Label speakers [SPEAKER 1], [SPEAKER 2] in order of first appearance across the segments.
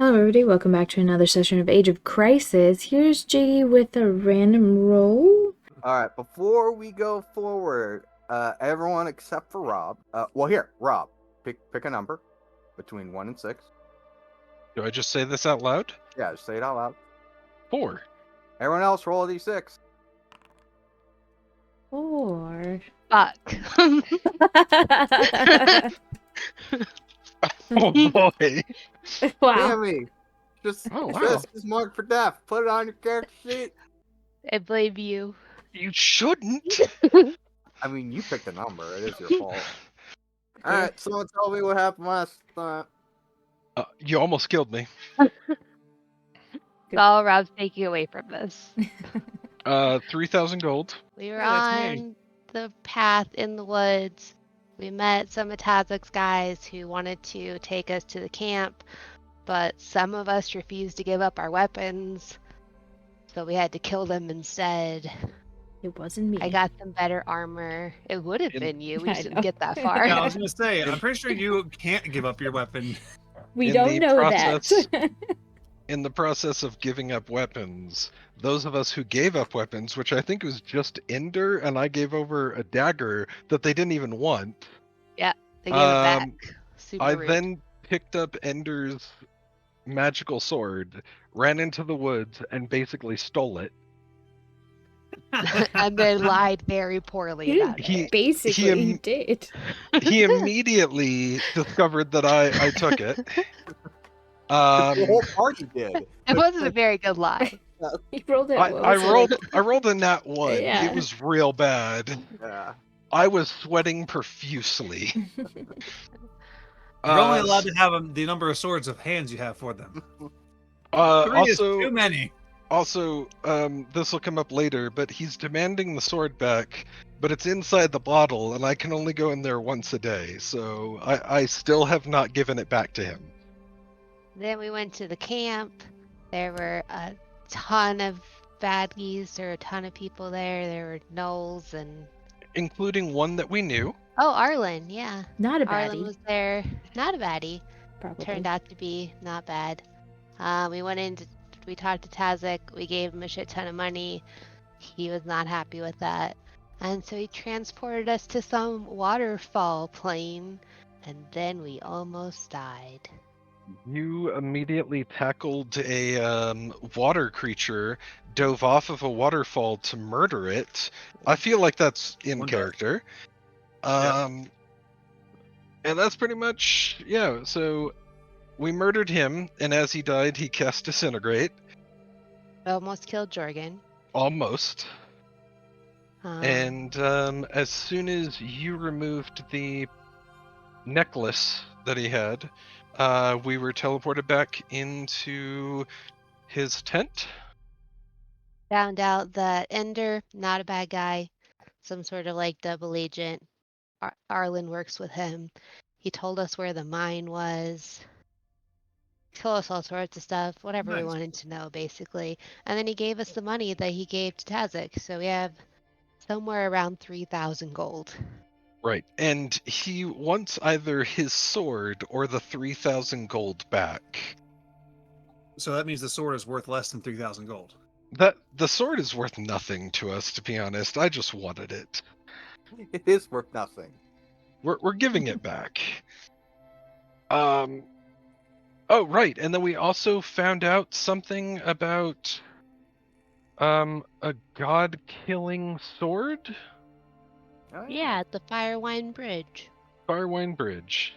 [SPEAKER 1] Hello everybody, welcome back to another session of Age of Crisis. Here's JD with a random roll.
[SPEAKER 2] Alright, before we go forward, everyone except for Rob. Rob, pick a number between 1 and 6.
[SPEAKER 3] Do I just say this out loud?
[SPEAKER 2] Yeah, just say it out loud.
[SPEAKER 3] 4.
[SPEAKER 2] Everyone else roll a d6.
[SPEAKER 1] 4.
[SPEAKER 4] Fuck.
[SPEAKER 3] Oh boy.
[SPEAKER 1] Wow.
[SPEAKER 2] Damn me. Just
[SPEAKER 3] wow.
[SPEAKER 2] is marked for death. Put it on your character sheet.
[SPEAKER 4] I blame you.
[SPEAKER 3] You shouldn't.
[SPEAKER 2] I mean, you picked a number. It is your fault. Alright, someone tell me what happened last time.
[SPEAKER 3] You almost killed me.
[SPEAKER 4] It's all Rob's taking away from this.
[SPEAKER 3] 3,000 gold.
[SPEAKER 4] We were
[SPEAKER 5] that's me.
[SPEAKER 4] on the path in the woods. We met some of Tazik's guys who wanted to take us to the camp, but some of us refused to give up our weapons, so we had to kill them instead.
[SPEAKER 1] It wasn't me.
[SPEAKER 4] I got some better armor. It would have been you. We
[SPEAKER 1] I
[SPEAKER 4] just didn't
[SPEAKER 1] know.
[SPEAKER 4] get that far.
[SPEAKER 5] Yeah, I was gonna say, I'm pretty sure you can't give up your weapon.
[SPEAKER 1] We
[SPEAKER 3] In
[SPEAKER 1] don't
[SPEAKER 3] the
[SPEAKER 1] know
[SPEAKER 3] process-
[SPEAKER 1] that.
[SPEAKER 3] In the process of giving up weapons, those of us who gave up weapons, which I think was just Ender, and I gave over a dagger that they didn't even want.
[SPEAKER 4] They gave it back. Super
[SPEAKER 3] I
[SPEAKER 4] rude.
[SPEAKER 3] then picked up Ender's magical sword, ran into the woods, and basically stole it.
[SPEAKER 4] And then lied very poorly
[SPEAKER 1] You
[SPEAKER 4] about
[SPEAKER 1] didn't
[SPEAKER 4] it.
[SPEAKER 1] basically, you did.
[SPEAKER 3] He immediately discovered that I took it.
[SPEAKER 2] The whole party did.
[SPEAKER 4] It wasn't a very good lie.
[SPEAKER 1] You rolled it.
[SPEAKER 3] I rolled a nat 1.
[SPEAKER 1] Yeah.
[SPEAKER 3] It was real bad.
[SPEAKER 2] Yeah.
[SPEAKER 3] I was sweating profusely.
[SPEAKER 5] You're only allowed to have the number of swords of hands you have for them. 3 is too many.
[SPEAKER 3] Also, this will come up later, but he's demanding the sword back, but it's inside the bottle, and I can only go in there once a day, so I still have not given it back to him.
[SPEAKER 4] Then we went to the camp. There were a ton of badgies. There were a ton of people there. There were gnolls and...
[SPEAKER 3] Including one that we knew.
[SPEAKER 4] Oh, Arlen, yeah.
[SPEAKER 1] Not a
[SPEAKER 4] Arlen
[SPEAKER 1] baddie.
[SPEAKER 4] was there. Not a baddie.
[SPEAKER 1] Probably.
[SPEAKER 4] Turned out to be not bad. We went in, we talked to Tazik. We gave him a shit ton of money. He was not happy with that. And so he transported us to some waterfall plain. And then we almost died.
[SPEAKER 3] You immediately tackled a water creature, dove off of a waterfall to murder it. I feel like that's in
[SPEAKER 5] One
[SPEAKER 3] character. And that's pretty much, yeah, so we murdered him, and as he died, he cast Disintegrate.
[SPEAKER 4] Almost killed Jorgen.
[SPEAKER 3] Almost.
[SPEAKER 4] Um,
[SPEAKER 3] And as soon as you removed the necklace that he had, we were teleported back into his tent.
[SPEAKER 4] Found out that Ender, not a bad guy, some sort of like double agent. Arlen works with him. He told us where the mine was. Told us all sorts of stuff, whatever we
[SPEAKER 5] Nice.
[SPEAKER 4] wanted to know, basically. And then he gave us the money that he gave to Tazik. So we have somewhere around 3,000 gold.
[SPEAKER 3] Right. And he wants either his sword or the 3,000 gold back.
[SPEAKER 5] So that means the sword is worth less than 3,000 gold.
[SPEAKER 3] The sword is worth nothing to us, to be honest. I just wanted it.
[SPEAKER 2] It is worth nothing.
[SPEAKER 3] We're giving it back. Oh, right. And then we also found out something about a god-killing sword?
[SPEAKER 2] Oh,
[SPEAKER 4] Yeah, at the Firewine Bridge.
[SPEAKER 3] Firewine Bridge.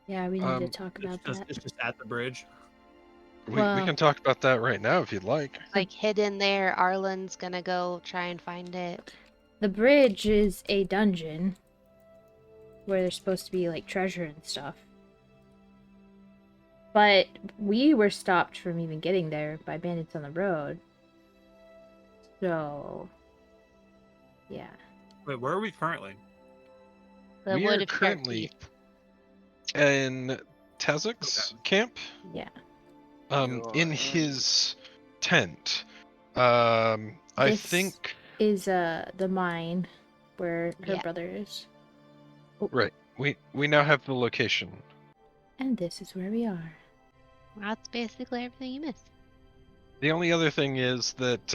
[SPEAKER 1] Yeah, we need to talk about that.
[SPEAKER 5] It's just at the bridge.
[SPEAKER 3] We
[SPEAKER 1] Well-
[SPEAKER 3] can talk about that right now if you'd like.
[SPEAKER 4] Like hidden there. Arlen's gonna go try and find it.
[SPEAKER 1] The bridge is a dungeon where there's supposed to be like treasure and stuff. But we were stopped from even getting there by bandits on the road. So, yeah.
[SPEAKER 5] Wait, where are we currently?
[SPEAKER 4] The
[SPEAKER 3] We
[SPEAKER 4] Wood
[SPEAKER 3] are
[SPEAKER 4] of Sharp
[SPEAKER 3] currently-
[SPEAKER 4] Teeth.
[SPEAKER 3] In Tazik's camp?
[SPEAKER 1] Yeah.
[SPEAKER 3] In his tent. I
[SPEAKER 1] This
[SPEAKER 3] think...
[SPEAKER 1] is the mine where her
[SPEAKER 4] Yeah.
[SPEAKER 1] brother is.
[SPEAKER 3] Right. We now have the location.
[SPEAKER 1] And this is where we are.
[SPEAKER 4] That's basically everything you missed.
[SPEAKER 3] The only other thing is that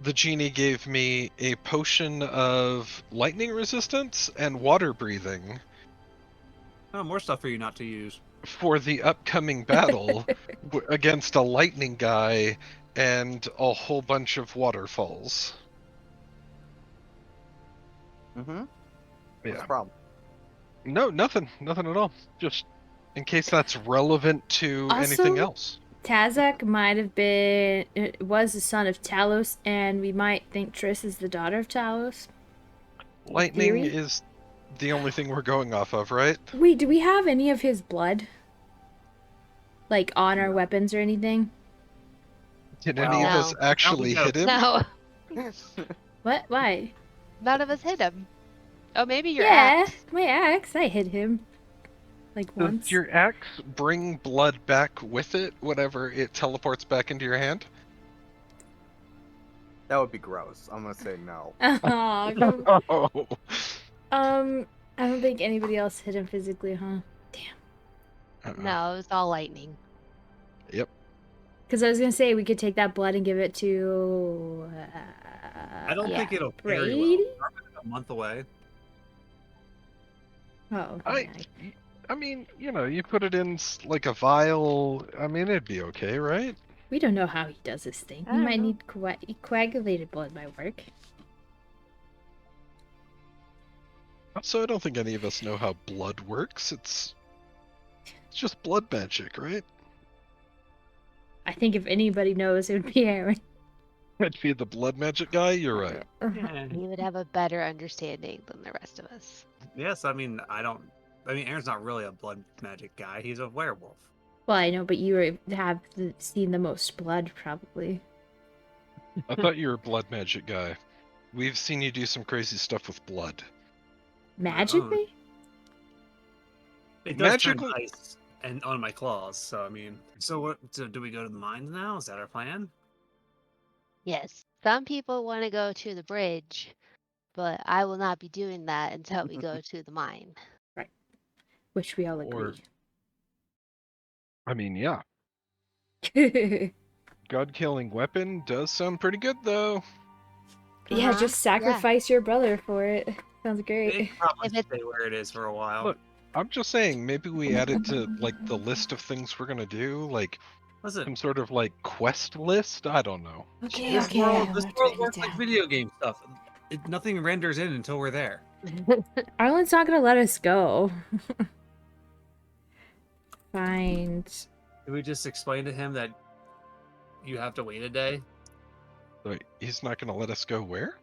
[SPEAKER 3] the genie gave me a potion of lightning resistance and water breathing
[SPEAKER 5] Oh, more stuff for you not to use.
[SPEAKER 3] for the upcoming battle against a lightning guy and a whole bunch of waterfalls.
[SPEAKER 2] Mm-hmm. What's
[SPEAKER 3] Yeah.
[SPEAKER 2] the problem?
[SPEAKER 3] No, nothing at all. Just in case that's relevant to anything else.
[SPEAKER 1] Tazak might have been, was the son of Talos, and we might think Triss is the daughter of Talos.
[SPEAKER 3] Lightning is the only thing we're going off of, right?
[SPEAKER 1] Wait, do we have any of his blood? Like, on our weapons or anything?
[SPEAKER 3] Did any of us actually hit him?
[SPEAKER 4] No.
[SPEAKER 1] What? Why?
[SPEAKER 4] None of us hit him. Oh, maybe your axe.
[SPEAKER 1] Yeah, my axe. I hit him. Like once.
[SPEAKER 3] Does your axe bring blood back with it whenever it teleports back into your hand?
[SPEAKER 2] That would be gross. I'm gonna say no.
[SPEAKER 1] Oh. I don't think anybody else hit him physically, huh? Damn.
[SPEAKER 4] No, it was all lightning.
[SPEAKER 3] Yep.
[SPEAKER 1] Because I was gonna say we could take that blood and give it to.
[SPEAKER 5] I don't think it'll carry well. We're a month away.
[SPEAKER 1] Oh.
[SPEAKER 3] I mean, you know, you put it in like a vial. I mean, it'd be okay, right?
[SPEAKER 1] We don't know how he does this thing. He might need coagulated blood might work.
[SPEAKER 3] So I don't think any of us know how blood works. It's just blood magic, right?
[SPEAKER 1] I think if anybody knows, it would be Aaron.
[SPEAKER 3] I'd be the blood magic guy. You're right.
[SPEAKER 5] Yeah.
[SPEAKER 4] He would have a better understanding than the rest of us.
[SPEAKER 5] Yes, I mean, Aaron's not really a blood magic guy. He's a werewolf.
[SPEAKER 1] Well, I know, but you have seen the most blood, probably.
[SPEAKER 3] I thought you were a blood magic guy. We've seen you do some crazy stuff with blood.
[SPEAKER 1] Magically?
[SPEAKER 5] It does turn ice and on my claws. So I mean, so do we go to the mines now? Is that our plan?
[SPEAKER 4] Yes. Some people want to go to the bridge, but I will not be doing that until we go to the mine.
[SPEAKER 1] Right. Which we all agree.
[SPEAKER 3] I mean, yeah. God-killing weapon does sound pretty good, though.
[SPEAKER 1] Yeah, just sacrifice your brother for it. Sounds great.
[SPEAKER 5] It probably stay where it is for a while.
[SPEAKER 3] Look, I'm just saying, maybe we add it to like the list of things we're gonna do, like some sort of like quest list. I don't know.
[SPEAKER 1] Okay,
[SPEAKER 5] this world works like video game stuff. Nothing renders in until we're there.
[SPEAKER 1] Arlen's not gonna let us go. Find.
[SPEAKER 5] Did we just explain to him that you have to wait a day?
[SPEAKER 3] Wait, he's not gonna let us go where?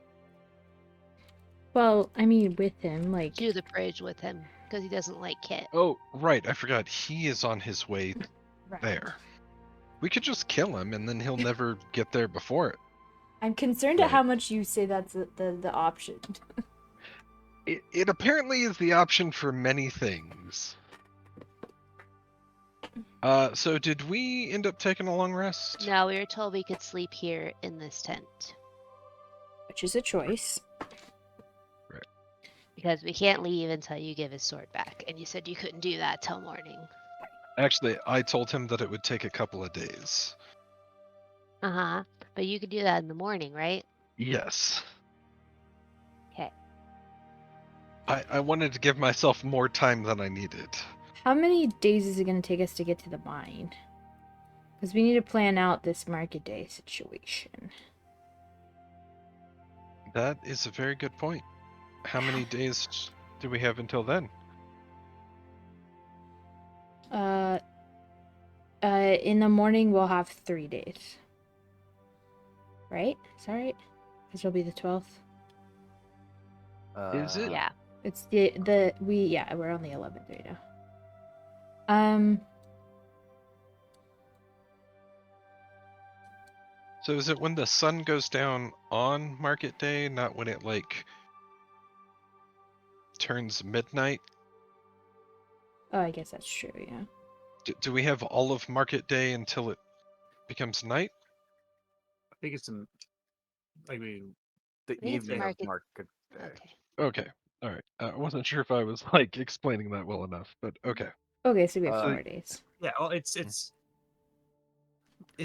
[SPEAKER 1] Well, I mean, with him, like.
[SPEAKER 4] Do the bridge with him, because he doesn't like Kit.
[SPEAKER 3] Oh, right, I forgot. He is on his way there. We could just kill him, and then he'll never get there before it.
[SPEAKER 1] I'm concerned at how much you say that's the option.
[SPEAKER 3] It apparently is the option for many things. So did we end up taking a long rest?
[SPEAKER 4] No, we were told we could sleep here in this tent.
[SPEAKER 1] Which is a choice.
[SPEAKER 3] Right.
[SPEAKER 4] Because we can't leave until you give his sword back. And you said you couldn't do that till morning.
[SPEAKER 3] Actually, I told him that it would take a couple of days.
[SPEAKER 4] Uh-huh. But you could do that in the morning, right?
[SPEAKER 3] Yes.
[SPEAKER 4] Okay.
[SPEAKER 3] I wanted to give myself more time than I needed.
[SPEAKER 1] How many days is it going to take us to get to the mine? Because we need to plan out this market day situation.
[SPEAKER 3] That is a very good point. How many days do we have until then?
[SPEAKER 1] In the morning we'll have 3 days. Right? Is that right? Because it'll be the 12th.
[SPEAKER 3] Is it?
[SPEAKER 4] Yeah.
[SPEAKER 1] It's we're on the 11th right now.
[SPEAKER 3] So is it when the sun goes down on market day, not when it like turns midnight?
[SPEAKER 1] Oh, I guess that's true, yeah.
[SPEAKER 3] Do we have all of market day until it becomes night?
[SPEAKER 5] I think it's the
[SPEAKER 4] I think it's
[SPEAKER 2] evening of
[SPEAKER 4] market-
[SPEAKER 2] market day.
[SPEAKER 4] Okay.
[SPEAKER 3] Okay. All right. I wasn't sure if I was like explaining that well enough, but okay.
[SPEAKER 1] Okay, so we have
[SPEAKER 2] Uh,
[SPEAKER 1] 4 days.
[SPEAKER 5] Yeah, well, it's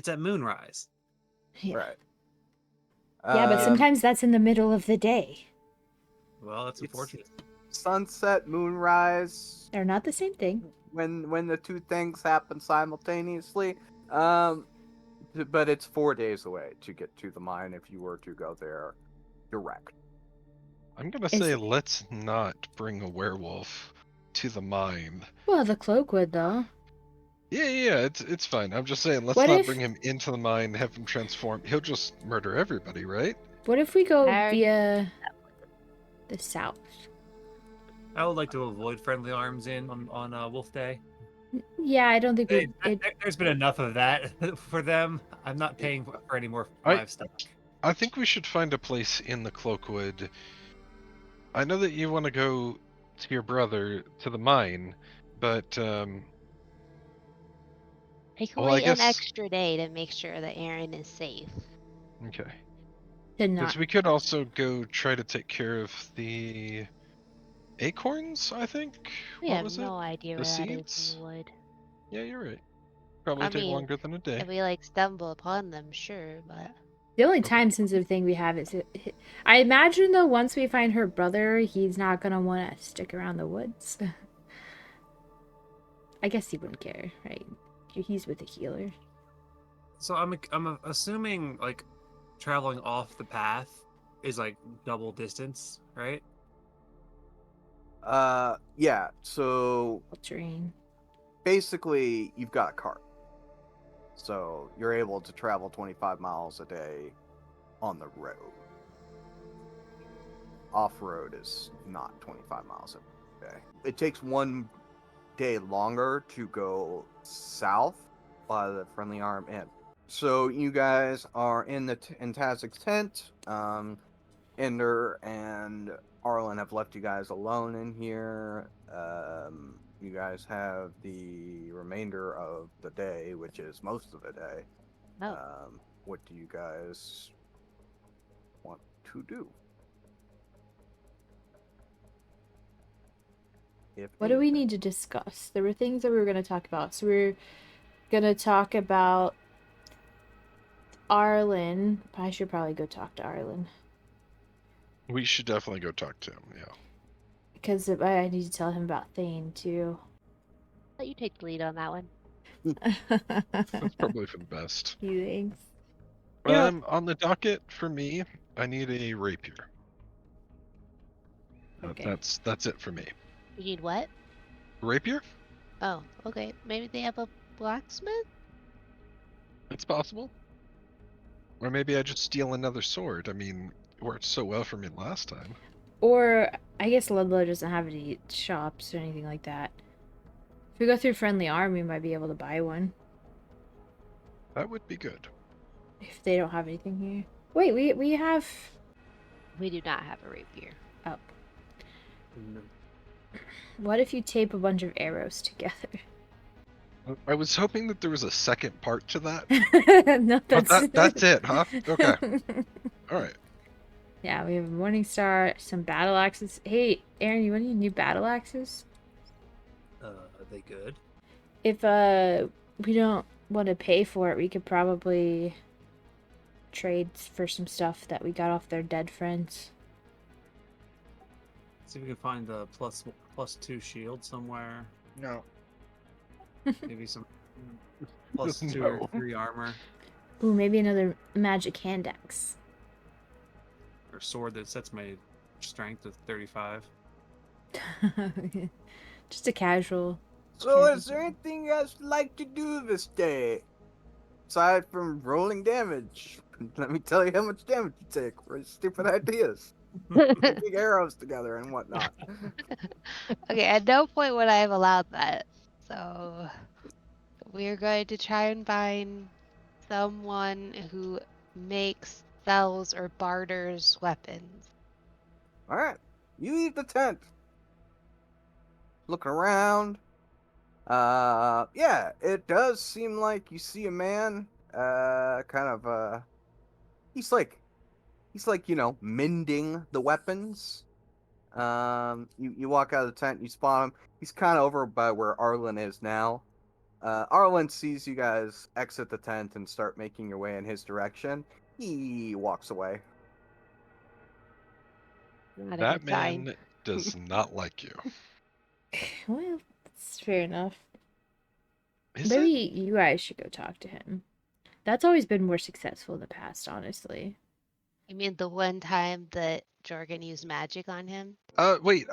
[SPEAKER 5] at moonrise.
[SPEAKER 1] Yeah.
[SPEAKER 2] Right.
[SPEAKER 1] Yeah, but sometimes that's in the middle of the day.
[SPEAKER 5] Well, that's
[SPEAKER 2] It's-
[SPEAKER 5] unfortunate.
[SPEAKER 2] Sunset, moonrise.
[SPEAKER 1] They're not the same thing.
[SPEAKER 2] When the two things happen simultaneously. But it's 4 days away to get to the mine if you were to go there direct.
[SPEAKER 3] I'm gonna
[SPEAKER 1] Is
[SPEAKER 3] say
[SPEAKER 1] it-
[SPEAKER 3] let's not bring a werewolf to the mine.
[SPEAKER 1] Well, the Cloakwood, though.
[SPEAKER 3] Yeah, it's fine. I'm just saying let's
[SPEAKER 1] What
[SPEAKER 3] not
[SPEAKER 1] if-
[SPEAKER 3] bring him into the mine, have him transform. He'll just murder everybody, right?
[SPEAKER 1] What if we go
[SPEAKER 4] I already-
[SPEAKER 1] via the south?
[SPEAKER 5] I would like to avoid friendly arms on Wolf Day.
[SPEAKER 1] Yeah, I don't think
[SPEAKER 5] There's been enough of that for them. I'm not paying for any more
[SPEAKER 3] I-
[SPEAKER 5] livestock.
[SPEAKER 3] I think we should find a place in the Cloakwood. I know that you want to go to your brother to the mine, but
[SPEAKER 4] I can
[SPEAKER 3] Well, I
[SPEAKER 4] wait an
[SPEAKER 3] guess-
[SPEAKER 4] extra day to make sure that Aaron is safe.
[SPEAKER 3] okay.
[SPEAKER 1] to
[SPEAKER 3] Because
[SPEAKER 1] not.
[SPEAKER 3] we could also go try to take care of the acorns, I think.
[SPEAKER 4] We
[SPEAKER 3] What
[SPEAKER 4] have
[SPEAKER 3] was
[SPEAKER 4] no
[SPEAKER 3] it?
[SPEAKER 4] idea
[SPEAKER 3] The
[SPEAKER 4] where that is in
[SPEAKER 3] seeds?
[SPEAKER 4] the wood.
[SPEAKER 3] Yeah, you're right. Probably
[SPEAKER 4] I
[SPEAKER 3] take
[SPEAKER 4] mean,
[SPEAKER 3] longer than a day.
[SPEAKER 4] If we like stumble upon them, sure, but
[SPEAKER 1] The only time sensitive thing we have is. I imagine, though, once we find her brother, he's not going to want to stick around the woods. I guess he wouldn't care, right? He's with the healer.
[SPEAKER 5] So I'm assuming like traveling off the path is like double distance, right?
[SPEAKER 2] Yeah. So
[SPEAKER 1] Terrain.
[SPEAKER 2] basically, you've got a cart, so you're able to travel 25 miles a day on the road. Off-road is not 25 miles a day. It takes 1 day longer to go south by the Friendly Arm Inn. So you guys are in in Tazik's tent. Ender and Arlen have left you guys alone in here. You guys have the remainder of the day, which is most of the day.
[SPEAKER 4] oh,
[SPEAKER 2] What do you guys want to do?
[SPEAKER 1] What do we
[SPEAKER 2] anything?
[SPEAKER 1] need to discuss? There were things that we were going to talk about. So we're going to talk about Arlen. I should probably go talk to Arlen.
[SPEAKER 3] We should definitely go talk to him, yeah.
[SPEAKER 1] Because I need to tell him about Thane, too.
[SPEAKER 4] let you take the lead on that one.
[SPEAKER 3] That's probably for the best.
[SPEAKER 1] Thanks. Yeah.
[SPEAKER 3] On the docket for me, I need a rapier.
[SPEAKER 1] Okay.
[SPEAKER 3] That's it for me.
[SPEAKER 4] You need what?
[SPEAKER 3] Rapier?
[SPEAKER 4] Oh, okay. Maybe they have a blacksmith?
[SPEAKER 3] It's possible. Or maybe I just steal another sword. I mean, it worked so well for me last time.
[SPEAKER 1] Or, I guess Ludlow doesn't have any shops or anything like that. If we go through Friendly Arm, we might be able to buy one.
[SPEAKER 3] That would be good.
[SPEAKER 1] If they don't have anything here. Wait, we have...
[SPEAKER 4] We do not have a rapier.
[SPEAKER 1] Oh. What if you tape a bunch of arrows together?
[SPEAKER 3] I was hoping that there was a second part to that.
[SPEAKER 1] No,
[SPEAKER 3] But
[SPEAKER 1] that's...
[SPEAKER 3] that's it, huh? Okay. All right.
[SPEAKER 1] Yeah, we have a Morning Star, some battle axes. Hey, Aaron, you want any new battle axes?
[SPEAKER 5] Are they good?
[SPEAKER 1] If we don't want to pay for it, we could probably trade for some stuff that we got off their dead friends.
[SPEAKER 5] See if we can find the +2 shield somewhere.
[SPEAKER 3] No.
[SPEAKER 5] Maybe some +2 or
[SPEAKER 3] No.
[SPEAKER 5] 3 armor
[SPEAKER 1] Ooh, maybe another magic hand axe.
[SPEAKER 5] or sword that sets my strength to 35.
[SPEAKER 1] Just a casual.
[SPEAKER 2] So, is there anything you guys would like to do this day? Aside from rolling damage. Let me tell you how much damage you take for stupid ideas. Big arrows together and whatnot.
[SPEAKER 4] Okay, at no point would I have allowed that. So we're going to try and find someone who makes, sells, or barters weapons.
[SPEAKER 2] Alright. You leave the tent. Look around. Yeah, it does seem like you see a man, he's like, mending the weapons. You walk out of the tent, you spot him. He's kind of over by where Arlen is now. Arlen sees you guys exit the tent and start making your way in his direction. He walks away.
[SPEAKER 4] Not a
[SPEAKER 3] That
[SPEAKER 4] good sign.
[SPEAKER 3] man does not like you.
[SPEAKER 1] Well, that's fair enough.
[SPEAKER 3] Is
[SPEAKER 1] Maybe
[SPEAKER 3] it?
[SPEAKER 1] you guys should go talk to him. That's always been more successful in the past, honestly.
[SPEAKER 4] You mean the one time that Jorgen used magic on him?
[SPEAKER 3] Wait,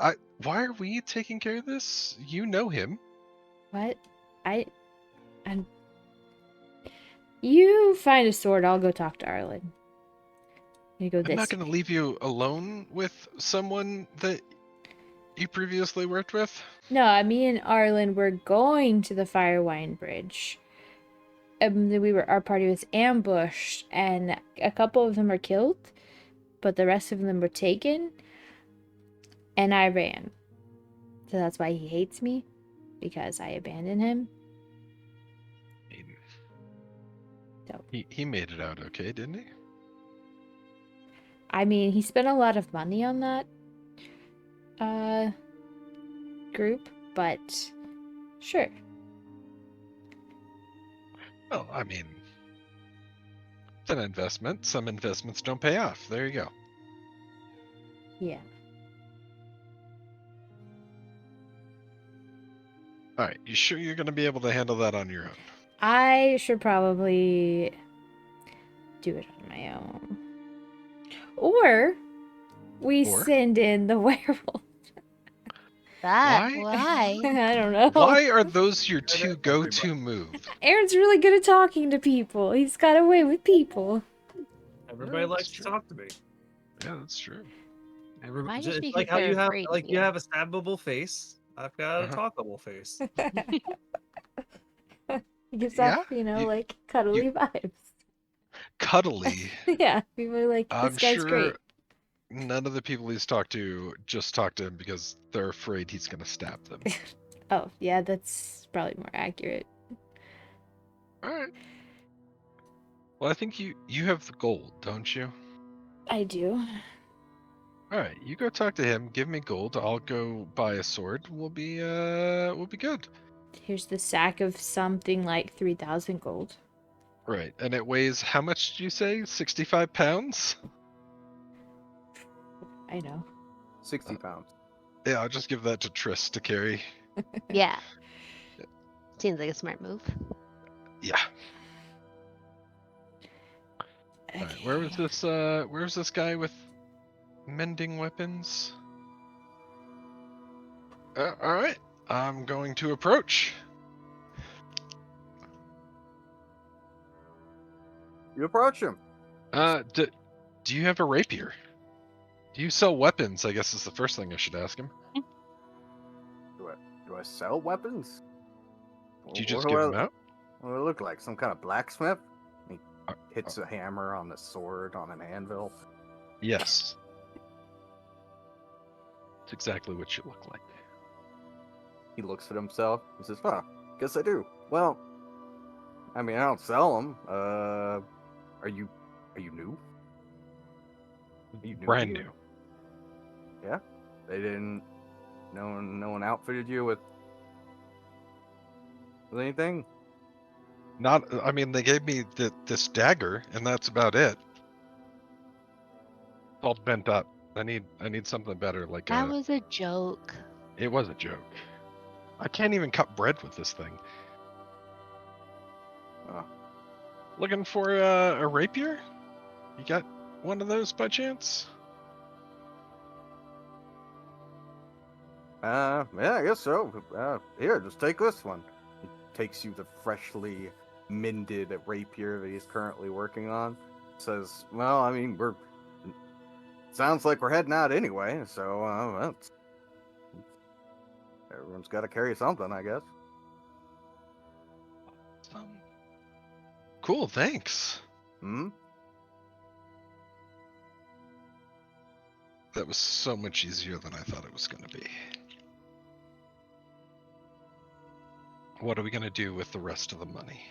[SPEAKER 3] why are we taking care of this? You know him.
[SPEAKER 1] What? I'm. You find a sword. I'll go talk to Arlen. You go
[SPEAKER 3] I'm
[SPEAKER 1] this
[SPEAKER 3] not going to
[SPEAKER 1] way.
[SPEAKER 3] leave you alone with someone that you previously worked with.
[SPEAKER 1] No, me and Arlen were going to the Firewine Bridge. Our party was ambushed, and a couple of them were killed, but the rest of them were taken, and I ran. So that's why he hates me, because I abandoned him. So
[SPEAKER 3] He made it out okay, didn't he?
[SPEAKER 1] I mean, he spent a lot of money on that group, but sure.
[SPEAKER 3] Well, I mean, it's an investment. Some investments don't pay off. There you go.
[SPEAKER 1] Yeah.
[SPEAKER 3] All right, you sure you're going to be able to handle that on your own?
[SPEAKER 1] I should probably do it on my own. Or we send in the werewolf.
[SPEAKER 4] Why?
[SPEAKER 1] I don't know.
[SPEAKER 3] Why are those your two go-to moves?
[SPEAKER 1] Aaron's really good at talking to people. He's got a way with people.
[SPEAKER 5] Everybody likes to talk to me.
[SPEAKER 3] Yeah, that's true.
[SPEAKER 4] Might just
[SPEAKER 5] It's
[SPEAKER 4] be
[SPEAKER 5] like
[SPEAKER 4] 'cause
[SPEAKER 5] how
[SPEAKER 4] they're
[SPEAKER 5] you have
[SPEAKER 4] afraid of
[SPEAKER 5] you
[SPEAKER 4] you.
[SPEAKER 5] have a stabbable face. I've got a
[SPEAKER 3] Uh-huh.
[SPEAKER 5] talkable face.
[SPEAKER 1] He gives
[SPEAKER 3] Yeah,
[SPEAKER 1] off, like cuddly vibes.
[SPEAKER 3] Cuddly.
[SPEAKER 1] Yeah, people are like, this
[SPEAKER 3] I'm
[SPEAKER 1] guy's
[SPEAKER 3] sure
[SPEAKER 1] great.
[SPEAKER 3] none of the people he's talked to just talk to him because they're afraid he's going to stab them.
[SPEAKER 1] Oh, yeah, that's probably more accurate.
[SPEAKER 3] All right. Well, I think you have the gold, don't you?
[SPEAKER 1] I do.
[SPEAKER 3] All right, you go talk to him. Give me gold. I'll go buy a sword. We'll be good.
[SPEAKER 1] Here's the sack of something like 3,000 gold.
[SPEAKER 3] Right, and it weighs how much did you say? 65 pounds?
[SPEAKER 1] I know.
[SPEAKER 2] 60 pounds.
[SPEAKER 3] Yeah, I'll just give that to Triss to carry.
[SPEAKER 4] Yeah. Seems like a smart move.
[SPEAKER 3] Yeah.
[SPEAKER 1] Okay.
[SPEAKER 3] All right, where's this guy with mending weapons? All right, I'm going to approach.
[SPEAKER 2] You approach him.
[SPEAKER 3] Do you have a rapier? Do you sell weapons? I guess is the first thing I should ask him.
[SPEAKER 2] Do I sell weapons?
[SPEAKER 3] Do you just
[SPEAKER 2] What
[SPEAKER 3] give
[SPEAKER 2] do
[SPEAKER 3] them out?
[SPEAKER 2] What do I look like? Some kind of blacksmith? He hits a hammer on the sword on an anvil.
[SPEAKER 3] Yes. It's exactly what you look like.
[SPEAKER 2] He looks at himself. He says, "Huh, guess I do." Well, I mean, I don't sell them. Are you new? Are you new
[SPEAKER 3] Brand
[SPEAKER 2] here?
[SPEAKER 3] new.
[SPEAKER 2] Yeah. They didn't. No one outfitted you with anything.
[SPEAKER 3] Not. I mean, they gave me this dagger, and that's about it. It's all bent up. I need something better. Like
[SPEAKER 4] That was a joke.
[SPEAKER 3] It was a joke. I can't even cut bread with this thing. Looking for a rapier? You got one of those by chance?
[SPEAKER 2] Yeah, I guess so. Here, just take this one. He takes you the freshly mended rapier that he's currently working on. Says, "Well, I mean, sounds like we're heading out anyway, so well, everyone's got to carry something, I guess."
[SPEAKER 3] Cool, thanks. That was so much easier than I thought it was going to be. What are we going to do with the rest of the money?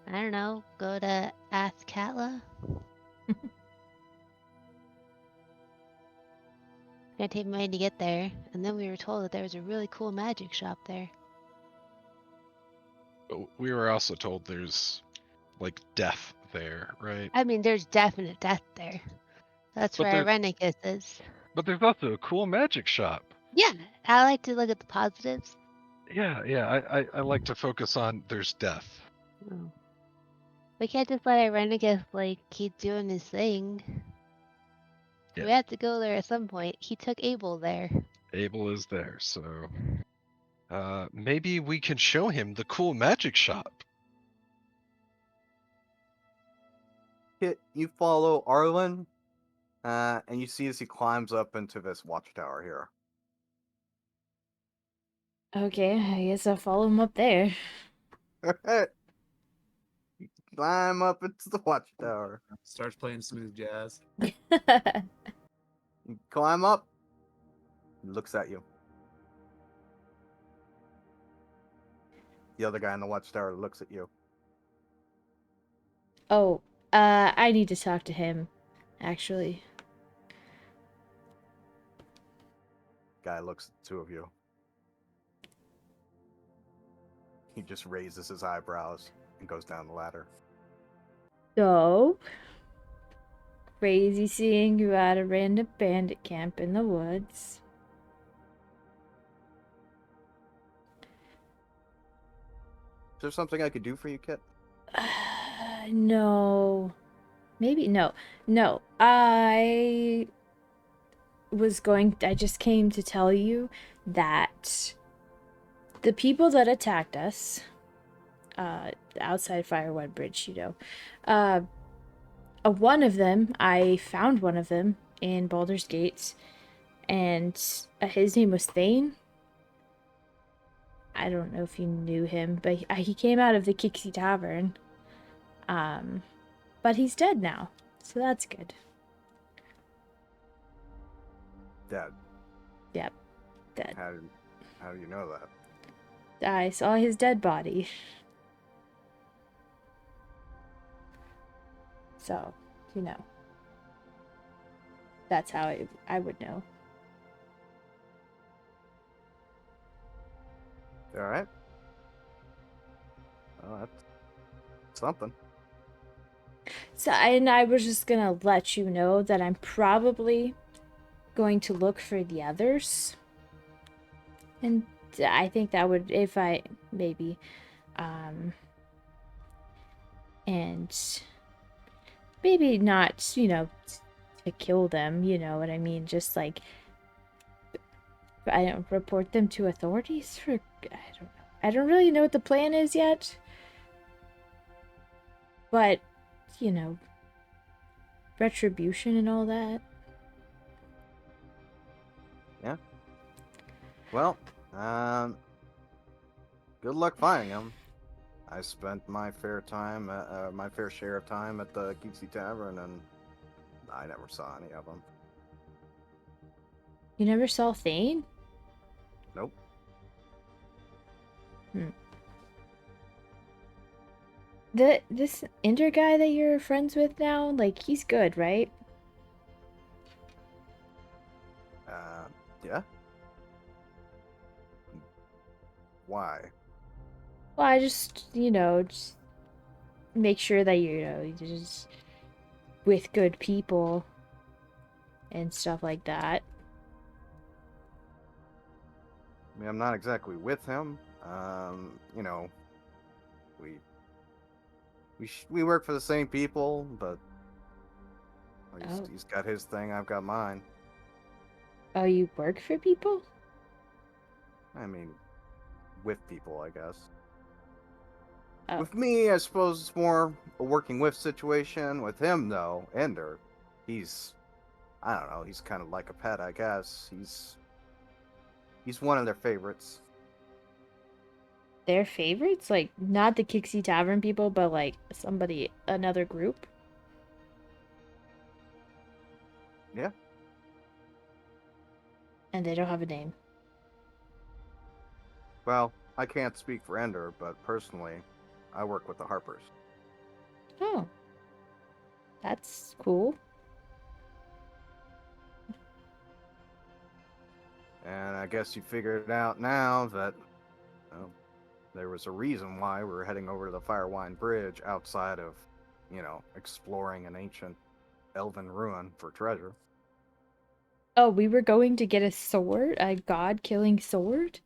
[SPEAKER 4] I don't know. Go to Athkatla. gonna take money to get there, and then we were told that there was a really cool magic shop there.
[SPEAKER 3] But we were also told there's like death there, right?
[SPEAKER 4] I mean, there's definite death there. That's
[SPEAKER 3] But
[SPEAKER 4] where
[SPEAKER 3] there-
[SPEAKER 4] Irenicus is.
[SPEAKER 3] But there's also a cool magic shop.
[SPEAKER 4] Yeah, I like to look at the positives.
[SPEAKER 3] Yeah, I like to focus on there's death.
[SPEAKER 4] Oh. We can't just let Irenicus, like, keep doing his thing.
[SPEAKER 3] Yeah.
[SPEAKER 4] We have to go there at some point. He took Abel there.
[SPEAKER 3] Abel is there, so maybe we can show him the cool magic shop.
[SPEAKER 2] Kit, you follow Arlen, and you see as he climbs up into this watchtower here.
[SPEAKER 1] Okay, I guess I'll follow him up there.
[SPEAKER 2] You climb up into the watchtower.
[SPEAKER 5] Starts playing smooth jazz.
[SPEAKER 2] You climb up. He looks at you. The other guy in the watchtower looks at you.
[SPEAKER 1] Oh, I need to talk to him, actually.
[SPEAKER 2] Guy looks at the two of you. He just raises his eyebrows and goes down the ladder.
[SPEAKER 1] So, crazy seeing you at a random bandit camp in the woods.
[SPEAKER 2] Is there something I could do for you, Kit?
[SPEAKER 1] No. Maybe, no. No. I just came to tell you that the people that attacked us, outside Firewood Bridge, one of them, I found one of them in Baldur's Gate, and his name was Thane. I don't know if you knew him, but he came out of the Kixie Tavern. But he's dead now, so that's good.
[SPEAKER 2] Dead.
[SPEAKER 1] Yep, dead.
[SPEAKER 2] How do you know that?
[SPEAKER 1] I saw his dead body. So, that's how I would know.
[SPEAKER 2] All right. Well, that's something.
[SPEAKER 1] So, and I was just gonna let you know that I'm probably going to look for the others. And I think that would, if I, maybe, and maybe not, to kill them, you know what I mean? Just like, I don't report them to authorities for, I don't know. I don't really know what the plan is yet. But, retribution and all that.
[SPEAKER 2] Yeah. Well, good luck finding them. I spent my fair share of time at the Kixie Tavern, and I never saw any of them.
[SPEAKER 1] You never saw Thane?
[SPEAKER 2] Nope.
[SPEAKER 1] This Ender guy that you're friends with now, like, he's good, right?
[SPEAKER 2] Yeah. Why?
[SPEAKER 1] Well, I just, just make sure that you're just with good people and stuff like that.
[SPEAKER 2] I mean, I'm not exactly with him. We work for the same people, but he's got his thing, I've got mine.
[SPEAKER 1] Oh, you work for people?
[SPEAKER 2] I mean, with people, I guess.
[SPEAKER 1] Oh.
[SPEAKER 2] With me, I suppose it's more a working with situation. With him, though, Ender, I don't know, he's kind of like a pet, I guess. He's one of their favorites.
[SPEAKER 1] Their favorites? Like, not the Kixie Tavern people, but like another group?
[SPEAKER 2] Yeah.
[SPEAKER 1] And they don't have a name.
[SPEAKER 2] Well, I can't speak for Ender, but personally, I work with the Harpers.
[SPEAKER 1] Oh. That's cool.
[SPEAKER 2] And I guess you figured it out now that there was a reason why we were heading over to the Firewine Bridge outside of, exploring an ancient elven ruin for treasure.
[SPEAKER 1] Oh, we were going to get a sword? A god-killing sword?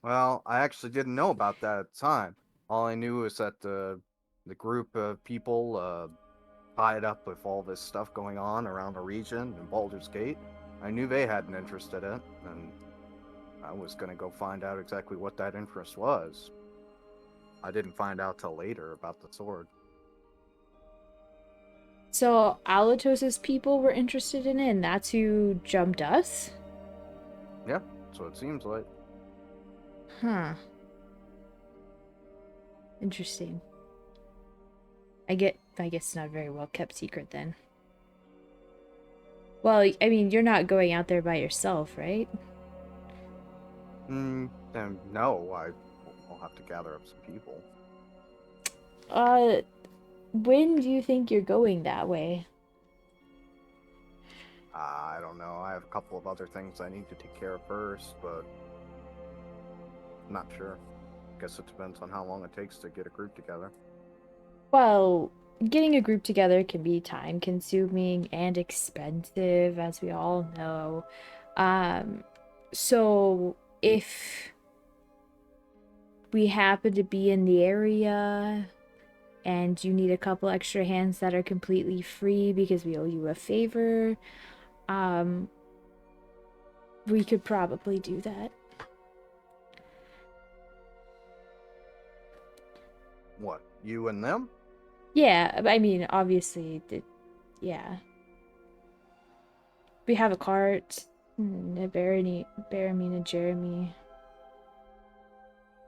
[SPEAKER 2] Well, I actually didn't know about that at the time. All I knew was that the group of people tied up with all this stuff going on around the region in Baldur's Gate. I knew they had an interest in it, and I was going to go find out exactly what that interest was. I didn't find out till later about the sword.
[SPEAKER 1] So Alatos's people were interested in it, and that's who jumped us?
[SPEAKER 2] Yeah, so it seems like.
[SPEAKER 1] Huh. Interesting. I guess it's not a very well kept secret then. Well, I mean, you're not going out there by yourself, right?
[SPEAKER 2] No, I'll have to gather up some people.
[SPEAKER 1] When do you think you're going that way?
[SPEAKER 2] I don't know. I have a couple of other things I need to take care of first, but I'm not sure. Guess it depends on how long it takes to get a group together.
[SPEAKER 1] Well, getting a group together can be time consuming and expensive, as we all know. So if we happen to be in the area and you need a couple extra hands that are completely free because we owe you a favor, we could probably do that.
[SPEAKER 2] What, you and them?
[SPEAKER 1] Yeah, I mean, obviously, yeah. We have a cart, Baramine and Jeremy.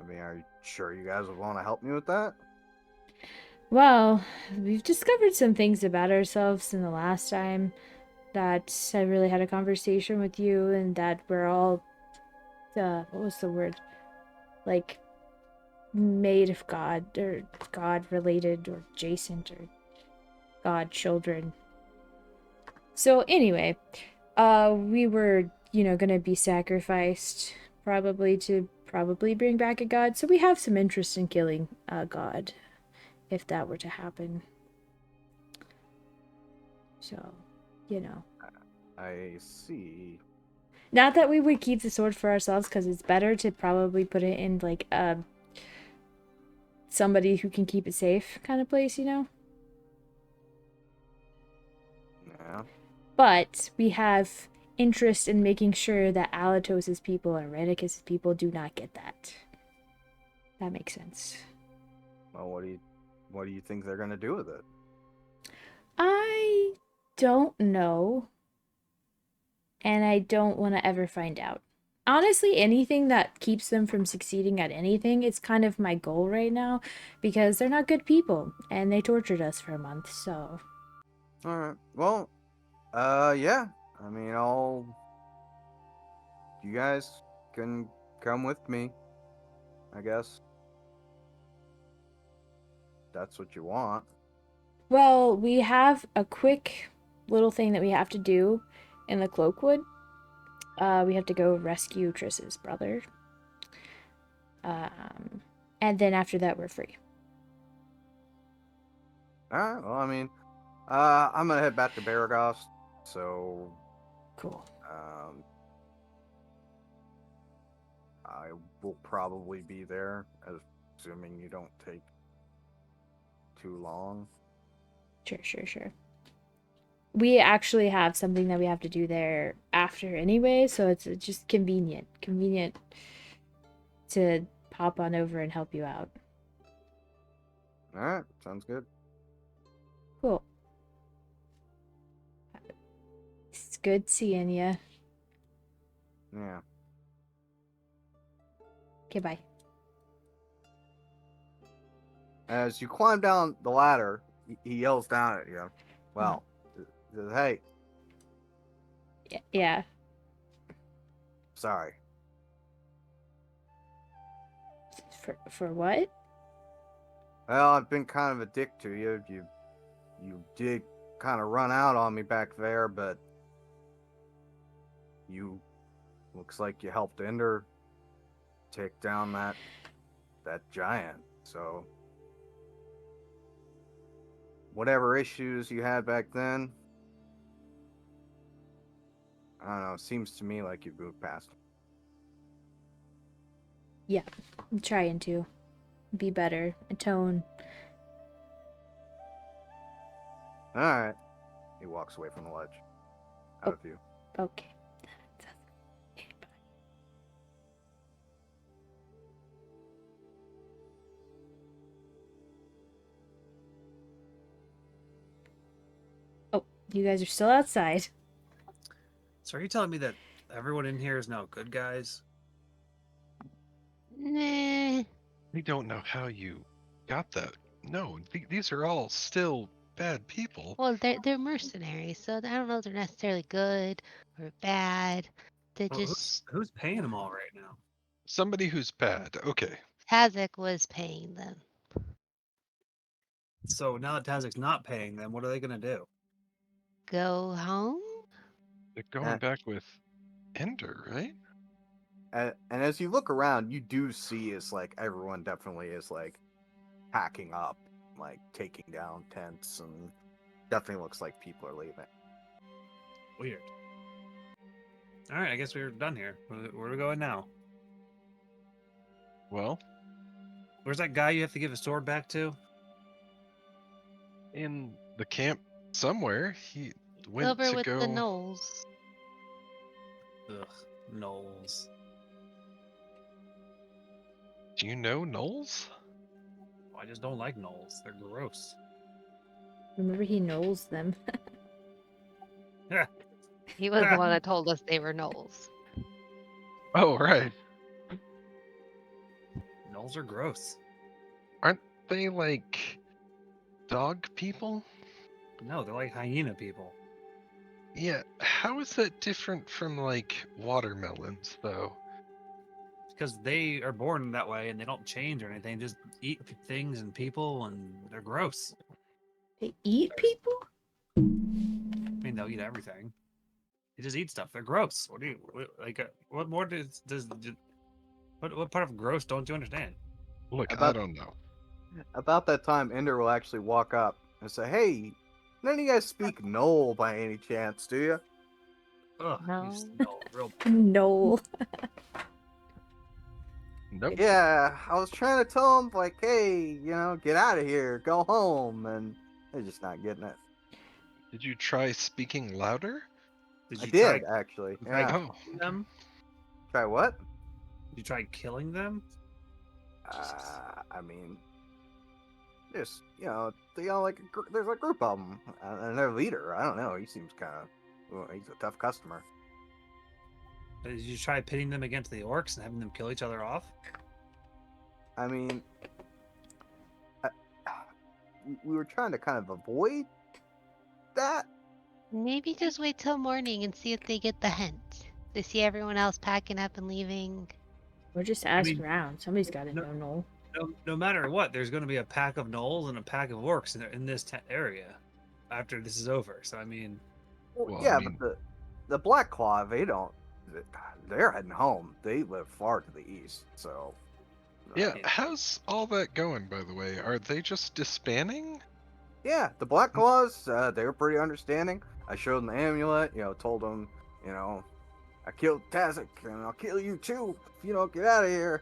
[SPEAKER 2] I mean, are you sure you guys would want to help me with that?
[SPEAKER 1] Well, we've discovered some things about ourselves in the last time that I really had a conversation with you, and that we're all, what was the word? Like, made of God, or God related, or adjacent, or God children. So anyway, we were, gonna be sacrificed to bring back a god. So we have some interest in killing a god if that were to happen. So,
[SPEAKER 2] I see.
[SPEAKER 1] Not that we would keep the sword for ourselves, because it's better to probably put it in like somebody who can keep it safe kind of place,
[SPEAKER 2] Yeah.
[SPEAKER 1] But we have interest in making sure that Alatos's people and Renikus's people do not get that. That makes sense.
[SPEAKER 2] Well, what do you think they're gonna do with it?
[SPEAKER 1] I don't know. And I don't want to ever find out. Honestly, anything that keeps them from succeeding at anything is kind of my goal right now, because they're not good people and they tortured us for a month, so.
[SPEAKER 2] Alright. Well, yeah. I mean, you guys can come with me, I guess. That's what you want.
[SPEAKER 1] Well, we have a quick little thing that we have to do in the Cloakwood. We have to go rescue Triss's brother. And then after that, we're free.
[SPEAKER 2] Alright, well, I mean, I'm gonna head back to Baragos, so...
[SPEAKER 1] Cool.
[SPEAKER 2] I will probably be there, assuming you don't take too long.
[SPEAKER 1] Sure. We actually have something that we have to do there after anyway, so it's just convenient to pop on over and help you out.
[SPEAKER 2] Alright, sounds good.
[SPEAKER 1] Cool. It's good seeing you.
[SPEAKER 2] Yeah.
[SPEAKER 1] Okay, bye.
[SPEAKER 2] As you climb down the ladder, he yells down at you. Well, hey.
[SPEAKER 1] Yeah.
[SPEAKER 2] Sorry.
[SPEAKER 1] For what?
[SPEAKER 2] Well, I've been kind of a dick to you. You did kind of run out on me back there, but you looks like you helped Ender take down that giant. So whatever issues you had back then, I don't know, it seems to me like you've moved past them.
[SPEAKER 1] Yeah, I'm trying to be better, atone.
[SPEAKER 2] Alright. He walks away from the ledge. Out of view.
[SPEAKER 1] Okay. Oh, you guys are still outside.
[SPEAKER 5] So are you telling me that everyone in here is now good guys?
[SPEAKER 4] Nah.
[SPEAKER 3] We don't know how you got that. No, these are all still bad people.
[SPEAKER 4] Well, they're mercenaries, so I don't know if they're necessarily good or bad. They're
[SPEAKER 5] Well,
[SPEAKER 4] just
[SPEAKER 5] who's paying them all right now?
[SPEAKER 3] Somebody who's bad. Okay.
[SPEAKER 4] Tazek was paying them.
[SPEAKER 5] So now that Tazik's not paying them, what are they going to do?
[SPEAKER 4] Go home?
[SPEAKER 3] They're going back with Ender, right?
[SPEAKER 2] And as you look around, you do see is like everyone definitely is like packing up, like taking down tents, and definitely looks like people are leaving.
[SPEAKER 5] Weird. All right, I guess we're done here. Where are we going now?
[SPEAKER 3] Well,
[SPEAKER 5] Where's that guy you have to give a sword back to?
[SPEAKER 3] in the camp somewhere. He went
[SPEAKER 4] Over
[SPEAKER 3] to
[SPEAKER 4] with
[SPEAKER 3] go.
[SPEAKER 4] the gnolls.
[SPEAKER 5] Ugh, Knowles.
[SPEAKER 3] Do you know Knowles?
[SPEAKER 5] I just don't like Knowles. They're gross.
[SPEAKER 1] Remember, he knows them.
[SPEAKER 4] He was the one that told us they were gnolls.
[SPEAKER 3] Oh, right.
[SPEAKER 5] Knowles are gross.
[SPEAKER 3] Aren't they like dog people?
[SPEAKER 5] No, they're like hyena people.
[SPEAKER 3] Yeah. How is that different from like watermelons, though?
[SPEAKER 5] Because they are born that way and they don't change or anything. Just eat things and people, and they're gross.
[SPEAKER 1] They eat people?
[SPEAKER 5] I mean, they'll eat everything. They just eat stuff. They're gross. What do you like? What more does what part of gross don't you understand?
[SPEAKER 3] Look, I
[SPEAKER 2] About-
[SPEAKER 3] don't know.
[SPEAKER 2] About that time, Ender will actually walk up and say, "Hey, none of you guys speak Knoll by any chance, do you?"
[SPEAKER 5] Ugh,
[SPEAKER 4] No.
[SPEAKER 5] you just know, real.
[SPEAKER 1] No.
[SPEAKER 3] Nope.
[SPEAKER 2] Yeah, I was trying to tell him, like, hey, get out of here, go home, and they're just not getting it.
[SPEAKER 3] Did you try speaking louder?
[SPEAKER 5] Did
[SPEAKER 2] I
[SPEAKER 5] you
[SPEAKER 2] did,
[SPEAKER 5] try
[SPEAKER 2] actually.
[SPEAKER 5] try
[SPEAKER 2] Yeah.
[SPEAKER 3] Oh,
[SPEAKER 5] killing them?
[SPEAKER 2] Try what?
[SPEAKER 5] Did you try killing them?
[SPEAKER 2] I mean, there's, they all like, there's a group of them, and their leader, I don't know, he seems kind of, well, he's a tough customer.
[SPEAKER 5] Did you try pitting them against the orcs and having them kill each other off?
[SPEAKER 2] I mean, we were trying to kind of avoid that.
[SPEAKER 4] Maybe just wait till morning and see if they get the hint. They see everyone else packing up and leaving.
[SPEAKER 1] Or just ask
[SPEAKER 5] mean,
[SPEAKER 1] around. Somebody's got to
[SPEAKER 5] no-
[SPEAKER 1] know Noel.
[SPEAKER 5] No matter what, there's going to be a pack of gnolls and a pack of orcs in this area after this is over. So I mean,
[SPEAKER 3] Well,
[SPEAKER 2] yeah,
[SPEAKER 3] I mean-
[SPEAKER 2] but the Black Claw, they're heading home. They live far to the east, so.
[SPEAKER 3] yeah. How's all that going, by the way? Are they just disbanding?
[SPEAKER 2] Yeah, the Black Claws, they were pretty understanding. I showed them the amulet, told them, I killed Tazik, and I'll kill you too if you don't get out of here.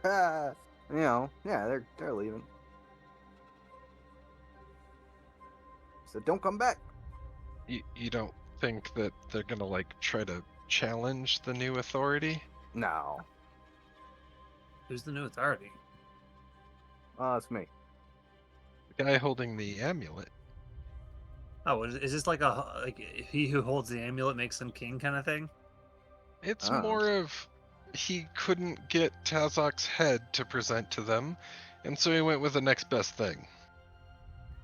[SPEAKER 2] Yeah, they're leaving. So don't come back.
[SPEAKER 3] You don't think that they're gonna like try to challenge the new authority?
[SPEAKER 2] No.
[SPEAKER 5] who's the new authority?
[SPEAKER 2] It's me.
[SPEAKER 3] The guy holding the amulet.
[SPEAKER 5] Oh, is this like he who holds the amulet makes them king kind of thing?
[SPEAKER 3] It's
[SPEAKER 2] Oh.
[SPEAKER 3] more of he couldn't get Tazok's head to present to them, and so he went with the next best thing.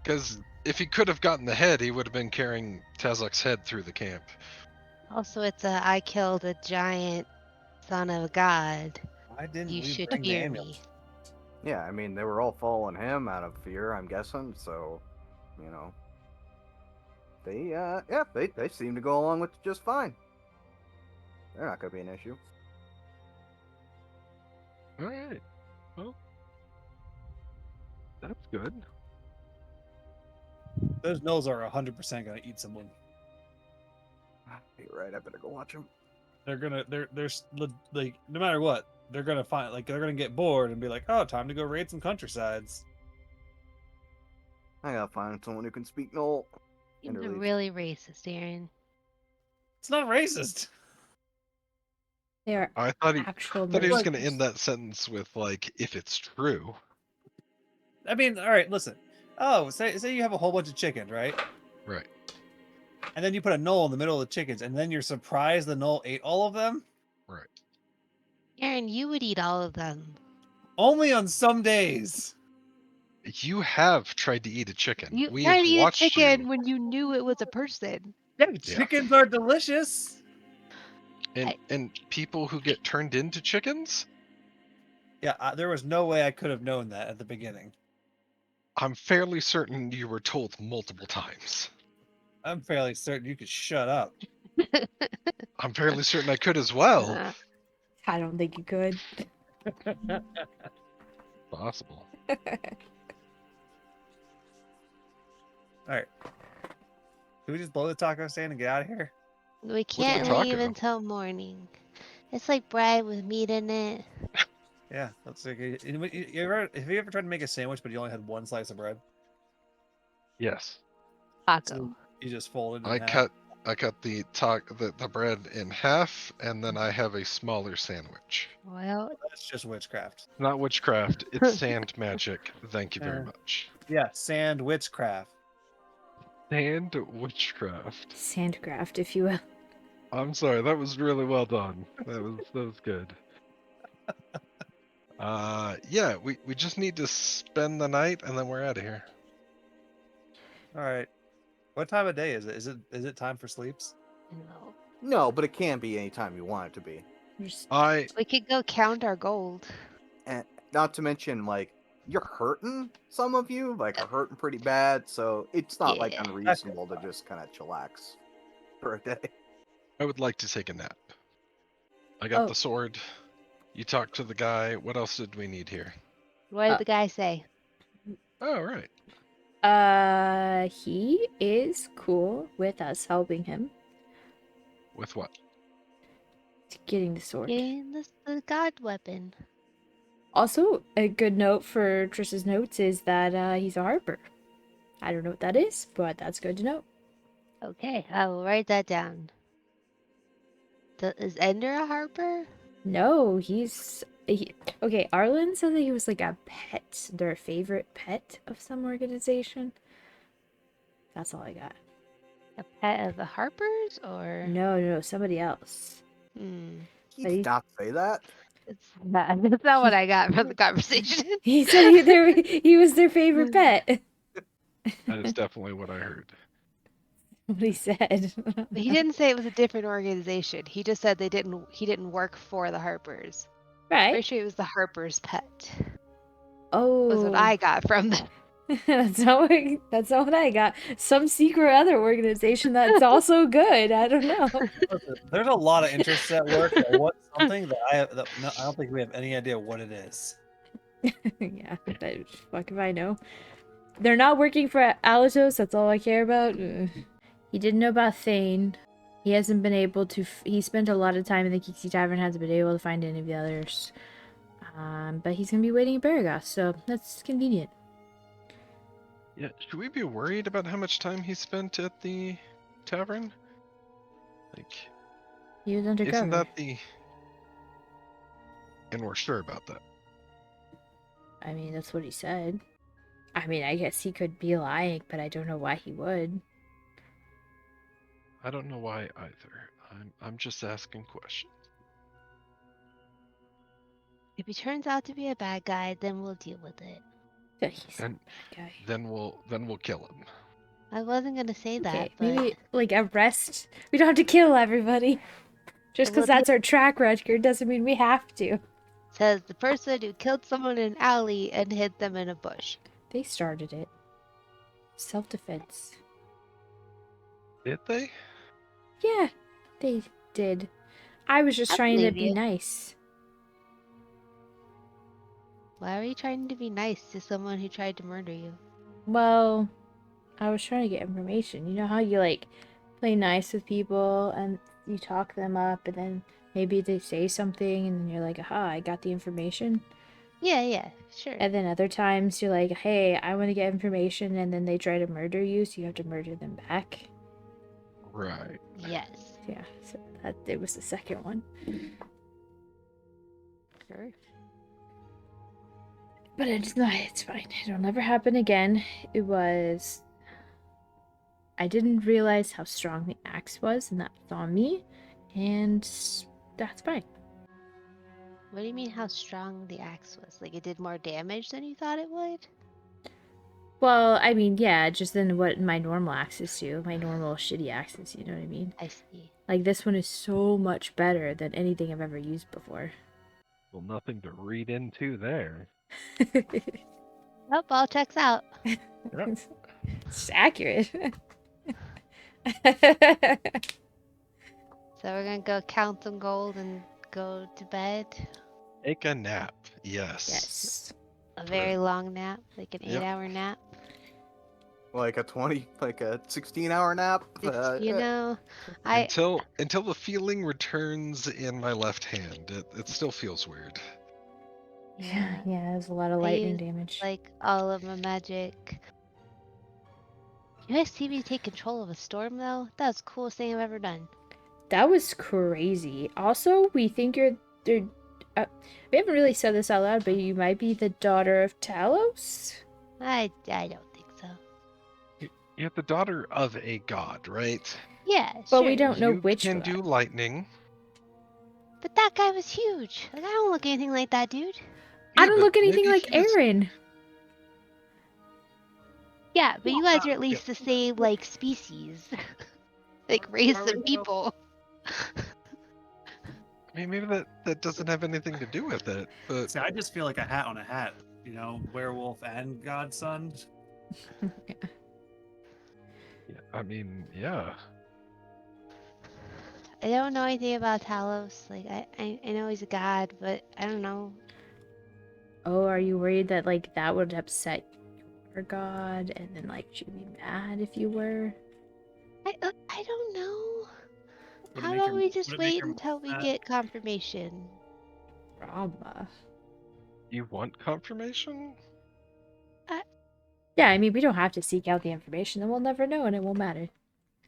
[SPEAKER 3] Because if he could have gotten the head, he would have been carrying Tazok's head through the camp.
[SPEAKER 4] Also, it's I killed a giant son of a god.
[SPEAKER 5] Why didn't
[SPEAKER 4] You
[SPEAKER 5] we
[SPEAKER 4] should
[SPEAKER 5] bring the
[SPEAKER 4] fear
[SPEAKER 5] amulet?
[SPEAKER 4] me.
[SPEAKER 2] Yeah, I mean, they were all following him out of fear, I'm guessing, so, they seem to go along with it just fine. They're not going to be an issue.
[SPEAKER 3] All right. Well, that's good.
[SPEAKER 5] Those gnolls are 100% gonna eat someone.
[SPEAKER 2] You're right. I better go watch them.
[SPEAKER 5] Like no matter what, they're gonna find like they're gonna get bored and be like, oh, time to go raid some countrysides.
[SPEAKER 2] I gotta find someone who can speak Knoll.
[SPEAKER 4] You're
[SPEAKER 2] Interleave.
[SPEAKER 4] really racist, Aaron.
[SPEAKER 5] It's not racist.
[SPEAKER 1] They are
[SPEAKER 3] I thought he
[SPEAKER 1] actual
[SPEAKER 3] thought he was going to
[SPEAKER 1] mercenaries.
[SPEAKER 3] end that sentence with like, if it's true.
[SPEAKER 5] I mean, all right, listen. Oh, say you have a whole bunch of chickens, right?
[SPEAKER 3] Right.
[SPEAKER 5] And then you put a knoll in the middle of the chickens, and then you're surprised the knoll ate all of them?
[SPEAKER 3] Right.
[SPEAKER 4] Aaron, you would eat all of them.
[SPEAKER 5] Only on some days.
[SPEAKER 3] You have tried to eat a chicken.
[SPEAKER 4] You
[SPEAKER 3] We
[SPEAKER 4] tried
[SPEAKER 3] have
[SPEAKER 4] to eat a
[SPEAKER 3] watched
[SPEAKER 4] chicken
[SPEAKER 3] you.
[SPEAKER 4] when you knew it was a person.
[SPEAKER 5] Yeah, chickens are delicious.
[SPEAKER 3] And people who get turned into chickens?
[SPEAKER 5] Yeah, there was no way I could have known that at the beginning.
[SPEAKER 3] I'm fairly certain you were told multiple times.
[SPEAKER 5] I'm fairly certain you could shut up.
[SPEAKER 3] I'm fairly certain I could as well.
[SPEAKER 1] I don't think you could.
[SPEAKER 3] Possible.
[SPEAKER 5] All right. Can we just blow the taco stand and get out of here?
[SPEAKER 4] We can't leave
[SPEAKER 3] taco?
[SPEAKER 4] until morning. It's like bread with meat in it.
[SPEAKER 5] Yeah, that's like. Have you ever tried to make a sandwich, but you only had one slice of bread?
[SPEAKER 3] Yes.
[SPEAKER 4] Taco.
[SPEAKER 5] So you just fold it in
[SPEAKER 3] I
[SPEAKER 5] half.
[SPEAKER 3] cut the bread in half, and then I have a smaller sandwich.
[SPEAKER 4] Well,
[SPEAKER 5] That's just witchcraft.
[SPEAKER 3] Not witchcraft, it's sand magic. Thank you very
[SPEAKER 5] Uh.
[SPEAKER 3] much.
[SPEAKER 5] Yeah, sand witchcraft.
[SPEAKER 3] Sand witchcraft.
[SPEAKER 1] Sandcraft, if you will.
[SPEAKER 3] I'm sorry, that was really well done. That was good. Yeah, we just need to spend the night and then we're out of here.
[SPEAKER 5] All right. What time of day is it? Is it time for sleeps?
[SPEAKER 4] no.
[SPEAKER 2] No, but it can be anytime you want it to be.
[SPEAKER 1] Just,
[SPEAKER 4] We could go count our gold.
[SPEAKER 2] And not to mention, like, you're hurting, some of you, like, are hurting pretty bad, so it's not, like,
[SPEAKER 4] Yeah.
[SPEAKER 2] unreasonable to just kind of chillax for a day.
[SPEAKER 3] I would like to take a nap. I got
[SPEAKER 1] Oh.
[SPEAKER 3] the sword. You talked to the guy. What else did we need here?
[SPEAKER 4] What did the guy say?
[SPEAKER 3] Oh, right.
[SPEAKER 1] he is cool with us helping him
[SPEAKER 3] With what?
[SPEAKER 1] getting the sword.
[SPEAKER 4] Getting the god weapon.
[SPEAKER 1] Also, a good note for Trish's notes is that he's a harper. I don't know what that is, but that's good to know.
[SPEAKER 4] Okay, I will write that down. Is Ender a harper?
[SPEAKER 1] No, okay, Arlen said that he was like a pet, their favorite pet of some organization. That's all I got.
[SPEAKER 4] A pet of the harpers, or
[SPEAKER 1] No, somebody else.
[SPEAKER 2] He
[SPEAKER 1] But
[SPEAKER 2] did not say that.
[SPEAKER 4] that's not what I got from the conversation.
[SPEAKER 1] He said he was their favorite pet.
[SPEAKER 3] That is definitely what I heard.
[SPEAKER 1] What he said.
[SPEAKER 4] He didn't say it was a different organization. He just said he didn't work for the Harpers.
[SPEAKER 1] Right.
[SPEAKER 4] Pretty sure he was the Harpers' pet.
[SPEAKER 1] Oh,
[SPEAKER 4] Was what I got from them.
[SPEAKER 1] that's not what I got. Some secret other organization that's also good. I don't know.
[SPEAKER 5] Listen, there's a lot of interests at work that want something that I don't think we have any idea what it is.
[SPEAKER 1] Yeah, fuck if I know. They're not working for Alatos. That's all I care about. He didn't know about Thane. He hasn't been able to. He spent a lot of time in the Kixie Tavern. Hasn't been able to find any of the others. But he's gonna be waiting at Baragos, so that's convenient.
[SPEAKER 3] Yeah, should we be worried about how much time he spent at the tavern? Like,
[SPEAKER 1] He was undercover.
[SPEAKER 3] isn't that the... And we're sure about that.
[SPEAKER 1] I mean, that's what he said. I mean, I guess he could be lying, but I don't know why he would.
[SPEAKER 3] I don't know why either. I'm just asking questions.
[SPEAKER 4] If he turns out to be a bad guy, then we'll deal with it.
[SPEAKER 1] Yeah, he's
[SPEAKER 3] And
[SPEAKER 1] a bad guy.
[SPEAKER 3] then we'll kill him.
[SPEAKER 4] I wasn't gonna say that,
[SPEAKER 1] Okay,
[SPEAKER 4] but
[SPEAKER 1] maybe like arrest. We don't have to kill everybody. Just because
[SPEAKER 4] Well,
[SPEAKER 1] that's our track record doesn't mean we have to.
[SPEAKER 4] says the person who killed someone in an alley and hid them in a bush.
[SPEAKER 1] They started it. Self-defense.
[SPEAKER 3] Did they?
[SPEAKER 1] Yeah, they did. I was just
[SPEAKER 4] I
[SPEAKER 1] trying to
[SPEAKER 4] believe
[SPEAKER 1] be
[SPEAKER 4] you.
[SPEAKER 1] nice.
[SPEAKER 4] Why were you trying to be nice to someone who tried to murder you?
[SPEAKER 1] Well, I was trying to get information. You know how you like play nice with people and you talk them up and then maybe they say something and then you're like, aha, I got the information.
[SPEAKER 4] Yeah, sure.
[SPEAKER 1] And then other times you're like, hey, I want to get information, and then they try to murder you, so you have to murder them back.
[SPEAKER 3] Right.
[SPEAKER 4] Yes.
[SPEAKER 1] Yeah, so that it was the second one.
[SPEAKER 4] Sure.
[SPEAKER 1] But it's not, it's fine. It'll never happen again. It was. I didn't realize how strong the axe was, and that was on me, and that's fine.
[SPEAKER 4] What do you mean how strong the axe was? Like it did more damage than you thought it would?
[SPEAKER 1] Well, I mean, yeah, just than what my normal axes do. My normal shitty axes, you know what I mean?
[SPEAKER 4] I see.
[SPEAKER 1] Like, this one is so much better than anything I've ever used before.
[SPEAKER 3] Well, nothing to read into there.
[SPEAKER 4] Nope, all checks out.
[SPEAKER 1] It's accurate.
[SPEAKER 4] So we're gonna go count some gold and go to bed.
[SPEAKER 3] Take a nap. Yes.
[SPEAKER 1] Yes.
[SPEAKER 4] A very long nap, like an
[SPEAKER 3] Yep.
[SPEAKER 4] 8-hour nap.
[SPEAKER 2] Like a 16-hour nap.
[SPEAKER 4] You know, I
[SPEAKER 3] Until the feeling returns in my left hand. It still feels weird.
[SPEAKER 1] Yeah, there's a lot of
[SPEAKER 4] I
[SPEAKER 1] lightning
[SPEAKER 4] used,
[SPEAKER 1] damage.
[SPEAKER 4] like all of my magic. You guys see me take control of a storm though? That was the coolest thing I've ever done.
[SPEAKER 1] That was crazy. Also, we think we haven't really said this out loud, but you might be the daughter of Talos?
[SPEAKER 4] I don't think so.
[SPEAKER 3] You're the daughter of a god, right?
[SPEAKER 4] Yeah,
[SPEAKER 1] But
[SPEAKER 4] sure.
[SPEAKER 1] we don't know
[SPEAKER 3] you
[SPEAKER 1] which
[SPEAKER 3] can
[SPEAKER 1] god.
[SPEAKER 3] do lightning.
[SPEAKER 4] But that guy was huge. Like I don't look anything like that dude.
[SPEAKER 1] I
[SPEAKER 3] Yeah,
[SPEAKER 1] don't
[SPEAKER 3] but
[SPEAKER 1] look anything
[SPEAKER 3] maybe
[SPEAKER 1] like
[SPEAKER 3] he was-
[SPEAKER 1] Aaron.
[SPEAKER 4] Yeah, but you guys are at least the same like species. Like race
[SPEAKER 5] Are we
[SPEAKER 4] of
[SPEAKER 5] though?
[SPEAKER 4] people.
[SPEAKER 3] I mean, maybe that doesn't have anything to do with it. But
[SPEAKER 5] See, I just feel like a hat on a hat. You know, werewolf and godson.
[SPEAKER 3] yeah, I mean, yeah.
[SPEAKER 4] I don't know anything about Talos. Like I know he's a god, but I don't know.
[SPEAKER 1] Oh, are you worried that like that would upset your god, and then like she'd be mad if you were?
[SPEAKER 4] I don't know.
[SPEAKER 5] Would it
[SPEAKER 4] How
[SPEAKER 5] make
[SPEAKER 4] about
[SPEAKER 5] your-
[SPEAKER 4] we just
[SPEAKER 5] would it make
[SPEAKER 4] wait
[SPEAKER 5] your
[SPEAKER 4] until we
[SPEAKER 5] mad?
[SPEAKER 4] get confirmation?
[SPEAKER 1] Drama.
[SPEAKER 3] You want confirmation?
[SPEAKER 1] Yeah, I mean, we don't have to seek out the information, then we'll never know, and it won't matter.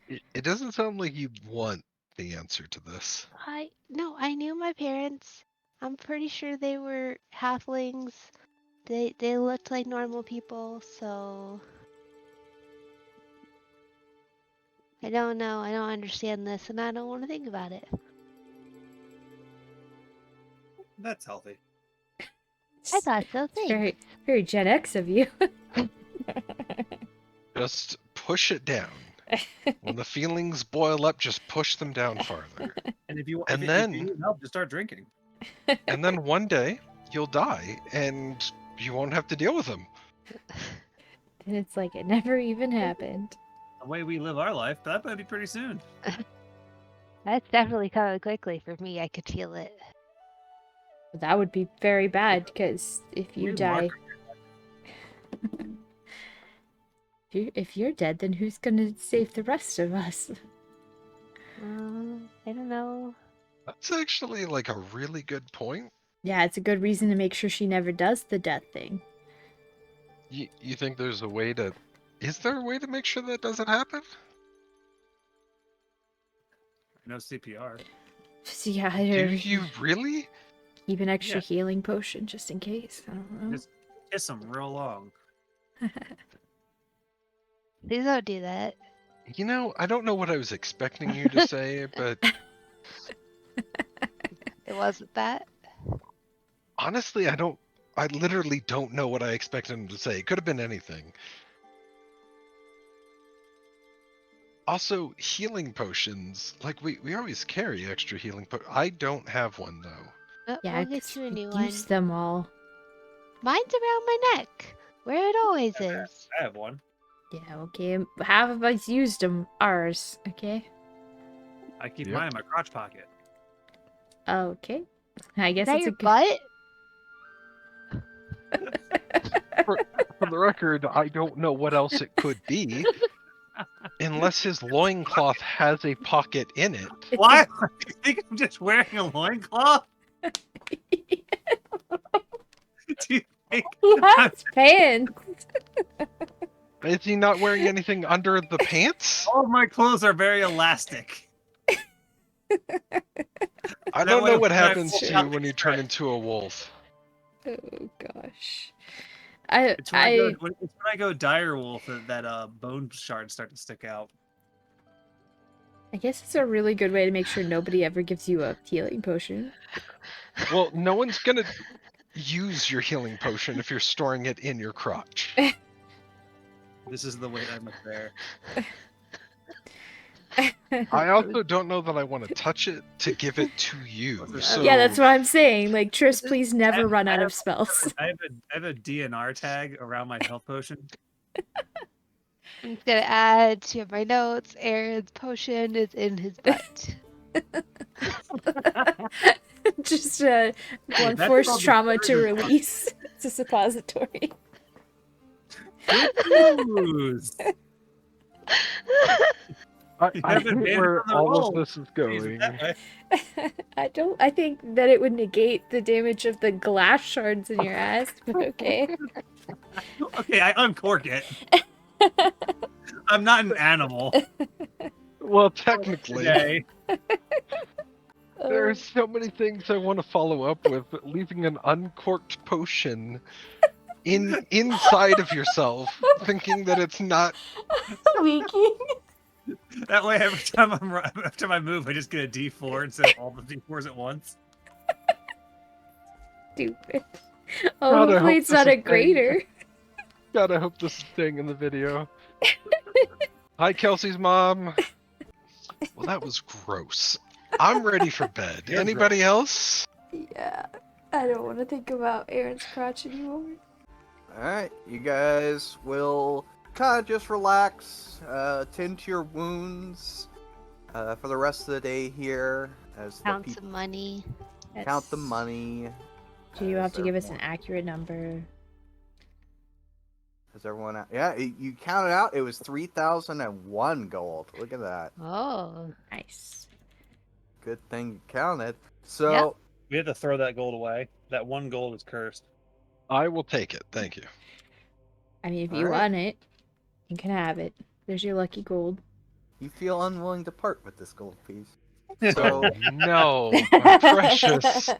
[SPEAKER 3] It doesn't sound like you want the answer to this.
[SPEAKER 4] I knew my parents. I'm pretty sure they were halflings. They looked like normal people, so I don't know. I don't understand this, and I don't want to think about it.
[SPEAKER 5] That's healthy.
[SPEAKER 4] I thought so.
[SPEAKER 1] It's
[SPEAKER 4] Thanks.
[SPEAKER 1] very, very Gen X of you.
[SPEAKER 3] Just push it down. When the feelings boil up, just push them down farther.
[SPEAKER 5] And if you
[SPEAKER 3] And
[SPEAKER 5] if
[SPEAKER 3] then-
[SPEAKER 5] you need help, just start drinking.
[SPEAKER 3] And then one day you'll die, and you won't have to deal with them.
[SPEAKER 1] And it's like it never even happened.
[SPEAKER 5] The way we live our life, that might be pretty soon.
[SPEAKER 4] That's definitely coming quickly for me. I could feel it.
[SPEAKER 1] That would be very bad, because if you
[SPEAKER 5] We
[SPEAKER 1] die,
[SPEAKER 5] mark-
[SPEAKER 1] if you're dead, then who's gonna save the rest of us?
[SPEAKER 4] I don't know.
[SPEAKER 3] That's actually like a really good point.
[SPEAKER 1] Yeah, it's a good reason to make sure she never does the death thing.
[SPEAKER 3] You think there's a way to... Is there a way to make sure that doesn't happen?
[SPEAKER 5] No CPR.
[SPEAKER 1] So yeah, I
[SPEAKER 3] Do
[SPEAKER 1] don't
[SPEAKER 3] you really?
[SPEAKER 1] keep an extra
[SPEAKER 5] Yeah.
[SPEAKER 1] healing potion just in case. I don't know.
[SPEAKER 5] Just kiss them real long.
[SPEAKER 4] Please don't do that.
[SPEAKER 3] You know, I don't know what I was expecting you to say, but
[SPEAKER 4] It wasn't that.
[SPEAKER 3] honestly, I literally don't know what I expected him to say. It could have been anything. Also, healing potions, like we always carry extra healing I don't have one though.
[SPEAKER 1] Yeah,
[SPEAKER 4] We'll get
[SPEAKER 1] 'cause
[SPEAKER 4] you a
[SPEAKER 1] we
[SPEAKER 4] new one.
[SPEAKER 1] use them all.
[SPEAKER 4] Mine's around my neck, where it always is.
[SPEAKER 5] I have one.
[SPEAKER 1] Yeah, okay. Half of us used them. Ours, okay?
[SPEAKER 5] I keep
[SPEAKER 3] Yep.
[SPEAKER 5] mine in my crotch pocket.
[SPEAKER 1] Okay. I
[SPEAKER 4] Is
[SPEAKER 1] guess
[SPEAKER 4] that
[SPEAKER 1] it's
[SPEAKER 4] your
[SPEAKER 1] a good...
[SPEAKER 4] butt?
[SPEAKER 3] For the record, I don't know what else it could be. Unless his loincloth has a pocket in it.
[SPEAKER 5] Why? You think I'm just wearing a loincloth? Do you think
[SPEAKER 1] He has pants.
[SPEAKER 3] Is he not wearing anything under the pants?
[SPEAKER 5] all of my clothes are very elastic?
[SPEAKER 3] I
[SPEAKER 5] That
[SPEAKER 3] don't
[SPEAKER 5] way
[SPEAKER 3] know what
[SPEAKER 5] when I
[SPEAKER 3] happens
[SPEAKER 5] pull
[SPEAKER 3] to
[SPEAKER 5] out
[SPEAKER 3] you when you turn into a wolf.
[SPEAKER 1] Oh gosh.
[SPEAKER 5] It's when I go dire wolf that bone shards start to stick out.
[SPEAKER 1] I guess it's a really good way to make sure nobody ever gives you a healing potion.
[SPEAKER 3] Well, no one's gonna use your healing potion if you're storing it in your crotch.
[SPEAKER 5] This is the way I'm a bear.
[SPEAKER 3] I also don't know that I want to touch it to give it to you. So
[SPEAKER 1] Yeah, that's what I'm saying. Like, Tris, please never run out of spells.
[SPEAKER 5] I have a DNR tag around my health potion.
[SPEAKER 4] I'm just gonna add to my notes. Aaron's potion is in his butt.
[SPEAKER 1] Just blunt
[SPEAKER 5] That's
[SPEAKER 1] force
[SPEAKER 5] called the
[SPEAKER 1] trauma to
[SPEAKER 5] trigger.
[SPEAKER 1] release. It's a suppository.
[SPEAKER 5] Good news.
[SPEAKER 3] I
[SPEAKER 5] You
[SPEAKER 3] I
[SPEAKER 5] haven't
[SPEAKER 3] think
[SPEAKER 5] been
[SPEAKER 3] where
[SPEAKER 5] on the
[SPEAKER 3] all
[SPEAKER 5] roll.
[SPEAKER 3] of this is
[SPEAKER 5] Use it
[SPEAKER 3] going.
[SPEAKER 5] that way.
[SPEAKER 1] I think that it would negate the damage of the glass shards in your ass, but okay.
[SPEAKER 5] Okay, I uncork it. I'm not an animal.
[SPEAKER 3] Well, technically,
[SPEAKER 5] Okay.
[SPEAKER 3] there are so many things I want to follow up with, but leaving an uncorked potion inside of yourself, thinking that it's not.
[SPEAKER 1] Leaking.
[SPEAKER 5] That way, every time I move, I just get a D4 instead of all the D4s at once.
[SPEAKER 1] Stupid.
[SPEAKER 3] God,
[SPEAKER 1] Oh,
[SPEAKER 3] I
[SPEAKER 1] hopefully
[SPEAKER 3] hope
[SPEAKER 1] it's
[SPEAKER 3] this
[SPEAKER 1] not
[SPEAKER 3] is
[SPEAKER 1] a grater.
[SPEAKER 3] God, I hope this is staying in the video. Hi, Kelsey's mom. Well, that was gross. I'm ready for bed.
[SPEAKER 5] You're
[SPEAKER 3] Anybody else?
[SPEAKER 1] Yeah. I don't want to think about Aaron's crotch anymore.
[SPEAKER 2] Alright, you guys will kind of just relax, tend to your wounds for the rest of the day here. As the
[SPEAKER 4] Count
[SPEAKER 2] people
[SPEAKER 4] some money.
[SPEAKER 2] count the money.
[SPEAKER 1] Do you
[SPEAKER 2] as
[SPEAKER 1] have to give us an
[SPEAKER 2] everyone-
[SPEAKER 1] accurate number?
[SPEAKER 2] Is everyone out? Yeah, you counted out. It was 3,001 gold. Look at that.
[SPEAKER 4] Oh.
[SPEAKER 1] Nice.
[SPEAKER 2] Good thing you counted. So,
[SPEAKER 4] Yep.
[SPEAKER 5] We have to throw that gold away. That one gold is cursed.
[SPEAKER 3] I will take it. Thank you.
[SPEAKER 1] I mean, if you
[SPEAKER 2] Alright.
[SPEAKER 1] want it, you can have it. There's your lucky gold.
[SPEAKER 2] you feel unwilling to part with this gold piece.
[SPEAKER 3] Oh
[SPEAKER 2] So,
[SPEAKER 3] no, my precious.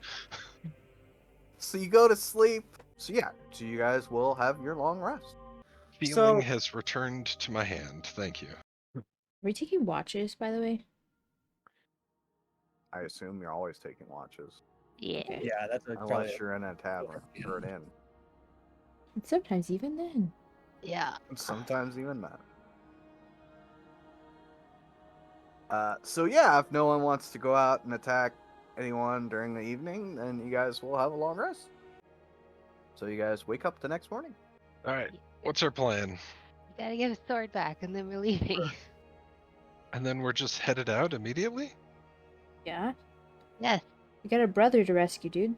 [SPEAKER 2] so you go to sleep. So yeah, so you guys will have your long rest.
[SPEAKER 3] Feeling
[SPEAKER 5] So-
[SPEAKER 3] has returned to my hand. Thank you.
[SPEAKER 1] Are we taking watches, by the way?
[SPEAKER 2] I assume you're always taking watches.
[SPEAKER 4] Yeah.
[SPEAKER 1] Okay.
[SPEAKER 5] Yeah, that's
[SPEAKER 2] Unless you're in a tavern or an inn.
[SPEAKER 1] And sometimes even then.
[SPEAKER 4] Yeah.
[SPEAKER 2] Sometimes even that. So yeah, if no one wants to go out and attack anyone during the evening, then you guys will have a long rest. So you guys wake up the next morning.
[SPEAKER 3] All right, what's our plan?
[SPEAKER 4] We gotta get his sword back and then we're leaving.
[SPEAKER 3] And then we're just headed out immediately?
[SPEAKER 1] Yeah.
[SPEAKER 4] Yes.
[SPEAKER 1] You got a brother to rescue, dude.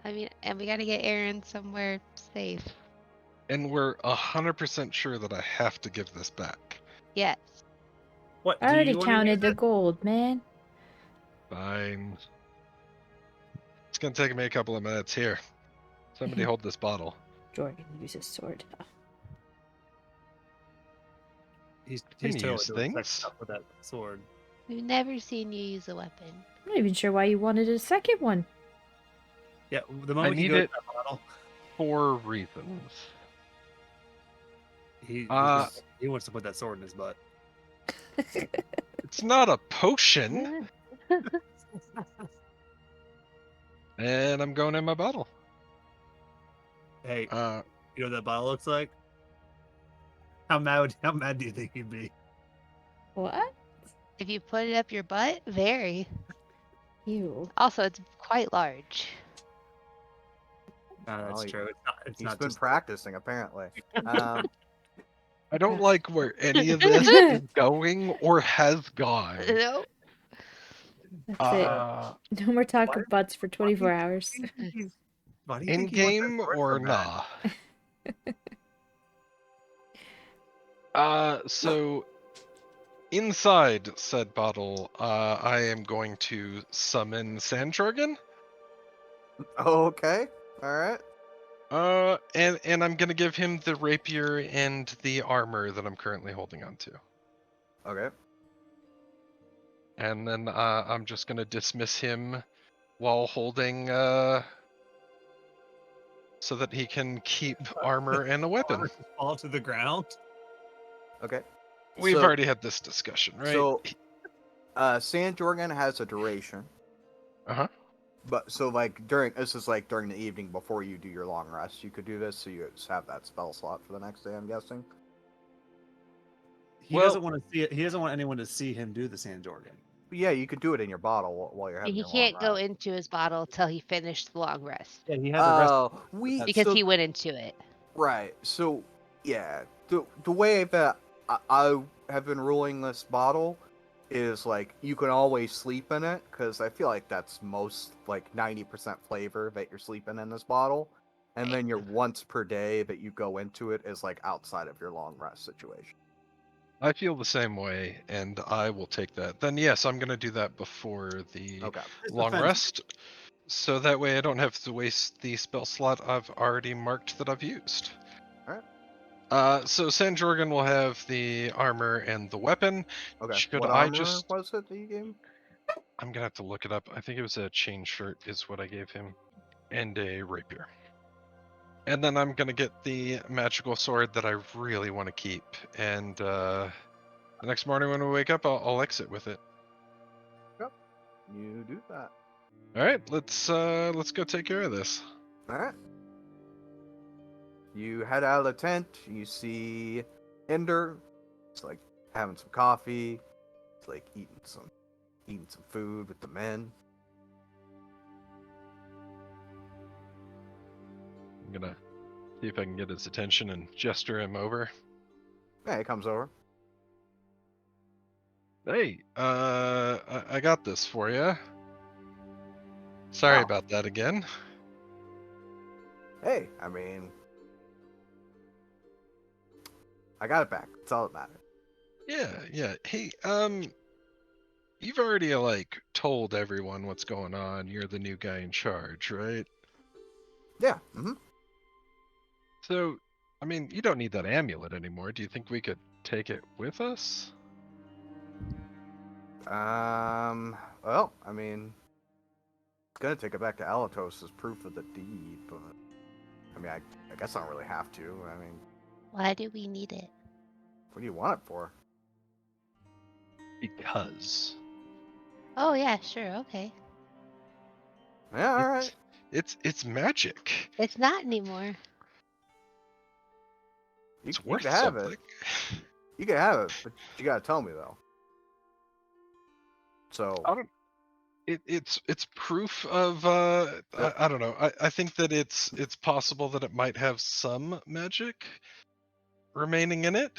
[SPEAKER 4] I mean, and we gotta get Aaron somewhere safe.
[SPEAKER 3] And we're 100% sure that I have to give this back.
[SPEAKER 4] Yes.
[SPEAKER 5] What?
[SPEAKER 1] I
[SPEAKER 5] do
[SPEAKER 1] already
[SPEAKER 5] you wanna
[SPEAKER 1] counted
[SPEAKER 5] use
[SPEAKER 1] the
[SPEAKER 5] it?
[SPEAKER 1] gold, man.
[SPEAKER 3] Fine. It's gonna take me a couple of minutes here. Somebody hold this bottle.
[SPEAKER 1] Jordan uses sword.
[SPEAKER 5] He's
[SPEAKER 3] Can you
[SPEAKER 5] totally
[SPEAKER 3] use
[SPEAKER 5] doing sex
[SPEAKER 3] things?
[SPEAKER 5] stuff with that sword.
[SPEAKER 4] We've never seen you use a weapon.
[SPEAKER 1] I'm not even sure why you wanted a second one.
[SPEAKER 5] Yeah, the moment he
[SPEAKER 3] need
[SPEAKER 5] goes
[SPEAKER 3] it.
[SPEAKER 5] to that bottle,
[SPEAKER 3] 4 reasons.
[SPEAKER 5] he
[SPEAKER 3] Uh,
[SPEAKER 5] wants to put that sword in his butt.
[SPEAKER 3] It's not a potion. And I'm going in my bottle.
[SPEAKER 5] Hey,
[SPEAKER 3] Uh,
[SPEAKER 5] you know what that bottle looks like? How mad do you think he'd be?
[SPEAKER 1] What?
[SPEAKER 4] If you put it up your butt, very.
[SPEAKER 1] Ew.
[SPEAKER 4] Also, it's quite large.
[SPEAKER 5] No, that's
[SPEAKER 2] Well,
[SPEAKER 5] true. It's
[SPEAKER 2] He's
[SPEAKER 5] not
[SPEAKER 2] been
[SPEAKER 5] just
[SPEAKER 2] practicing apparently.
[SPEAKER 3] I don't like where any of this is going or has gone.
[SPEAKER 4] No.
[SPEAKER 1] That's
[SPEAKER 3] Uh,
[SPEAKER 1] it. No more talk of butts for 24 hours.
[SPEAKER 5] Why do you
[SPEAKER 3] In
[SPEAKER 5] think he wants that
[SPEAKER 3] game
[SPEAKER 5] sword
[SPEAKER 3] or
[SPEAKER 5] so bad?
[SPEAKER 3] nah? So inside said bottle, I am going to summon Sandjorgen.
[SPEAKER 2] Okay. All right.
[SPEAKER 3] And I'm gonna give him the rapier and the armor that I'm currently holding on to.
[SPEAKER 2] Okay.
[SPEAKER 3] And then I'm just gonna dismiss him while holding so that he can keep armor and a weapon.
[SPEAKER 5] Fall to the ground.
[SPEAKER 2] Okay.
[SPEAKER 3] We've
[SPEAKER 2] So-
[SPEAKER 3] already had this discussion, right?
[SPEAKER 2] So, Sand Jorgen has a duration,
[SPEAKER 3] Uh-huh.
[SPEAKER 2] but so this is like during the evening before you do your long rest. You could do this, so you just have that spell slot for the next day. I'm guessing.
[SPEAKER 5] He
[SPEAKER 3] Well-
[SPEAKER 5] doesn't want to see it. He doesn't want anyone to see him do the Sand Jorgen.
[SPEAKER 2] But yeah, you could do it in your bottle while you're having
[SPEAKER 4] He
[SPEAKER 2] your long
[SPEAKER 4] can't go
[SPEAKER 2] rest.
[SPEAKER 4] into his bottle till he finished the long rest
[SPEAKER 5] Yeah, he has a rest
[SPEAKER 2] Oh, we
[SPEAKER 4] because
[SPEAKER 2] so-
[SPEAKER 4] he went into it.
[SPEAKER 2] Right. So, yeah, the way that I have been ruling this bottle is like you can always sleep in it because I feel like that's most like 90% flavor that you're sleeping in this bottle, and then your once per day that you go into it is like outside of your long rest situation.
[SPEAKER 3] I feel the same way, and I will take that. Then yes, I'm gonna do that before the
[SPEAKER 2] Okay.
[SPEAKER 5] This
[SPEAKER 3] long
[SPEAKER 5] offends me.
[SPEAKER 3] rest, so that way I don't have to waste the spell slot I've already marked that I've used.
[SPEAKER 2] Alright.
[SPEAKER 3] So Sanjorgen will have the armor and the weapon.
[SPEAKER 2] Okay.
[SPEAKER 3] Should
[SPEAKER 2] What
[SPEAKER 3] I
[SPEAKER 2] armor
[SPEAKER 3] just?
[SPEAKER 2] was it that you gave him?
[SPEAKER 3] I'm gonna have to look it up. I think it was a chain shirt is what I gave him, and a rapier. And then I'm gonna get the magical sword that I really want to keep. And the next morning when we wake up, I'll exit with it.
[SPEAKER 2] You do that.
[SPEAKER 3] All right, let's go take care of this.
[SPEAKER 2] All right. You head out of the tent. You see Ender. It's like having some coffee. It's like eating some food with the men.
[SPEAKER 3] I'm gonna see if I can get his attention and gesture him over.
[SPEAKER 2] Yeah, he comes over.
[SPEAKER 3] Hey, I got this for you. Sorry
[SPEAKER 2] Oh.
[SPEAKER 3] about that again.
[SPEAKER 2] Hey, I mean, I got it back. That's all that matters.
[SPEAKER 3] Yeah. Hey, you've already like told everyone what's going on. You're the new guy in charge, right?
[SPEAKER 2] Yeah. Mm-hmm.
[SPEAKER 3] So, I mean, you don't need that amulet anymore. Do you think we could take it with us?
[SPEAKER 2] Well, I mean, gonna take it back to Alatos as proof of the deed, but I mean, I guess I don't really have to. I mean,
[SPEAKER 4] Why do we need it?
[SPEAKER 2] what do you want it for?
[SPEAKER 3] Because
[SPEAKER 4] Oh yeah, sure, okay.
[SPEAKER 2] Yeah, all right.
[SPEAKER 3] it's magic.
[SPEAKER 4] It's not anymore.
[SPEAKER 3] It's
[SPEAKER 2] You
[SPEAKER 3] worth
[SPEAKER 2] can have
[SPEAKER 3] something.
[SPEAKER 2] it. You can have it, but you gotta tell me though. So,
[SPEAKER 3] I don't. It's proof of I don't know. I think that it's possible that it might have some magic remaining in it.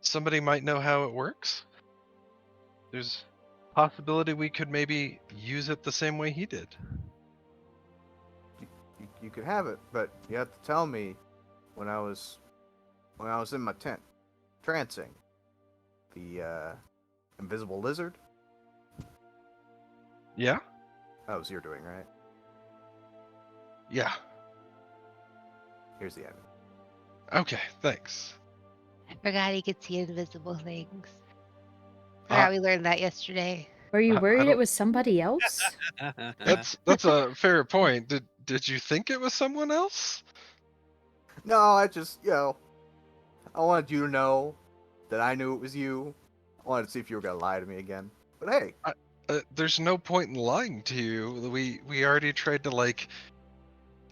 [SPEAKER 3] Somebody might know how it works. There's possibility we could maybe use it the same way he did.
[SPEAKER 2] you could have it, but you have to tell me when I was in my tent, trancing. The invisible lizard.
[SPEAKER 3] Yeah?
[SPEAKER 2] That was your doing, right?
[SPEAKER 3] Yeah.
[SPEAKER 2] Here's the end.
[SPEAKER 3] Okay, thanks.
[SPEAKER 4] I forgot he could see invisible things.
[SPEAKER 3] Uh,
[SPEAKER 4] Forgot we learned that yesterday.
[SPEAKER 1] Were you
[SPEAKER 3] I
[SPEAKER 1] worried it
[SPEAKER 3] don't-
[SPEAKER 1] was somebody else?
[SPEAKER 3] That's a fair point. Did you think it was someone else?
[SPEAKER 2] No, I just, I wanted you to know that I knew it was you. I wanted to see if you were gonna lie to me again. But hey,
[SPEAKER 3] There's no point in lying to you. We already tried to like.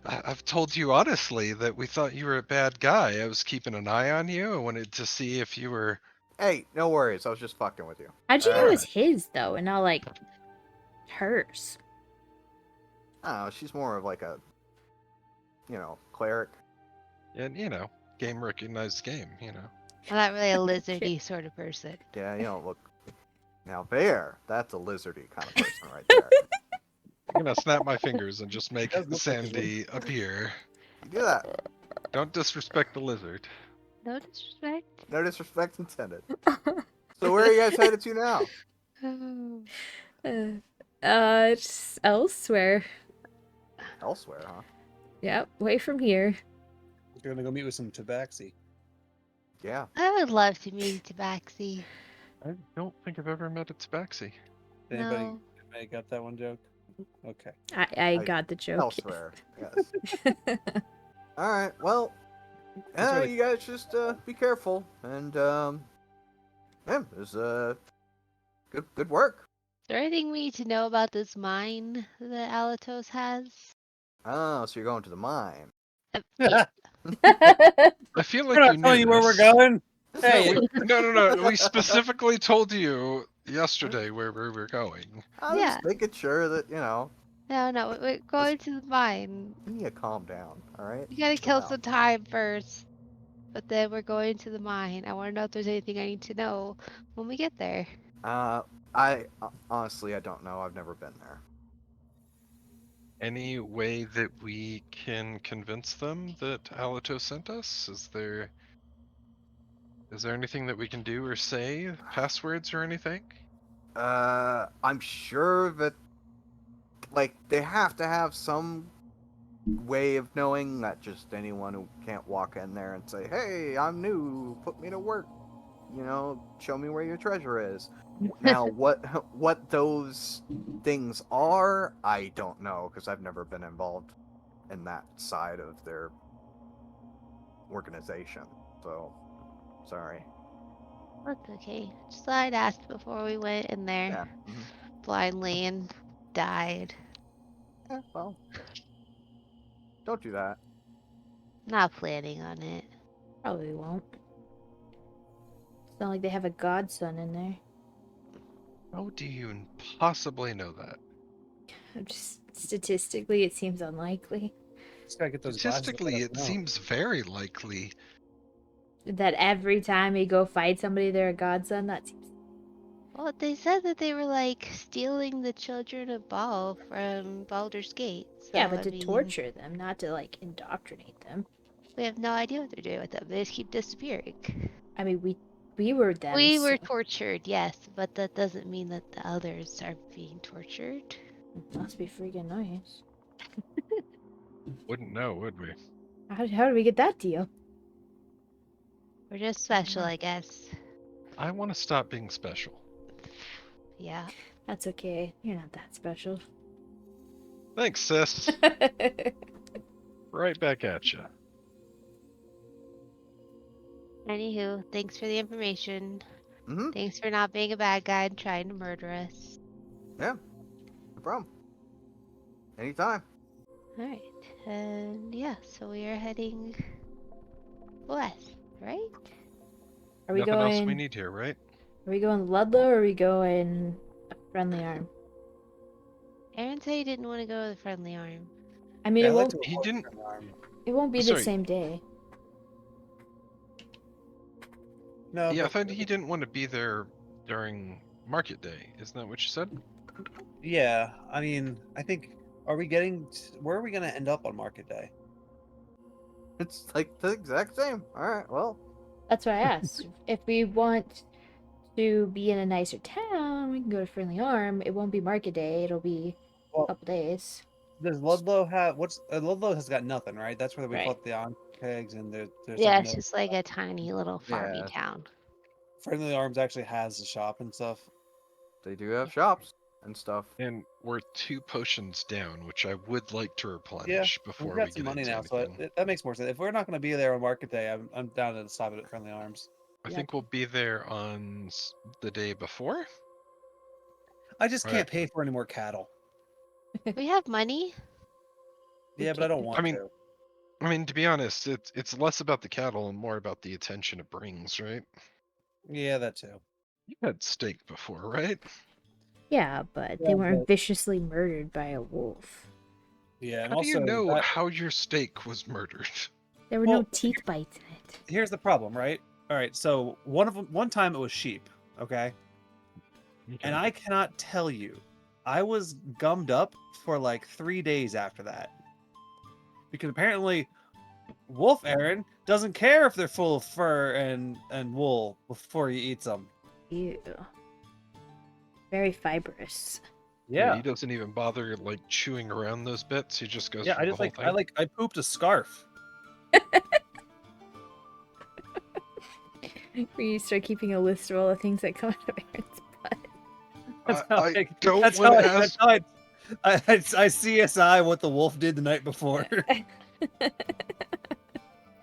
[SPEAKER 3] I've told you honestly that we thought you were a bad guy. I was keeping an eye on you. I wanted to see if you were.
[SPEAKER 2] hey, no worries. I was just fucking with you.
[SPEAKER 1] How'd you know it was
[SPEAKER 3] Alright.
[SPEAKER 1] his though, and not like hers?
[SPEAKER 2] I don't know. She's more of like a, cleric.
[SPEAKER 3] And game recognized game.
[SPEAKER 4] I'm not really a lizardy sort of person.
[SPEAKER 2] Yeah, you don't look. Now that's a lizardy kind of person right there.
[SPEAKER 3] I'm gonna snap my fingers and just make
[SPEAKER 5] Does look like a
[SPEAKER 3] Sandy appear.
[SPEAKER 2] You do that.
[SPEAKER 3] Don't disrespect the lizard.
[SPEAKER 4] No disrespect.
[SPEAKER 2] No disrespect intended. So where are you guys headed to now?
[SPEAKER 4] Oh.
[SPEAKER 1] Just elsewhere.
[SPEAKER 2] Elsewhere, huh?
[SPEAKER 1] Yep, away from here.
[SPEAKER 5] You're gonna go meet with some tabaxi.
[SPEAKER 2] Yeah.
[SPEAKER 4] I would love to meet Tabaxi.
[SPEAKER 3] I don't think I've ever met a tabaxi.
[SPEAKER 5] Anybody,
[SPEAKER 4] No.
[SPEAKER 5] anybody got that one joke? Okay.
[SPEAKER 1] I got the joke.
[SPEAKER 2] Elsewhere. Yes. All right. Well,
[SPEAKER 5] That's really-
[SPEAKER 2] you guys just be careful and yeah, it was good work.
[SPEAKER 4] Is there anything we need to know about this mine that Alatos has?
[SPEAKER 2] Oh, so you're going to the mine.
[SPEAKER 5] We're
[SPEAKER 3] I feel like
[SPEAKER 5] not
[SPEAKER 3] you
[SPEAKER 5] telling
[SPEAKER 3] knew
[SPEAKER 5] you where we're
[SPEAKER 3] this.
[SPEAKER 5] going.
[SPEAKER 3] No,
[SPEAKER 5] Hey,
[SPEAKER 3] no. We specifically told you yesterday where we were going.
[SPEAKER 2] I'm
[SPEAKER 4] Yeah.
[SPEAKER 2] just making sure that
[SPEAKER 4] No, we're going to the mine.
[SPEAKER 2] you need to calm down. All right.
[SPEAKER 4] We gotta
[SPEAKER 2] Chill
[SPEAKER 4] kill
[SPEAKER 2] out.
[SPEAKER 4] some time first. But then we're going to the mine. I want to know if there's anything I need to know when we get there.
[SPEAKER 2] I honestly I don't know. I've never been there.
[SPEAKER 3] Any way that we can convince them that Alato sent us? Is there anything that we can do or say? Passwords or anything?
[SPEAKER 2] I'm sure that like they have to have some way of knowing, not just anyone who can't walk in there and say, "Hey, I'm new. Put me to work. You know, show me where your treasure is." Now, what those things are, I don't know because I've never been involved in that side of their organization. So, sorry.
[SPEAKER 4] That's okay. Just thought I'd ask before we went in there
[SPEAKER 2] Yeah.
[SPEAKER 4] blindly and died.
[SPEAKER 2] Well, don't do that.
[SPEAKER 4] Not planning on it.
[SPEAKER 1] Probably won't. It's not like they have a godson in there.
[SPEAKER 3] How do you possibly know that?
[SPEAKER 1] Just statistically, it seems unlikely
[SPEAKER 5] just gotta get those glasses to let
[SPEAKER 3] Statistically,
[SPEAKER 5] us
[SPEAKER 3] it
[SPEAKER 5] know.
[SPEAKER 3] seems very likely.
[SPEAKER 1] that every time you go fight somebody, they're a godson. That seems.
[SPEAKER 4] Well, they said that they were like stealing the children of Baal from Baldur's Gate. So,
[SPEAKER 1] Yeah, but
[SPEAKER 4] I
[SPEAKER 1] to
[SPEAKER 4] mean,
[SPEAKER 1] torture them, not to like indoctrinate them.
[SPEAKER 4] we have no idea what they're doing with them. They just keep disappearing.
[SPEAKER 1] I mean, we were them.
[SPEAKER 4] We
[SPEAKER 1] so
[SPEAKER 4] were tortured, yes, but that doesn't mean that the others are being tortured.
[SPEAKER 1] it must be freaking nice.
[SPEAKER 3] Wouldn't know, would we?
[SPEAKER 1] How did we get that deal?
[SPEAKER 4] We're just special, I guess.
[SPEAKER 3] I want to stop being special.
[SPEAKER 4] Yeah.
[SPEAKER 1] That's okay. You're not that special.
[SPEAKER 3] Thanks, sis. Right back at you.
[SPEAKER 4] Anywho, thanks for the information.
[SPEAKER 2] Mm-hmm.
[SPEAKER 4] Thanks for not being a bad guy and trying to murder us.
[SPEAKER 2] No problem. Anytime.
[SPEAKER 4] Alright. And yeah, so we are heading west, right?
[SPEAKER 1] Are we
[SPEAKER 3] Nothing
[SPEAKER 1] going?
[SPEAKER 3] else we need here, right?
[SPEAKER 1] Are we going Ludlow or are we going a Friendly Arm?
[SPEAKER 4] Aaron said he didn't want to go to the Friendly Arm.
[SPEAKER 1] I mean,
[SPEAKER 5] Yeah,
[SPEAKER 1] it
[SPEAKER 5] I'd like
[SPEAKER 1] won't.
[SPEAKER 5] to
[SPEAKER 3] He
[SPEAKER 5] avoid
[SPEAKER 3] didn't-
[SPEAKER 5] an arm.
[SPEAKER 1] It won't be the
[SPEAKER 3] Sorry.
[SPEAKER 1] same day.
[SPEAKER 5] No.
[SPEAKER 3] Yeah, I
[SPEAKER 5] but-
[SPEAKER 3] thought he didn't want to be there during market day. Isn't that what you said?
[SPEAKER 5] Yeah, I mean, I think. Are we getting? Where are we gonna end up on Market Day?
[SPEAKER 2] It's like the exact same. All right. Well,
[SPEAKER 1] That's why I asked. If we want to be in a nicer town, we can go to Friendly Arm. It won't be Market Day. It'll be a
[SPEAKER 5] Well,
[SPEAKER 1] couple days.
[SPEAKER 5] does Ludlow have what's? Ludlow has got nothing, right? That's where we
[SPEAKER 1] Right.
[SPEAKER 5] fought the on pegs, and there's
[SPEAKER 4] Yeah,
[SPEAKER 5] like
[SPEAKER 4] it's
[SPEAKER 5] no.
[SPEAKER 4] just like a tiny little farmy
[SPEAKER 2] Yeah.
[SPEAKER 4] town.
[SPEAKER 5] Friendly Arms actually has a shop and stuff.
[SPEAKER 2] they do have shops and stuff.
[SPEAKER 3] And we're 2 potions down, which I would like to
[SPEAKER 5] Yeah,
[SPEAKER 3] replenish before
[SPEAKER 5] we've
[SPEAKER 3] we
[SPEAKER 5] got
[SPEAKER 3] get
[SPEAKER 5] some money
[SPEAKER 3] into
[SPEAKER 5] now, so
[SPEAKER 3] anything.
[SPEAKER 5] that makes more sense. If we're not going to be there on Market Day, I'm down to stop it at Friendly Arms.
[SPEAKER 3] I
[SPEAKER 1] Yep.
[SPEAKER 3] think we'll be there on the day before.
[SPEAKER 5] I just
[SPEAKER 3] Right.
[SPEAKER 5] can't pay for any more cattle.
[SPEAKER 4] We have money.
[SPEAKER 1] We
[SPEAKER 5] Yeah, but I don't
[SPEAKER 1] can't.
[SPEAKER 5] want
[SPEAKER 3] I mean,
[SPEAKER 5] to.
[SPEAKER 3] I mean, to be honest, it's less about the cattle and more about the attention it brings, right?
[SPEAKER 5] Yeah, that too.
[SPEAKER 3] You had steak before, right?
[SPEAKER 1] Yeah, but they
[SPEAKER 5] Yeah,
[SPEAKER 1] weren't
[SPEAKER 5] but-
[SPEAKER 1] viciously murdered by a wolf.
[SPEAKER 5] Yeah, and
[SPEAKER 3] How do you
[SPEAKER 5] also
[SPEAKER 3] know
[SPEAKER 5] that-
[SPEAKER 3] how your steak was murdered?
[SPEAKER 1] There were no
[SPEAKER 5] Well,
[SPEAKER 1] teeth bites in it.
[SPEAKER 5] here's the problem, right? All right, so one time it was sheep, okay, and I cannot tell you I was gummed up for like 3 days after that. Because apparently Wolf Aaron doesn't care if they're full of fur and wool before he eats them.
[SPEAKER 1] Ew. Very fibrous.
[SPEAKER 3] Yeah, he doesn't even bother like chewing around those bits. He just goes
[SPEAKER 5] Yeah,
[SPEAKER 3] for
[SPEAKER 5] I
[SPEAKER 3] the
[SPEAKER 5] just
[SPEAKER 3] whole thing.
[SPEAKER 5] I pooped a scarf.
[SPEAKER 1] We start keeping a list of all the things that come out of Aaron's butt.
[SPEAKER 5] That's how
[SPEAKER 3] I
[SPEAKER 5] I,
[SPEAKER 3] don't
[SPEAKER 5] that's
[SPEAKER 3] want
[SPEAKER 5] how
[SPEAKER 3] to
[SPEAKER 5] I,
[SPEAKER 3] ask.
[SPEAKER 5] that's how I CSI what the wolf did the night before.
[SPEAKER 3] I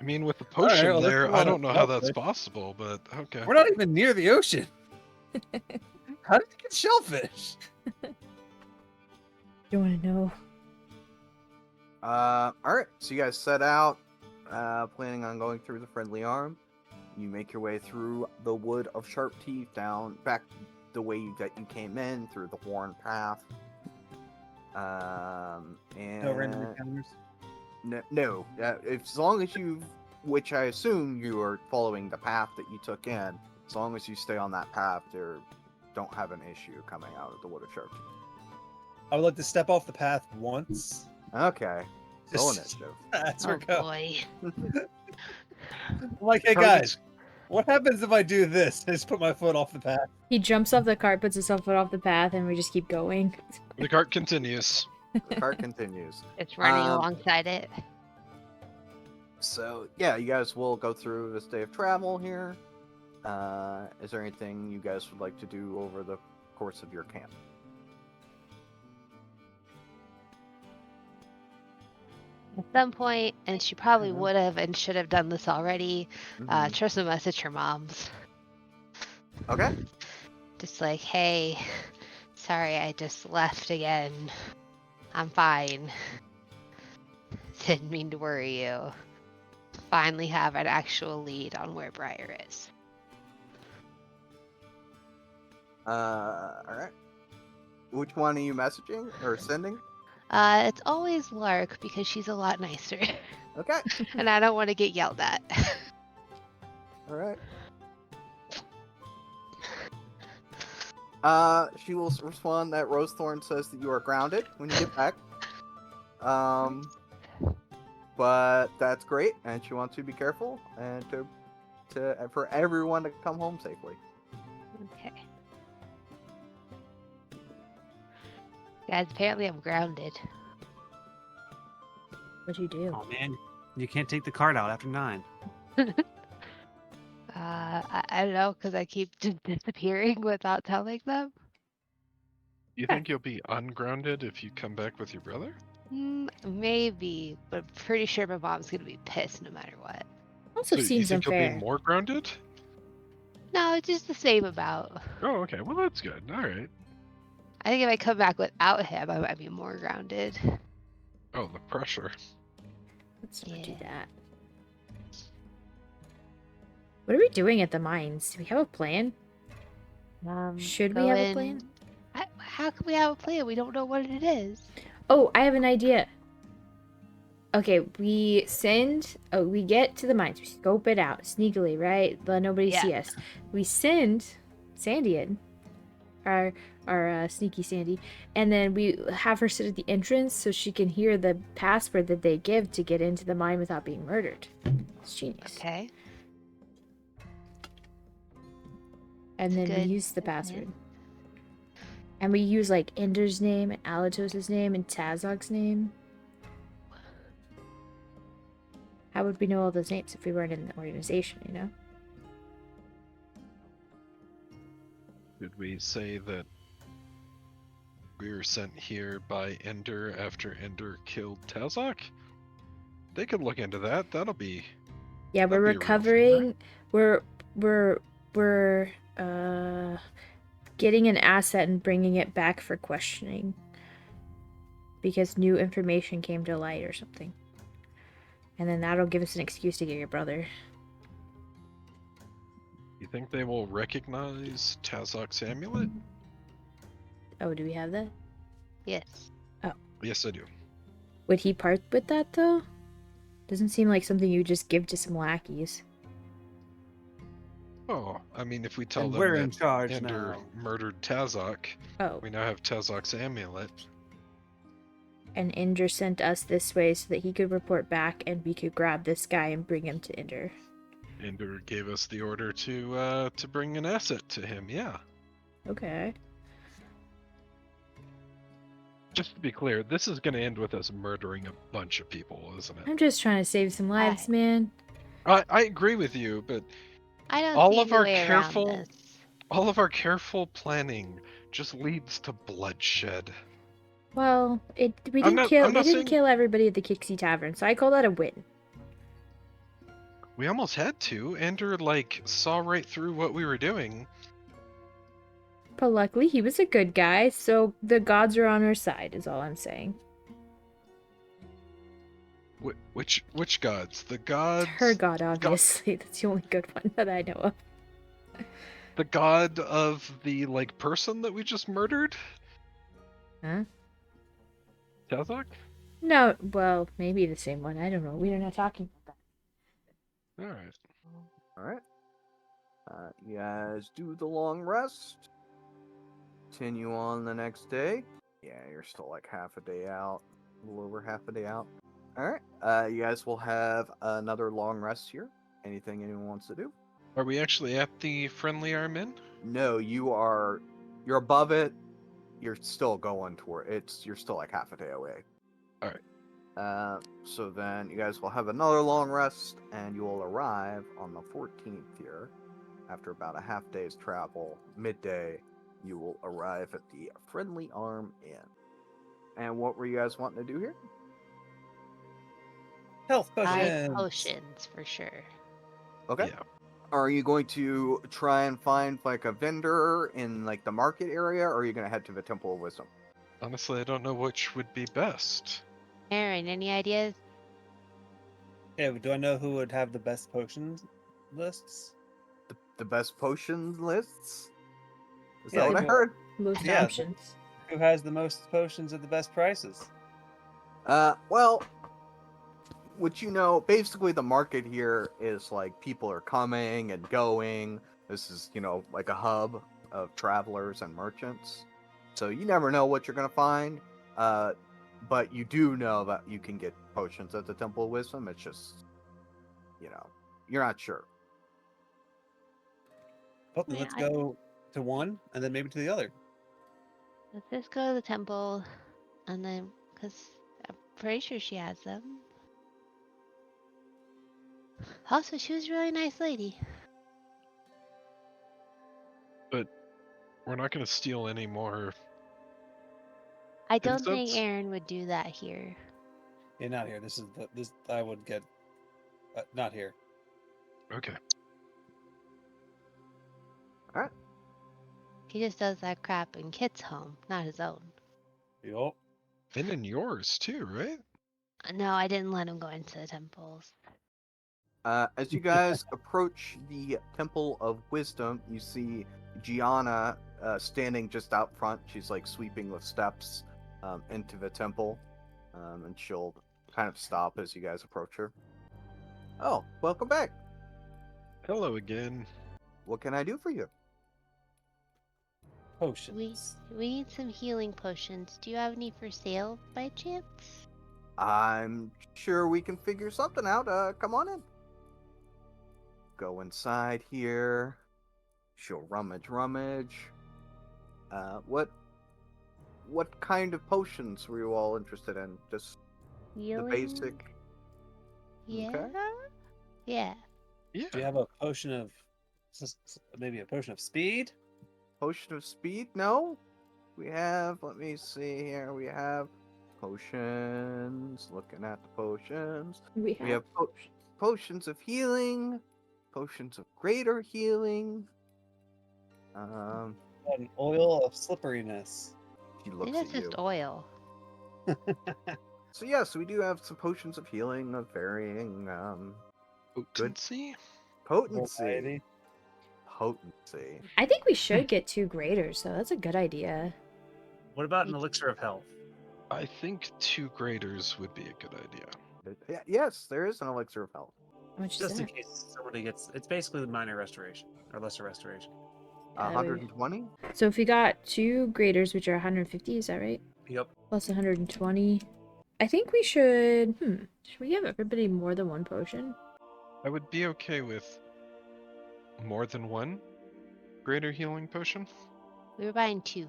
[SPEAKER 3] mean, with the
[SPEAKER 5] All right,
[SPEAKER 3] potion
[SPEAKER 5] well, let's
[SPEAKER 3] there,
[SPEAKER 5] move
[SPEAKER 3] I
[SPEAKER 5] on to
[SPEAKER 3] don't know how that's
[SPEAKER 5] shellfish.
[SPEAKER 3] possible, but okay.
[SPEAKER 5] We're not even near the ocean. How did you get shellfish?
[SPEAKER 1] You want to know?
[SPEAKER 2] All right. So you guys set out, planning on going through the Friendly Arm. You make your way through the Wood of Sharp Teeth down back the way that you came in through the Horn Path. And
[SPEAKER 5] No random encounters.
[SPEAKER 2] no. As long as you, which I assume you are following the path that you took in, as long as you stay on that path, you don't have an issue coming out of the Wood of Sharp Teeth.
[SPEAKER 5] I would like to step off the path once.
[SPEAKER 2] Okay. Roll
[SPEAKER 5] Just-
[SPEAKER 2] initiative.
[SPEAKER 5] That's
[SPEAKER 4] Oh
[SPEAKER 5] where go.
[SPEAKER 4] boy.
[SPEAKER 5] I'm like, hey guys, what happens if I do this? I just put my foot off the path.
[SPEAKER 1] He jumps off the cart, puts his foot off the path, and we just keep going.
[SPEAKER 3] The cart continues.
[SPEAKER 2] The cart continues.
[SPEAKER 4] It's running
[SPEAKER 2] Um,
[SPEAKER 4] alongside it.
[SPEAKER 2] So yeah, you guys will go through this day of travel here. Is there anything you guys would like to do over the course of your camp?
[SPEAKER 4] At some point, and she probably
[SPEAKER 2] Mhm.
[SPEAKER 4] would have and should have done this already.
[SPEAKER 2] Mhm.
[SPEAKER 4] Trust message her mom's.
[SPEAKER 2] Okay.
[SPEAKER 4] Just like, hey, sorry, I just left again. I'm fine. Didn't mean to worry you. Finally have an actual lead on where Briar is.
[SPEAKER 2] All right. Which one are you messaging or sending?
[SPEAKER 4] It's always Lark because she's a lot nicer.
[SPEAKER 2] Okay.
[SPEAKER 4] And I don't want to get yelled at.
[SPEAKER 2] All right. She will respond that Rosethorn says that you are grounded when you get back. But that's great, and she wants you to be careful and for everyone to come home safely.
[SPEAKER 4] Okay. Guys, apparently I'm grounded.
[SPEAKER 1] What'd you do?
[SPEAKER 5] Oh man, you can't take the card out after 9.
[SPEAKER 4] I don't know, because I keep just disappearing without telling them.
[SPEAKER 3] You think you'll be ungrounded if you come back with your brother?
[SPEAKER 4] Maybe, but I'm pretty sure my mom's gonna be pissed no matter what.
[SPEAKER 1] Also
[SPEAKER 3] So you
[SPEAKER 1] seems
[SPEAKER 3] think you'll
[SPEAKER 1] unfair.
[SPEAKER 3] be more grounded?
[SPEAKER 4] No, it's just the same amount.
[SPEAKER 3] Oh, okay. Well, that's good. All right.
[SPEAKER 4] I think if I come back without him, I might be more grounded.
[SPEAKER 3] Oh, the pressure.
[SPEAKER 1] Let's not do
[SPEAKER 4] Yeah.
[SPEAKER 1] that. What are we doing at the mines? Do we have a plan? Should we
[SPEAKER 4] go
[SPEAKER 1] have a
[SPEAKER 4] in-
[SPEAKER 1] plan?
[SPEAKER 4] How can we have a plan? We don't know what it is.
[SPEAKER 1] Oh, I have an idea. Okay, we get to the mines, we scope it out sneakily, right? Let nobody see us. We send Sandy in, our sneaky Sandy, and then we have her sit at the entrance so she can hear the password that they give to get into the mine without being murdered. It's genius.
[SPEAKER 4] Okay.
[SPEAKER 1] And then we
[SPEAKER 4] Good.
[SPEAKER 1] use the
[SPEAKER 4] Good plan.
[SPEAKER 1] password. And we use like Ender's name and Alatos' name and Tazok's name. How would we know all those names if we weren't in the organization, you know?
[SPEAKER 3] Did we say that we were sent here by Ender after Ender killed Tazok? They could look into that. That'll be.
[SPEAKER 1] Yeah, we're
[SPEAKER 3] That'd be a real thing,
[SPEAKER 1] recovering. We're getting an asset and bringing it back for questioning because new information came to light or something. And then that'll give us an excuse to get your brother.
[SPEAKER 3] You think they will recognize Tazok's amulet?
[SPEAKER 1] Oh, do we have that?
[SPEAKER 4] Yes.
[SPEAKER 3] Yes, I do.
[SPEAKER 1] Would he part with that though? Doesn't seem like something you would just give to some lackeys.
[SPEAKER 3] Oh, I mean, if we tell
[SPEAKER 5] And
[SPEAKER 3] them
[SPEAKER 5] we're
[SPEAKER 3] that
[SPEAKER 5] in charge
[SPEAKER 3] Ender
[SPEAKER 5] now.
[SPEAKER 3] murdered Tazok,
[SPEAKER 1] Oh,
[SPEAKER 3] we now have Tazok's amulet.
[SPEAKER 1] and Inder sent us this way so that he could report back and we could grab this guy and bring him to Inder.
[SPEAKER 3] Ender gave us the order to bring an asset to him. Yeah.
[SPEAKER 1] Okay.
[SPEAKER 3] Just to be clear, this is going to end with us murdering a bunch of people, isn't it?
[SPEAKER 1] I'm just trying to save some lives,
[SPEAKER 4] Right.
[SPEAKER 1] man.
[SPEAKER 3] I agree with you, but
[SPEAKER 4] I don't
[SPEAKER 3] all
[SPEAKER 4] see
[SPEAKER 3] of
[SPEAKER 4] any
[SPEAKER 3] our
[SPEAKER 4] way around
[SPEAKER 3] careful
[SPEAKER 4] this.
[SPEAKER 3] all of our careful planning just leads to bloodshed.
[SPEAKER 1] Well, we
[SPEAKER 3] I'm
[SPEAKER 1] didn't
[SPEAKER 3] not saying
[SPEAKER 1] kill everybody at the Kixie Tavern, so I call that a win.
[SPEAKER 3] we almost had to. Ender saw right through what we were doing.
[SPEAKER 1] But luckily, he was a good guy, so the gods are on our side, is all I'm saying.
[SPEAKER 3] Which gods? The gods.
[SPEAKER 1] Her god, obviously. That's the only good one that I know of.
[SPEAKER 3] The god of the person that we just murdered.
[SPEAKER 1] Huh?
[SPEAKER 3] Tazok?
[SPEAKER 1] No, well, maybe the same one. I don't know. We're not talking about that.
[SPEAKER 3] All right.
[SPEAKER 2] All right. You guys do the long rest. Continue on the next day. Yeah, you're still like half a day out, a little over half a day out. All right. You guys will have another long rest here. Anything anyone wants to do?
[SPEAKER 3] Are we actually at the Friendly Arm Inn?
[SPEAKER 2] No, you're above it. You're still going toward it. You're still like half a day away.
[SPEAKER 3] All right.
[SPEAKER 2] So then you guys will have another long rest, and you will arrive on the 14th here. After about a half day's travel, midday, you will arrive at the Friendly Arm Inn. And what were you guys wanting to do here?
[SPEAKER 5] Health
[SPEAKER 4] Buy
[SPEAKER 5] potions.
[SPEAKER 4] potions for sure.
[SPEAKER 2] Okay.
[SPEAKER 3] Yeah.
[SPEAKER 2] Are you going to try and find like a vendor in like the market area, or are you going to head to the Temple of Wisdom?
[SPEAKER 3] Honestly, I don't know which would be best.
[SPEAKER 4] Aaron, any ideas?
[SPEAKER 5] Yeah, but do I know who would have the best potions lists?
[SPEAKER 2] The best potion lists? Is
[SPEAKER 5] Yeah,
[SPEAKER 2] that what I
[SPEAKER 5] like-
[SPEAKER 2] heard?
[SPEAKER 1] Most
[SPEAKER 5] Yeah,
[SPEAKER 1] options.
[SPEAKER 5] Who has the most potions at the best prices?
[SPEAKER 2] Well, what you know, basically the market here is like people are coming and going. This is, like a hub of travelers and merchants. So you never know what you're going to find. But you do know that you can get potions at the Temple of Wisdom. It's just, you're not sure.
[SPEAKER 5] Well, then
[SPEAKER 4] Yeah,
[SPEAKER 5] let's go to one and then maybe to the other.
[SPEAKER 4] Let's just go to the temple, and then, because I'm pretty sure she has them. Also, she was a really nice lady.
[SPEAKER 3] But we're not going to steal any more.
[SPEAKER 4] I don't think
[SPEAKER 3] Incense?
[SPEAKER 4] Aaron would do that here.
[SPEAKER 5] Yeah, not here. This I would get. Not here.
[SPEAKER 3] Okay.
[SPEAKER 4] He just does that crap in Kit's home, not his own.
[SPEAKER 5] Yup.
[SPEAKER 3] And in yours too, right?
[SPEAKER 4] No, I didn't let him go into the temples.
[SPEAKER 2] As you guys approach the Temple of Wisdom, you see Gianna standing just out front. She's like sweeping the steps into the temple, and she'll kind of stop as you guys approach her. Oh, welcome back.
[SPEAKER 3] Hello again.
[SPEAKER 2] What can I do for you?
[SPEAKER 5] Potions.
[SPEAKER 4] We need some healing potions. Do you have any for sale by chance?
[SPEAKER 2] I'm sure we can figure something out. Come on in. Go inside here. She'll rummage. What kind of potions were you all interested in? Just
[SPEAKER 4] Healing?
[SPEAKER 2] the basic.
[SPEAKER 4] Yeah.
[SPEAKER 2] Okay.
[SPEAKER 4] Yeah.
[SPEAKER 3] Yeah.
[SPEAKER 5] Do you have a potion of maybe a potion of speed?
[SPEAKER 2] Potion of speed? No. We have. Let me see here. We have potions. Looking at the potions.
[SPEAKER 1] We
[SPEAKER 2] We have potions of healing. Potions of greater healing.
[SPEAKER 5] An oil of slipperiness.
[SPEAKER 2] She
[SPEAKER 4] I
[SPEAKER 2] looks
[SPEAKER 4] think that's
[SPEAKER 2] at you.
[SPEAKER 4] just oil.
[SPEAKER 2] So yes, we do have some potions of healing of varying
[SPEAKER 3] Potency?
[SPEAKER 2] potency.
[SPEAKER 5] Variety.
[SPEAKER 2] Potency.
[SPEAKER 1] I think we should get 2 graders, though. That's a good idea.
[SPEAKER 5] What about an elixir of health?
[SPEAKER 3] I think 2 graders would be a good idea.
[SPEAKER 2] Yes, there is an elixir of health.
[SPEAKER 1] How much is
[SPEAKER 5] Just in
[SPEAKER 1] that?
[SPEAKER 5] case somebody gets. It's basically the minor restoration or lesser restoration.
[SPEAKER 1] Yeah, that would be-
[SPEAKER 2] 120.
[SPEAKER 1] So if we got 2 graders, which are 150, is that right?
[SPEAKER 5] Yep.
[SPEAKER 1] Plus 120. I think we should. Should we give everybody more than 1 potion?
[SPEAKER 3] I would be okay with more than 1 greater healing potion.
[SPEAKER 4] We were buying 2.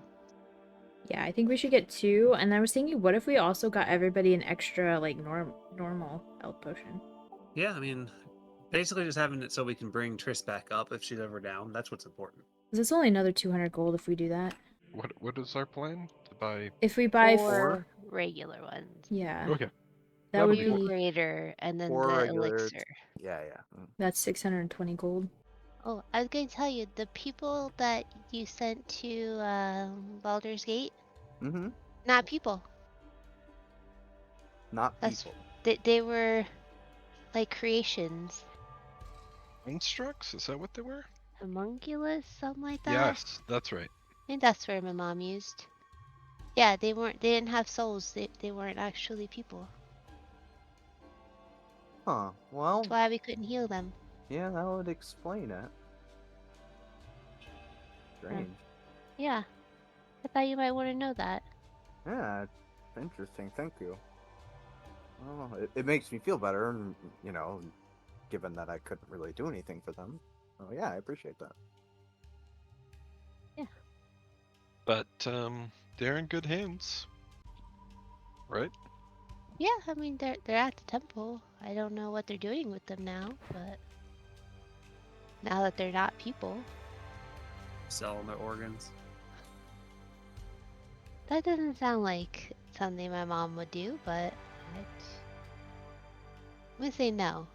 [SPEAKER 1] Yeah, I think we should get 2. And I was thinking, what if we also got everybody an extra, like, normal health potion?
[SPEAKER 5] Yeah, I mean, basically just having it so we can bring Triss back up if she's ever down. That's what's important.
[SPEAKER 1] Because it's only another 200 gold if we do that.
[SPEAKER 3] What is our plan? To buy...
[SPEAKER 1] If we buy
[SPEAKER 4] 4 regular ones.
[SPEAKER 1] Yeah,
[SPEAKER 3] Okay.
[SPEAKER 1] that
[SPEAKER 3] That'll
[SPEAKER 1] would
[SPEAKER 3] be
[SPEAKER 4] Two
[SPEAKER 3] fine.
[SPEAKER 1] be.
[SPEAKER 4] greater, and then
[SPEAKER 2] 4
[SPEAKER 4] the
[SPEAKER 2] regulars.
[SPEAKER 4] elixir.
[SPEAKER 2] Yeah, yeah.
[SPEAKER 1] That's 620 gold.
[SPEAKER 4] Oh, I was going to tell you, the people that you sent to Baldur's Gate,
[SPEAKER 2] Mm-hmm.
[SPEAKER 4] not people.
[SPEAKER 2] Not
[SPEAKER 4] That's-
[SPEAKER 2] people.
[SPEAKER 4] They were like creations.
[SPEAKER 3] Constructs? Is that what they were?
[SPEAKER 4] Homunculus, something like that.
[SPEAKER 3] Yes, that's right.
[SPEAKER 4] I think that's where my mom used. Yeah, they didn't have souls. They weren't actually people.
[SPEAKER 2] Huh. Well,
[SPEAKER 4] That's why we couldn't heal them.
[SPEAKER 2] yeah, that would explain it. Strange.
[SPEAKER 4] Yeah. I thought you might want to know that.
[SPEAKER 2] Yeah, interesting. Thank you. Well, it makes me feel better, you know, given that I couldn't really do anything for them. Oh yeah, I appreciate that.
[SPEAKER 3] But they're in good hands. Right?
[SPEAKER 4] Yeah, I mean they're at the temple. I don't know what they're doing with them now, but now that they're not people,
[SPEAKER 5] Selling their organs.
[SPEAKER 4] that doesn't sound like something my mom would do. But I'm gonna say no.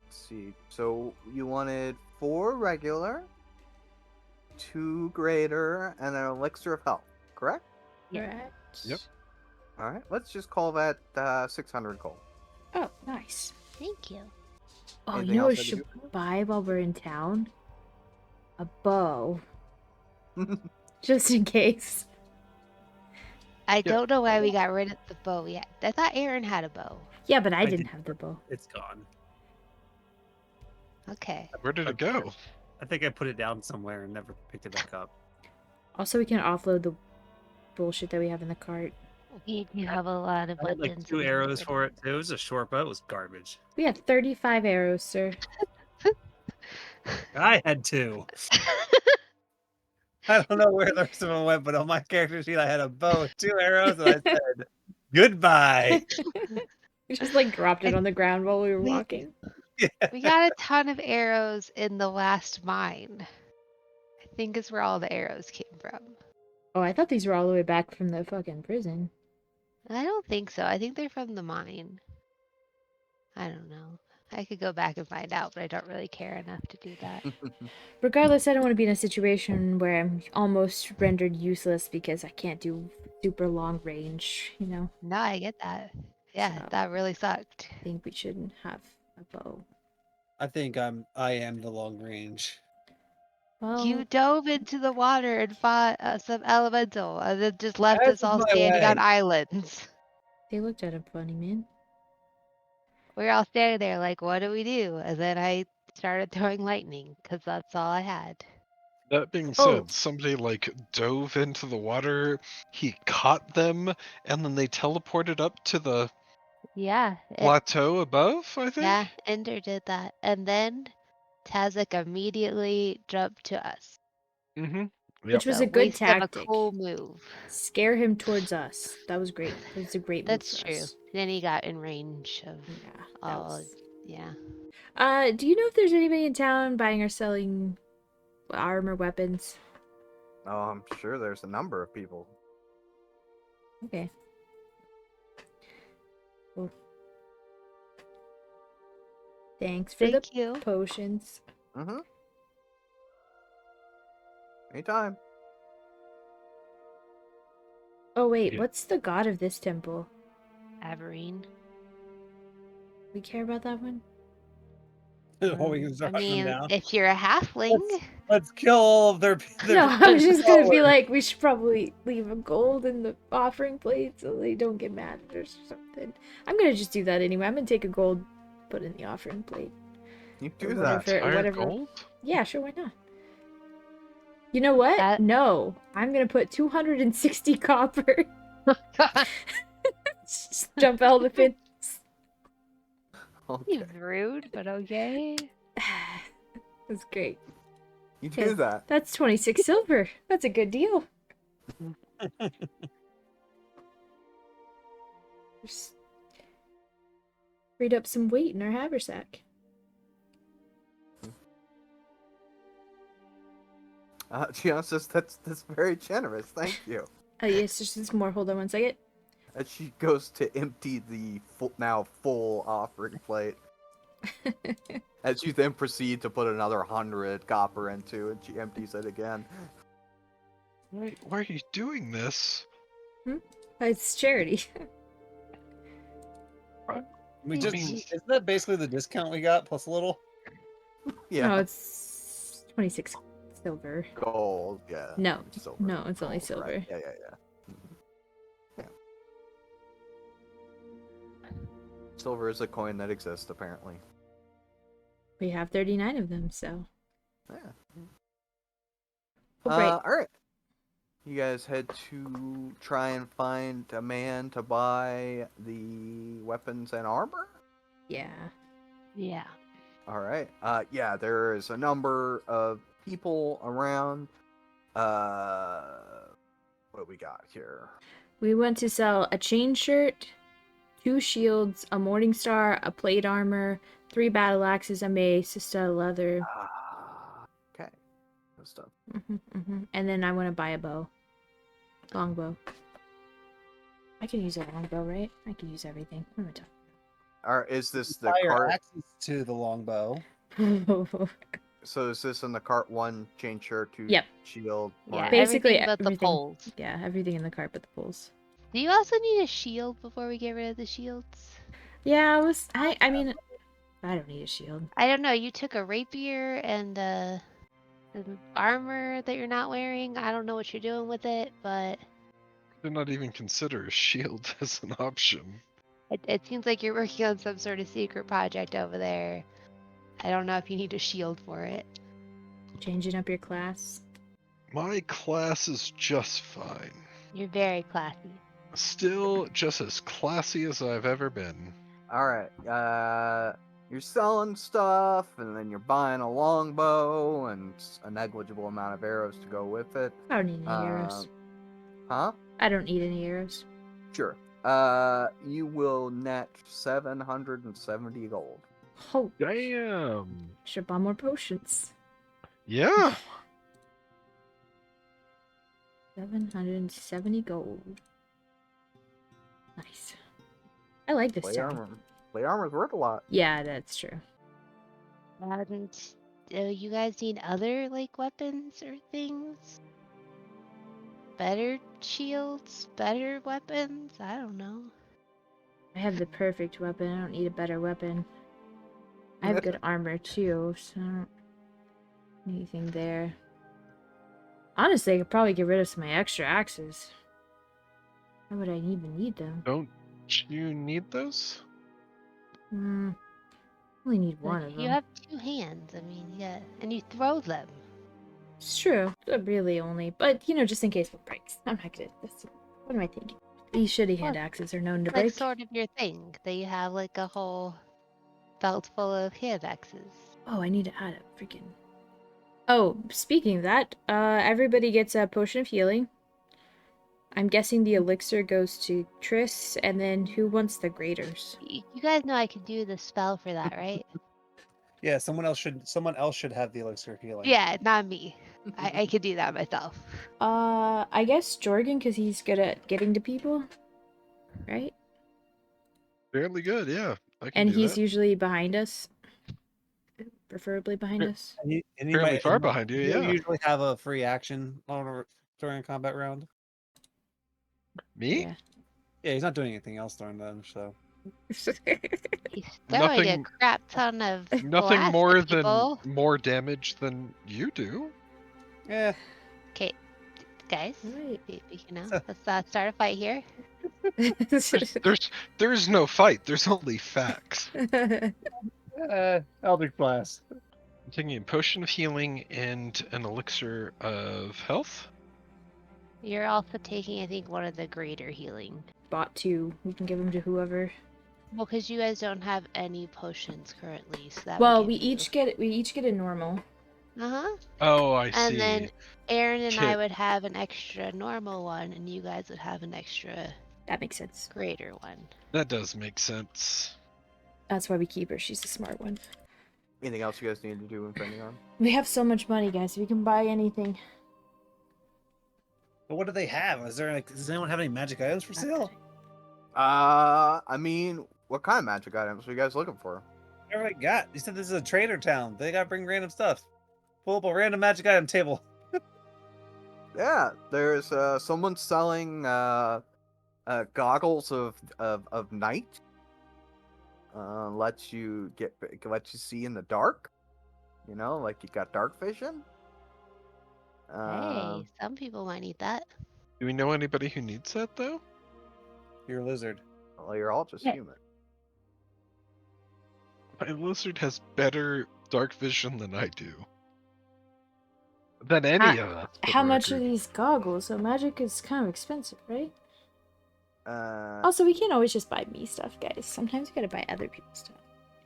[SPEAKER 2] Let's see. So you wanted 4 regular, 2 greater, and an elixir of health, correct?
[SPEAKER 1] Correct.
[SPEAKER 3] Yep.
[SPEAKER 2] All right. Let's just call that 600 gold.
[SPEAKER 1] Oh, nice.
[SPEAKER 4] Thank you.
[SPEAKER 1] Oh,
[SPEAKER 2] Anything
[SPEAKER 1] you know what
[SPEAKER 2] else
[SPEAKER 1] we
[SPEAKER 2] I can
[SPEAKER 1] should buy while we're in town? A bow. Just in case.
[SPEAKER 4] I don't know why we got rid of the bow yet. I thought Aaron had a bow.
[SPEAKER 1] Yeah, but I
[SPEAKER 5] did-
[SPEAKER 1] didn't have the bow.
[SPEAKER 5] It's gone.
[SPEAKER 4] Okay.
[SPEAKER 3] Where did it go?
[SPEAKER 5] I think I put it down somewhere and never picked it back up.
[SPEAKER 1] Also, we can offload the bullshit that we have in the cart.
[SPEAKER 4] We do have a lot of
[SPEAKER 5] I had
[SPEAKER 4] weapons.
[SPEAKER 5] like 2 arrows for it too. It was a short bow. It was garbage.
[SPEAKER 1] We had 35 arrows, sir.
[SPEAKER 5] I had 2. I don't know where the rest of them went, but on my character sheet I had a bow with 2 arrows, and I said goodbye.
[SPEAKER 1] We just like dropped it on the ground while we were walking.
[SPEAKER 4] We got a ton of arrows in the last mine. I think is where all the arrows came from.
[SPEAKER 1] Oh, I thought these were all the way back from the fucking prison.
[SPEAKER 4] I don't think so. I think they're from the mine. I don't know. I could go back and find out, but I don't really care enough to do that.
[SPEAKER 1] Regardless, I don't want to be in a situation where I'm almost rendered useless because I can't do super long range, you know?
[SPEAKER 4] No, I get that. Yeah,
[SPEAKER 1] So-
[SPEAKER 4] that really sucked.
[SPEAKER 1] I think we shouldn't have a bow.
[SPEAKER 5] I think I am the long range.
[SPEAKER 1] Well,
[SPEAKER 4] You dove into the water and fought some elemental, and then just left
[SPEAKER 5] Out
[SPEAKER 4] us
[SPEAKER 5] of
[SPEAKER 4] all
[SPEAKER 5] my
[SPEAKER 4] standing on
[SPEAKER 5] way.
[SPEAKER 4] islands.
[SPEAKER 1] they looked at him funny, man.
[SPEAKER 4] We were all standing there like, what do we do? And then I started throwing lightning, because that's all I had.
[SPEAKER 3] That being
[SPEAKER 1] Oh.
[SPEAKER 3] said, somebody like dove into the water, he caught them, and then they teleported up to the
[SPEAKER 4] Yeah.
[SPEAKER 3] plateau above, I think?
[SPEAKER 4] Yeah, Ender did that. And then Tazak immediately jumped to us.
[SPEAKER 3] Mm-hmm.
[SPEAKER 1] Which was
[SPEAKER 4] So
[SPEAKER 1] a good
[SPEAKER 4] waste of a
[SPEAKER 1] tactic.
[SPEAKER 4] cool move.
[SPEAKER 1] Scare him towards us. That was great. That was a great move
[SPEAKER 4] That's
[SPEAKER 1] for
[SPEAKER 4] true.
[SPEAKER 1] us.
[SPEAKER 4] Then he got in range of
[SPEAKER 1] Yeah. that
[SPEAKER 4] all.
[SPEAKER 1] was-
[SPEAKER 4] Yeah.
[SPEAKER 1] Do you know if there's anybody in town buying or selling armor weapons?
[SPEAKER 2] Oh, I'm sure there's a number of people.
[SPEAKER 1] Okay. Cool. Thanks for
[SPEAKER 4] Thank you.
[SPEAKER 2] Mm-hmm.
[SPEAKER 1] the potions.
[SPEAKER 2] Anytime.
[SPEAKER 1] Oh wait,
[SPEAKER 3] Yeah.
[SPEAKER 1] what's the god of this temple?
[SPEAKER 4] Averine.
[SPEAKER 1] We care about that one?
[SPEAKER 5] Oh, we can
[SPEAKER 4] I
[SPEAKER 5] start them
[SPEAKER 4] mean,
[SPEAKER 5] down.
[SPEAKER 4] if you're a halfling,
[SPEAKER 5] Let's kill all of their.
[SPEAKER 1] No, I was just gonna be
[SPEAKER 5] followers.
[SPEAKER 1] like, we should probably leave a gold in the offering plate so they don't get mad or something. I'm gonna just do that anyway. I'm gonna take a gold, put in the offering plate.
[SPEAKER 2] You
[SPEAKER 1] Or
[SPEAKER 2] do that.
[SPEAKER 1] whatever.
[SPEAKER 3] Entire
[SPEAKER 1] Whatever.
[SPEAKER 3] gold?
[SPEAKER 1] Yeah, sure. Why not? You know what?
[SPEAKER 4] That-
[SPEAKER 1] No, I'm gonna put 260 copper. Just jump elephants.
[SPEAKER 2] Okay.
[SPEAKER 4] He's rude, but okay.
[SPEAKER 1] That's great.
[SPEAKER 2] You do
[SPEAKER 1] Yeah,
[SPEAKER 2] that.
[SPEAKER 1] That's 26 silver. That's a good deal. Just freed up some weight in our haversack.
[SPEAKER 2] Genesis, that's very generous. Thank you.
[SPEAKER 1] Oh yes, there's more. Hold on one second.
[SPEAKER 2] As she goes to empty the now full offering plate. As you then proceed to put another 100 copper into it, she empties it again.
[SPEAKER 3] Why are you doing this?
[SPEAKER 1] It's charity.
[SPEAKER 5] We
[SPEAKER 3] I
[SPEAKER 5] just
[SPEAKER 3] mean-
[SPEAKER 5] isn't that basically the discount we got plus a little?
[SPEAKER 2] Yeah.
[SPEAKER 1] No, it's 26 silver.
[SPEAKER 2] Gold, yeah.
[SPEAKER 1] No,
[SPEAKER 2] Silver.
[SPEAKER 1] no, it's only
[SPEAKER 2] Gold,
[SPEAKER 1] silver.
[SPEAKER 2] right. Yeah. Mhm. Yeah. Silver is a coin that exists, apparently.
[SPEAKER 1] We have 39 of them, so.
[SPEAKER 2] Yeah.
[SPEAKER 1] Oh, right.
[SPEAKER 2] Alright. You guys head to try and find a man to buy the weapons and armor?
[SPEAKER 1] Yeah.
[SPEAKER 4] Yeah.
[SPEAKER 2] Alright. Yeah, there is a number of people around. What do we got here?
[SPEAKER 1] We went to sell a chain shirt, 2 shields, a morning star, a plate armor, 3 battle axes, a mace, a stud of leather.
[SPEAKER 2] Okay. Good stuff.
[SPEAKER 1] And then I want to buy a bow. Longbow. I can use a longbow, right? I can use everything. What am
[SPEAKER 2] Is this the
[SPEAKER 5] Fire
[SPEAKER 2] cart?
[SPEAKER 5] access to the longbow.
[SPEAKER 1] I talking?
[SPEAKER 2] So is this in the cart 1 chain shirt, 2
[SPEAKER 1] Yep.
[SPEAKER 2] shield?
[SPEAKER 4] Yeah,
[SPEAKER 2] morning-
[SPEAKER 1] Basically
[SPEAKER 4] everything but the
[SPEAKER 1] everything.
[SPEAKER 4] poles.
[SPEAKER 1] Yeah, everything in the cart but the poles.
[SPEAKER 4] Do you also need a shield before we get rid of the shields?
[SPEAKER 1] Yeah, I mean, I don't need a shield.
[SPEAKER 4] I don't know. You took a rapier and an armor that you're not wearing. I don't know what you're doing with it, but
[SPEAKER 3] Did not even consider a shield as an option.
[SPEAKER 4] it seems like you're working on some sort of secret project over there. I don't know if you need a shield for it.
[SPEAKER 1] Changing up your class.
[SPEAKER 3] My class is just fine.
[SPEAKER 4] You're very classy.
[SPEAKER 3] Still just as classy as I've ever been.
[SPEAKER 2] Alright. You're selling stuff, and then you're buying a longbow and a negligible amount of arrows to go with it.
[SPEAKER 1] I don't need any arrows.
[SPEAKER 2] Huh?
[SPEAKER 1] I don't need any arrows.
[SPEAKER 2] Sure. You will net 770 gold.
[SPEAKER 1] Oh,
[SPEAKER 3] Damn.
[SPEAKER 1] should buy more potions.
[SPEAKER 3] Yeah.
[SPEAKER 1] 770 gold. Nice. I like this
[SPEAKER 2] Plate
[SPEAKER 1] town.
[SPEAKER 2] armor. Plate armor's worth a lot.
[SPEAKER 1] Yeah, that's true.
[SPEAKER 4] And you guys need other like weapons or things? Better shields, better weapons? I don't know.
[SPEAKER 1] I have the perfect weapon. I don't need a better weapon. I have good armor too, so I don't need anything there. Honestly, I could probably get rid of some of my extra axes. Why would I even need them?
[SPEAKER 3] Don't you need those?
[SPEAKER 1] Hmm. Only need one
[SPEAKER 4] Like,
[SPEAKER 1] of
[SPEAKER 4] you
[SPEAKER 1] them.
[SPEAKER 4] have 2 hands. I mean, yeah, and you throw them.
[SPEAKER 1] It's true. Really only. But, you know, just in case it breaks. I'm not gonna... What am I thinking? These shitty hand axes are known to
[SPEAKER 4] Like
[SPEAKER 1] break.
[SPEAKER 4] sort of your thing. That you have like a whole belt full of hand axes.
[SPEAKER 1] Oh, I need to add a freaking... Oh, speaking of that, everybody gets a potion of healing. I'm guessing the elixir goes to Triss, and then who wants the graders?
[SPEAKER 4] You guys know I can do the spell for that, right?
[SPEAKER 5] Yeah, someone else should have the elixir of healing.
[SPEAKER 4] Yeah, not me. I could do that myself.
[SPEAKER 1] I guess Jorgen, because he's good at getting to people, right?
[SPEAKER 3] Fairly good, yeah. I can
[SPEAKER 1] And
[SPEAKER 3] do
[SPEAKER 1] he's
[SPEAKER 3] that.
[SPEAKER 1] usually behind us. Preferably behind
[SPEAKER 3] Sure.
[SPEAKER 1] us.
[SPEAKER 5] And
[SPEAKER 3] Fairly
[SPEAKER 5] might-
[SPEAKER 3] far behind you,
[SPEAKER 5] he'll
[SPEAKER 3] yeah.
[SPEAKER 5] usually have a free action during a combat round.
[SPEAKER 3] Me?
[SPEAKER 1] Yeah.
[SPEAKER 5] Yeah, he's not doing anything else during them, so.
[SPEAKER 4] He's throwing
[SPEAKER 3] Nothing-
[SPEAKER 4] a crap ton of
[SPEAKER 3] Nothing
[SPEAKER 4] blast
[SPEAKER 3] more
[SPEAKER 4] at
[SPEAKER 3] than
[SPEAKER 4] people.
[SPEAKER 3] more damage than you do.
[SPEAKER 5] Yeah.
[SPEAKER 4] Okay, guys,
[SPEAKER 1] Right.
[SPEAKER 4] you know, let's start a fight here.
[SPEAKER 3] There's no fight. There's only facts.
[SPEAKER 5] Eldritch Blast.
[SPEAKER 3] I'm taking a potion of healing and an elixir of health.
[SPEAKER 4] You're also taking, I think, one of the greater healing.
[SPEAKER 1] Bought 2. We can give them to whoever.
[SPEAKER 4] Well, because you guys don't have any potions currently, so that
[SPEAKER 1] Well,
[SPEAKER 4] would
[SPEAKER 1] we
[SPEAKER 4] give you.
[SPEAKER 1] each get a normal.
[SPEAKER 4] Uh-huh.
[SPEAKER 3] Oh, I
[SPEAKER 4] And
[SPEAKER 3] see.
[SPEAKER 4] then Aaron and I
[SPEAKER 3] Kit.
[SPEAKER 4] would have an extra normal one, and you guys would have an extra
[SPEAKER 1] That makes sense.
[SPEAKER 4] greater one.
[SPEAKER 3] That does make sense.
[SPEAKER 1] That's why we keep her. She's the smart one.
[SPEAKER 2] Anything else you guys need to do in Friendly Arm?
[SPEAKER 1] We have so much money, guys. We can buy anything.
[SPEAKER 5] But what do they have? Does anyone have any magic items for sale?
[SPEAKER 2] I mean, what kind of magic items are you guys looking for?
[SPEAKER 5] Whatever they got. You said this is a trader town. They gotta bring random stuff. Pull up a random magic item table.
[SPEAKER 2] Yeah, there's someone selling goggles of night. Lets you see in the dark. You know, like you got dark vision.
[SPEAKER 4] Hey, some people might need that.
[SPEAKER 3] Do we know anybody who needs that though?
[SPEAKER 5] You're a lizard.
[SPEAKER 2] Well, you're all just
[SPEAKER 1] Yeah.
[SPEAKER 2] human.
[SPEAKER 3] My lizard has better dark vision than I do. Than any of us. for
[SPEAKER 1] How
[SPEAKER 3] the
[SPEAKER 1] much are
[SPEAKER 3] record.
[SPEAKER 1] these goggles? So magic is kind of expensive, right?
[SPEAKER 2] Uh,
[SPEAKER 1] Also, we can't always just buy me stuff, guys. Sometimes you gotta buy other people's stuff.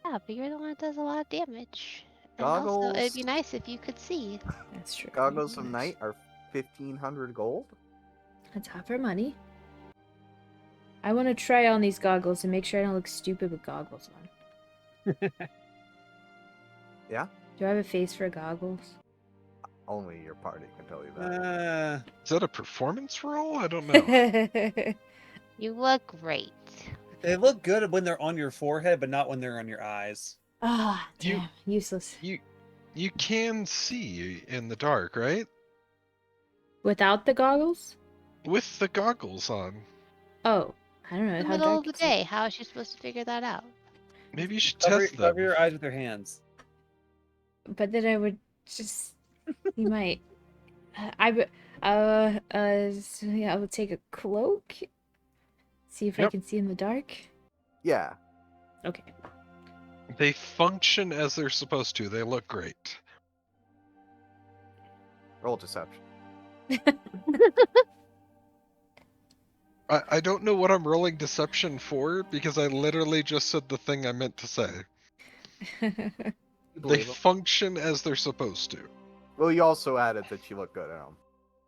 [SPEAKER 4] Yeah, but you're the one that does a lot of damage. And also, it'd be
[SPEAKER 2] Goggles.
[SPEAKER 4] nice if you could see.
[SPEAKER 1] That's true.
[SPEAKER 2] goggles of night are 1,500 gold.
[SPEAKER 1] That's half our money. I want to try on these goggles and make sure I don't look stupid with goggles on.
[SPEAKER 2] Yeah.
[SPEAKER 1] Do I have a face for goggles?
[SPEAKER 2] Only your party can tell you that.
[SPEAKER 3] Is that a performance roll? I don't know.
[SPEAKER 4] You look great.
[SPEAKER 5] They look good when they're on your forehead, but not when they're on your eyes.
[SPEAKER 1] Ah,
[SPEAKER 3] You-
[SPEAKER 1] damn. Useless.
[SPEAKER 3] You can see in the dark, right?
[SPEAKER 1] Without the goggles?
[SPEAKER 3] With the goggles on.
[SPEAKER 1] Oh, I don't know.
[SPEAKER 4] In the
[SPEAKER 1] how
[SPEAKER 4] middle
[SPEAKER 1] dark
[SPEAKER 4] of the
[SPEAKER 1] is it?
[SPEAKER 4] day, how is she supposed to figure that out?
[SPEAKER 3] Maybe you should
[SPEAKER 5] Cover
[SPEAKER 3] test them.
[SPEAKER 5] your eyes with your hands.
[SPEAKER 1] But then I would just. You might. So yeah, I would take a cloak. See if I
[SPEAKER 3] Yep.
[SPEAKER 1] can see in the dark.
[SPEAKER 2] Yeah.
[SPEAKER 1] Okay.
[SPEAKER 3] They function as they're supposed to. They look great.
[SPEAKER 2] Roll deception.
[SPEAKER 3] I don't know what I'm rolling deception for because I literally just said the thing I meant to say. They
[SPEAKER 2] Believe 'em.
[SPEAKER 3] function as they're supposed to.
[SPEAKER 2] Well, you also added that you look good at them.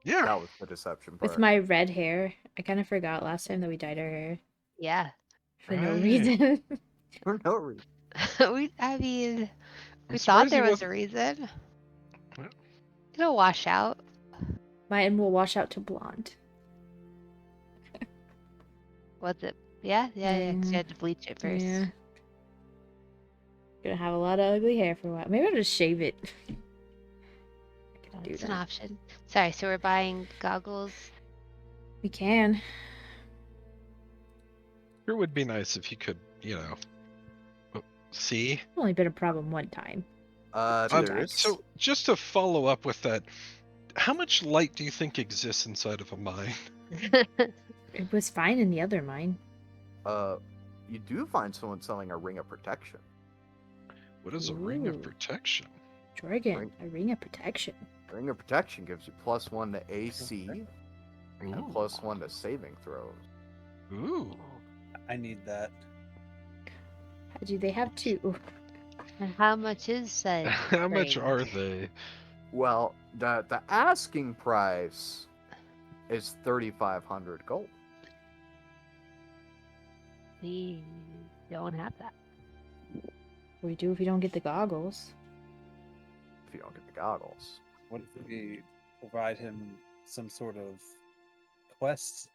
[SPEAKER 3] Yeah.
[SPEAKER 2] That was the deception part.
[SPEAKER 1] With my red hair. I kind of forgot last time that we dyed our hair
[SPEAKER 4] Yeah.
[SPEAKER 1] for no
[SPEAKER 3] Right.
[SPEAKER 1] reason.
[SPEAKER 2] For no reason.
[SPEAKER 4] I mean,
[SPEAKER 3] I'm
[SPEAKER 4] we thought
[SPEAKER 3] surprised he
[SPEAKER 4] there was a
[SPEAKER 3] wasn't-
[SPEAKER 4] reason.
[SPEAKER 3] Well.
[SPEAKER 4] It'll wash out.
[SPEAKER 1] Mine will wash out to blonde.
[SPEAKER 4] What's it? Yeah, 'cause you had to bleach it first.
[SPEAKER 1] Yeah. Gonna have a lot of ugly hair for a while. Maybe I'll just shave it. I can do
[SPEAKER 4] It's an
[SPEAKER 1] that.
[SPEAKER 4] option. Sorry, so we're buying goggles.
[SPEAKER 1] We can.
[SPEAKER 3] It would be nice if you could, see.
[SPEAKER 1] It's only been a problem one time.
[SPEAKER 2] There's
[SPEAKER 3] So just to follow up with that, how much light do you think exists inside of a mine?
[SPEAKER 1] It was fine in the other mine.
[SPEAKER 2] you do find someone selling a ring of protection.
[SPEAKER 3] What is a ring of
[SPEAKER 1] Ooh.
[SPEAKER 3] protection?
[SPEAKER 1] Jorgen,
[SPEAKER 2] Ring.
[SPEAKER 1] a ring of protection.
[SPEAKER 2] Ring of protection gives you +1 to AC and
[SPEAKER 3] Ooh.
[SPEAKER 2] +1 to saving throws.
[SPEAKER 3] Ooh.
[SPEAKER 5] I need that.
[SPEAKER 1] Do they have two?
[SPEAKER 4] And how much is that?
[SPEAKER 3] How much
[SPEAKER 4] ring?
[SPEAKER 3] are they?
[SPEAKER 2] Well, the asking price is 3,500 gold.
[SPEAKER 4] We don't have that.
[SPEAKER 1] What do we do if we don't get the goggles?
[SPEAKER 2] If you don't get the goggles.
[SPEAKER 5] What if we provide him some sort of quest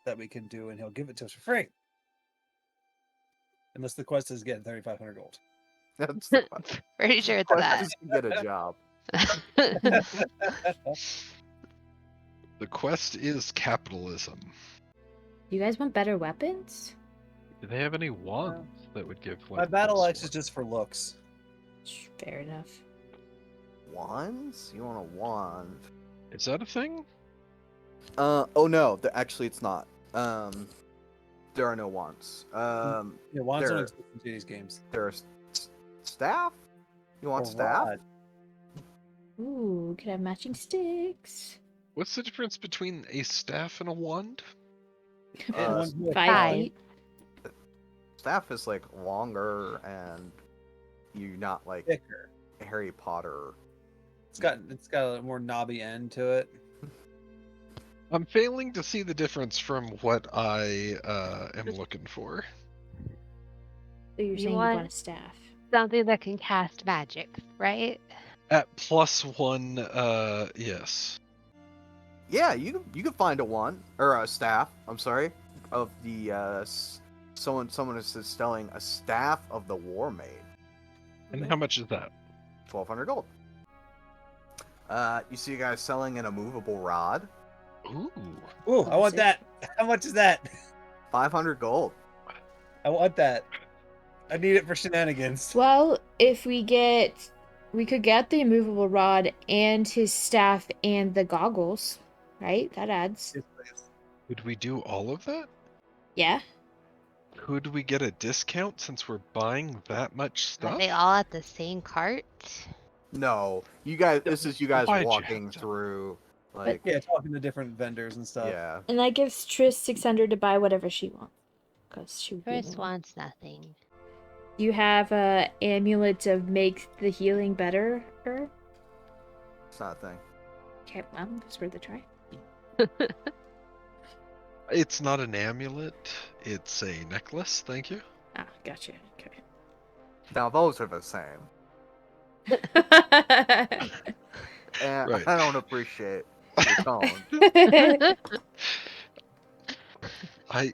[SPEAKER 5] that we can do and he'll give it to us for free? Unless the quest is getting 3,500 gold.
[SPEAKER 2] That's the question.
[SPEAKER 4] Pretty sure it's
[SPEAKER 2] Quest
[SPEAKER 4] that.
[SPEAKER 2] is to get a job.
[SPEAKER 3] The quest is capitalism.
[SPEAKER 1] You guys want better weapons?
[SPEAKER 3] Do they have any wands that would give
[SPEAKER 5] My
[SPEAKER 3] like
[SPEAKER 5] battle
[SPEAKER 3] plus
[SPEAKER 5] axe is
[SPEAKER 3] one?
[SPEAKER 5] just for looks.
[SPEAKER 1] Fair enough.
[SPEAKER 2] Wands? You want a wand?
[SPEAKER 3] Is that a thing?
[SPEAKER 2] Oh no, actually it's not. There are no wands.
[SPEAKER 5] Yeah, wands don't
[SPEAKER 2] There-
[SPEAKER 5] exist in these games.
[SPEAKER 2] There are staff? You want
[SPEAKER 5] Or
[SPEAKER 2] staff?
[SPEAKER 5] rod.
[SPEAKER 1] Ooh, could have matching sticks.
[SPEAKER 3] What's the difference between a staff and a wand?
[SPEAKER 5] One's more
[SPEAKER 1] 5
[SPEAKER 4] Five.
[SPEAKER 1] feet.
[SPEAKER 2] Staff is like longer, and you're not like
[SPEAKER 5] thicker.
[SPEAKER 2] Harry Potter.
[SPEAKER 5] It's got a more knobby end to it.
[SPEAKER 3] I'm failing to see the difference from what I am looking for.
[SPEAKER 1] So you're
[SPEAKER 4] You
[SPEAKER 1] saying you
[SPEAKER 4] want-
[SPEAKER 1] want a staff.
[SPEAKER 4] Something that can cast magic, right?
[SPEAKER 3] At +1, yes.
[SPEAKER 2] Yeah, you can find a wand or a staff. I'm sorry, of the someone is selling a staff of the War Maid.
[SPEAKER 3] And how much is that?
[SPEAKER 2] 1,200 gold. You see a guy selling an immovable rod.
[SPEAKER 3] Ooh.
[SPEAKER 5] Ooh, I want
[SPEAKER 1] sick.
[SPEAKER 5] that. How much is that?
[SPEAKER 2] 500 gold.
[SPEAKER 5] I want that. I need it for shenanigans.
[SPEAKER 1] Well, if we could get the immovable rod and his staff and the goggles, right? That adds.
[SPEAKER 3] Could we do all of that?
[SPEAKER 1] Yeah.
[SPEAKER 3] Could we get a discount since we're buying that much
[SPEAKER 4] Are
[SPEAKER 3] stuff?
[SPEAKER 4] they all at the same cart?
[SPEAKER 2] No, you guys. This is you guys
[SPEAKER 3] Why'd you
[SPEAKER 2] walking
[SPEAKER 3] have to-
[SPEAKER 2] through. Like,
[SPEAKER 5] Yeah, talking to different vendors and stuff.
[SPEAKER 2] yeah.
[SPEAKER 1] And that gives Triss 600 to buy whatever she wants. Because she would be
[SPEAKER 4] Chris
[SPEAKER 1] the one.
[SPEAKER 4] wants nothing.
[SPEAKER 1] You have a amulet to make the healing better? Or?
[SPEAKER 2] It's not a thing.
[SPEAKER 1] Okay, well, it's worth a try.
[SPEAKER 3] It's not an amulet. It's a necklace. Thank you.
[SPEAKER 1] Ah, gotcha. Okay.
[SPEAKER 2] Now those are the same, and
[SPEAKER 3] Right.
[SPEAKER 2] I don't appreciate your tone.
[SPEAKER 3] I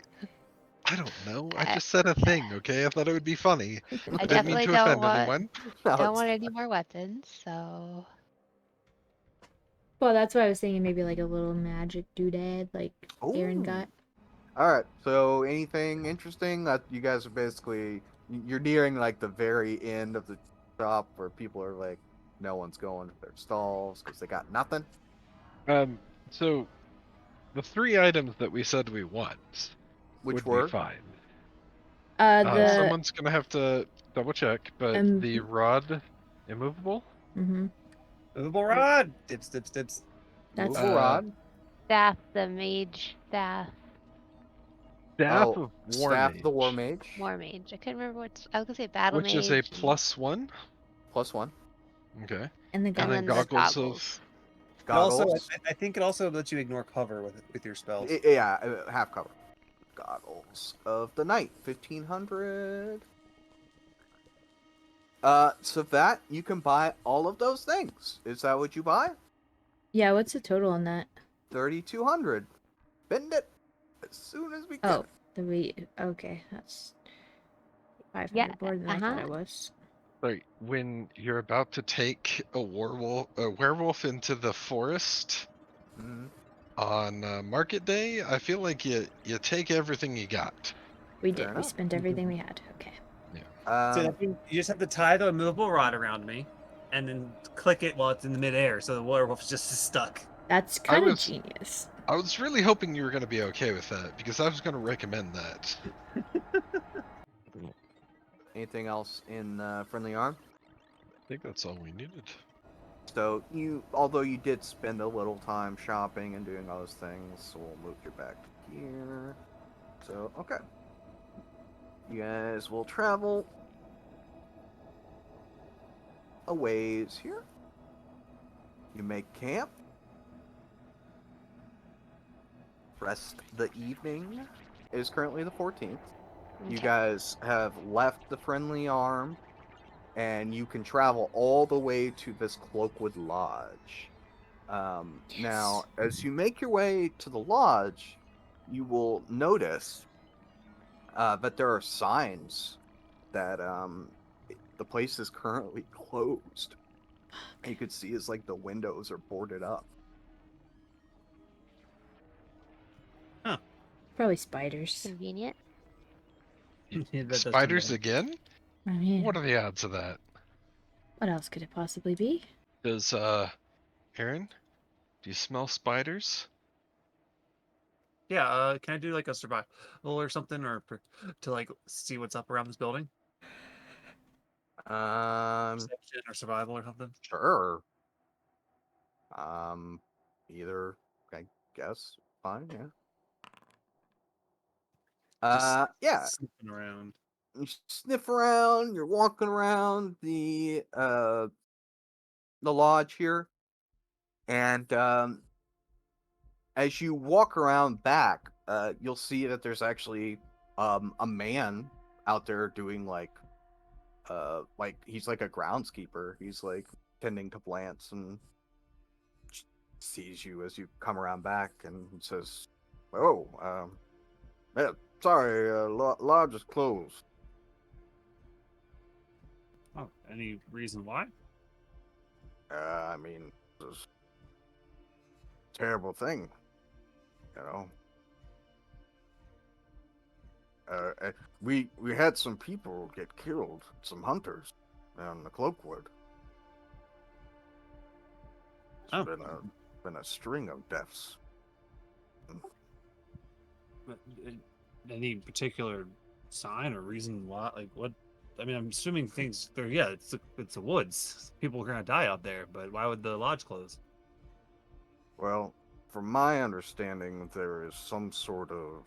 [SPEAKER 3] don't know. I just said a thing, okay? I thought it would be funny.
[SPEAKER 4] I
[SPEAKER 3] I didn't mean
[SPEAKER 4] definitely
[SPEAKER 3] to
[SPEAKER 4] don't
[SPEAKER 3] offend
[SPEAKER 4] want
[SPEAKER 3] anyone.
[SPEAKER 2] No,
[SPEAKER 4] don't
[SPEAKER 2] it's
[SPEAKER 4] want any more weapons, so
[SPEAKER 1] Well, that's why I was thinking maybe like a little magic doodad like Aaron
[SPEAKER 2] Ooh.
[SPEAKER 1] got.
[SPEAKER 2] All right. So, anything interesting that you guys are basically you're nearing like the very end of the shop where people are like, no one's going to their stalls because they got nothing.
[SPEAKER 3] So the 3 items that we said we want
[SPEAKER 2] Which
[SPEAKER 3] would
[SPEAKER 2] were
[SPEAKER 3] be fine.
[SPEAKER 1] The
[SPEAKER 3] Someone's gonna have to double check, but the rod immovable,
[SPEAKER 1] mm-hmm.
[SPEAKER 5] Movable rod. Dips, dips, dips.
[SPEAKER 1] That's
[SPEAKER 2] movable rod,
[SPEAKER 4] staff, the mage staff,
[SPEAKER 3] staff
[SPEAKER 2] Oh,
[SPEAKER 3] of war
[SPEAKER 2] staff
[SPEAKER 3] mage,
[SPEAKER 2] the war mage,
[SPEAKER 4] war mage. I couldn't remember what I was gonna say. Battle
[SPEAKER 3] which
[SPEAKER 4] mage.
[SPEAKER 3] is a
[SPEAKER 4] and-
[SPEAKER 3] +1.
[SPEAKER 2] +1
[SPEAKER 3] Okay,
[SPEAKER 1] and the
[SPEAKER 3] and
[SPEAKER 1] goggles.
[SPEAKER 3] then
[SPEAKER 4] then the
[SPEAKER 3] goggles
[SPEAKER 4] goggles.
[SPEAKER 5] It also,
[SPEAKER 2] goggles.
[SPEAKER 5] I think it also lets you ignore cover with your spells.
[SPEAKER 2] Yeah, half cover. Goggles of the night, 1,500. So that you can buy all of those things. Is that what you buy?
[SPEAKER 1] Yeah, what's the total on that?
[SPEAKER 2] 3,200. Spend it as soon as we can.
[SPEAKER 1] Oh, okay, that's 500
[SPEAKER 4] Yeah,
[SPEAKER 1] more than I thought
[SPEAKER 4] uh-huh.
[SPEAKER 1] it was.
[SPEAKER 3] like when you're about to take a werewolf into the forest
[SPEAKER 2] Mhm.
[SPEAKER 3] on market day, I feel like you take everything you got.
[SPEAKER 1] We
[SPEAKER 2] Fair
[SPEAKER 1] did. We
[SPEAKER 2] enough.
[SPEAKER 1] spent everything we had. Okay.
[SPEAKER 5] So I
[SPEAKER 2] Um,
[SPEAKER 5] think you just have to tie the immovable rod around me, and then click it while it's in the midair, so the werewolf's just stuck.
[SPEAKER 1] That's kind of
[SPEAKER 3] was-
[SPEAKER 1] genius.
[SPEAKER 3] I was really hoping you were going to be okay with that because I was going to recommend that.
[SPEAKER 2] anything else in Friendly Arm?
[SPEAKER 3] I think that's all we needed.
[SPEAKER 2] So although you did spend a little time shopping and doing all those things, so we'll move you back here. So, okay. You guys will travel a ways here. You make camp. Rest the evening. It is currently the 14th. You
[SPEAKER 4] Okay.
[SPEAKER 2] guys have left the Friendly Arm, and you can travel all the way to this Cloakwood Lodge. Now, as you make your way to the lodge, you will notice that there are signs that the place is currently closed. You could see as like the windows are boarded up.
[SPEAKER 1] Probably spiders.
[SPEAKER 4] Convenient.
[SPEAKER 5] Yeah, that does come
[SPEAKER 3] Spiders
[SPEAKER 5] down.
[SPEAKER 3] again?
[SPEAKER 1] I mean,
[SPEAKER 3] What are the odds of that?
[SPEAKER 1] what else could it possibly be?
[SPEAKER 3] Does Aaron, do you smell spiders?
[SPEAKER 5] Yeah, can I do like a survival or something, to like see what's up around this building? Perception or survival or something?
[SPEAKER 2] Sure. Either, I guess. Fine, yeah. Yeah.
[SPEAKER 5] Sniffing around.
[SPEAKER 2] You sniff around. You're walking around the lodge here, and as you walk around back, you'll see that there's actually a man out there doing like he's like a groundskeeper. He's like tending to plants and sees you as you come around back and says, "Oh, yeah, sorry, lodge is closed."
[SPEAKER 5] Oh, any reason why?
[SPEAKER 2] I mean, it's a terrible thing, you know. We had some people get killed, some hunters, on the Cloakwood. It's
[SPEAKER 5] Oh.
[SPEAKER 2] been a string of deaths.
[SPEAKER 5] But, any particular sign or reason why? Like what? I mean, I'm assuming things. Yeah, it's the woods. People are gonna die out there. But why would the lodge close?
[SPEAKER 2] Well, from my understanding, there is some sort of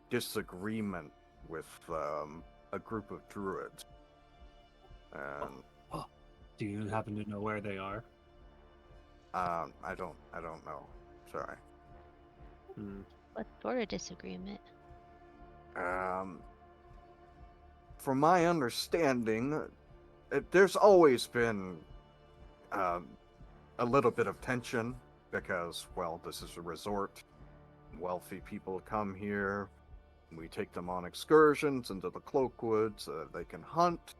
[SPEAKER 2] disagreement with a group of druids, and
[SPEAKER 5] Oh, do you happen to know where they are?
[SPEAKER 2] I don't know. Sorry.
[SPEAKER 5] Hmm.
[SPEAKER 4] What sort of disagreement?
[SPEAKER 2] Um, from my understanding, there's always been um, a little bit of tension because, well, this is a resort. Wealthy people come here. We take them on excursions into the Cloakwood so that they can hunt,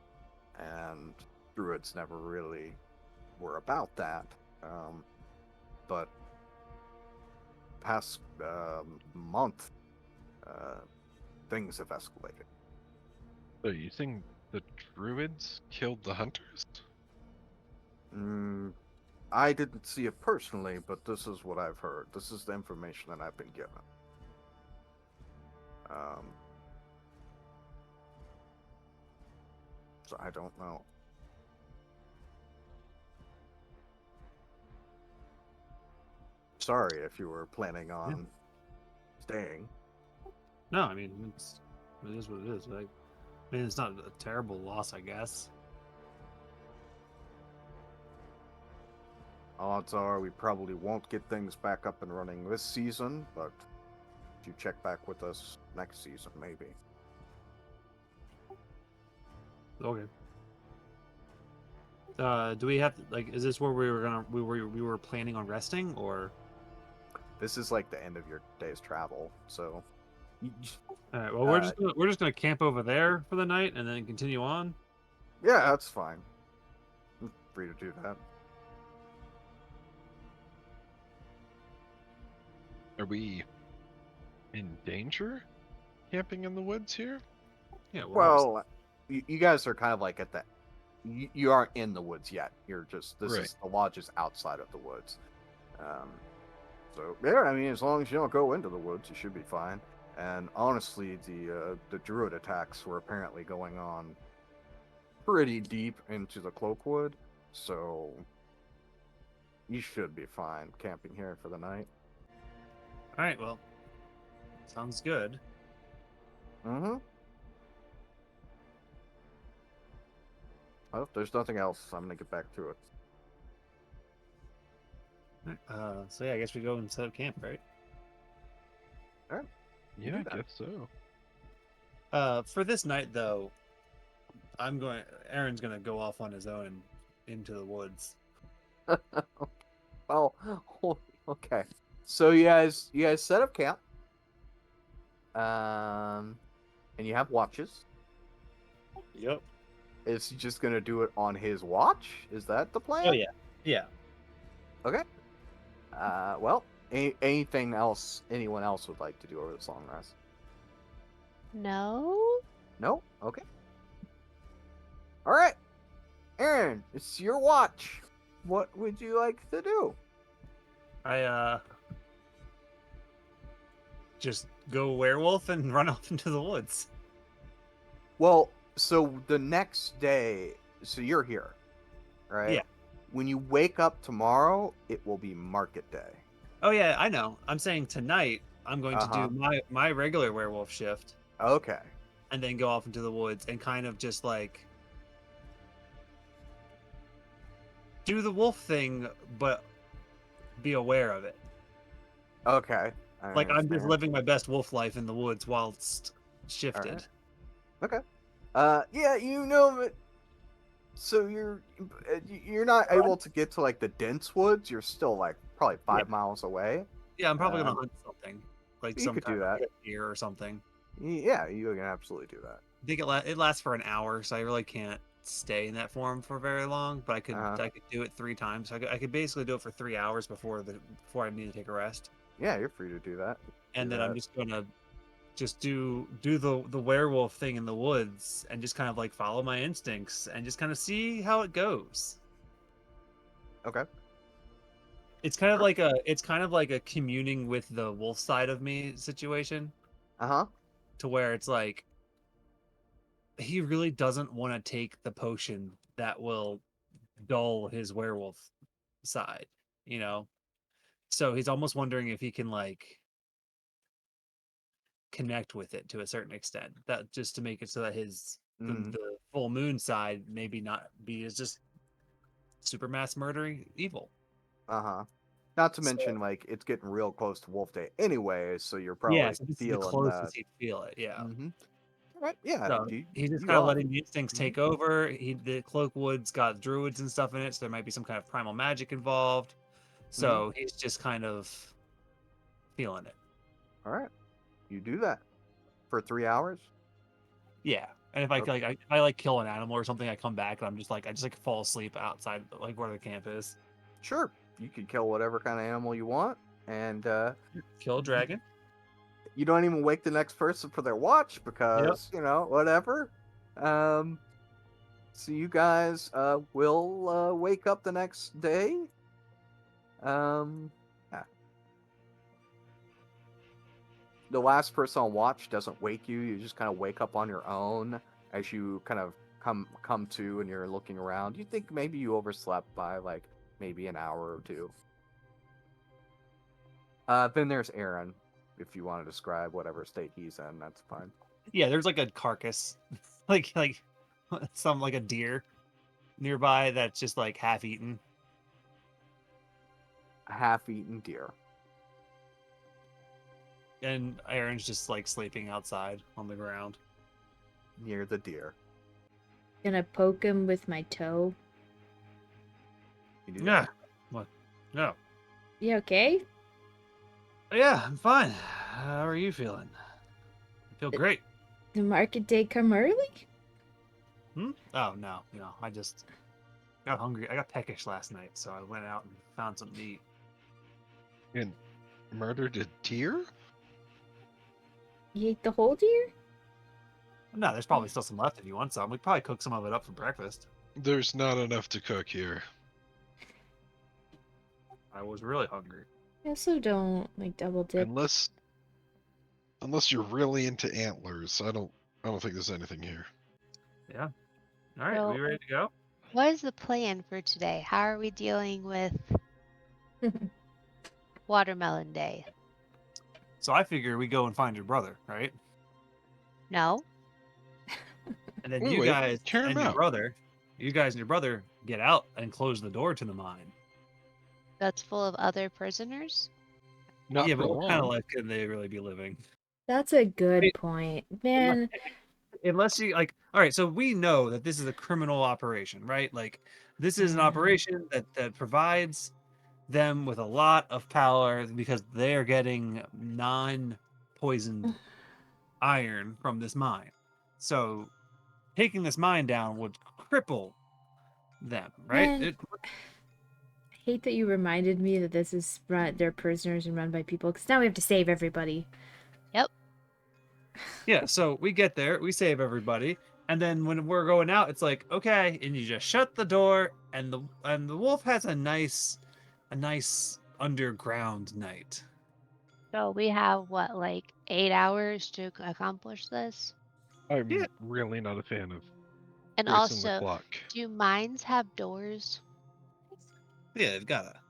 [SPEAKER 2] and druids never really were about that. But past month, things have escalated.
[SPEAKER 3] So you think the druids killed the hunters?
[SPEAKER 2] I didn't see it personally, but this is what I've heard. This is the information that I've been given. So I don't know. Sorry if you were planning on staying.
[SPEAKER 5] No, I mean it is what it is. Like, I mean, it's not a terrible loss, I guess.
[SPEAKER 2] Odds are we probably won't get things back up and running this season, but if you check back with us next season, maybe.
[SPEAKER 5] Okay. Do we have like? Is this where we were planning on resting, or?
[SPEAKER 2] This is like the end of your day's travel, so.
[SPEAKER 5] All right. Well, we're just gonna camp over there for the night and then continue on.
[SPEAKER 2] Yeah, that's fine. I'm free to do that.
[SPEAKER 3] Are we in danger camping in the woods here?
[SPEAKER 5] Yeah.
[SPEAKER 2] Well, you guys are kind of like at the. You aren't in the woods yet. You're just
[SPEAKER 3] Right.
[SPEAKER 2] is the lodge is outside of the woods. So yeah, I mean, as long as you don't go into the woods, you should be fine. And honestly, the druid attacks were apparently going on pretty deep into the Cloakwood, so you should be fine camping here for the night.
[SPEAKER 5] All right. Well, sounds good.
[SPEAKER 2] Mm-hmm. Well, if there's nothing else, I'm gonna get back to it.
[SPEAKER 5] So yeah, I guess we go and set up camp, right?
[SPEAKER 2] All right.
[SPEAKER 3] Yeah, I
[SPEAKER 2] that.
[SPEAKER 3] guess so.
[SPEAKER 5] For this night though, Aaron's gonna go off on his own into the woods.
[SPEAKER 2] Well, okay. So you guys set up camp. And you have watches.
[SPEAKER 5] Yep.
[SPEAKER 2] Is he just gonna do it on his watch? Is that the plan?
[SPEAKER 5] Oh yeah. Yeah.
[SPEAKER 2] Okay. Well, anything else anyone else would like to do over this long rest?
[SPEAKER 4] No?
[SPEAKER 2] No? Okay. All right. Aaron, it's your watch. What would you like to do?
[SPEAKER 5] I just go werewolf and run off into the woods.
[SPEAKER 2] Well, So the next day, so you're here, right?
[SPEAKER 5] Yeah.
[SPEAKER 2] When you wake up tomorrow, it will be market day.
[SPEAKER 5] Oh yeah, I know. I'm saying tonight I'm going to
[SPEAKER 2] Uh-huh.
[SPEAKER 5] do my regular werewolf shift
[SPEAKER 2] Okay.
[SPEAKER 5] and then go off into the woods and kind of just like do the wolf thing, but be aware of it.
[SPEAKER 2] Okay. I
[SPEAKER 5] Like I'm just
[SPEAKER 2] understand.
[SPEAKER 5] living my best wolf life in the woods whilst
[SPEAKER 2] All
[SPEAKER 5] shifted.
[SPEAKER 2] right. Okay. Yeah, you know it. So you're not
[SPEAKER 5] Run?
[SPEAKER 2] able to get to like the dense woods. You're still like probably
[SPEAKER 5] Yeah.
[SPEAKER 2] 5 miles away.
[SPEAKER 5] Yeah, I'm probably gonna
[SPEAKER 2] Um,
[SPEAKER 5] hunt something, like
[SPEAKER 2] you
[SPEAKER 5] some
[SPEAKER 2] could do
[SPEAKER 5] kind of
[SPEAKER 2] that.
[SPEAKER 5] like a deer or something.
[SPEAKER 2] Yeah, you can absolutely do that.
[SPEAKER 5] I think it lasts for an hour, so I really can't stay in that form for very long. But
[SPEAKER 2] Uh-huh.
[SPEAKER 5] I could do it 3 times. So I could basically do it for 3 hours before I need to take a rest.
[SPEAKER 2] Yeah, you're free to do that.
[SPEAKER 5] And
[SPEAKER 2] Do
[SPEAKER 5] then I'm
[SPEAKER 2] that.
[SPEAKER 5] just gonna just do the werewolf thing in the woods and just kind of like follow my instincts and just kind of see how it goes.
[SPEAKER 2] Okay. Sure.
[SPEAKER 5] It's kind of like a communing with the wolf side of me situation,
[SPEAKER 2] Uh-huh.
[SPEAKER 5] to where it's like he really doesn't want to take the potion that will dull his werewolf side, you know? So he's almost wondering if he can like connect with it to a certain extent. That just to make it so that
[SPEAKER 2] Mm.
[SPEAKER 5] the full moon side maybe not be as just super mass murdering evil.
[SPEAKER 2] Uh-huh. Not to
[SPEAKER 5] So
[SPEAKER 2] mention like it's getting real close to Wolf Day anyway, so you're
[SPEAKER 5] yeah,
[SPEAKER 2] probably
[SPEAKER 5] so this is the
[SPEAKER 2] feeling that.
[SPEAKER 5] closest he'd feel it, yeah.
[SPEAKER 2] Mm-hmm. All right. Yeah.
[SPEAKER 5] So he's just
[SPEAKER 2] You
[SPEAKER 5] kind of
[SPEAKER 2] off.
[SPEAKER 5] letting the instincts
[SPEAKER 2] Mm-hmm.
[SPEAKER 5] take over. The Cloakwood's got druids and stuff in it, so there might be some kind of primal magic involved.
[SPEAKER 2] Mm-hmm.
[SPEAKER 5] So he's just kind of feeling it.
[SPEAKER 2] All right. You do that for 3 hours.
[SPEAKER 5] Yeah. And if
[SPEAKER 2] Okay.
[SPEAKER 5] if I like kill an animal or something, I come back and I just like fall asleep outside like where the camp is.
[SPEAKER 2] Sure. You can kill whatever kind of animal you want, and
[SPEAKER 5] Kill a dragon.
[SPEAKER 2] you don't even wake the next person for their watch
[SPEAKER 5] Yep.
[SPEAKER 2] because whatever. Um, so you guys will wake up the next day. Yeah. The last person on watch doesn't wake you. You just kind of wake up on your own as you kind of come to and you're looking around. You think maybe you overslept by like maybe an hour or two. Then there's Aaron. If you want to describe whatever state he's in, that's fine.
[SPEAKER 5] Yeah, there's like a carcass, like some like a deer nearby that's just like half eaten.
[SPEAKER 2] A half-eaten deer.
[SPEAKER 5] And Aaron's just like sleeping outside on the ground.
[SPEAKER 2] Near the deer.
[SPEAKER 1] Gonna poke him with my toe.
[SPEAKER 2] You do
[SPEAKER 5] Yeah.
[SPEAKER 2] that.
[SPEAKER 5] What? No.
[SPEAKER 1] You okay?
[SPEAKER 5] Yeah, I'm fine. How are you feeling? I feel great.
[SPEAKER 1] The market day come early?
[SPEAKER 5] Hmm? Oh no, I just got hungry. I got peckish last night, so I went out and found something to eat.
[SPEAKER 3] And murdered a deer?
[SPEAKER 1] You ate the whole deer?
[SPEAKER 5] No, there's probably still some left if you want some. We could probably cook some of it up for breakfast.
[SPEAKER 3] There's not enough to cook here.
[SPEAKER 5] I was really hungry.
[SPEAKER 1] I also don't like double dip.
[SPEAKER 3] Unless you're really into antlers, I don't think there's anything here.
[SPEAKER 5] Yeah. All right,
[SPEAKER 4] So-
[SPEAKER 5] we ready to go?
[SPEAKER 4] What is the plan for today? How are we dealing with Watermelon Day?
[SPEAKER 5] So I figure we go and find your brother, right?
[SPEAKER 4] No?
[SPEAKER 5] And then
[SPEAKER 3] Wait,
[SPEAKER 5] you guys
[SPEAKER 3] hear him
[SPEAKER 5] and your
[SPEAKER 3] out.
[SPEAKER 5] brother, get out and close the door to the mine.
[SPEAKER 4] That's full of other prisoners?
[SPEAKER 3] Not
[SPEAKER 5] Yeah,
[SPEAKER 3] for
[SPEAKER 5] but what kind of
[SPEAKER 3] long.
[SPEAKER 5] life can they really be living?
[SPEAKER 1] That's a good
[SPEAKER 5] Wait.
[SPEAKER 1] point. Man,
[SPEAKER 5] Unless you like, all right, so we know that this is a criminal operation, right? Like, this is an
[SPEAKER 1] Mhm.
[SPEAKER 5] operation that provides them with a lot of power because they are getting non-poisoned iron from this mine. So taking this mine down would cripple them, right?
[SPEAKER 1] Man. I hate that you reminded me that this is they're prisoners and run by people, because now we have to save everybody.
[SPEAKER 5] Yeah, so we get there, we save everybody, and then when we're going out, it's like, okay, and you just shut the door, and the wolf has a nice underground night.
[SPEAKER 4] So we have what, like 8 hours to accomplish this?
[SPEAKER 3] I'm
[SPEAKER 5] Yeah.
[SPEAKER 3] really not a fan of
[SPEAKER 4] And
[SPEAKER 3] racing the
[SPEAKER 4] also,
[SPEAKER 3] clock.
[SPEAKER 4] do mines have doors?
[SPEAKER 5] Yeah, they've gotta.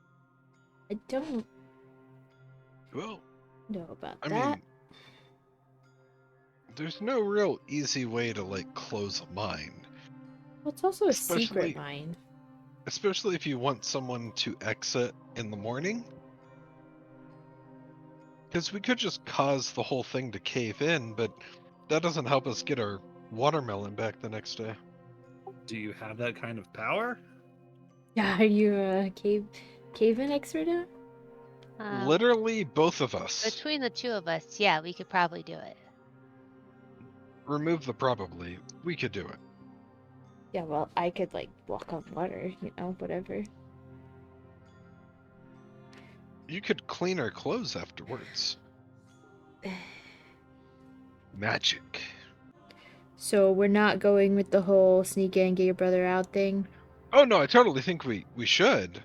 [SPEAKER 1] I don't
[SPEAKER 3] Well,
[SPEAKER 1] know about
[SPEAKER 3] I
[SPEAKER 1] that.
[SPEAKER 3] mean, there's no real easy way to like close a mine,
[SPEAKER 1] Well, it's also a secret
[SPEAKER 3] especially
[SPEAKER 1] mine.
[SPEAKER 3] especially if you want someone to exit in the morning. Because we could just cause the whole thing to cave in, but that doesn't help us get our watermelon back the next day.
[SPEAKER 5] Do you have that kind of power?
[SPEAKER 1] Yeah, are you a cave-in expert now?
[SPEAKER 3] Literally, both of us.
[SPEAKER 4] Between the two of us, yeah, we could probably do it.
[SPEAKER 3] Remove the probably. We could do it.
[SPEAKER 1] Yeah, well, I could like walk on water, whatever.
[SPEAKER 3] You could clean our clothes afterwards. Magic.
[SPEAKER 1] So we're not going with the whole sneak in, get your brother out thing.
[SPEAKER 3] Oh no, I totally think we should.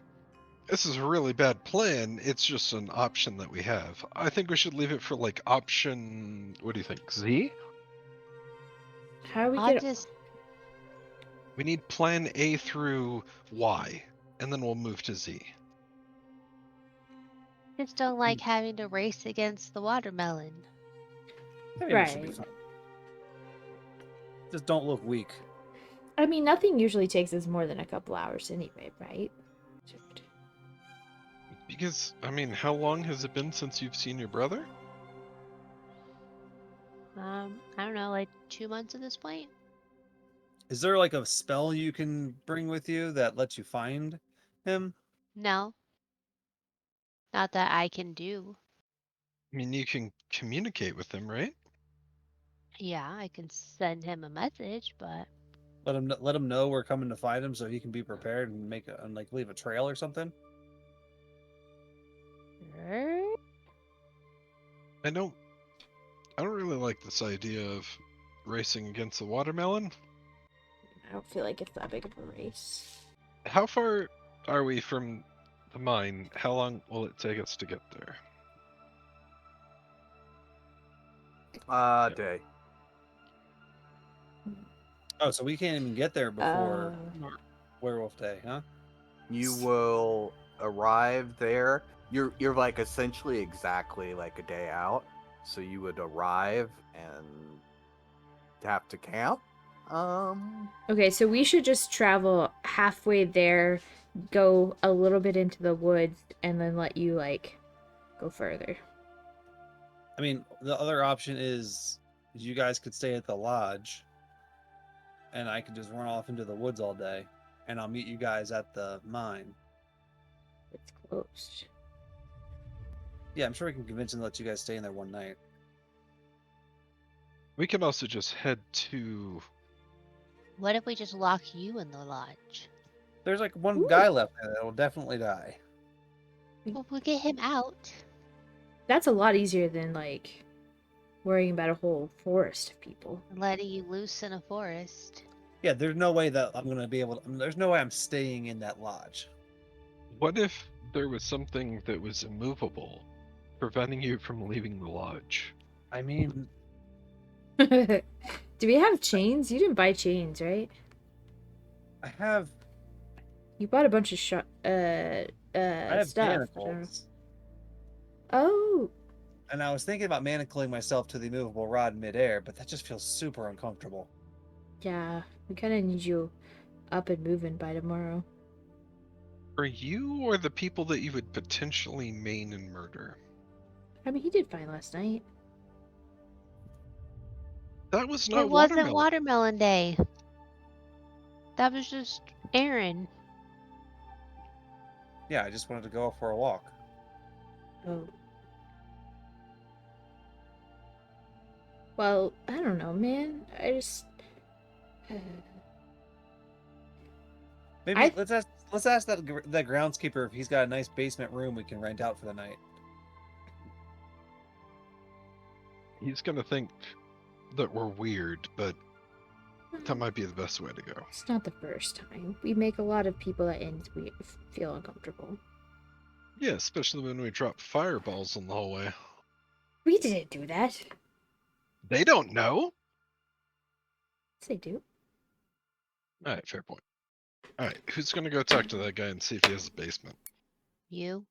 [SPEAKER 3] This is a really bad plan. It's just an option that we have. I think we should leave it for like option. What do you think? Z?
[SPEAKER 1] How do we
[SPEAKER 4] I'll
[SPEAKER 1] get?
[SPEAKER 4] just
[SPEAKER 3] We need plan A through Y, and then we'll move to Z.
[SPEAKER 4] don't like having to race against the watermelon.
[SPEAKER 5] I mean, it should be
[SPEAKER 1] Right.
[SPEAKER 5] fine. Just don't look weak.
[SPEAKER 1] I mean, nothing usually takes us more than a couple hours anyway, right?
[SPEAKER 3] Because, I mean, how long has it been since you've seen your brother?
[SPEAKER 4] I don't know, like 2 months at this point?
[SPEAKER 5] Is there like a spell you can bring with you that lets you find him?
[SPEAKER 4] No. Not that I can do.
[SPEAKER 3] I mean, you can communicate with him, right?
[SPEAKER 4] Yeah, I can send him a message, but
[SPEAKER 5] Let him know we're coming to find him so he can be prepared and like leave a trail or something.
[SPEAKER 4] er,
[SPEAKER 3] I don't really like this idea of racing against the watermelon.
[SPEAKER 1] I don't feel like it's that big of a race.
[SPEAKER 3] How far are we from the mine? How long will it take us to get there?
[SPEAKER 2] Day.
[SPEAKER 5] Oh, so we can't even get there before
[SPEAKER 1] Uh,
[SPEAKER 5] Werewolf Day, huh?
[SPEAKER 2] You will arrive there. You're like essentially exactly like a day out. So you would arrive and have to camp.
[SPEAKER 1] Okay, so we should just travel halfway there, go a little bit into the woods, and then let you like go further.
[SPEAKER 5] I mean, the other option is you guys could stay at the lodge, and I could just run off into the woods all day, and I'll meet you guys at the mine.
[SPEAKER 1] It's closed.
[SPEAKER 5] Yeah, I'm sure we can convince him to let you guys stay in there one night.
[SPEAKER 3] We can also just head to.
[SPEAKER 4] what if we just lock you in the lodge?
[SPEAKER 5] There's like one
[SPEAKER 1] Ooh.
[SPEAKER 5] guy left there that will definitely die.
[SPEAKER 4] Well, we'll get him out.
[SPEAKER 1] That's a lot easier than like worrying about a whole forest of people.
[SPEAKER 4] And letting you loose in a forest.
[SPEAKER 5] Yeah, there's no way that I'm gonna be able to. There's no way I'm staying in that lodge.
[SPEAKER 3] What if there was something that was immovable, preventing you from leaving the lodge?
[SPEAKER 5] I mean,
[SPEAKER 1] Do we have chains? You didn't buy chains, right?
[SPEAKER 5] I have
[SPEAKER 1] You bought a bunch of
[SPEAKER 5] I have
[SPEAKER 1] stuff.
[SPEAKER 5] manacles,
[SPEAKER 1] Oh,
[SPEAKER 5] and I was thinking about manacling myself to the immovable rod midair, but that just feels super uncomfortable.
[SPEAKER 1] yeah. We kind of need you up and moving by tomorrow.
[SPEAKER 3] For you or the people that you would potentially maim and murder?
[SPEAKER 1] I mean, he did fine last night.
[SPEAKER 3] That was
[SPEAKER 4] It
[SPEAKER 3] not
[SPEAKER 4] wasn't
[SPEAKER 3] watermelon.
[SPEAKER 4] watermelon day. That was just Aaron.
[SPEAKER 5] Yeah, I just wanted to go for a walk.
[SPEAKER 1] Oh. Well, I don't know, man. I just.
[SPEAKER 5] Maybe
[SPEAKER 1] I-
[SPEAKER 5] let's ask that groundskeeper if he's got a nice basement room we can rent out for the night.
[SPEAKER 3] He's gonna think that we're weird, but that might be the best way to go.
[SPEAKER 1] It's not the first time. We make a lot of people that feel uncomfortable.
[SPEAKER 3] Yeah, especially when we drop fireballs in the hallway.
[SPEAKER 1] We didn't do that.
[SPEAKER 3] They don't know.
[SPEAKER 1] Yes, I do.
[SPEAKER 3] All right, fair point. All right, who's gonna go talk to that guy and see if he has a basement?
[SPEAKER 4] You?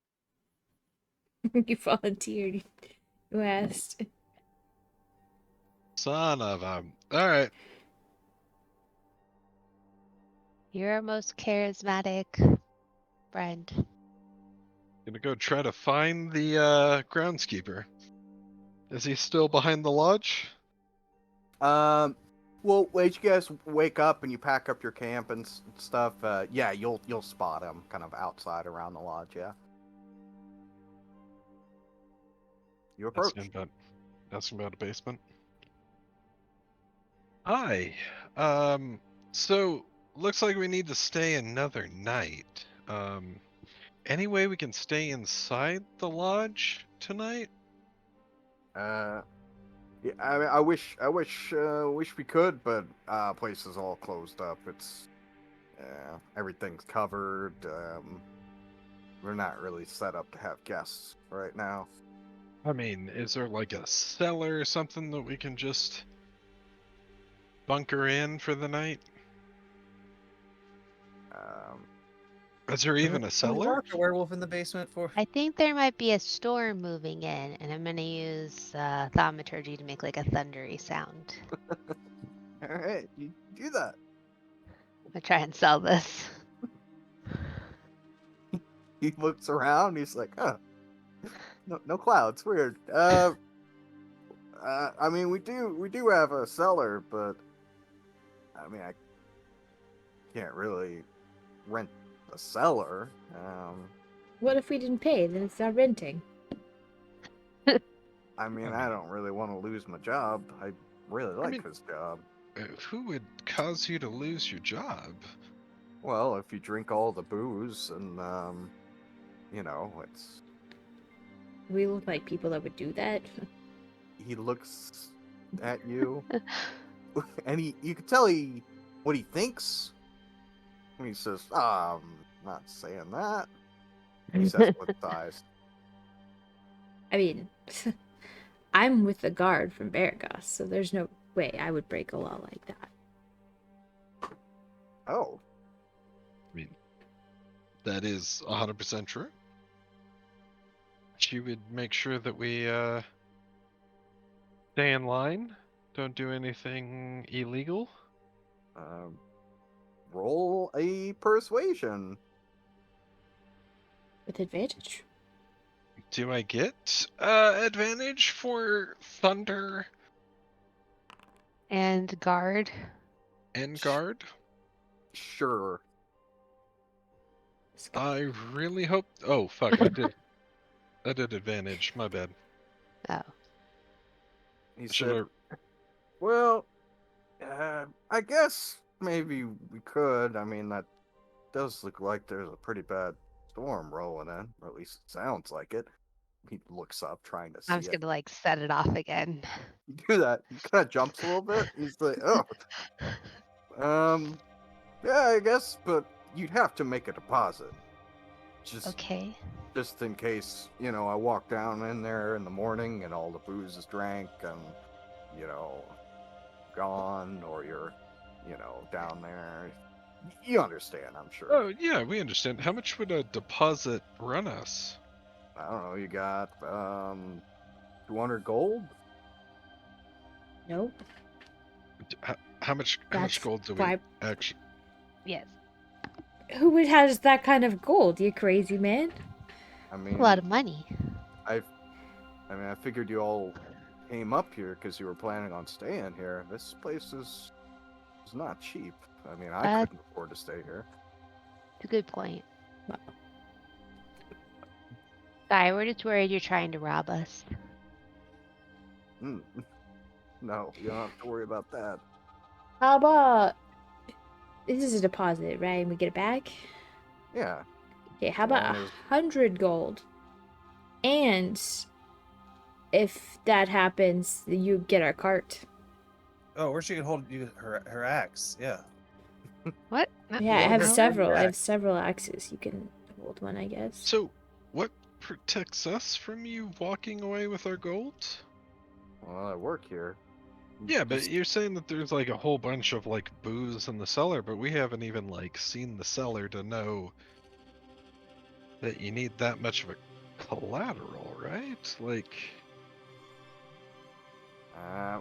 [SPEAKER 1] You volunteered. You asked.
[SPEAKER 3] Son of a. All right.
[SPEAKER 4] You're our most charismatic friend.
[SPEAKER 3] Gonna go try to find the groundskeeper. Is he still behind the lodge?
[SPEAKER 2] Well, as you guys wake up and you pack up your camp and stuff, yeah, you'll spot him kind of outside around the lodge. Yeah. You approach.
[SPEAKER 3] Asking about a basement. Hi. So looks like we need to stay another night. Any way we can stay inside the lodge tonight?
[SPEAKER 2] Yeah, I wish we could, but place is all closed up. It's everything's covered. We're not really set up to have guests right now.
[SPEAKER 3] I mean, is there like a cellar or something that we can just bunker in for the night? Is there even a
[SPEAKER 5] We
[SPEAKER 3] cellar?
[SPEAKER 5] locked a werewolf in the basement for.
[SPEAKER 4] I think there might be a storm moving in, and I'm gonna use thaumaturgy to make like a thundery sound.
[SPEAKER 2] All right, you do that.
[SPEAKER 4] I'm gonna try and sell this.
[SPEAKER 2] He looks around. He's like, "Huh, no clouds. Weird." I mean, we do have a cellar, but I mean, I can't really rent a cellar.
[SPEAKER 1] What if we didn't pay? Then it's not renting.
[SPEAKER 2] I mean, I don't really want to lose my job. I really like this job.
[SPEAKER 3] Who would cause you to lose your job?
[SPEAKER 2] Well, if you drink all the booze and it's.
[SPEAKER 1] We look like people that would do that.
[SPEAKER 2] He looks at you, and you can tell what he thinks. And he says, I'm not saying that." He says with his eyes.
[SPEAKER 1] I mean, I'm with the guard from Baragos, so there's no way I would break a law like that.
[SPEAKER 2] Oh.
[SPEAKER 3] I mean, that is 100% true. She would make sure that we stay in line, don't do anything illegal.
[SPEAKER 2] Roll a persuasion.
[SPEAKER 1] With advantage.
[SPEAKER 3] Do I get advantage for thunder
[SPEAKER 4] And guard.
[SPEAKER 3] and guard?
[SPEAKER 2] Sure.
[SPEAKER 3] I really hope. Oh fuck! I did advantage. My bad.
[SPEAKER 4] Oh.
[SPEAKER 2] He
[SPEAKER 3] Should
[SPEAKER 2] said, "Well, I guess maybe we could. I mean, that does look like there's a pretty bad storm rolling in, or at least it sounds like it." He looks up, trying to see
[SPEAKER 4] I'm just
[SPEAKER 2] it.
[SPEAKER 4] gonna like set it off again.
[SPEAKER 2] You do that. He kind of jumps a little bit. He's like, "Oh, yeah, I guess, but you'd have to make a deposit,
[SPEAKER 4] Okay.
[SPEAKER 2] just in case, I walk down in there in the morning and all the booze is drank and, gone, or you're, down there. You understand, I'm sure."
[SPEAKER 3] Oh yeah, we understand. How much would a deposit run us?
[SPEAKER 2] I don't know. You got 200 gold.
[SPEAKER 1] Nope.
[SPEAKER 3] How much
[SPEAKER 1] That's
[SPEAKER 3] gold do we
[SPEAKER 1] why-
[SPEAKER 3] actually?
[SPEAKER 4] Yes.
[SPEAKER 1] Who would has that kind of gold? You crazy man?
[SPEAKER 2] I
[SPEAKER 4] A
[SPEAKER 2] mean,
[SPEAKER 4] lot of money.
[SPEAKER 2] I figured you all came up here because you were planning on staying here. This place is not cheap. I mean, I couldn't afford to stay here.
[SPEAKER 4] It's a good point.
[SPEAKER 1] Wow.
[SPEAKER 4] Sorry, we're just worried you're trying to rob us.
[SPEAKER 2] No, you don't have to worry about that.
[SPEAKER 1] How about this is a deposit, right? And we get it back?
[SPEAKER 2] Yeah.
[SPEAKER 1] Okay, how
[SPEAKER 2] As
[SPEAKER 1] about
[SPEAKER 2] long as-
[SPEAKER 1] 100 gold? And if that happens, you get our cart.
[SPEAKER 5] Oh, or she could hold her axe. Yeah.
[SPEAKER 4] What?
[SPEAKER 1] Yeah, I
[SPEAKER 2] Yeah,
[SPEAKER 1] have
[SPEAKER 2] no,
[SPEAKER 1] several. I
[SPEAKER 2] yeah.
[SPEAKER 1] have several axes. You can hold one, I guess.
[SPEAKER 3] So, what protects us from you walking away with our gold?
[SPEAKER 2] Well, I work here.
[SPEAKER 3] Yeah, but you're saying that there's like a whole bunch of like booze in the cellar, but we haven't even like seen the cellar to know that you need that much of a collateral, right? Like,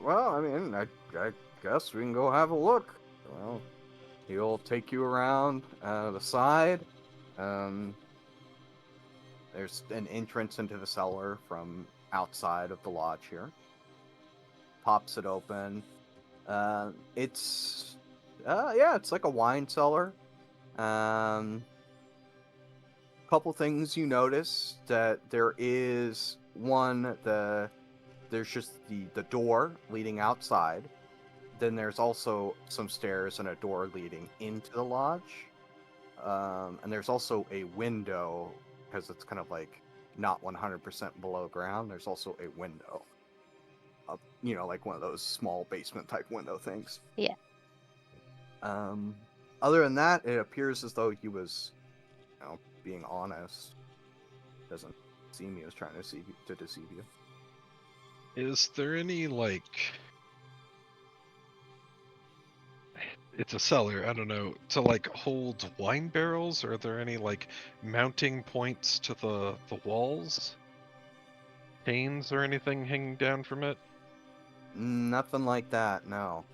[SPEAKER 2] Well, I mean, I guess we can go have a look. Well, he'll take you around the side. There's an entrance into the cellar from outside of the lodge here. Pops it open. It's it's like a wine cellar. Couple things you notice that there is there's just the door leading outside. Then there's also some stairs and a door leading into the lodge. And there's also a window because it's kind of like not 100% below ground. There's also a window. Like one of those small basement type window things.
[SPEAKER 4] Yeah.
[SPEAKER 2] Other than that, it appears as though he was, being honest. Doesn't seem he was trying to deceive you.
[SPEAKER 3] is there any like? It's a cellar. I don't know, to like hold wine barrels. Are there any like mounting points to the walls? Chains or anything hanging down from it?
[SPEAKER 2] Nothing like that, no.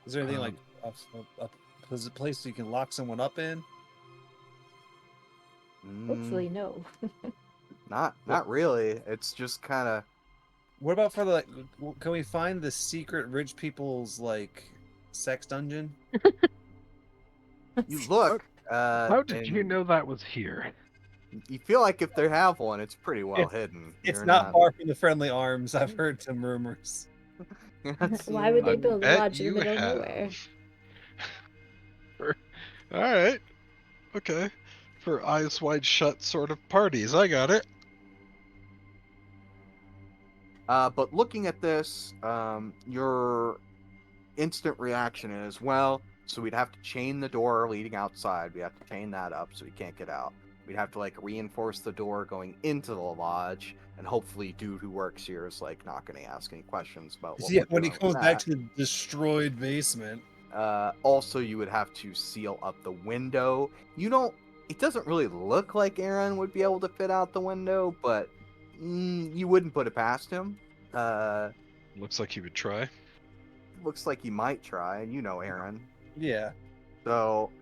[SPEAKER 5] Is there anything like a place you can lock someone up in?
[SPEAKER 1] Hopefully, no.
[SPEAKER 2] Not really. It's just kind of.
[SPEAKER 5] What about for the? Can we find the secret rich people's like sex dungeon?
[SPEAKER 2] You look.
[SPEAKER 3] How did you
[SPEAKER 2] and
[SPEAKER 3] know that was here?
[SPEAKER 2] You feel like if they have one, it's pretty well hidden.
[SPEAKER 5] It's
[SPEAKER 2] You're
[SPEAKER 5] not far from the Friendly Arms. I've heard some rumors.
[SPEAKER 1] Why would they
[SPEAKER 3] I
[SPEAKER 1] build a
[SPEAKER 3] bet
[SPEAKER 1] lodge in
[SPEAKER 3] you
[SPEAKER 1] the middle of
[SPEAKER 3] have.
[SPEAKER 1] nowhere?
[SPEAKER 3] All right. Okay. For eyes wide shut sort of parties. I got it.
[SPEAKER 2] But looking at this, your instant reaction is, well, so we'd have to chain the door leading outside. We have to chain that up so we can't get out. We'd have to like reinforce the door going into the lodge, and hopefully dude who works here is like not going to ask any questions about what
[SPEAKER 5] Yeah,
[SPEAKER 2] we're
[SPEAKER 5] when he
[SPEAKER 2] doing
[SPEAKER 5] goes
[SPEAKER 2] with
[SPEAKER 5] back
[SPEAKER 2] that.
[SPEAKER 5] to the destroyed basement.
[SPEAKER 2] Also, you would have to seal up the window. It doesn't really look like Aaron would be able to fit out the window, but you wouldn't put it past him.
[SPEAKER 3] Looks like he would try.
[SPEAKER 2] Looks like he might try, and Aaron.
[SPEAKER 5] Yeah.
[SPEAKER 2] So,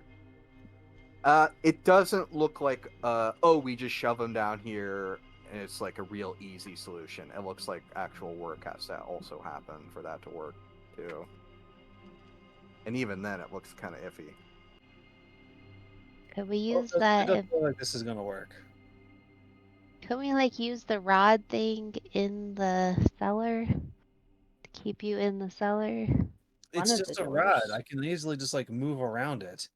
[SPEAKER 2] it doesn't look like, we just shove him down here, and it's like a real easy solution. It looks like actual work has to also happen for that to work, too. And even then, it looks kind of iffy.
[SPEAKER 4] Could we use
[SPEAKER 5] It
[SPEAKER 4] that?
[SPEAKER 5] doesn't feel like this is gonna work.
[SPEAKER 4] Could we like use the rod thing in the cellar to keep you in the cellar?
[SPEAKER 5] It's
[SPEAKER 1] of
[SPEAKER 5] just
[SPEAKER 1] the
[SPEAKER 5] a rod.
[SPEAKER 1] doors.
[SPEAKER 5] I can easily just like move around it.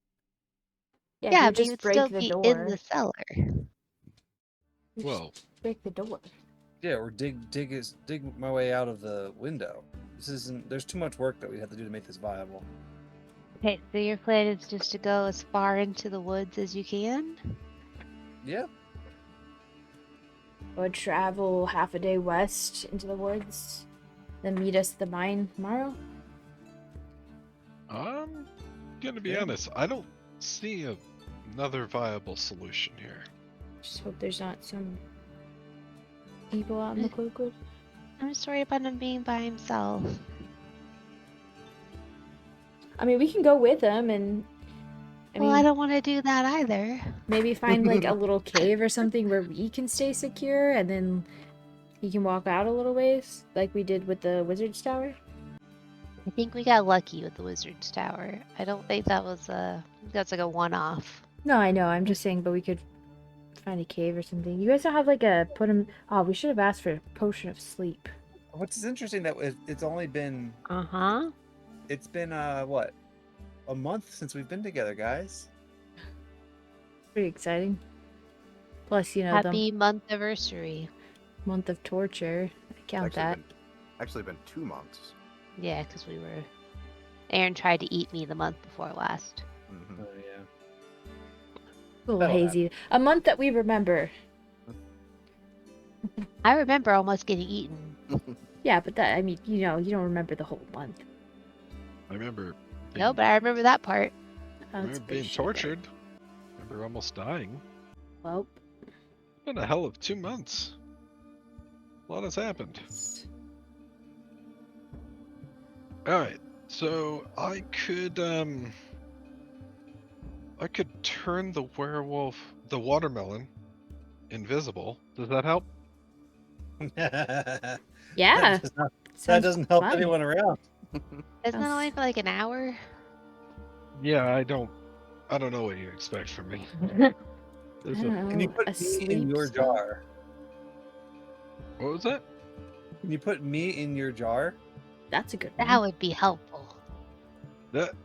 [SPEAKER 1] Yeah,
[SPEAKER 4] Yeah,
[SPEAKER 1] you
[SPEAKER 4] but
[SPEAKER 1] just
[SPEAKER 4] you'd
[SPEAKER 1] break
[SPEAKER 4] still
[SPEAKER 1] the
[SPEAKER 4] be
[SPEAKER 1] door.
[SPEAKER 4] in the cellar.
[SPEAKER 1] You just
[SPEAKER 3] Well,
[SPEAKER 1] break the door.
[SPEAKER 5] Yeah, or dig my way out of the window. This isn't. There's too much work that we have to do to make this viable.
[SPEAKER 4] Okay, so your plan is just to go as far into the woods as you can?
[SPEAKER 5] Yeah.
[SPEAKER 1] Or travel half a day west into the woods, then meet us at the mine tomorrow.
[SPEAKER 3] I'm gonna be
[SPEAKER 5] Yeah.
[SPEAKER 3] honest. I don't see another viable solution here.
[SPEAKER 1] Just hope there's not some people out in the Cloakwood.
[SPEAKER 4] I'm just worried about him being by himself.
[SPEAKER 1] I mean, we can go with them, and
[SPEAKER 4] I don't want to do that either.
[SPEAKER 1] maybe find like a little cave or something where we can stay secure, and then he can walk out a little ways, like we did with the Wizard's Tower.
[SPEAKER 4] I think we got lucky with the Wizard's Tower. I don't think that's like a one-off.
[SPEAKER 1] No, I know. I'm just saying, but we could find a cave or something. You guys don't have like we should have asked for a potion of sleep.
[SPEAKER 5] What's interesting that it's only been
[SPEAKER 4] Uh-huh.
[SPEAKER 5] it's been what, a month since we've been together, guys.
[SPEAKER 1] Pretty exciting. Plus,
[SPEAKER 4] Happy month anniversary.
[SPEAKER 1] the month of torture. I count that.
[SPEAKER 2] Actually been 2 months.
[SPEAKER 4] Yeah, because Aaron tried to eat me the month before last.
[SPEAKER 2] Mm-hmm.
[SPEAKER 5] Oh yeah.
[SPEAKER 1] A little
[SPEAKER 5] That'll
[SPEAKER 1] hazy. A month that we remember.
[SPEAKER 4] I remember almost getting eaten.
[SPEAKER 1] Yeah, but that, I mean, you know, you don't remember the whole month.
[SPEAKER 3] I remember.
[SPEAKER 4] No, but I remember that part.
[SPEAKER 1] Oh, it's a big
[SPEAKER 3] being
[SPEAKER 1] shit, but-
[SPEAKER 3] tortured. Remember almost dying.
[SPEAKER 1] Well,
[SPEAKER 3] Been a hell of 2 months. A lot has happened. All right, so I could turn the werewolf, the watermelon, invisible. Does that help?
[SPEAKER 5] That
[SPEAKER 1] yeah.
[SPEAKER 5] does not- that
[SPEAKER 1] Sounds
[SPEAKER 5] doesn't help
[SPEAKER 1] fun.
[SPEAKER 5] anyone around.
[SPEAKER 4] Isn't that
[SPEAKER 1] Sounds-
[SPEAKER 4] only for like an hour?
[SPEAKER 3] Yeah, I don't know what you expect from me.
[SPEAKER 1] I
[SPEAKER 3] There's
[SPEAKER 1] don't
[SPEAKER 3] a,
[SPEAKER 1] know.
[SPEAKER 5] Can you
[SPEAKER 1] a
[SPEAKER 5] put me in
[SPEAKER 1] sleep
[SPEAKER 5] your
[SPEAKER 1] spell?
[SPEAKER 5] jar?
[SPEAKER 3] what was that?
[SPEAKER 5] Can you put me in your jar?
[SPEAKER 1] That's a good
[SPEAKER 4] That
[SPEAKER 1] one.
[SPEAKER 4] would be helpful.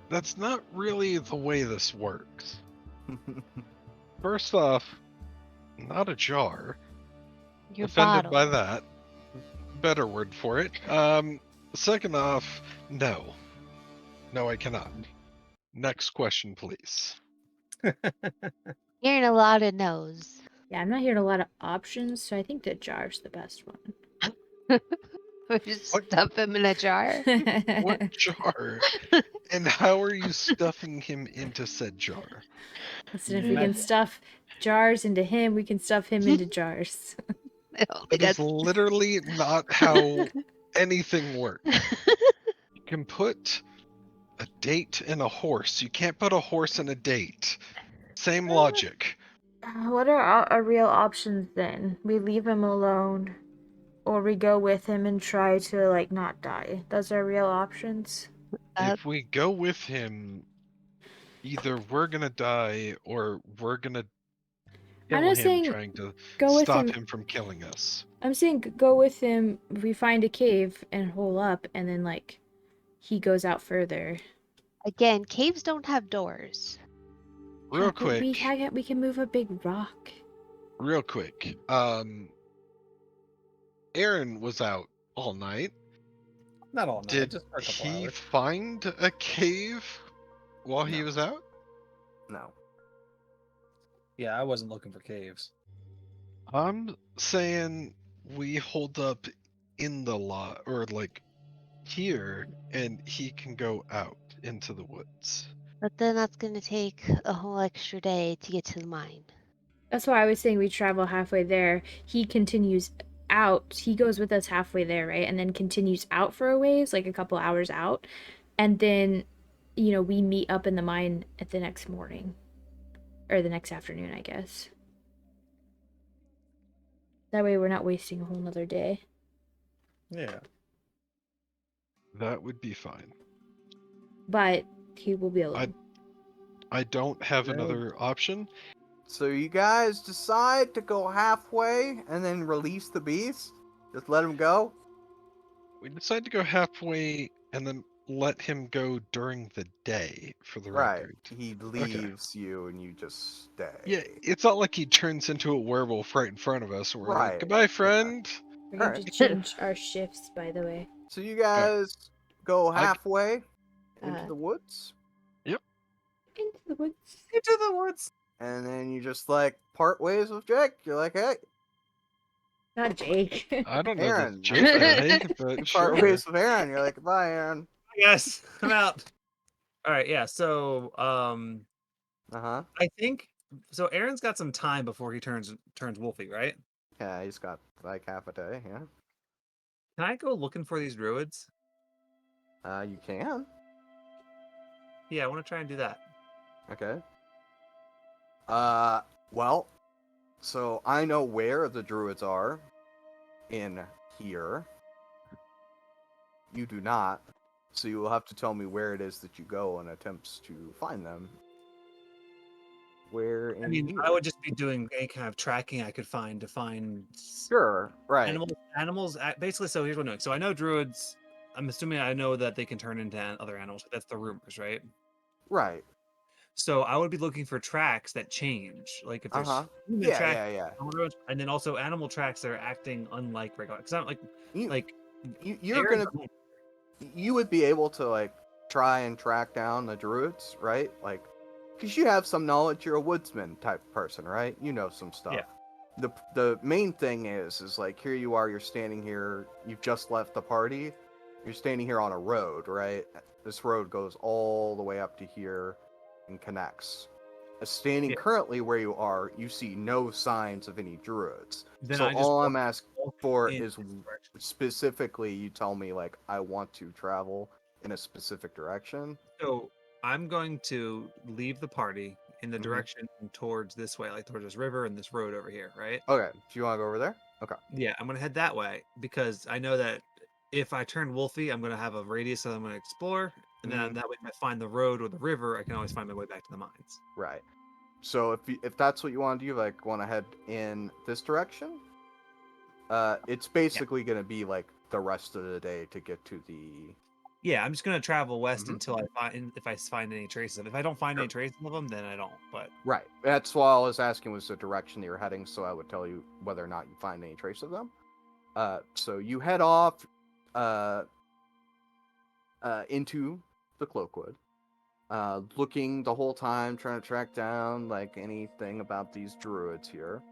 [SPEAKER 3] That's not really the way this works. First off, not a jar.
[SPEAKER 4] Your
[SPEAKER 3] Offended by
[SPEAKER 4] bottle.
[SPEAKER 3] that. Better word for it. Second off, no. No, I cannot. Next question, please.
[SPEAKER 4] Hearing a lot of no's.
[SPEAKER 1] Yeah, I'm not hearing a lot of options, so I think the jar's the best one.
[SPEAKER 4] We just
[SPEAKER 3] What?
[SPEAKER 4] stuff him in a jar.
[SPEAKER 3] What jar? And how are you stuffing him into said jar?
[SPEAKER 1] Listen, if we can
[SPEAKER 5] Magic.
[SPEAKER 1] stuff jars into him, we can stuff him into jars.
[SPEAKER 4] I don't think
[SPEAKER 3] That is
[SPEAKER 4] that's
[SPEAKER 3] literally not how anything works. You can put a date in a horse. You can't put a horse in a date. Same logic.
[SPEAKER 1] What are our real options then? We leave him alone, or we go with him and try to, like, not die. Those are real options.
[SPEAKER 3] If we go with him, either we're gonna die or we're gonna
[SPEAKER 1] I'm
[SPEAKER 3] kill
[SPEAKER 1] not
[SPEAKER 3] him
[SPEAKER 1] saying
[SPEAKER 3] trying to
[SPEAKER 1] go with
[SPEAKER 3] stop
[SPEAKER 1] him.
[SPEAKER 3] him from killing us.
[SPEAKER 1] I'm saying go with him. We find a cave and hole up, and then like he goes out further.
[SPEAKER 4] again, caves don't have doors.
[SPEAKER 3] Real
[SPEAKER 1] Yeah, but
[SPEAKER 3] quick,
[SPEAKER 1] we can move a big rock.
[SPEAKER 3] real quick. Aaron was out all night.
[SPEAKER 5] Not all night,
[SPEAKER 3] Did
[SPEAKER 5] just for a couple
[SPEAKER 3] he
[SPEAKER 5] hours.
[SPEAKER 3] find a cave while he
[SPEAKER 2] No.
[SPEAKER 3] was out?
[SPEAKER 2] No.
[SPEAKER 5] Yeah, I wasn't looking for caves.
[SPEAKER 3] I'm saying we hold up in the lot or like here and he can go out into the woods.
[SPEAKER 4] But then that's going to take a whole extra day to get to the mine.
[SPEAKER 1] That's why I was saying we travel halfway there. He continues out. He goes with us halfway there, right? And then continues out for a ways, like a couple hours out. And then, you know, we meet up in the mine at the next morning. Or the next afternoon, I guess. That way we're not wasting a whole nother day.
[SPEAKER 5] Yeah.
[SPEAKER 3] That would be fine.
[SPEAKER 1] But he will be alone.
[SPEAKER 3] I don't have
[SPEAKER 5] Yeah.
[SPEAKER 3] another option.
[SPEAKER 2] So you guys decide to go halfway and then release the beast? Just let him go?
[SPEAKER 3] We decide to go halfway and then let him go during the day for the
[SPEAKER 2] Right.
[SPEAKER 3] record.
[SPEAKER 2] He leaves you and you just stay.
[SPEAKER 3] Yeah, it's not like he turns into a werewolf right in front of us and we're
[SPEAKER 2] Right.
[SPEAKER 3] like, goodbye, friend.
[SPEAKER 1] We're going to
[SPEAKER 2] Alright.
[SPEAKER 1] change our shifts, by the way.
[SPEAKER 2] So you guys go
[SPEAKER 3] I-
[SPEAKER 2] halfway into
[SPEAKER 1] Uh,
[SPEAKER 2] the woods,
[SPEAKER 1] Into the woods.
[SPEAKER 5] Into the woods.
[SPEAKER 2] and then you just like part ways with Jake. You're like, hey,
[SPEAKER 1] Not Jake.
[SPEAKER 3] I don't know
[SPEAKER 2] Aaron,
[SPEAKER 3] the Jake guy,
[SPEAKER 2] you
[SPEAKER 3] but
[SPEAKER 2] part
[SPEAKER 3] sure.
[SPEAKER 2] ways with Aaron. You're like, bye, Aaron.
[SPEAKER 5] Yes, I'm out. All right, yeah. So,
[SPEAKER 2] Uh-huh.
[SPEAKER 5] I think so. Aaron's got some time before he turns Wolfie, right?
[SPEAKER 2] Yeah, he's got like half a day, yeah.
[SPEAKER 5] Can I go looking for these druids?
[SPEAKER 2] You can.
[SPEAKER 5] Yeah, I want to try and do that.
[SPEAKER 2] Okay. Well, so I know where the druids are in here. You do not. So you will have to tell me where it is that you go and attempts to find them. Where in
[SPEAKER 5] I mean,
[SPEAKER 2] here?
[SPEAKER 5] I would just be doing any kind of tracking I could find to find
[SPEAKER 2] Sure, right.
[SPEAKER 5] animals. Basically, so here's what I'm doing. So I know druids. I'm assuming I know that they can turn into other animals. That's the rumors, right?
[SPEAKER 2] Right.
[SPEAKER 5] So I would be looking for tracks that change, like if there's human
[SPEAKER 2] Yeah,
[SPEAKER 5] tracks,
[SPEAKER 2] yeah.
[SPEAKER 5] and then also animal tracks that are acting unlike regular. Because I'm
[SPEAKER 2] You,
[SPEAKER 5] like
[SPEAKER 2] you're
[SPEAKER 5] Aaron's
[SPEAKER 2] gonna, you would be able to like try and track down the druids, right? Like, because you have some knowledge. You're a woodsman type person, right? You know some stuff.
[SPEAKER 5] Yeah.
[SPEAKER 2] the main thing is like here you are, you're standing here, you've just left the party, you're standing here on a road, right? This road goes all the way up to here and connects. Standing
[SPEAKER 5] Yeah.
[SPEAKER 2] currently where you are, you see no signs of any druids.
[SPEAKER 5] Then
[SPEAKER 2] So
[SPEAKER 5] I just
[SPEAKER 2] all
[SPEAKER 5] walk
[SPEAKER 2] I'm asking for
[SPEAKER 5] in
[SPEAKER 2] is
[SPEAKER 5] this direction.
[SPEAKER 2] specifically you tell me like I want to travel in a specific direction.
[SPEAKER 5] So I'm going to leave the party in the
[SPEAKER 2] Mhm.
[SPEAKER 5] direction towards this way, like towards this river and this road over here, right?
[SPEAKER 2] Okay, do you want to go over there? Okay.
[SPEAKER 5] Yeah, I'm gonna head that way because I know that if I turn Wolfie, I'm gonna have a radius that I'm gonna explore, and then
[SPEAKER 2] Mhm.
[SPEAKER 5] that way, if I find the road or the river, I can always find my way back to the mines.
[SPEAKER 2] Right. So if that's what you want to do, like want to head in this direction, it's basically gonna be like the rest of the day to get to the.
[SPEAKER 5] Yeah, I'm just gonna travel west
[SPEAKER 2] Mhm.
[SPEAKER 5] until I find if I find any traces of. If I don't find any
[SPEAKER 2] Sure.
[SPEAKER 5] traces of them, then I don't. But
[SPEAKER 2] Right. That's why I was asking was the direction that you're heading, so I would tell you whether or not you find any trace of them. So you head off, uh, into the Cloakwood, looking the whole time, trying to track down like anything about these druids here.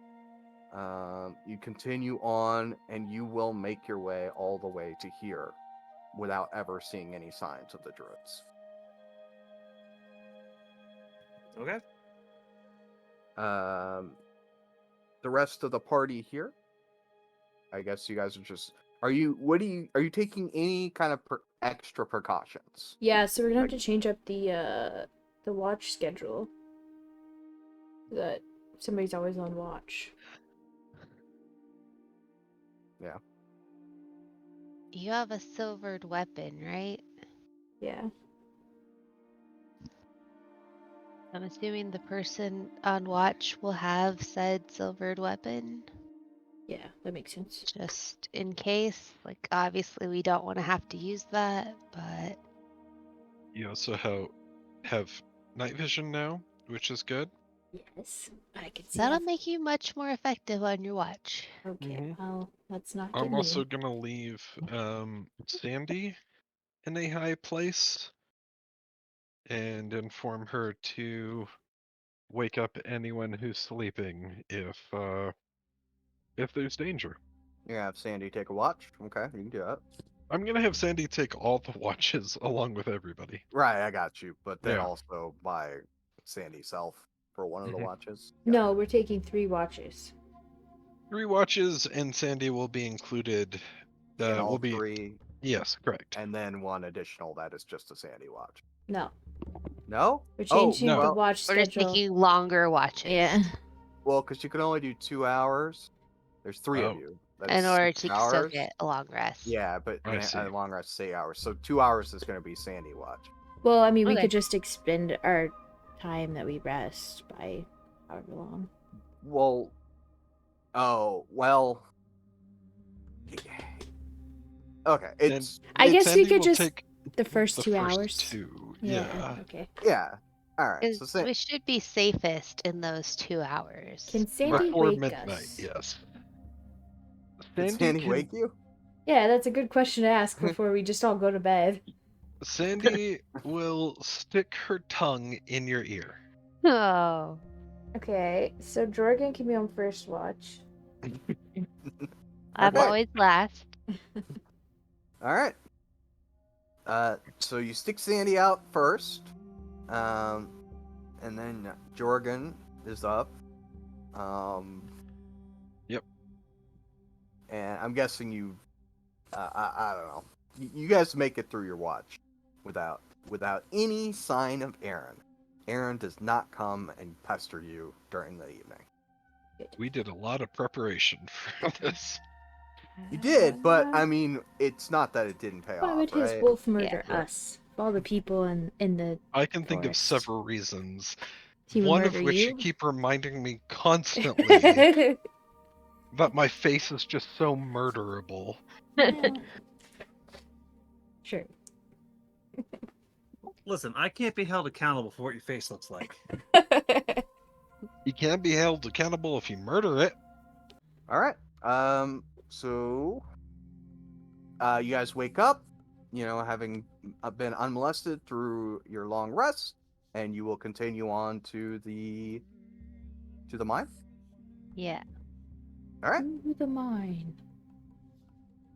[SPEAKER 2] You continue on, and you will make your way all the way to here, without ever seeing any signs of the druids.
[SPEAKER 5] okay.
[SPEAKER 2] Um, the rest of the party here, I guess you guys are just. Are you? What do you? Are you taking any kind of extra precautions?
[SPEAKER 1] Yeah, so we're gonna have
[SPEAKER 2] Like-
[SPEAKER 1] to change up the watch schedule. That somebody's always on watch.
[SPEAKER 2] Yeah.
[SPEAKER 4] You have a silvered weapon, right?
[SPEAKER 1] Yeah.
[SPEAKER 4] I'm assuming the person on watch will have said silvered weapon,
[SPEAKER 1] Yeah, that makes sense.
[SPEAKER 4] just in case. Like, obviously, we don't want to have to use that, but
[SPEAKER 3] You also have night vision now, which is good.
[SPEAKER 1] Yes, I can see
[SPEAKER 4] that'll
[SPEAKER 1] that.
[SPEAKER 4] make you much more effective on your watch.
[SPEAKER 1] Okay,
[SPEAKER 3] Mhm.
[SPEAKER 1] well, let's not get
[SPEAKER 3] I'm also
[SPEAKER 1] me.
[SPEAKER 3] gonna leave Sandy in a high place and inform her to wake up anyone who's sleeping if there's danger.
[SPEAKER 2] You have Sandy take a watch. Okay, you can do that.
[SPEAKER 3] I'm gonna have Sandy take all the watches along with everybody.
[SPEAKER 2] Right, I got you. But then
[SPEAKER 3] Yeah.
[SPEAKER 2] also by Sandy self for one of the
[SPEAKER 3] Mhm.
[SPEAKER 2] watches.
[SPEAKER 1] No, we're taking 3 watches.
[SPEAKER 3] 3 watches and Sandy will be included.
[SPEAKER 2] In all
[SPEAKER 3] Will be
[SPEAKER 2] three,
[SPEAKER 3] yes, correct.
[SPEAKER 2] and then one additional that is just a Sandy watch.
[SPEAKER 1] No,
[SPEAKER 2] No?
[SPEAKER 1] we're
[SPEAKER 2] Oh,
[SPEAKER 1] changing the
[SPEAKER 3] no.
[SPEAKER 1] watch
[SPEAKER 4] We're just
[SPEAKER 1] schedule.
[SPEAKER 4] making longer watches.
[SPEAKER 1] Yeah.
[SPEAKER 2] well, because you can only do 2 hours. There's 3 of
[SPEAKER 3] Oh.
[SPEAKER 2] you. That's
[SPEAKER 4] In order
[SPEAKER 2] 6
[SPEAKER 4] to still
[SPEAKER 2] hours.
[SPEAKER 4] get a long rest.
[SPEAKER 2] Yeah, but
[SPEAKER 3] I see.
[SPEAKER 2] a long rest 8 hours. So 2 hours is going to be Sandy watch.
[SPEAKER 1] Well, I mean, we
[SPEAKER 4] Okay.
[SPEAKER 1] could just expend our time that we rest by however long.
[SPEAKER 2] Well, oh well. Okay, it's
[SPEAKER 1] I guess we
[SPEAKER 3] Sandy
[SPEAKER 1] could
[SPEAKER 3] will
[SPEAKER 1] just
[SPEAKER 3] take
[SPEAKER 1] the first
[SPEAKER 3] the
[SPEAKER 1] 2
[SPEAKER 3] first
[SPEAKER 1] hours.
[SPEAKER 3] 2.
[SPEAKER 1] Yeah.
[SPEAKER 3] Yeah.
[SPEAKER 1] Okay.
[SPEAKER 2] yeah. All right.
[SPEAKER 4] 'Cause
[SPEAKER 2] So Sandy,
[SPEAKER 4] we should be safest in those 2 hours.
[SPEAKER 1] Can Sandy
[SPEAKER 3] Before
[SPEAKER 1] wake
[SPEAKER 3] midnight,
[SPEAKER 1] us?
[SPEAKER 3] yes.
[SPEAKER 2] did
[SPEAKER 3] Sandy
[SPEAKER 2] Sandy
[SPEAKER 3] can
[SPEAKER 2] wake you?
[SPEAKER 1] Yeah, that's a good question to ask before we just all go to bed.
[SPEAKER 3] Sandy will stick her tongue in your ear.
[SPEAKER 4] Oh.
[SPEAKER 1] Okay, so Jorgen can be on first watch.
[SPEAKER 4] I'm
[SPEAKER 2] Okay.
[SPEAKER 4] always last.
[SPEAKER 2] All right. So you stick Sandy out first, and then Jorgen is up.
[SPEAKER 3] Yep.
[SPEAKER 2] And I'm guessing you, I don't know. You guys make it through your watch without any sign of Aaron. Aaron does not come and pester you during the evening.
[SPEAKER 3] We did a lot of preparation for this.
[SPEAKER 2] You did, but I mean, it's not that it didn't pay
[SPEAKER 1] Why
[SPEAKER 2] off,
[SPEAKER 1] would his
[SPEAKER 2] right?
[SPEAKER 1] wolf murder
[SPEAKER 3] Yeah.
[SPEAKER 1] us? Of all the people in the
[SPEAKER 3] I can think of
[SPEAKER 1] Forest.
[SPEAKER 3] several reasons.
[SPEAKER 1] He would
[SPEAKER 3] One of
[SPEAKER 1] murder
[SPEAKER 3] which
[SPEAKER 1] you?
[SPEAKER 3] you keep reminding me constantly that my face is just so murderable.
[SPEAKER 1] Sure.
[SPEAKER 5] Listen, I can't be held accountable for what your face looks like.
[SPEAKER 3] You can't be held accountable if you murder it.
[SPEAKER 2] All right. So, you guys wake up, having been unmolested through your long rest, and you will continue on to the mine.
[SPEAKER 4] Yeah.
[SPEAKER 2] All right.
[SPEAKER 1] Through the mine.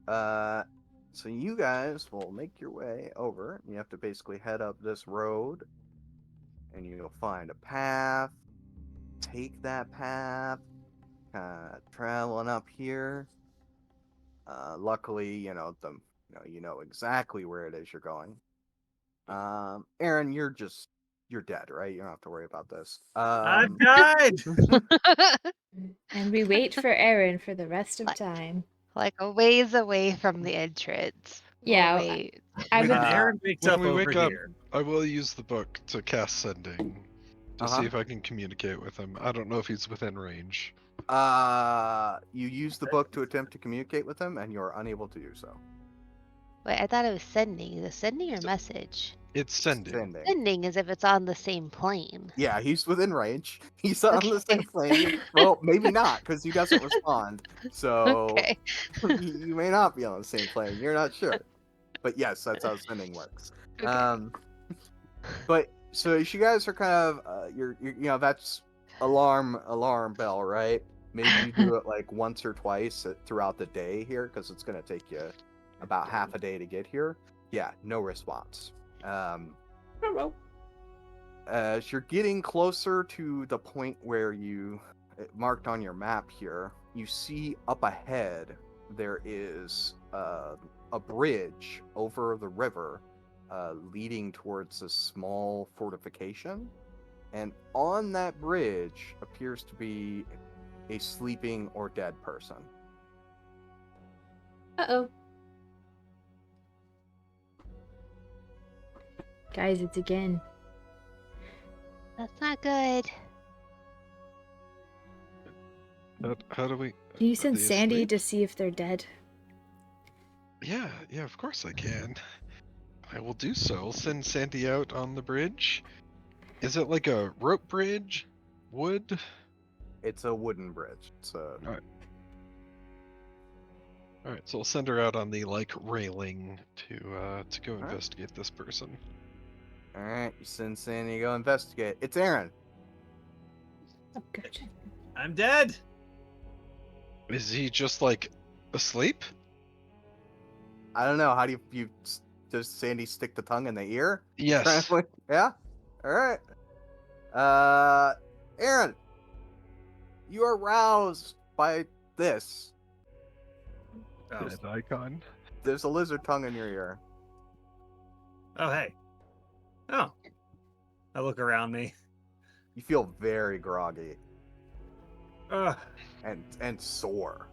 [SPEAKER 2] So you guys will make your way over. You have to basically head up this road, and you'll find a path. Take that path, traveling up here. Luckily, you know exactly where it is you're going. Aaron, you're dead, right? You don't have to worry about this.
[SPEAKER 5] I died.
[SPEAKER 1] And we wait for Aaron for the rest of
[SPEAKER 4] Like-
[SPEAKER 1] time.
[SPEAKER 4] Like a ways away from the entrance.
[SPEAKER 1] Yeah,
[SPEAKER 4] We'll wait.
[SPEAKER 1] I
[SPEAKER 5] When
[SPEAKER 1] would.
[SPEAKER 5] Aaron wakes
[SPEAKER 3] When
[SPEAKER 5] up
[SPEAKER 3] we
[SPEAKER 5] over
[SPEAKER 3] wake up,
[SPEAKER 5] here.
[SPEAKER 3] I will use the book to cast sending to see if I can communicate with him. I don't know if he's within range.
[SPEAKER 2] You use the book to attempt to communicate with him, and you're unable to do so.
[SPEAKER 4] Wait, I thought it was sending. Is it sending or message?
[SPEAKER 3] It's sending.
[SPEAKER 4] Sending is if it's on the same plane.
[SPEAKER 2] Yeah, he's within range. He's on the
[SPEAKER 4] Okay.
[SPEAKER 2] same plane. Well, maybe not, because he doesn't respond. So
[SPEAKER 4] Okay.
[SPEAKER 2] you may not be on the same plane. You're not sure. But yes, that's how sending works.
[SPEAKER 4] Okay.
[SPEAKER 2] But so you guys are kind of that's alarm bell, right? Maybe you do it like once or twice throughout the day here, because it's gonna take you about half a day to get here. Yeah, no response. As you're getting closer to the point where you marked on your map here, you see up ahead there is a bridge over the river leading towards a small fortification. And on that bridge appears to be a sleeping or dead person.
[SPEAKER 1] Uh-oh. Guys, it's again.
[SPEAKER 4] That's not good.
[SPEAKER 3] How do we?
[SPEAKER 1] Can you
[SPEAKER 3] are
[SPEAKER 1] send
[SPEAKER 3] they
[SPEAKER 1] Sandy
[SPEAKER 3] asleep?
[SPEAKER 1] to see if they're dead?
[SPEAKER 3] Yeah, of course I can. I will do so. I'll send Sandy out on the bridge. Is it like a rope bridge? Wood?
[SPEAKER 2] It's a wooden bridge.
[SPEAKER 3] Alright, so I'll send her out on the railing to go
[SPEAKER 2] Alright.
[SPEAKER 3] investigate this person.
[SPEAKER 2] All right, you send Sandy to go investigate. It's Aaron.
[SPEAKER 1] Oh, good.
[SPEAKER 5] I'm dead.
[SPEAKER 3] Is he just asleep?
[SPEAKER 2] I don't know. How do you does Sandy stick the tongue in the ear?
[SPEAKER 3] Yes.
[SPEAKER 2] Yeah. All right. Aaron, you are roused by this.
[SPEAKER 5] Oh,
[SPEAKER 3] His icon.
[SPEAKER 2] There's a lizard tongue in your ear.
[SPEAKER 5] oh hey. Oh. I look around me.
[SPEAKER 2] You feel very groggy
[SPEAKER 5] Ugh.
[SPEAKER 2] and sore.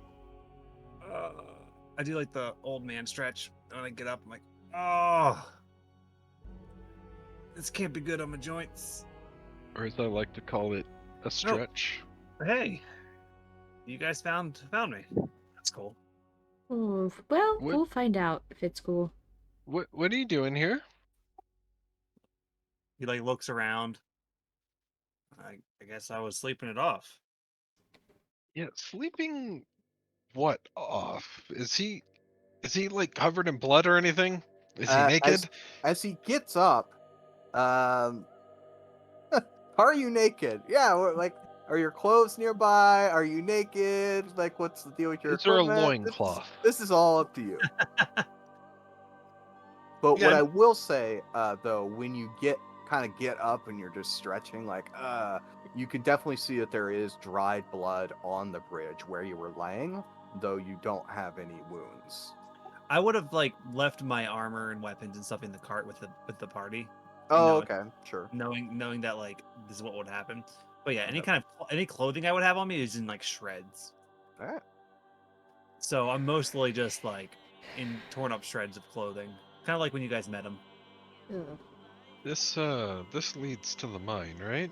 [SPEAKER 5] I do like the old man stretch. When I get up, I'm like, oh, this can't be good on my joints.
[SPEAKER 3] Or as I like to call it, a stretch.
[SPEAKER 5] Hey, you guys found me. That's cool.
[SPEAKER 1] Oh, well,
[SPEAKER 3] What-
[SPEAKER 1] we'll find out if it's cool.
[SPEAKER 3] What are you doing here?
[SPEAKER 5] He looks around. I guess I was sleeping it off.
[SPEAKER 3] Yeah, sleeping what off? Is he covered in blood or anything? Is he naked?
[SPEAKER 2] As he gets up, are you naked? Yeah, are your clothes nearby? Are you naked? What's the deal with your
[SPEAKER 3] Is there a
[SPEAKER 2] equipment?
[SPEAKER 3] loincloth?
[SPEAKER 2] This is all up to you. But
[SPEAKER 5] Yeah,
[SPEAKER 2] what I will say, though, when you get up and you're just stretching, you can definitely see that there is dried blood on the bridge where you were laying, though you don't have any wounds.
[SPEAKER 5] I would have left my armor and weapons and stuff in the cart with the party.
[SPEAKER 2] Oh, okay, sure.
[SPEAKER 5] Knowing that this is what would happen. But yeah,
[SPEAKER 2] Yep.
[SPEAKER 5] any clothing I would have on me is in shreds.
[SPEAKER 2] All right.
[SPEAKER 5] So I'm mostly just in torn up shreds of clothing, kind of like when you guys met him.
[SPEAKER 1] Ugh.
[SPEAKER 3] This leads to the mine, right?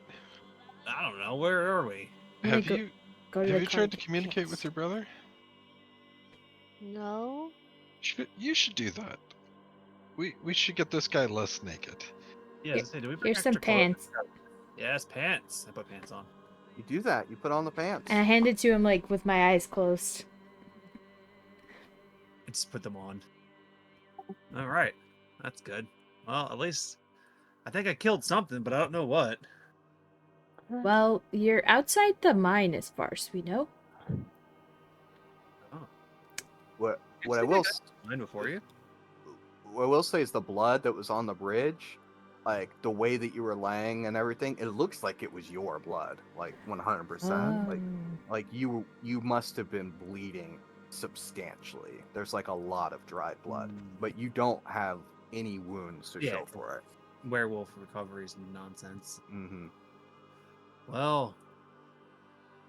[SPEAKER 5] I don't know, where are we?
[SPEAKER 1] I'm
[SPEAKER 3] Have
[SPEAKER 1] gonna
[SPEAKER 3] you
[SPEAKER 1] go to
[SPEAKER 3] have
[SPEAKER 1] the
[SPEAKER 3] you
[SPEAKER 1] car
[SPEAKER 3] tried to
[SPEAKER 1] get
[SPEAKER 3] communicate with
[SPEAKER 1] pants.
[SPEAKER 3] your brother?
[SPEAKER 4] No.
[SPEAKER 3] You should do that. We should get this guy less naked.
[SPEAKER 5] Yeah,
[SPEAKER 1] Here-
[SPEAKER 5] did we bring
[SPEAKER 1] Here's some
[SPEAKER 5] extra clothing?
[SPEAKER 1] pants.
[SPEAKER 5] Yes, pants. I put pants on.
[SPEAKER 2] You do that. You put on the pants.
[SPEAKER 1] And I hand it to him with my eyes closed.
[SPEAKER 5] I just put them on. All right, that's good. Well, at least I think I killed something, but I don't know what.
[SPEAKER 1] Well, you're outside the mine as far as we know.
[SPEAKER 2] What
[SPEAKER 5] I
[SPEAKER 2] I
[SPEAKER 5] think
[SPEAKER 2] will
[SPEAKER 5] got mine before you.
[SPEAKER 2] what I will say is the blood that was on the bridge, like the way that you were laying and everything, it looks like it was your blood, like 100%. Like you must have been bleeding substantially. There's like a lot of dried blood, but you don't have any wounds to show for it.
[SPEAKER 5] Werewolf recoveries and nonsense.
[SPEAKER 2] Mm-hmm.
[SPEAKER 5] Well,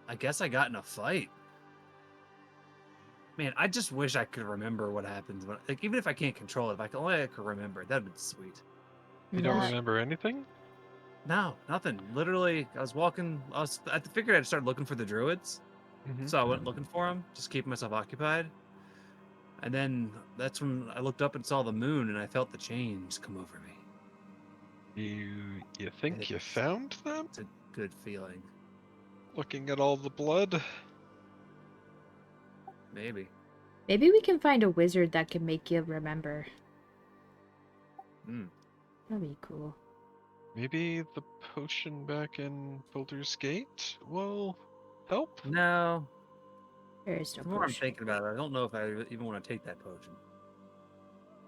[SPEAKER 5] I guess I got in a fight. Man, I just wish I could remember what happens. When, like, even if I can't control it, if I could only remember it, that'd be sweet.
[SPEAKER 3] You don't
[SPEAKER 4] Yeah.
[SPEAKER 3] remember anything?
[SPEAKER 5] No, nothing. Literally, I was walking. I figured I'd start looking for the druids,
[SPEAKER 3] Mhm.
[SPEAKER 5] so I went looking for them, just keeping myself occupied. And then that's when I looked up and saw the moon, and I felt the change come over me.
[SPEAKER 3] You think you found them?
[SPEAKER 5] It's a good feeling.
[SPEAKER 3] Looking at all the blood?
[SPEAKER 5] Maybe.
[SPEAKER 1] Maybe we can find a wizard that can make you remember.
[SPEAKER 5] Hmm.
[SPEAKER 1] That'd be cool.
[SPEAKER 3] Maybe the potion back in Baldur's Gate will help?
[SPEAKER 5] No.
[SPEAKER 1] There is no
[SPEAKER 5] The more I'm
[SPEAKER 1] potion.
[SPEAKER 5] thinking about it, I don't know if I even want to take that potion.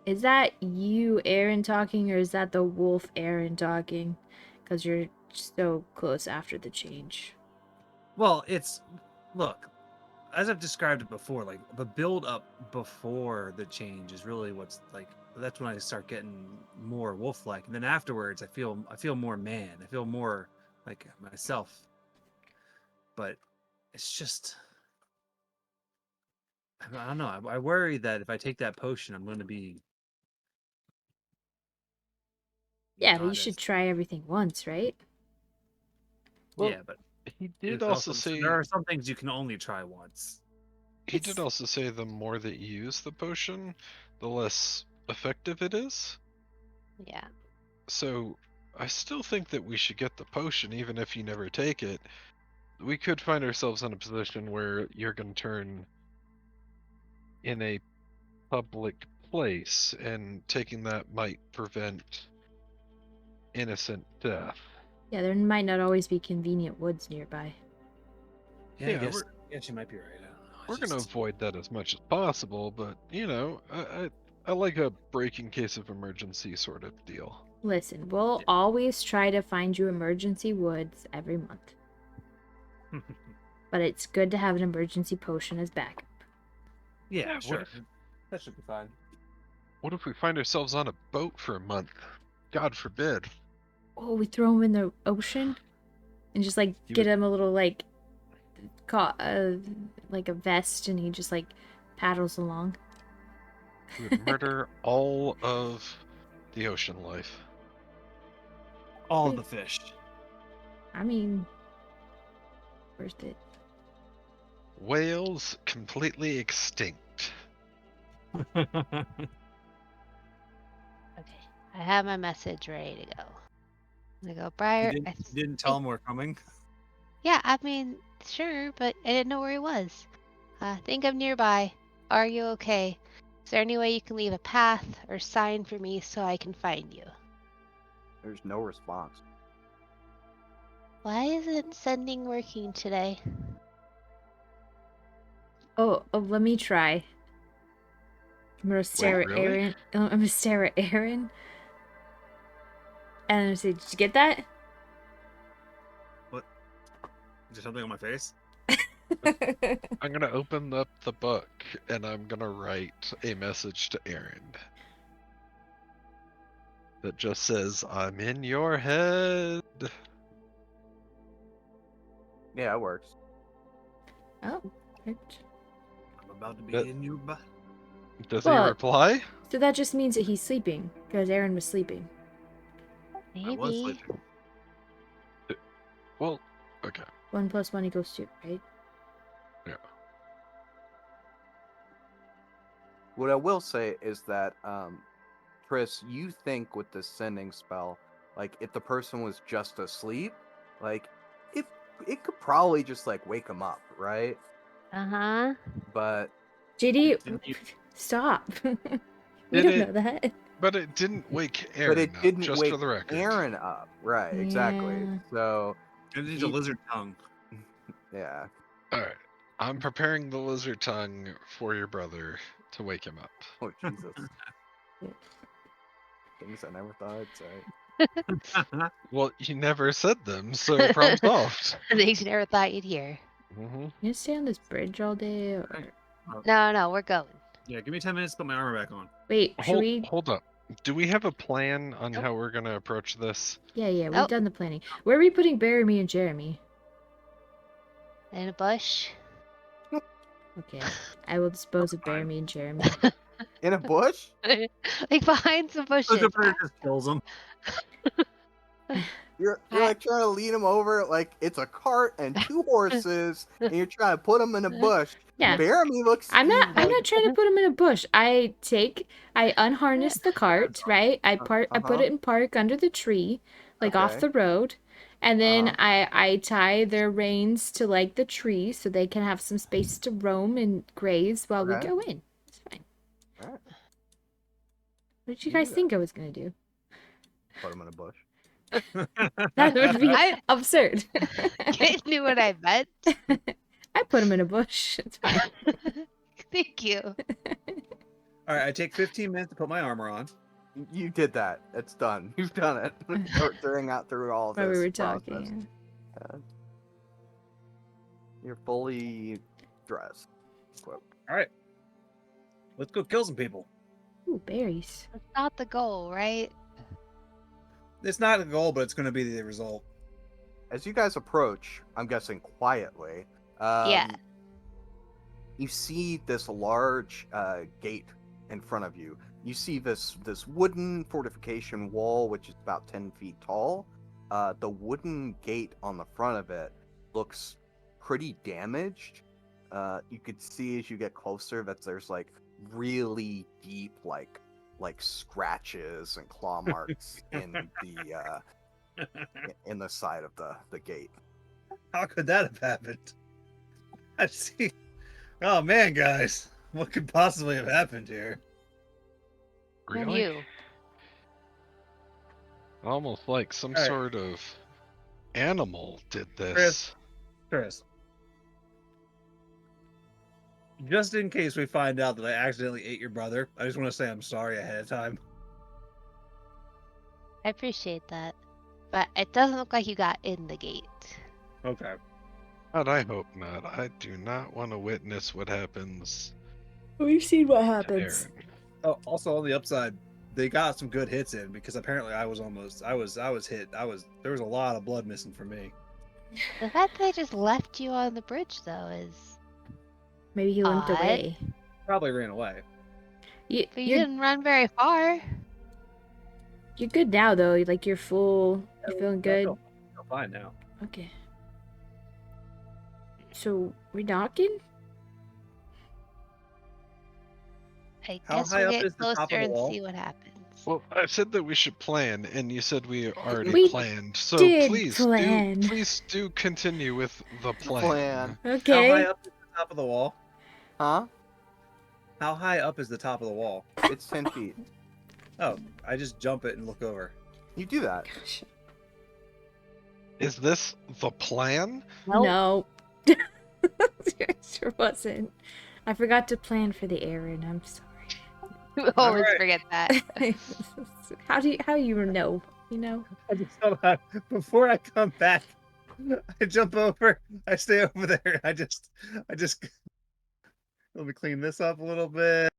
[SPEAKER 1] Is that you, Aaron, talking, or is that the wolf, Aaron, talking? Because you're so close after the change.
[SPEAKER 5] Well, look, as I've described it before, like the build up before the change is really what's like. That's when I start getting more wolf-like, and then afterwards, I feel more man. I feel more like myself. But it's just, I don't know. I worry that if I take that potion, I'm going to be.
[SPEAKER 1] Yeah, but you
[SPEAKER 5] not
[SPEAKER 1] should
[SPEAKER 5] as-
[SPEAKER 1] try everything once, right?
[SPEAKER 3] Well,
[SPEAKER 5] yeah, but
[SPEAKER 3] he did
[SPEAKER 5] it's
[SPEAKER 3] also say
[SPEAKER 5] there are some things you can only try once.
[SPEAKER 3] he did also say the more that you use the potion, the less effective it is.
[SPEAKER 4] Yeah.
[SPEAKER 3] So I still think that we should get the potion even if you never take it. We could find ourselves in a position where you're going to turn in a public place, and taking that might prevent innocent death.
[SPEAKER 1] Yeah, there might not always be convenient woods nearby.
[SPEAKER 5] Yeah,
[SPEAKER 3] Yeah,
[SPEAKER 5] I guess you might be right. I don't know.
[SPEAKER 3] We're going to avoid that as much as possible, but I like a break in case of emergency sort of deal.
[SPEAKER 1] Listen, we'll always try to find you emergency woods every month. But it's good to have an emergency potion as backup.
[SPEAKER 5] Yeah,
[SPEAKER 3] sure.
[SPEAKER 5] That should be fine.
[SPEAKER 3] What if we find ourselves on a boat for a month? God forbid.
[SPEAKER 1] Oh, we throw him in the ocean? And just, like,
[SPEAKER 3] You
[SPEAKER 1] get
[SPEAKER 3] would-
[SPEAKER 1] him a little, like, like a vest, and he just, like, paddles along.
[SPEAKER 3] We would murder all of the ocean life.
[SPEAKER 5] All the fish.
[SPEAKER 1] I mean, worth it.
[SPEAKER 3] Whales completely extinct.
[SPEAKER 4] Okay. I have my message ready to go. I go, Briar.
[SPEAKER 5] You didn't tell him we're coming.
[SPEAKER 4] Yeah, I mean, sure, but I didn't know where he was. I think I'm nearby. Are you okay? Is there any way you can leave a path or sign for me so I can find you?
[SPEAKER 2] There's no response.
[SPEAKER 4] Why isn't sending working today?
[SPEAKER 1] Oh, let me try. I'm gonna stare at
[SPEAKER 3] really?
[SPEAKER 1] Aaron. I'm gonna stare at Aaron. And I'm gonna say, did you get that?
[SPEAKER 5] What? Is there something on my face?
[SPEAKER 3] I'm going to open up the book and I'm going to write a message to Aaron that just says, I'm in your head.
[SPEAKER 2] Yeah, it works.
[SPEAKER 1] Oh, right.
[SPEAKER 5] I'm about to be
[SPEAKER 3] That-
[SPEAKER 5] in your butt.
[SPEAKER 3] Does he
[SPEAKER 1] Well-
[SPEAKER 3] reply?
[SPEAKER 1] So that just means that he's sleeping, because Aaron was sleeping.
[SPEAKER 5] I was
[SPEAKER 4] Maybe.
[SPEAKER 5] sleeping.
[SPEAKER 3] Well, okay.
[SPEAKER 1] 1 + 1 = 2, right?
[SPEAKER 3] Yeah.
[SPEAKER 2] What I will say is that, Chris, you think with this sending spell, like if the person was just asleep, like if it could probably just like wake them up, right?
[SPEAKER 4] Uh-huh.
[SPEAKER 2] But
[SPEAKER 1] JD,
[SPEAKER 5] Didn't you-
[SPEAKER 1] stop. we
[SPEAKER 3] Did
[SPEAKER 1] don't
[SPEAKER 3] it-
[SPEAKER 1] know that.
[SPEAKER 3] But it didn't wake Aaron
[SPEAKER 2] it
[SPEAKER 3] up,
[SPEAKER 2] didn't
[SPEAKER 3] just
[SPEAKER 2] wake
[SPEAKER 3] for the record.
[SPEAKER 2] Aaron up, right? Exactly.
[SPEAKER 1] Yeah.
[SPEAKER 2] So
[SPEAKER 5] It needs a
[SPEAKER 2] He-
[SPEAKER 5] lizard tongue.
[SPEAKER 2] yeah,
[SPEAKER 3] All right. I'm preparing the lizard tongue for your brother to wake him up.
[SPEAKER 2] Oh Jesus! Things I never thought I'd say.
[SPEAKER 3] Well, you never said them, so problem solved.
[SPEAKER 4] Things you never thought you'd hear.
[SPEAKER 3] Hmm.
[SPEAKER 1] You stay on this bridge all day, or
[SPEAKER 4] No, we're going.
[SPEAKER 5] Yeah, give me 10 minutes to put my armor back on.
[SPEAKER 1] wait? Should we?
[SPEAKER 3] Hold up. Do we have a plan on
[SPEAKER 4] Nope.
[SPEAKER 3] how we're gonna approach this?
[SPEAKER 1] Yeah, we've
[SPEAKER 4] Nope.
[SPEAKER 1] done the planning. Where are we putting Barry, and Jeremy?
[SPEAKER 4] In a bush.
[SPEAKER 1] Okay, I will dispose of Barry, and Jeremy.
[SPEAKER 2] In a bush?
[SPEAKER 4] Like behind some bushes.
[SPEAKER 5] Lucifer just kills him.
[SPEAKER 2] You're like trying to lead him over like it's a cart and 2 horses, and you're trying to put him in a bush.
[SPEAKER 1] Yeah.
[SPEAKER 2] Baramy looks.
[SPEAKER 1] I'm not
[SPEAKER 2] like-
[SPEAKER 1] trying to put him in a bush. I unharness the cart, right? I put it in park under the tree, like off
[SPEAKER 2] Okay.
[SPEAKER 1] the road. And then
[SPEAKER 2] Uh-huh.
[SPEAKER 1] I tie their reins to like the tree so they can have some space to roam and graze while we
[SPEAKER 2] Okay.
[SPEAKER 1] go in. It's fine.
[SPEAKER 2] Alright.
[SPEAKER 1] What did you
[SPEAKER 2] You do
[SPEAKER 1] guys
[SPEAKER 2] that.
[SPEAKER 1] think I was gonna do?
[SPEAKER 2] Put him in a bush.
[SPEAKER 1] That would be
[SPEAKER 4] I-
[SPEAKER 1] absurd.
[SPEAKER 4] You knew what I meant.
[SPEAKER 1] I put him in a bush. It's fine.
[SPEAKER 4] Thank you.
[SPEAKER 5] All right, I take 15 minutes to put my armor on.
[SPEAKER 2] You did that. It's done. You've done it. Through all of
[SPEAKER 1] While
[SPEAKER 2] this
[SPEAKER 1] we were
[SPEAKER 2] process.
[SPEAKER 1] talking.
[SPEAKER 2] You're fully dressed. Equipped.
[SPEAKER 5] All right, let's go kill some people.
[SPEAKER 1] Ooh, berries.
[SPEAKER 4] That's not the goal, right?
[SPEAKER 5] It's not a goal, but it's going to be the result.
[SPEAKER 2] As you guys approach, I'm guessing quietly.
[SPEAKER 4] Yeah.
[SPEAKER 2] You see this large gate in front of you. You see this wooden fortification wall, which is about 10 feet tall. The wooden gate on the front of it looks pretty damaged. You could see as you get closer that there's like really deep like scratches and claw marks in the side of the gate.
[SPEAKER 5] How could that have happened? I see. Oh man, guys, what could possibly have happened here?
[SPEAKER 4] And
[SPEAKER 3] Really?
[SPEAKER 4] you.
[SPEAKER 3] Almost like some
[SPEAKER 5] Alright.
[SPEAKER 3] sort of animal did this.
[SPEAKER 5] Chris, just in case we find out that I accidentally ate your brother, I just want to say I'm sorry ahead of time.
[SPEAKER 4] I appreciate that. But it doesn't look like you got in the gate.
[SPEAKER 5] Okay.
[SPEAKER 3] God, I hope not. I do not want to witness what happens
[SPEAKER 1] We've seen what
[SPEAKER 3] to
[SPEAKER 1] happens.
[SPEAKER 3] Aaron.
[SPEAKER 5] Oh, also on the upside, they got some good hits in because apparently I was hit. There was a lot of blood missing from me.
[SPEAKER 4] The fact that they just left you on the bridge, though, is.
[SPEAKER 1] Maybe he limped
[SPEAKER 4] Odd.
[SPEAKER 1] away.
[SPEAKER 5] Probably ran away.
[SPEAKER 1] You,
[SPEAKER 4] But you
[SPEAKER 1] you're,
[SPEAKER 4] didn't run very far.
[SPEAKER 1] you're good now, though. Like, you're full. You're feeling
[SPEAKER 5] I
[SPEAKER 1] good.
[SPEAKER 5] feel fine now.
[SPEAKER 1] Okay. So, we're knocking?
[SPEAKER 4] I
[SPEAKER 5] How
[SPEAKER 4] guess
[SPEAKER 5] high
[SPEAKER 4] we'll
[SPEAKER 5] up
[SPEAKER 4] get
[SPEAKER 5] is the top of
[SPEAKER 4] closer
[SPEAKER 5] the
[SPEAKER 4] and
[SPEAKER 5] wall?
[SPEAKER 4] see what happens.
[SPEAKER 3] Well, I said that we should plan, and you said we already
[SPEAKER 1] We
[SPEAKER 3] planned. So
[SPEAKER 1] did
[SPEAKER 3] please
[SPEAKER 1] plan.
[SPEAKER 3] do continue with the plan.
[SPEAKER 2] Plan.
[SPEAKER 5] How
[SPEAKER 1] Okay.
[SPEAKER 5] high up is the top of the wall?
[SPEAKER 2] Huh?
[SPEAKER 5] How high up is the top of the wall?
[SPEAKER 2] It's 10 feet.
[SPEAKER 5] Oh, I just jump it and look over.
[SPEAKER 2] You do that.
[SPEAKER 1] Gosh.
[SPEAKER 3] Is this the plan?
[SPEAKER 1] No. It sure wasn't. I forgot to plan for the Aaron. I'm sorry.
[SPEAKER 4] We always
[SPEAKER 5] Alright.
[SPEAKER 4] forget that.
[SPEAKER 1] How you know? You know?
[SPEAKER 5] I just before I come back, I jump over. I stay over there. I just let me clean this up a little bit.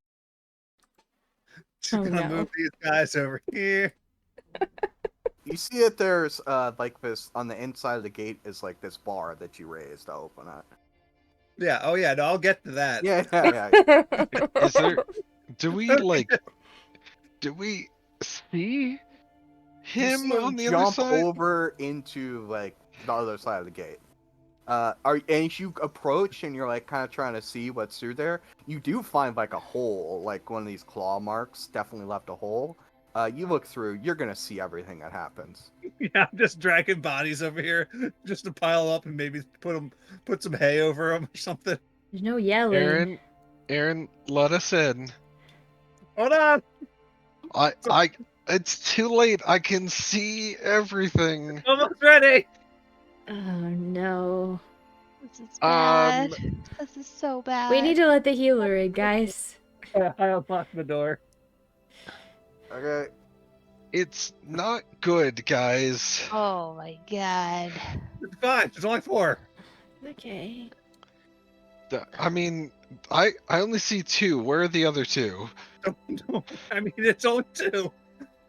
[SPEAKER 5] Just
[SPEAKER 1] Oh,
[SPEAKER 5] gonna
[SPEAKER 1] no.
[SPEAKER 5] move these guys over here.
[SPEAKER 2] You see that there's like this on the inside of the gate is like this bar that you raised to open it.
[SPEAKER 5] Yeah. Oh yeah. No, I'll get to that.
[SPEAKER 2] Yeah.
[SPEAKER 3] Is there? Do we see him
[SPEAKER 2] You see
[SPEAKER 3] on the
[SPEAKER 2] jump
[SPEAKER 3] other side?
[SPEAKER 2] over into like the other side of the gate. And as you approach and you're like kind of trying to see what's through there, you do find like a hole, like one of these claw marks definitely left a hole. You look through, you're gonna see everything that happens.
[SPEAKER 5] Yeah. I'm just dragging bodies over here just to pile up and maybe put some hay over them or something.
[SPEAKER 1] There's no yelling.
[SPEAKER 3] Aaron, let us in.
[SPEAKER 5] Hold on.
[SPEAKER 3] It's too late. I can see everything.
[SPEAKER 5] Almost ready.
[SPEAKER 1] Oh no.
[SPEAKER 4] This is bad.
[SPEAKER 3] Um,
[SPEAKER 4] This is so bad.
[SPEAKER 1] We need to let the healer in, guys.
[SPEAKER 5] I unlocked the door.
[SPEAKER 2] Okay.
[SPEAKER 3] it's not good, guys.
[SPEAKER 4] Oh my god.
[SPEAKER 5] It's fine. There's only 4.
[SPEAKER 1] Okay.
[SPEAKER 3] I mean, I only see 2. Where are the other 2?
[SPEAKER 5] I mean, it's only 2.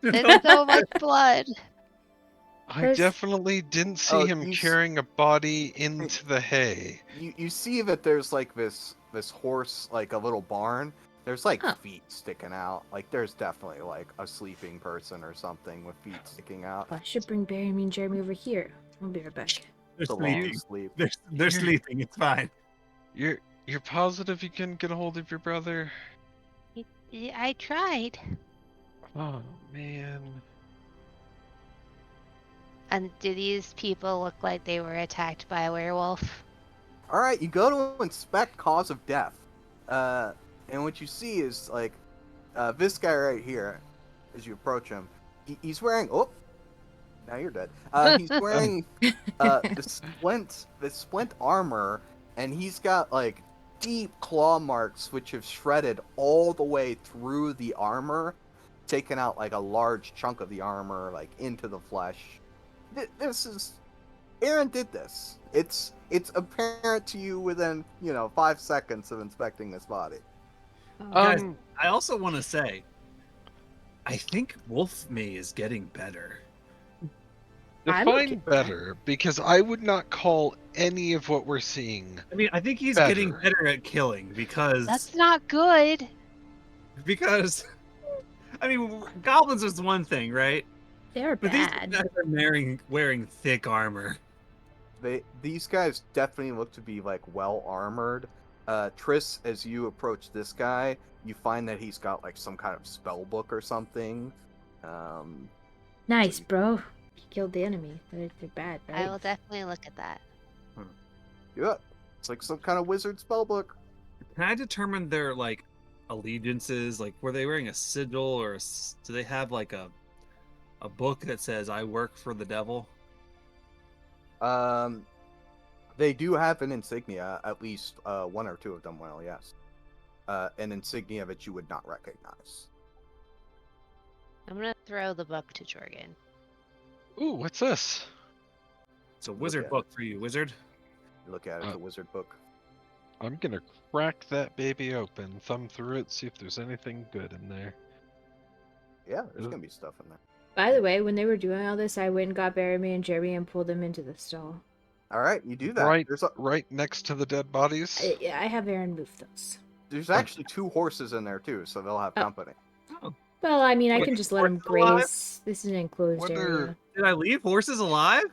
[SPEAKER 4] There's so much blood.
[SPEAKER 3] I
[SPEAKER 1] There's-
[SPEAKER 3] definitely didn't see
[SPEAKER 2] Oh,
[SPEAKER 3] him
[SPEAKER 2] you s-
[SPEAKER 3] carrying a body into the hay.
[SPEAKER 2] You see that there's like this horse, like a little barn. There's like
[SPEAKER 1] Huh.
[SPEAKER 2] feet sticking out. Like there's definitely like a sleeping person or something with feet sticking out.
[SPEAKER 1] I should bring Barry and Jeremy over here. I'll be right back.
[SPEAKER 5] They're
[SPEAKER 2] It's a long
[SPEAKER 5] sleeping.
[SPEAKER 2] sleep.
[SPEAKER 5] They're
[SPEAKER 3] Here.
[SPEAKER 5] sleeping. It's fine.
[SPEAKER 3] You're positive you can get a hold of your brother?
[SPEAKER 4] I tried.
[SPEAKER 3] Oh man.
[SPEAKER 4] And do these people look like they were attacked by a werewolf?
[SPEAKER 2] All right, you go to inspect cause of death, and what you see is like this guy right here. As you approach him, he's wearing. Oh, now you're dead. He's wearing the splint armor, and he's got like deep claw marks which have shredded all the way through the armor, taken out like a large chunk of the armor like into the flesh. This is Aaron did this. It's apparent to you within 5 seconds of inspecting this body.
[SPEAKER 5] Guys, I also want to say, I think Wolf May is getting better.
[SPEAKER 1] I'm
[SPEAKER 3] Define
[SPEAKER 1] okay with that.
[SPEAKER 3] better, because I would not call any of what we're seeing.
[SPEAKER 5] I mean, I think he's
[SPEAKER 3] Better.
[SPEAKER 5] getting better at killing because
[SPEAKER 4] That's not good.
[SPEAKER 5] I mean, goblins is one thing, right?
[SPEAKER 1] They're
[SPEAKER 5] But these
[SPEAKER 1] bad.
[SPEAKER 5] guys are wearing thick armor.
[SPEAKER 2] These guys definitely look to be like well armored. Triss, as you approach this guy, you find that he's got like some kind of spell book or something.
[SPEAKER 1] Nice, bro. You killed the enemy. They're bad, right?
[SPEAKER 4] I will definitely look at that.
[SPEAKER 2] Yeah, it's like some kind of wizard spell book.
[SPEAKER 5] Can I determine their like allegiances? Like, were they wearing a sigil or do they have like a book that says "I work for the devil"?
[SPEAKER 2] They do have an insignia. At least one or two of them will. Yes, an insignia that you would not recognize.
[SPEAKER 4] I'm gonna throw the book to Jorgen.
[SPEAKER 3] Ooh, what's this?
[SPEAKER 5] It's a wizard
[SPEAKER 2] at
[SPEAKER 5] book for you, wizard.
[SPEAKER 2] You look at it, it's a wizard book.
[SPEAKER 3] I'm gonna crack that baby open, thumb through it, see if there's anything good in there.
[SPEAKER 2] Yeah, there's gonna be stuff in there.
[SPEAKER 1] By the way, when they were doing all this, I went and got Barry and Jeremy and pulled them into the stall.
[SPEAKER 2] All right, you do that.
[SPEAKER 3] Right,
[SPEAKER 2] There's
[SPEAKER 3] right next to the dead bodies.
[SPEAKER 1] I have Aaron move those.
[SPEAKER 2] there's actually 2 horses in there too, so they'll have
[SPEAKER 1] Oh.
[SPEAKER 2] company.
[SPEAKER 1] Well, I mean, I
[SPEAKER 5] Wait,
[SPEAKER 1] can just let them
[SPEAKER 5] horses alive?
[SPEAKER 1] graze. This is an enclosed
[SPEAKER 3] What
[SPEAKER 1] area.
[SPEAKER 3] are-
[SPEAKER 5] Did I leave horses alive?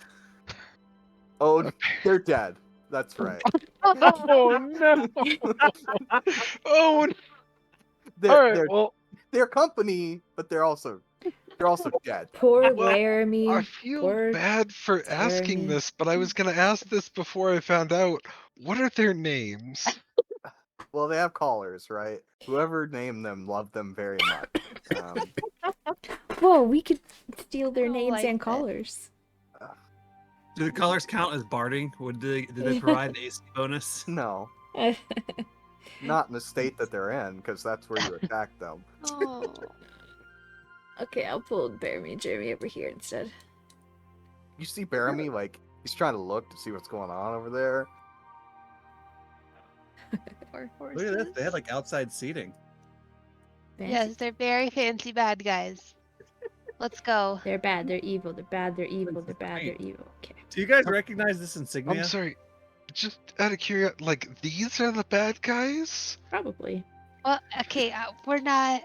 [SPEAKER 2] Oh, they're dead. That's right.
[SPEAKER 3] Oh no! Oh, no.
[SPEAKER 2] They're,
[SPEAKER 3] All right.
[SPEAKER 2] they're,
[SPEAKER 3] Well,
[SPEAKER 2] they're company, but they're also dead.
[SPEAKER 1] Poor
[SPEAKER 3] Well,
[SPEAKER 1] Laramie.
[SPEAKER 3] I feel
[SPEAKER 1] Poor
[SPEAKER 3] bad for asking
[SPEAKER 1] Jeremy.
[SPEAKER 3] this, but I was gonna ask this before I found out. What are their names?
[SPEAKER 2] Well, they have collars, right? Whoever named them loved them very much.
[SPEAKER 1] Whoa, we could steal their
[SPEAKER 4] don't
[SPEAKER 1] names
[SPEAKER 4] like
[SPEAKER 1] and
[SPEAKER 4] that.
[SPEAKER 1] collars.
[SPEAKER 5] Do the colors count as barding? Did they provide an AC bonus?
[SPEAKER 2] No, not in the state that they're in, because that's where you attack them.
[SPEAKER 4] Oh.
[SPEAKER 1] Okay, I'll pull Barry and Jeremy over here instead.
[SPEAKER 2] You see Baramy, like, he's trying to look to see what's going on over there.
[SPEAKER 4] Poor
[SPEAKER 5] Look at this.
[SPEAKER 4] horses.
[SPEAKER 5] They had like outside seating.
[SPEAKER 1] Fancy.
[SPEAKER 4] Yes, they're very fancy bad guys. Let's go.
[SPEAKER 1] They're bad, they're evil, they're bad, they're evil, they're bad,
[SPEAKER 5] Great.
[SPEAKER 1] they're evil. Okay.
[SPEAKER 5] Do you guys recognize this insignia?
[SPEAKER 3] I'm sorry. Just out of curiosity, like these are the bad guys?
[SPEAKER 1] Probably.
[SPEAKER 4] Well, okay, we're not.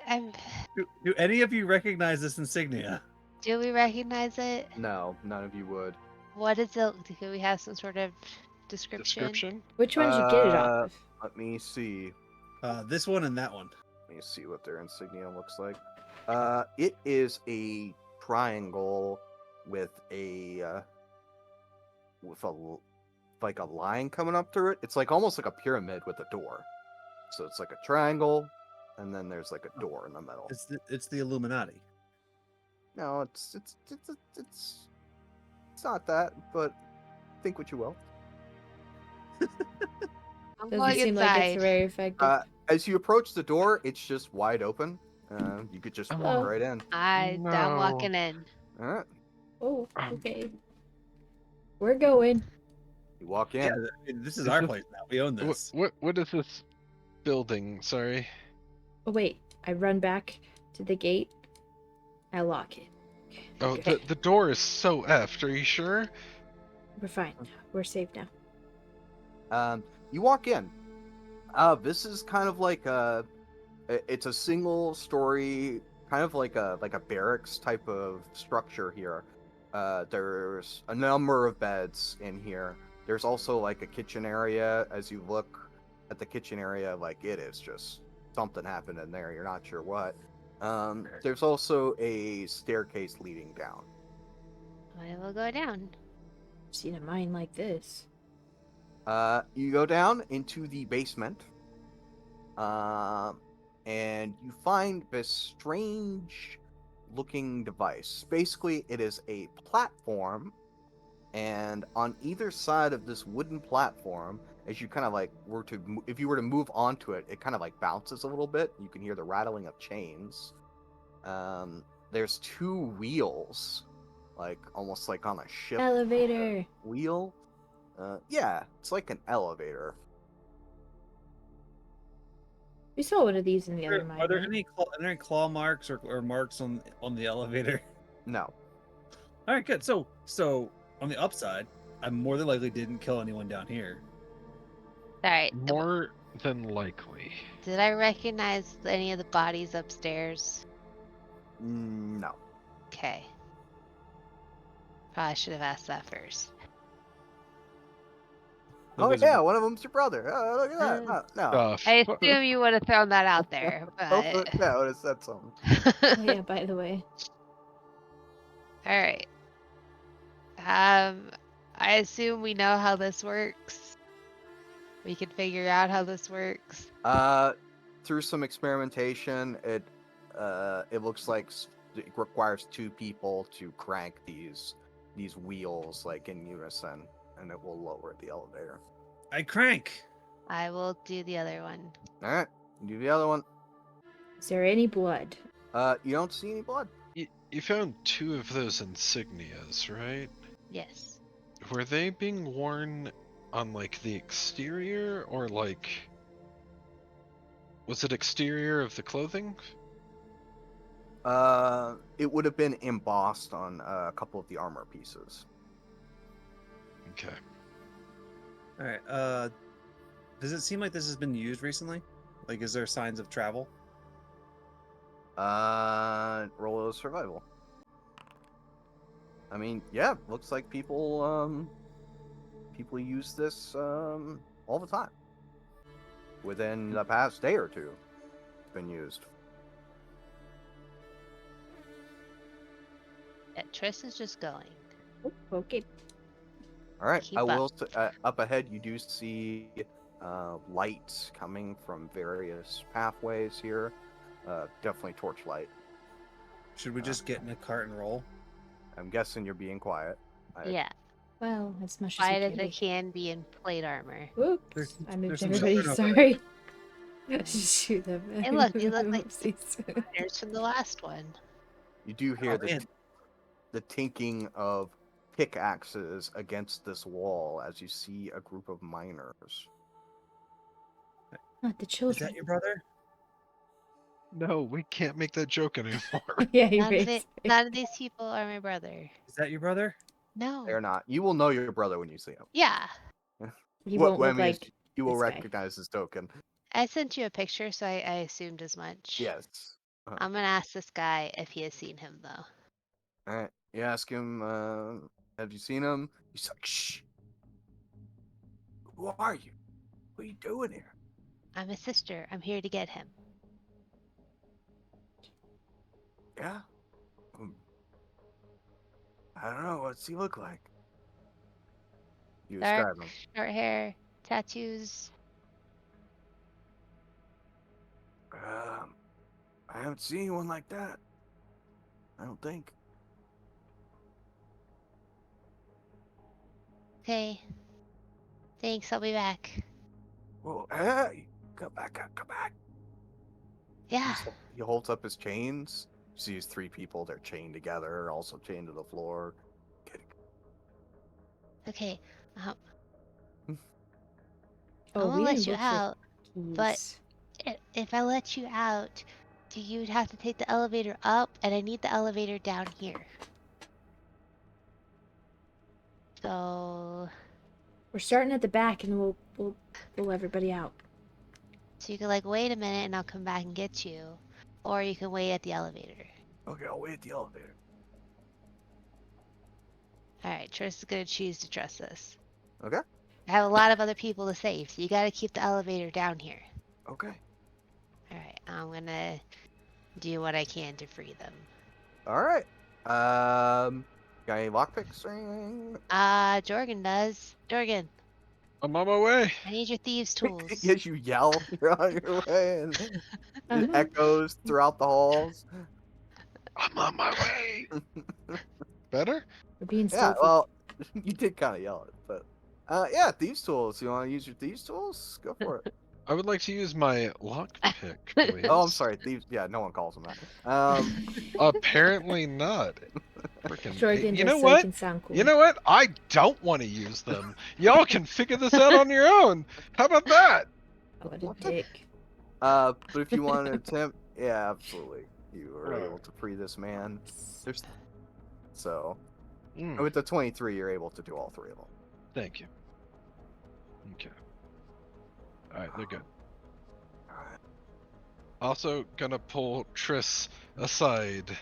[SPEAKER 5] Do any of you recognize this insignia?
[SPEAKER 4] Do we recognize it?
[SPEAKER 2] No, none of you would.
[SPEAKER 4] What is it? Do we have some sort of description?
[SPEAKER 3] Description?
[SPEAKER 1] Which one did you get it off of?
[SPEAKER 2] Let me see.
[SPEAKER 5] This one and that one.
[SPEAKER 2] Let me see what their insignia looks like. It is a triangle with a like a line coming up through it. It's like almost like a pyramid with a door. So it's like a triangle, and then there's like a door in the middle.
[SPEAKER 5] It's the Illuminati.
[SPEAKER 2] No, it's not that, but think what you will.
[SPEAKER 4] I'm
[SPEAKER 1] Doesn't
[SPEAKER 4] going
[SPEAKER 1] seem like it's
[SPEAKER 4] inside.
[SPEAKER 1] very effective.
[SPEAKER 2] As you approach the door, it's just wide open. You could just walk
[SPEAKER 1] Oh.
[SPEAKER 2] right in.
[SPEAKER 4] I'm
[SPEAKER 3] No.
[SPEAKER 4] walking in.
[SPEAKER 2] All right.
[SPEAKER 1] Oh, okay. We're going.
[SPEAKER 2] You walk in.
[SPEAKER 5] Yeah, this is
[SPEAKER 3] Is
[SPEAKER 5] our
[SPEAKER 3] this-
[SPEAKER 5] place now. We own
[SPEAKER 3] What,
[SPEAKER 5] this.
[SPEAKER 3] what is this building? Sorry.
[SPEAKER 1] Oh wait, I run back to the gate. I lock it.
[SPEAKER 3] Oh,
[SPEAKER 1] Okay.
[SPEAKER 3] the door is so effed. Are you sure?
[SPEAKER 1] We're fine. We're safe now.
[SPEAKER 2] You walk in. This is kind of like it's a single story, kind of like a barracks type of structure here. There's a number of beds in here. There's also like a kitchen area. As you look at the kitchen area, like it is just something happened in there. You're not sure what. There's also a staircase leading down.
[SPEAKER 4] I will go down.
[SPEAKER 1] Seen a mine like this.
[SPEAKER 2] You go down into the basement, and you find this strange-looking device. Basically, it is a platform, and on either side of this wooden platform, as you kind of like if you were to move onto it, it kind of like bounces a little bit. You can hear the rattling of chains. There's two wheels, like almost like on a ship.
[SPEAKER 1] Elevator.
[SPEAKER 2] Wheel. Yeah, it's like an elevator.
[SPEAKER 1] We saw one of these in the other mine.
[SPEAKER 5] Are there
[SPEAKER 1] right?
[SPEAKER 5] any claw marks or marks on the elevator?
[SPEAKER 2] No.
[SPEAKER 5] All right, good. So on the upside, I more than likely didn't kill anyone down here.
[SPEAKER 4] Alright.
[SPEAKER 3] More than likely.
[SPEAKER 4] Did I recognize any of the bodies upstairs?
[SPEAKER 2] No.
[SPEAKER 4] Okay. Probably should have asked that first.
[SPEAKER 2] Oh
[SPEAKER 5] Nobody's-
[SPEAKER 2] yeah, one of them's your brother. Oh, look at that. No.
[SPEAKER 3] Stuff.
[SPEAKER 4] I assume you would have thrown that out there, but.
[SPEAKER 2] Yeah, I would have said something.
[SPEAKER 1] Oh yeah, by the way.
[SPEAKER 4] Alright. I assume we know how this works. We can figure out how this works.
[SPEAKER 2] Through some experimentation, it looks like it requires two people to crank these wheels like in unison, and it will lower the elevator.
[SPEAKER 5] I crank.
[SPEAKER 4] I will do the other one.
[SPEAKER 2] All right, do the other one.
[SPEAKER 1] Is there any blood?
[SPEAKER 2] You don't see any blood.
[SPEAKER 3] You found two of those insignias, right?
[SPEAKER 4] Yes.
[SPEAKER 3] Were they being worn on like the exterior or like was it exterior of the clothing?
[SPEAKER 2] It would have been embossed on a couple of the armor pieces.
[SPEAKER 3] Okay.
[SPEAKER 5] All right. Does it seem like this has been used recently? Like, is there signs of travel?
[SPEAKER 2] Roll a survival. I mean, yeah, looks like people use this all the time. Within the past day or two, it's been used.
[SPEAKER 4] Yeah, Triss is just going.
[SPEAKER 1] Oh, okay.
[SPEAKER 2] All right,
[SPEAKER 4] Keep
[SPEAKER 2] I
[SPEAKER 4] up.
[SPEAKER 2] will. Up ahead, you do see lights coming from various pathways here. Definitely torchlight.
[SPEAKER 5] Should we just get in a cart and roll?
[SPEAKER 2] I'm guessing you're being quiet.
[SPEAKER 4] Yeah.
[SPEAKER 1] Well, as much
[SPEAKER 4] Quiet
[SPEAKER 1] as
[SPEAKER 4] as
[SPEAKER 1] we
[SPEAKER 4] it can be in plate armor.
[SPEAKER 1] Whoops.
[SPEAKER 5] There's-
[SPEAKER 1] I moved
[SPEAKER 5] there's some
[SPEAKER 1] everybody.
[SPEAKER 5] children over
[SPEAKER 1] Sorry. Shoot them.
[SPEAKER 4] Hey, look, they look like
[SPEAKER 1] Oopsies.
[SPEAKER 4] There's from the last one.
[SPEAKER 2] You do hear
[SPEAKER 5] Oh, man.
[SPEAKER 2] the tinking of pickaxes against this wall as you see a group of miners.
[SPEAKER 1] Not the
[SPEAKER 5] Is
[SPEAKER 1] children.
[SPEAKER 5] that your brother?
[SPEAKER 3] No, we can't make that joke anymore.
[SPEAKER 1] Yeah, you're
[SPEAKER 4] None of these people are my brother.
[SPEAKER 5] Is that your brother?
[SPEAKER 4] No.
[SPEAKER 2] They're not. You will know your brother when you see him.
[SPEAKER 4] Yeah.
[SPEAKER 1] He
[SPEAKER 2] What
[SPEAKER 1] won't look
[SPEAKER 2] Wemmy is-
[SPEAKER 1] like
[SPEAKER 2] you will
[SPEAKER 1] this guy.
[SPEAKER 2] recognize his token.
[SPEAKER 4] I sent you a picture, so I assumed as much.
[SPEAKER 2] Yes.
[SPEAKER 4] I'm gonna ask this guy if he has seen him, though.
[SPEAKER 2] All right. You ask him, have you seen him? He's like, shh. Who are you? What are you doing here?
[SPEAKER 4] I'm his sister. I'm here to get him.
[SPEAKER 2] Yeah. I don't know. What's he look like? You
[SPEAKER 4] Dark,
[SPEAKER 2] describe him.
[SPEAKER 4] short hair, tattoos.
[SPEAKER 2] I haven't seen one like that. I don't think.
[SPEAKER 4] Okay. Thanks, I'll be back.
[SPEAKER 2] Whoa, hey, come back, come back.
[SPEAKER 4] Yeah.
[SPEAKER 2] He holds up his chains. Sees 3 people. They're chained together, also chained to the floor.
[SPEAKER 4] Okay. I'm
[SPEAKER 1] Oh,
[SPEAKER 4] gonna
[SPEAKER 1] we
[SPEAKER 4] let
[SPEAKER 1] didn't
[SPEAKER 4] you
[SPEAKER 1] look for
[SPEAKER 4] out, but
[SPEAKER 1] keys.
[SPEAKER 4] if I let you out, you'd have to take the elevator up, and I need the elevator down here. So
[SPEAKER 1] We're starting at the back, and we'll pull everybody out.
[SPEAKER 4] you can like wait a minute, and I'll come back and get you, or you can wait at the elevator.
[SPEAKER 2] Okay, I'll wait at the elevator.
[SPEAKER 4] All right, Triss is gonna choose to trust this.
[SPEAKER 2] Okay.
[SPEAKER 4] I have a lot of other people to save, so you gotta keep the elevator down here.
[SPEAKER 2] Okay.
[SPEAKER 4] All right, I'm gonna do what I can to free them.
[SPEAKER 2] All right. Got any lockpicks or anything?
[SPEAKER 4] Jorgen does. Jorgen,
[SPEAKER 3] I'm on my way.
[SPEAKER 4] I need your thieves' tools.
[SPEAKER 2] Yes, you yell. You're on your way, and it
[SPEAKER 1] Uh-huh.
[SPEAKER 2] echoes throughout the halls.
[SPEAKER 3] I'm on my way. Better?
[SPEAKER 1] We're being
[SPEAKER 2] Yeah,
[SPEAKER 1] stealthy.
[SPEAKER 2] well, you did kind of yell it, but yeah, thieves' tools. You want to use your thieves' tools? Go for it.
[SPEAKER 3] I would like to use my lockpick, please.
[SPEAKER 2] Oh, I'm sorry, thieves. Yeah, no one calls them that.
[SPEAKER 3] Apparently not. Freaking.
[SPEAKER 1] Jorgen
[SPEAKER 3] You
[SPEAKER 1] just
[SPEAKER 3] know
[SPEAKER 1] so he
[SPEAKER 3] what?
[SPEAKER 1] can sound cool.
[SPEAKER 3] You know what? I don't want to use them. Y'all can figure this out on your own. How about that?
[SPEAKER 1] What a dick.
[SPEAKER 2] But if you want to attempt, yeah, absolutely, you are able to free this man. There's so
[SPEAKER 3] Mm,
[SPEAKER 2] with the 23, you're able to do all 3 of them.
[SPEAKER 3] thank you. Okay. All right, they're good. Also, gonna pull Triss aside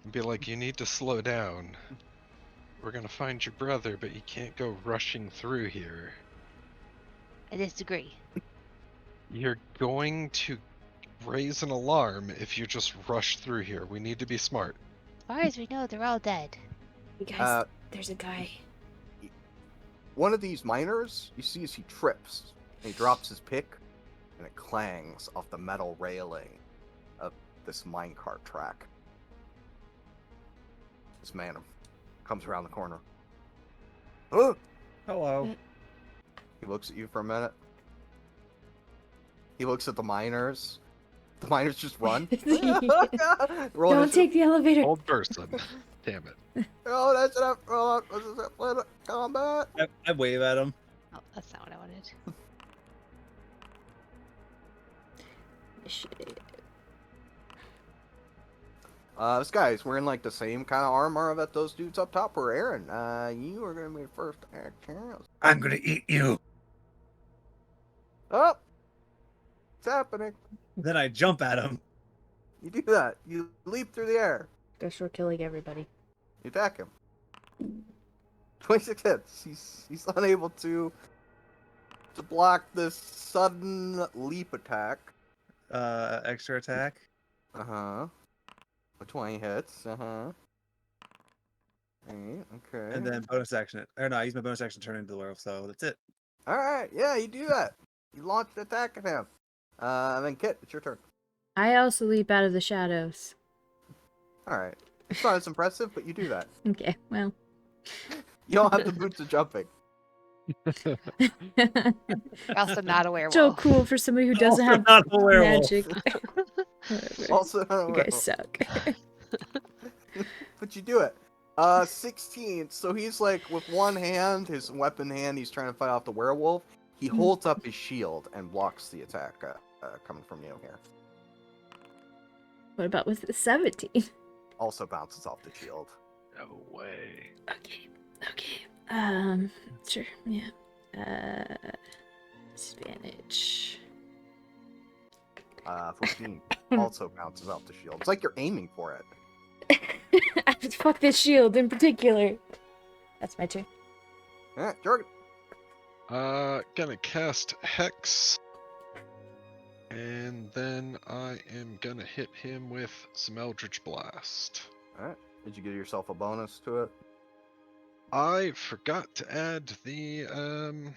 [SPEAKER 3] and be like, "You need to slow down. We're gonna find your brother, but you can't go rushing through here.
[SPEAKER 4] I disagree.
[SPEAKER 3] You're going to raise an alarm if you just rush through here. We need to be smart."
[SPEAKER 4] As far as we know, they're all dead.
[SPEAKER 1] You guys, there's a guy.
[SPEAKER 2] One of these miners, you see as he trips, and he drops his pick, and it clangs off the metal railing of this minecart track. This man comes around the corner. Oh!
[SPEAKER 5] Hello.
[SPEAKER 2] He looks at you for a minute. He looks at the miners. The miners just run. Roll
[SPEAKER 1] Don't
[SPEAKER 2] initiative.
[SPEAKER 1] take the elevator.
[SPEAKER 3] Old person. Damn it.
[SPEAKER 2] Oh, that's enough. Oh, this is it. Let it combat.
[SPEAKER 5] I wave at him.
[SPEAKER 4] Oh, that's not what I wanted.
[SPEAKER 1] Shit.
[SPEAKER 2] This guy's wearing like the same kind of armor that those dudes up top were. Aaron, you are gonna be the first to act here.
[SPEAKER 5] I'm gonna eat you.
[SPEAKER 2] Oh, it's happening.
[SPEAKER 5] Then I jump at him.
[SPEAKER 2] You do that. You leap through the air.
[SPEAKER 1] Guess we're killing everybody.
[SPEAKER 2] You attack him. 26 hits. He's unable to block this sudden leap attack.
[SPEAKER 5] Extra attack.
[SPEAKER 2] Uh-huh. 20 hits. Uh-huh. Okay.
[SPEAKER 5] And then bonus action. Or no, I use my bonus action to turn into the werewolf, so that's it.
[SPEAKER 2] Alright, yeah, you do that. You launch the attack at him. And then Kit, it's your turn.
[SPEAKER 1] I also leap out of the shadows.
[SPEAKER 2] Alright. It's not as impressive, but you do that.
[SPEAKER 1] Okay, well.
[SPEAKER 2] You don't have the boots of jumping.
[SPEAKER 4] You're also not a werewolf.
[SPEAKER 1] So cool for somebody who doesn't
[SPEAKER 5] Also
[SPEAKER 1] have
[SPEAKER 5] not a werewolf.
[SPEAKER 1] magic. Whatever.
[SPEAKER 2] Also,
[SPEAKER 1] You guys suck.
[SPEAKER 2] but you do it. 16. So he's like, with one hand, his weapon hand, he's trying to fight off the werewolf. He holds up his shield and blocks the attack coming from you here.
[SPEAKER 1] What about with the 17?
[SPEAKER 2] Also bounces off the shield.
[SPEAKER 3] No way.
[SPEAKER 1] Okay. Sure, yeah. Disadvantage.
[SPEAKER 2] 14. Also bounces off the shield. It's like you're aiming for it.
[SPEAKER 1] Fuck this shield in particular. That's my turn.
[SPEAKER 2] Yeah, Jorgen.
[SPEAKER 3] Gonna cast Hex. And then I am gonna hit him with some Eldritch Blast.
[SPEAKER 2] Alright. Did you give yourself a bonus to it?
[SPEAKER 3] I forgot to add the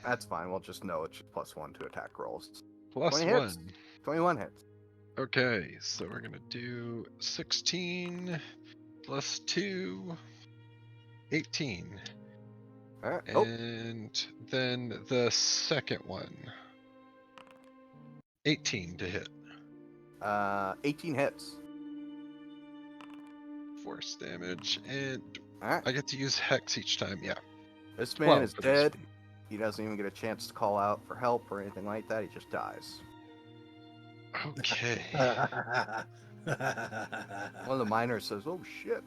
[SPEAKER 2] That's fine. We'll just know it's +1 to attack rolls.
[SPEAKER 3] plus
[SPEAKER 2] 20 hits.
[SPEAKER 3] 1.
[SPEAKER 2] 21 hits.
[SPEAKER 3] Okay, so we're gonna do 16 plus 2, 18.
[SPEAKER 2] All right. Oh,
[SPEAKER 3] And then the second one. 18 to hit.
[SPEAKER 2] 18 hits.
[SPEAKER 3] Force damage. And
[SPEAKER 2] All right.
[SPEAKER 3] I get to use Hex each time. Yeah.
[SPEAKER 2] This man
[SPEAKER 3] 12
[SPEAKER 2] is
[SPEAKER 3] for this
[SPEAKER 2] dead. He doesn't even get a chance to call out for help or anything like that. He just dies.
[SPEAKER 3] one. Okay.
[SPEAKER 2] One of the miners says, "Oh shit,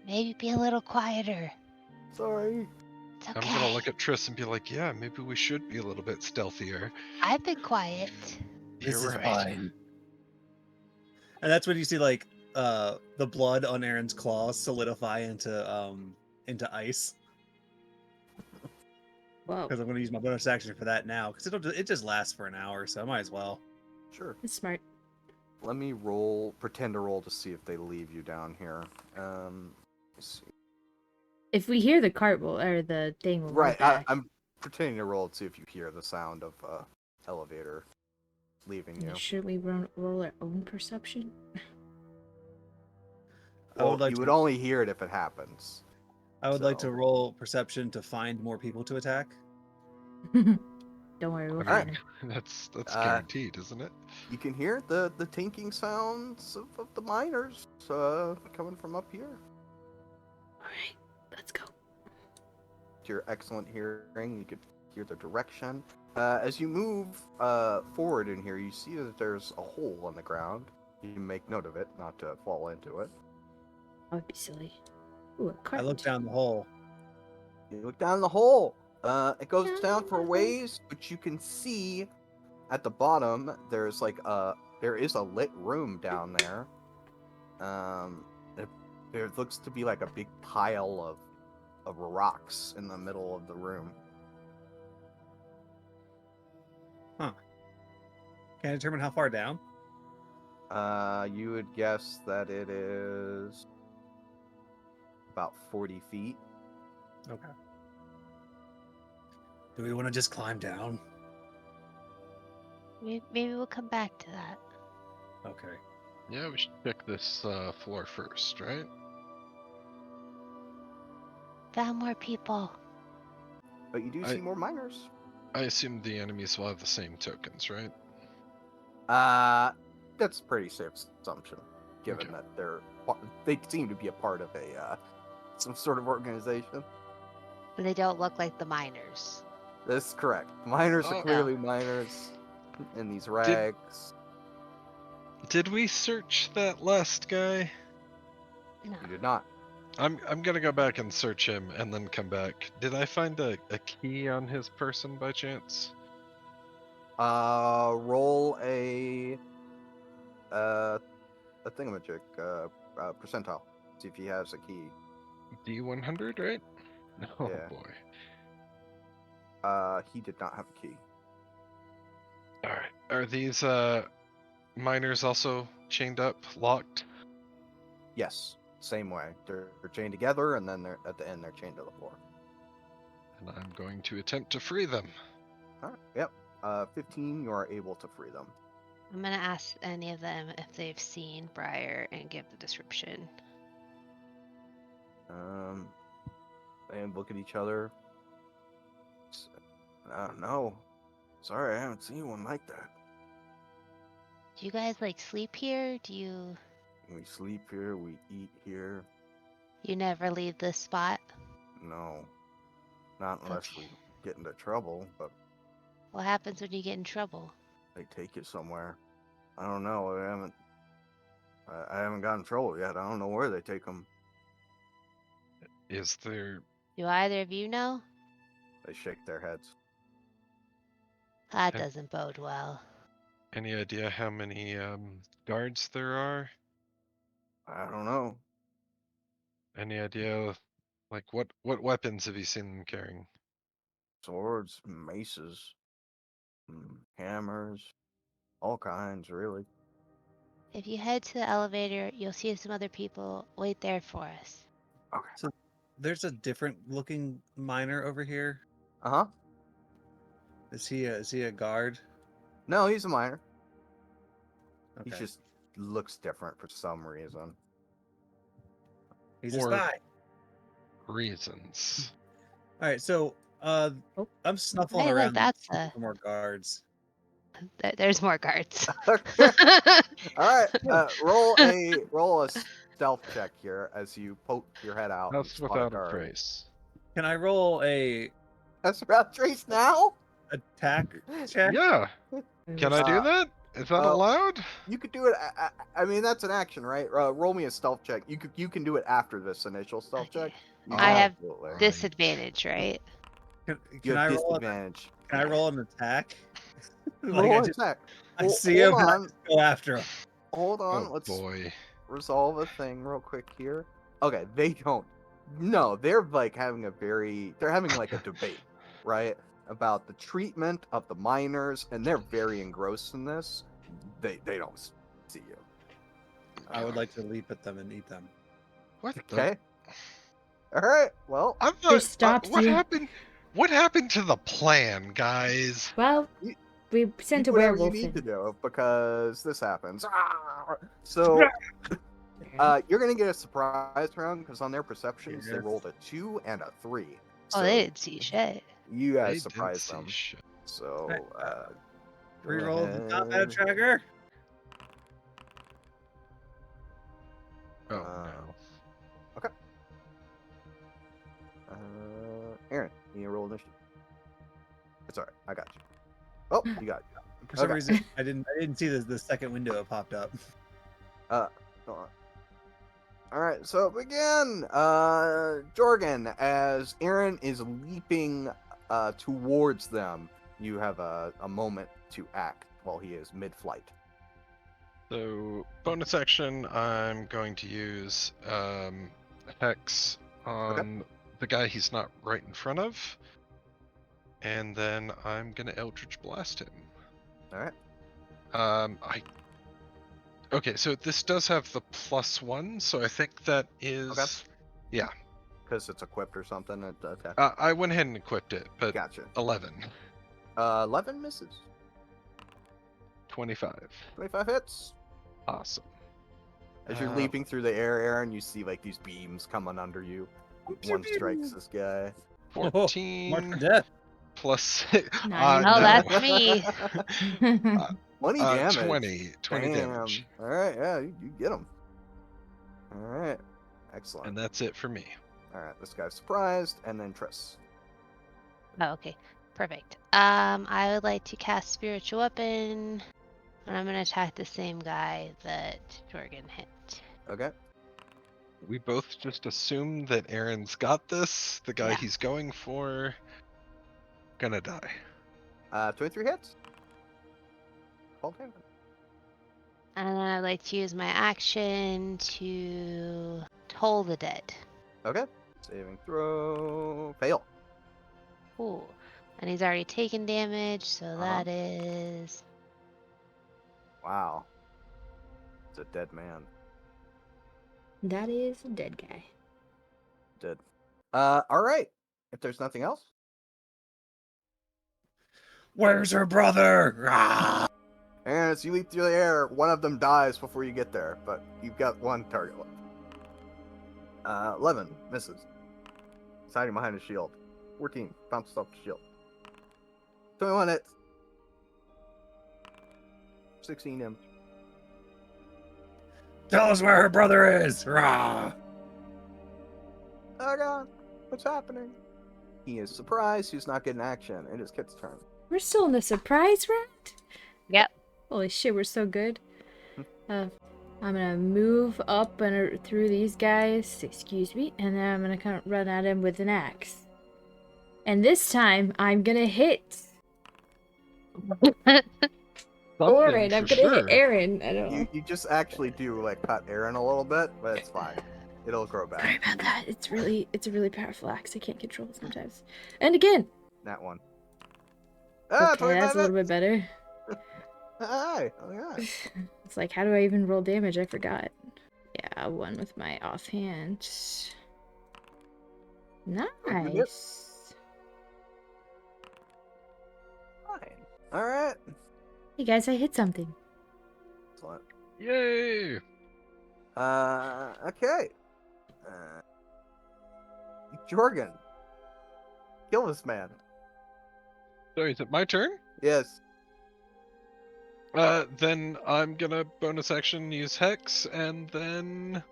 [SPEAKER 4] Maybe be a little quieter.
[SPEAKER 2] sorry."
[SPEAKER 4] It's
[SPEAKER 3] I'm
[SPEAKER 4] okay.
[SPEAKER 3] gonna look at Triss and be like, yeah, maybe we should be a little bit stealthier.
[SPEAKER 4] I've been quiet.
[SPEAKER 5] This
[SPEAKER 3] You're
[SPEAKER 5] is
[SPEAKER 3] right.
[SPEAKER 5] fine. And that's when you see like the blood on Aaron's claws solidify into ice.
[SPEAKER 1] Whoa,
[SPEAKER 5] Because I'm going to use my bonus action for that now. Because it just lasts for an hour, so I might as well.
[SPEAKER 2] Sure.
[SPEAKER 1] that's smart.
[SPEAKER 2] Let me pretend to roll to see if they leave you down here. Let's see.
[SPEAKER 1] If we hear the cart, or the thing, will
[SPEAKER 2] Right,
[SPEAKER 1] back.
[SPEAKER 2] I'm pretending to roll to see if you hear the sound of elevator leaving you.
[SPEAKER 1] Should we roll our own perception?
[SPEAKER 5] I would like
[SPEAKER 2] you
[SPEAKER 5] to-
[SPEAKER 2] would only hear it if it happens.
[SPEAKER 5] I would like to
[SPEAKER 2] So-
[SPEAKER 5] roll perception to find more people to attack.
[SPEAKER 1] Don't worry, we'll
[SPEAKER 3] I
[SPEAKER 1] find
[SPEAKER 3] mean,
[SPEAKER 1] them.
[SPEAKER 3] that's guaranteed, isn't it?
[SPEAKER 2] You can hear the tinking sounds of the miners coming from up here.
[SPEAKER 1] All right, let's go.
[SPEAKER 2] To your excellent hearing, you could hear the direction. As you move forward in here, you see that there's a hole in the ground. You can make note of it, not to fall into it.
[SPEAKER 1] I would be silly. Ooh, a cart.
[SPEAKER 5] I look down the hole.
[SPEAKER 2] You look down the hole. It goes
[SPEAKER 1] Down
[SPEAKER 2] down
[SPEAKER 1] the
[SPEAKER 2] for a
[SPEAKER 1] hole.
[SPEAKER 2] ways, but you can see at the bottom there's like there is a lit room down there. There looks to be like a big pile of rocks in the middle of the room.
[SPEAKER 5] Can I determine how far down?
[SPEAKER 2] You would guess that it is about 40 feet.
[SPEAKER 5] Okay. Do we want to just climb down?
[SPEAKER 4] Maybe we'll come back to that.
[SPEAKER 5] Okay.
[SPEAKER 3] Yeah, we should check this floor first, right?
[SPEAKER 4] Found more people.
[SPEAKER 2] But you do see more miners.
[SPEAKER 3] I assume the enemies will have the same tokens, right?
[SPEAKER 2] That's a pretty safe assumption, given
[SPEAKER 3] Okay.
[SPEAKER 2] that they seem to be a part of a some sort of organization.
[SPEAKER 4] They don't look like the miners.
[SPEAKER 2] That's correct. Miners
[SPEAKER 3] Oh.
[SPEAKER 2] are clearly miners in these rags.
[SPEAKER 3] Did we search that last guy?
[SPEAKER 4] No.
[SPEAKER 2] You did not.
[SPEAKER 3] I'm gonna go back and search him and then come back. Did I find a key on his person by chance?
[SPEAKER 2] Roll a thingamajig, percentile. See if he has a key.
[SPEAKER 3] D100, right? Oh
[SPEAKER 2] Yeah.
[SPEAKER 3] boy.
[SPEAKER 2] He did not have a key.
[SPEAKER 3] All right. Are these miners also chained up, locked?
[SPEAKER 2] Yes, same way. They're chained together, and then at the end they're chained to the floor.
[SPEAKER 3] And I'm going to attempt to free them.
[SPEAKER 2] All right. Yep. 15. You are able to free them.
[SPEAKER 4] I'm gonna ask any of them if they've seen Briar and give the description.
[SPEAKER 2] They look at each other. I don't know. Sorry, I haven't seen one like that.
[SPEAKER 4] Do you guys like sleep here? Do you
[SPEAKER 2] We sleep here. We eat here.
[SPEAKER 4] never leave this spot?
[SPEAKER 2] No, not unless
[SPEAKER 4] Okay.
[SPEAKER 2] we get into trouble. But
[SPEAKER 4] What happens when you get in trouble?
[SPEAKER 2] they take you somewhere. I don't know. I haven't gotten in trouble yet. I don't know where they take them.
[SPEAKER 3] Is there?
[SPEAKER 4] Do either of you know?
[SPEAKER 2] They shake their heads.
[SPEAKER 4] That
[SPEAKER 3] Okay.
[SPEAKER 4] doesn't bode well.
[SPEAKER 3] Any idea how many guards there are?
[SPEAKER 2] I don't know.
[SPEAKER 3] Any idea, like what weapons have you seen them carrying?
[SPEAKER 2] Swords, maces, hammers, all kinds, really.
[SPEAKER 4] If you head to the elevator, you'll see some other people wait there for us.
[SPEAKER 2] Okay.
[SPEAKER 5] There's a different looking miner over here.
[SPEAKER 2] Uh huh.
[SPEAKER 5] Is he a guard?
[SPEAKER 2] No, he's a miner.
[SPEAKER 5] Okay.
[SPEAKER 2] He just looks different for some reason.
[SPEAKER 5] He's a
[SPEAKER 3] or-
[SPEAKER 5] spy.
[SPEAKER 3] Reasons.
[SPEAKER 5] right, so I'm snuffling
[SPEAKER 4] Hey, look,
[SPEAKER 5] around
[SPEAKER 4] that's
[SPEAKER 5] looking for more guards.
[SPEAKER 4] there's more guards.
[SPEAKER 2] Okay. All right. Roll a stealth check here as you poke your head out. and
[SPEAKER 3] That's
[SPEAKER 2] spot
[SPEAKER 3] without a
[SPEAKER 2] guard.
[SPEAKER 3] trace.
[SPEAKER 5] Can I roll a
[SPEAKER 2] That's about trace now.
[SPEAKER 5] attack check?
[SPEAKER 3] Yeah. Can I do
[SPEAKER 2] Uh,
[SPEAKER 3] that? Is that
[SPEAKER 2] uh,
[SPEAKER 3] allowed?
[SPEAKER 2] You could do it. I mean, that's an action, right? Roll me a stealth check. You can do it after this initial stealth
[SPEAKER 4] Okay.
[SPEAKER 2] check. You
[SPEAKER 4] I
[SPEAKER 2] can
[SPEAKER 4] have
[SPEAKER 2] absolutely.
[SPEAKER 4] disadvantage, right?
[SPEAKER 5] Can,
[SPEAKER 2] You
[SPEAKER 5] can
[SPEAKER 2] have
[SPEAKER 5] I roll?
[SPEAKER 2] disadvantage.
[SPEAKER 5] Can I roll an attack?
[SPEAKER 2] Roll an
[SPEAKER 5] I
[SPEAKER 2] attack.
[SPEAKER 5] I
[SPEAKER 2] Hol-
[SPEAKER 5] see
[SPEAKER 2] hold
[SPEAKER 5] him and I
[SPEAKER 2] on.
[SPEAKER 5] just go after him.
[SPEAKER 2] Hold on.
[SPEAKER 3] Oh
[SPEAKER 2] Let's
[SPEAKER 3] boy.
[SPEAKER 2] resolve a thing real quick here. Okay, they don't. No, they're like having they're having like a debate, right? About the treatment of the miners, and they're very engrossed in this. They don't see you.
[SPEAKER 5] I would like to leap at them and eat them.
[SPEAKER 3] What the?
[SPEAKER 2] Okay. All right. Well,
[SPEAKER 3] I'm
[SPEAKER 1] Who
[SPEAKER 3] not.
[SPEAKER 1] stops
[SPEAKER 3] What
[SPEAKER 1] you?
[SPEAKER 3] happened? What happened to the plan, guys?
[SPEAKER 1] Well,
[SPEAKER 2] You-
[SPEAKER 1] we
[SPEAKER 2] do
[SPEAKER 1] sent a
[SPEAKER 2] whatever you
[SPEAKER 1] werewolf
[SPEAKER 2] need to
[SPEAKER 1] in.
[SPEAKER 2] do because this happens. So, you're gonna get a surprise round because on their perceptions they
[SPEAKER 5] Yes.
[SPEAKER 2] rolled a 2 and a 3.
[SPEAKER 4] Oh,
[SPEAKER 2] So
[SPEAKER 4] they didn't see shit.
[SPEAKER 2] you
[SPEAKER 3] They
[SPEAKER 2] guys
[SPEAKER 3] didn't
[SPEAKER 2] surprised
[SPEAKER 3] see
[SPEAKER 2] them.
[SPEAKER 3] shit.
[SPEAKER 2] So, go
[SPEAKER 5] Reroll the combat
[SPEAKER 2] ahead.
[SPEAKER 5] tracker.
[SPEAKER 3] Oh
[SPEAKER 2] Uh,
[SPEAKER 3] no.
[SPEAKER 2] Aaron, you roll initiative. It's alright, I got you. Oh, you got it.
[SPEAKER 5] For some
[SPEAKER 2] Okay.
[SPEAKER 5] reason, I didn't see the second window that popped up.
[SPEAKER 2] Hold on. Alright, so begin! Jorgen, as Aaron is leaping towards them, you have a moment to act while he is mid-flight.
[SPEAKER 3] So bonus action, I'm going to use hex on the guy he's not right in front of, and then I'm gonna Eldritch Blast him.
[SPEAKER 2] Alright.
[SPEAKER 3] Okay, so this does have the +1, so I think that is.
[SPEAKER 2] Okay.
[SPEAKER 3] Yeah.
[SPEAKER 2] Because it's equipped or something. Okay.
[SPEAKER 3] I went ahead and equipped it, but
[SPEAKER 2] Gotcha.
[SPEAKER 3] 11,
[SPEAKER 2] 11 misses.
[SPEAKER 3] 25.
[SPEAKER 2] 25 hits.
[SPEAKER 3] Awesome.
[SPEAKER 2] As you're
[SPEAKER 3] Uh,
[SPEAKER 2] leaping through the air, Aaron, you see like these beams coming under you. One strikes this guy.
[SPEAKER 3] 14
[SPEAKER 5] Mark for death.
[SPEAKER 3] plus.
[SPEAKER 1] Not
[SPEAKER 4] Oh,
[SPEAKER 3] no.
[SPEAKER 4] that's me.
[SPEAKER 2] 20 damage.
[SPEAKER 3] 20
[SPEAKER 2] Damn.
[SPEAKER 3] damage.
[SPEAKER 2] All right, yeah, you get him. All right, excellent.
[SPEAKER 3] And that's it for me.
[SPEAKER 2] All right, this guy's surprised, and then Triss.
[SPEAKER 4] Oh, okay. Perfect. I would like to cast Spiritual Weapon, and I'm gonna attack the same guy that Jorgen hit.
[SPEAKER 2] Okay.
[SPEAKER 3] We both just assume that Aaron's got this. The guy
[SPEAKER 4] Yeah.
[SPEAKER 3] he's going for gonna die.
[SPEAKER 2] 23 hits. 12 damage.
[SPEAKER 4] And then I'd like to use my action to toll the dead.
[SPEAKER 2] Okay. Saving throw. Fail.
[SPEAKER 4] Ooh. And he's already taken damage, so
[SPEAKER 2] Uh-huh.
[SPEAKER 4] that is
[SPEAKER 2] Wow. It's a dead man.
[SPEAKER 1] That is a dead guy.
[SPEAKER 2] Dead. All right. If there's nothing else.
[SPEAKER 5] Where's her brother? Ah!
[SPEAKER 2] And as you leap through the air, one of them dies before you get there, but you've got one target left. 11 misses. He's hiding behind a shield. 14 bounces off the shield. 21 hits. 16 damage.
[SPEAKER 5] Tell us where her brother is. Rah!
[SPEAKER 2] Oh god, what's happening? He is surprised he's not getting action. It is Kit's turn.
[SPEAKER 1] We're still in the surprise round?
[SPEAKER 4] Yep.
[SPEAKER 1] Holy shit, we're so good. I'm gonna move up and through these guys, excuse me, and then I'm gonna kind of run at him with an axe. And this time, I'm gonna hit. Alright, I'm gonna hit Aaron. I don't know.
[SPEAKER 2] You just actually do like cut Aaron a little bit, but it's fine. It'll grow
[SPEAKER 1] Sorry
[SPEAKER 2] back.
[SPEAKER 1] about that. It's a really powerful axe. I can't control it sometimes. And again.
[SPEAKER 2] That one.
[SPEAKER 1] Okay, that's a little bit better.
[SPEAKER 2] Hi. Oh yeah.
[SPEAKER 1] It's like, how do I even roll damage? I forgot. Yeah, one with my offhand. Nice.
[SPEAKER 2] Fine. All right.
[SPEAKER 1] Hey guys, I hit something.
[SPEAKER 2] Excellent.
[SPEAKER 3] Yay!
[SPEAKER 2] Okay. Jorgen. kill this man.
[SPEAKER 3] Sorry, is it my turn?
[SPEAKER 2] Yes.
[SPEAKER 3] Then I'm gonna bonus action use Hex, and then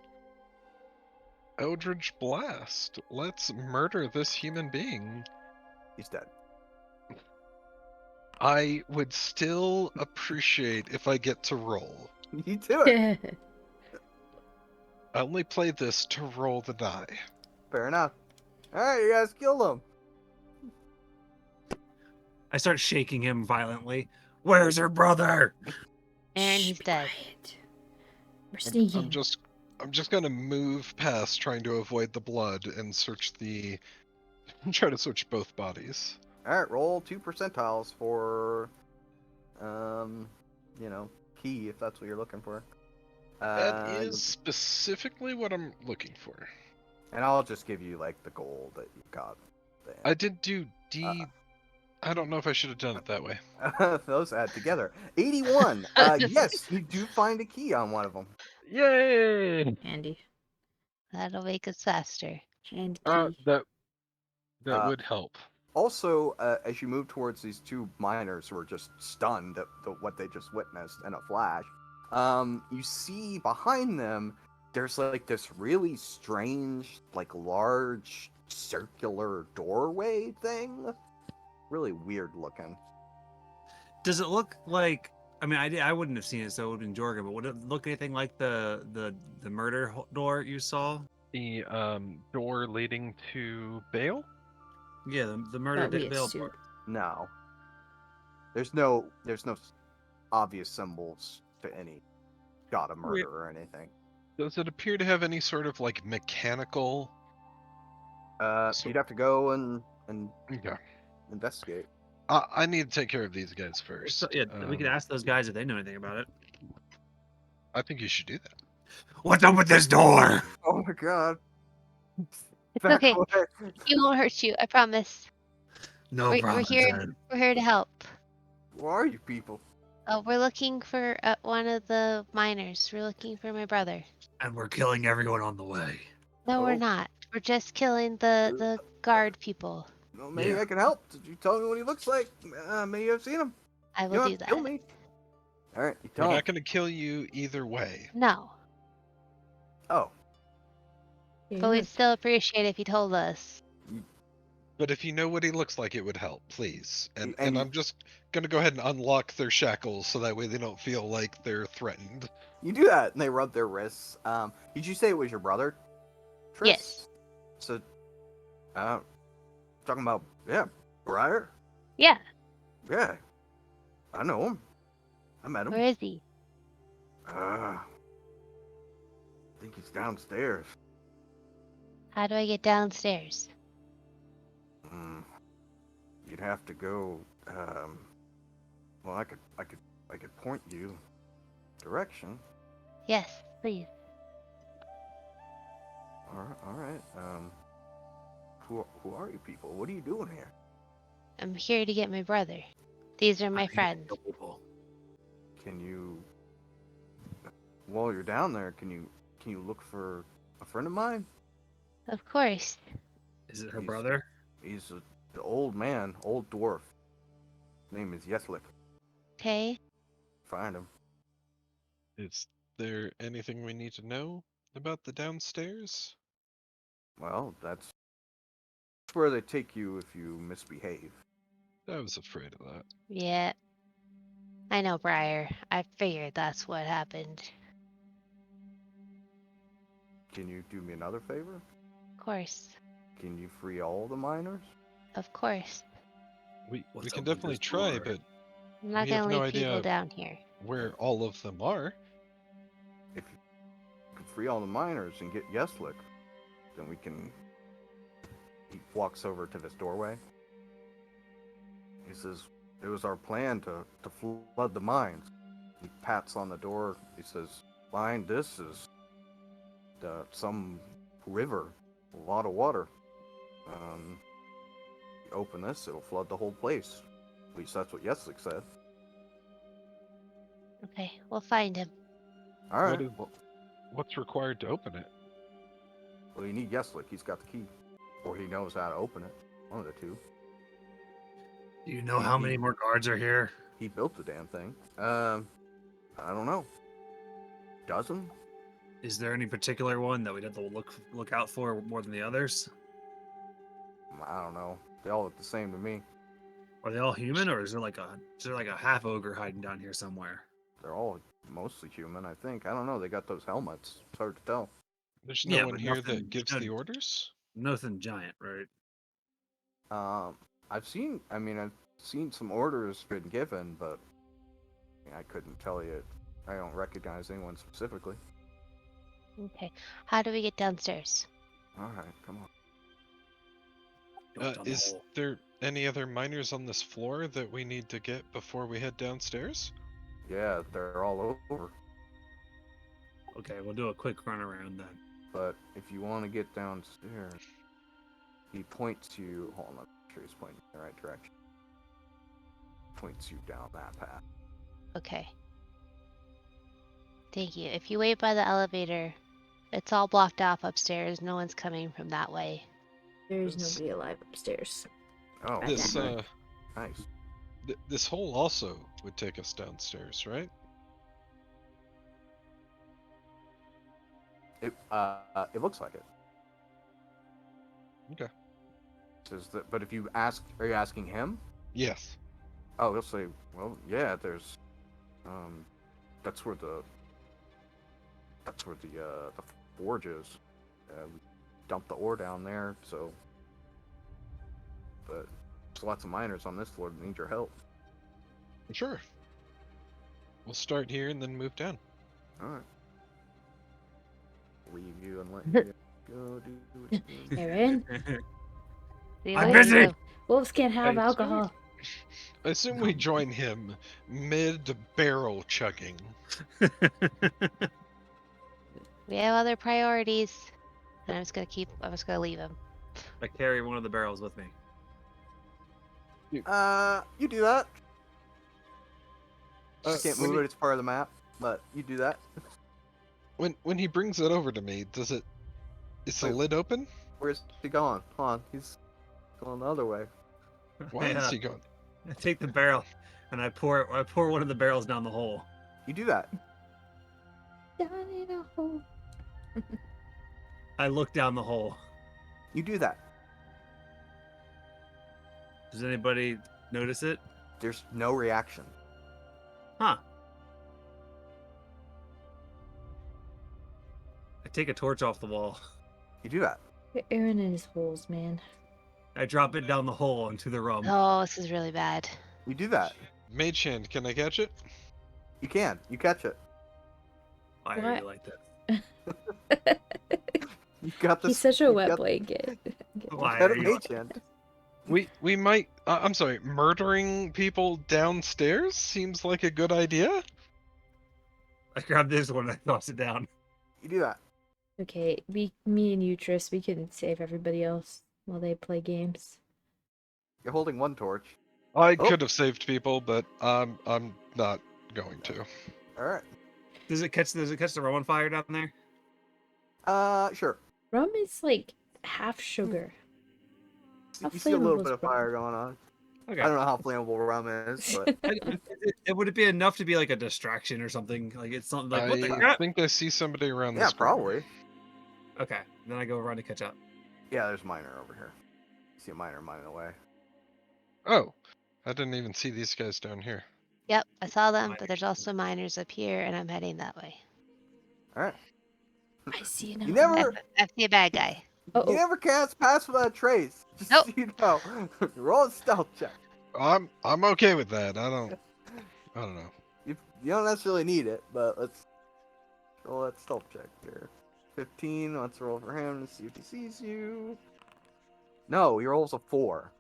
[SPEAKER 3] Eldritch Blast. Let's murder this human being.
[SPEAKER 2] He's dead.
[SPEAKER 3] I would still appreciate if I get to roll.
[SPEAKER 2] You do it.
[SPEAKER 3] I only play this to roll the die.
[SPEAKER 2] Fair enough. Alright, you guys killed him.
[SPEAKER 5] I start shaking him violently. Where's her brother?
[SPEAKER 4] Aaron,
[SPEAKER 1] Shh,
[SPEAKER 4] he's
[SPEAKER 1] be
[SPEAKER 4] dead.
[SPEAKER 1] quiet. We're sneaking.
[SPEAKER 3] I'm just gonna move past trying to avoid the blood and search try to search both bodies.
[SPEAKER 2] Alright, roll 2 percentiles for key if that's what you're looking for.
[SPEAKER 3] That is specifically what I'm looking for.
[SPEAKER 2] And I'll just give you like the gold that you got.
[SPEAKER 3] I did do D. I don't know if I should have done it that way.
[SPEAKER 2] Those add together. 81. Yes, you do find a key on one of them.
[SPEAKER 3] Yay!
[SPEAKER 1] Handy.
[SPEAKER 4] That'll make us faster.
[SPEAKER 1] Hand key.
[SPEAKER 3] That
[SPEAKER 2] Uh,
[SPEAKER 3] would help.
[SPEAKER 2] Also, as you move towards these two miners who are just stunned at what they just witnessed in a flash, you see behind them there's like this really strange, like large circular doorway thing. Really weird looking.
[SPEAKER 5] Does it look like? I mean, I wouldn't have seen it, so it would have been Jorgen. But would it look anything like the murder door you saw?
[SPEAKER 3] The door leading to Bale?
[SPEAKER 5] Yeah, the murder
[SPEAKER 1] That we
[SPEAKER 5] veil
[SPEAKER 1] assume.
[SPEAKER 5] door.
[SPEAKER 2] No. There's no obvious symbols to any god of murder or anything.
[SPEAKER 3] Does it appear to have any sort of like mechanical?
[SPEAKER 2] You'd have to go and
[SPEAKER 3] Okay.
[SPEAKER 2] investigate.
[SPEAKER 3] I need to take care of these guys first.
[SPEAKER 5] So, yeah, we could ask those guys if they know anything about it.
[SPEAKER 3] I think you should do that.
[SPEAKER 5] What's up with this door?
[SPEAKER 2] Oh my god.
[SPEAKER 4] It's
[SPEAKER 2] Back
[SPEAKER 4] okay.
[SPEAKER 2] away.
[SPEAKER 4] He won't hurt you. I promise.
[SPEAKER 5] No
[SPEAKER 4] We're
[SPEAKER 5] problem.
[SPEAKER 4] here. We're here to help.
[SPEAKER 2] Who are you people?
[SPEAKER 4] We're looking for one of the miners. We're looking for my brother.
[SPEAKER 5] And we're killing everyone on the way.
[SPEAKER 4] No,
[SPEAKER 2] Oh.
[SPEAKER 4] we're not. We're just killing the guard people.
[SPEAKER 2] Well, maybe
[SPEAKER 5] Yeah.
[SPEAKER 2] I can help. Did you tell me what he looks like? Maybe I've seen him.
[SPEAKER 4] I
[SPEAKER 2] You
[SPEAKER 4] will
[SPEAKER 2] don't
[SPEAKER 4] do
[SPEAKER 2] have to kill
[SPEAKER 4] that.
[SPEAKER 2] me. All right, you
[SPEAKER 3] We're
[SPEAKER 2] tell
[SPEAKER 3] not
[SPEAKER 2] him.
[SPEAKER 3] going to kill you either way.
[SPEAKER 4] No,
[SPEAKER 2] Oh,
[SPEAKER 4] but we'd still appreciate if you told us.
[SPEAKER 3] But if you know what he looks like, it would help, please. And
[SPEAKER 2] And-
[SPEAKER 3] I'm just going to go ahead and unlock their shackles so that way they don't feel like they're threatened.
[SPEAKER 2] you do that, and they rub their wrists. Did you say it was your brother? Tris?
[SPEAKER 4] Yes.
[SPEAKER 2] So, talking about Briar.
[SPEAKER 4] Yeah.
[SPEAKER 2] Yeah, I know him. I met him.
[SPEAKER 4] Where is he?
[SPEAKER 2] I think he's downstairs.
[SPEAKER 4] How do I get downstairs?
[SPEAKER 2] You'd have to go. Well, I could point you direction.
[SPEAKER 4] Yes, please.
[SPEAKER 2] All right. Who are you people? What are you doing here?
[SPEAKER 4] I'm here to get my brother. These are my friends.
[SPEAKER 2] Can you, while you're down there, can you look for a friend of mine?
[SPEAKER 4] Of course.
[SPEAKER 5] Is it her brother?
[SPEAKER 2] He's the old man, old dwarf. His name is Yeslik.
[SPEAKER 4] Okay.
[SPEAKER 2] Find him.
[SPEAKER 3] Is there anything we need to know about the downstairs?
[SPEAKER 2] Well, that's where they take you if you misbehave.
[SPEAKER 3] I was afraid of that.
[SPEAKER 4] Yeah. I know, Briar. I figured that's what happened.
[SPEAKER 2] Can you do me another favor?
[SPEAKER 4] Of course.
[SPEAKER 2] Can you free all the miners?
[SPEAKER 4] Of course.
[SPEAKER 3] We
[SPEAKER 5] What's
[SPEAKER 3] can
[SPEAKER 5] up with
[SPEAKER 3] definitely
[SPEAKER 5] this
[SPEAKER 3] try,
[SPEAKER 5] door?
[SPEAKER 3] but
[SPEAKER 4] I'm not
[SPEAKER 3] We
[SPEAKER 4] gonna
[SPEAKER 3] have no
[SPEAKER 4] leave people
[SPEAKER 3] idea.
[SPEAKER 4] down here.
[SPEAKER 3] where all of them are.
[SPEAKER 2] If you can free all the miners and get Yeslik, then we can. He walks over to this doorway. He says, "It was our plan to flood the mines." He pats on the door. He says, "Behind this is some river, a lot of water. You open this, it'll flood the whole place. At least that's what Yeslik said."
[SPEAKER 4] Okay, we'll find him.
[SPEAKER 2] All right.
[SPEAKER 3] What is- What's required to open it?
[SPEAKER 2] Well, you need Yeslik. He's got the key, or he knows how to open it. One of the two.
[SPEAKER 5] Do you know how many more guards are here?
[SPEAKER 2] He built the damn thing. I don't know. Dozen?
[SPEAKER 5] Is there any particular one that we'd have to look out for more than the others?
[SPEAKER 2] I don't know. They all look the same to me.
[SPEAKER 5] Are they all human, or is there like a half ogre hiding down here somewhere?
[SPEAKER 2] They're all mostly human, I think. I don't know. They got those helmets. It's hard to tell.
[SPEAKER 3] There's no
[SPEAKER 5] Yeah,
[SPEAKER 3] one
[SPEAKER 5] but
[SPEAKER 3] here
[SPEAKER 5] nothing-
[SPEAKER 3] that gives
[SPEAKER 5] no-
[SPEAKER 3] the orders?
[SPEAKER 5] Nothing giant, right?
[SPEAKER 2] I've seen some orders been given, but I couldn't tell you. I don't recognize anyone specifically.
[SPEAKER 4] Okay. How do we get downstairs?
[SPEAKER 2] All right, come on.
[SPEAKER 5] Go down the
[SPEAKER 3] Is
[SPEAKER 5] hole.
[SPEAKER 3] there any other miners on this floor that we need to get before we head downstairs?
[SPEAKER 2] Yeah, they're all over.
[SPEAKER 5] Okay, we'll do a quick run around then.
[SPEAKER 2] But if you want to get downstairs, he points you. Hold on, I'm sure he's pointing in the right direction. Points you down that path.
[SPEAKER 4] Okay. Thank you. If you wait by the elevator, it's all blocked off upstairs. No one's coming from that way.
[SPEAKER 1] There is
[SPEAKER 3] It's-
[SPEAKER 1] nobody alive upstairs.
[SPEAKER 2] Oh,
[SPEAKER 3] This
[SPEAKER 2] okay. Nice.
[SPEAKER 3] this hole also would take us downstairs, right?
[SPEAKER 2] It looks like it.
[SPEAKER 3] Okay.
[SPEAKER 2] Says that, but if you ask, are you asking him?
[SPEAKER 3] Yes.
[SPEAKER 2] Oh, he'll say, well, yeah. There's, that's where the forge is. We dumped the ore down there, so. But there's lots of miners on this floor that need your help.
[SPEAKER 3] Sure. We'll start here and then move down.
[SPEAKER 2] All right. Leave you and let you go do what you do.
[SPEAKER 1] Aaron,
[SPEAKER 4] We
[SPEAKER 5] I'm
[SPEAKER 4] wait
[SPEAKER 5] busy!
[SPEAKER 4] till-
[SPEAKER 1] wolves can't have
[SPEAKER 3] Hey,
[SPEAKER 1] alcohol.
[SPEAKER 3] I assume we join him mid-barrel chugging.
[SPEAKER 4] We have other priorities. And I'm just gonna leave him.
[SPEAKER 5] I carry one of the barrels with me.
[SPEAKER 2] You do that. I can't
[SPEAKER 3] when
[SPEAKER 2] move it. It's part of the map, but you do that.
[SPEAKER 3] When he brings it over to me, is the
[SPEAKER 2] Wait.
[SPEAKER 3] lid open?
[SPEAKER 2] Where's he going? Hold on, he's going the other way.
[SPEAKER 3] Why is he going?
[SPEAKER 5] I take the barrel and I pour one of the barrels down the hole.
[SPEAKER 2] You do that.
[SPEAKER 1] Down in a hole.
[SPEAKER 5] I look down the hole.
[SPEAKER 2] You do that.
[SPEAKER 5] Does anybody notice it?
[SPEAKER 2] There's no reaction.
[SPEAKER 5] Huh. I take a torch off the wall.
[SPEAKER 2] You do that.
[SPEAKER 1] Aaron and his holes, man.
[SPEAKER 5] I drop it down the hole into the rum.
[SPEAKER 4] Oh, this is really bad.
[SPEAKER 2] You do that.
[SPEAKER 3] Mage hand, can I catch it?
[SPEAKER 2] You can. You catch it.
[SPEAKER 5] I
[SPEAKER 1] What?
[SPEAKER 5] really like this.
[SPEAKER 2] You got this.
[SPEAKER 1] He's such a
[SPEAKER 2] you
[SPEAKER 1] wet
[SPEAKER 2] got-
[SPEAKER 1] blanket.
[SPEAKER 5] Why
[SPEAKER 2] you got
[SPEAKER 5] are
[SPEAKER 2] a
[SPEAKER 5] you-
[SPEAKER 2] mage hand.
[SPEAKER 3] We might. I'm sorry. Murdering people downstairs seems like a good idea.
[SPEAKER 5] I grab this one and I toss it down.
[SPEAKER 2] You do that.
[SPEAKER 1] Okay, me and you, Tris, we can save everybody else while they play games.
[SPEAKER 2] You're holding one torch.
[SPEAKER 3] I
[SPEAKER 2] Oh.
[SPEAKER 3] could have saved people, but I'm not going to.
[SPEAKER 2] All right.
[SPEAKER 5] Does it catch the rum on fire down there?
[SPEAKER 2] Sure.
[SPEAKER 1] Rum is like half sugar. How
[SPEAKER 2] You see a little
[SPEAKER 1] flammable
[SPEAKER 2] bit
[SPEAKER 1] is
[SPEAKER 2] of fire
[SPEAKER 1] rum?
[SPEAKER 2] going on.
[SPEAKER 5] Okay.
[SPEAKER 2] I don't know how flammable rum is, but
[SPEAKER 5] Would it be enough to be like a distraction or something? Like it's something like what the
[SPEAKER 3] I
[SPEAKER 5] crap?
[SPEAKER 3] think I see somebody around
[SPEAKER 2] yeah,
[SPEAKER 3] this corner.
[SPEAKER 2] probably.
[SPEAKER 5] Okay. Then I go around to catch up.
[SPEAKER 2] Yeah, there's a miner over here. See a miner mining away.
[SPEAKER 3] Oh, I didn't even see these guys down here.
[SPEAKER 4] Yep, I saw them,
[SPEAKER 5] Miners.
[SPEAKER 4] but there's also miners up here, and I'm heading that way.
[SPEAKER 2] All right.
[SPEAKER 1] I see it now.
[SPEAKER 2] You never,
[SPEAKER 4] I see a bad guy.
[SPEAKER 2] you
[SPEAKER 1] Oh,
[SPEAKER 2] never cast pass without a trace. Just
[SPEAKER 4] Nope.
[SPEAKER 2] so you know. Roll a stealth check.
[SPEAKER 3] I'm okay with that. I don't know.
[SPEAKER 2] You don't necessarily need it, but let's roll that stealth check here. 15. Let's roll for him to see if he sees you. No, he rolls a 4.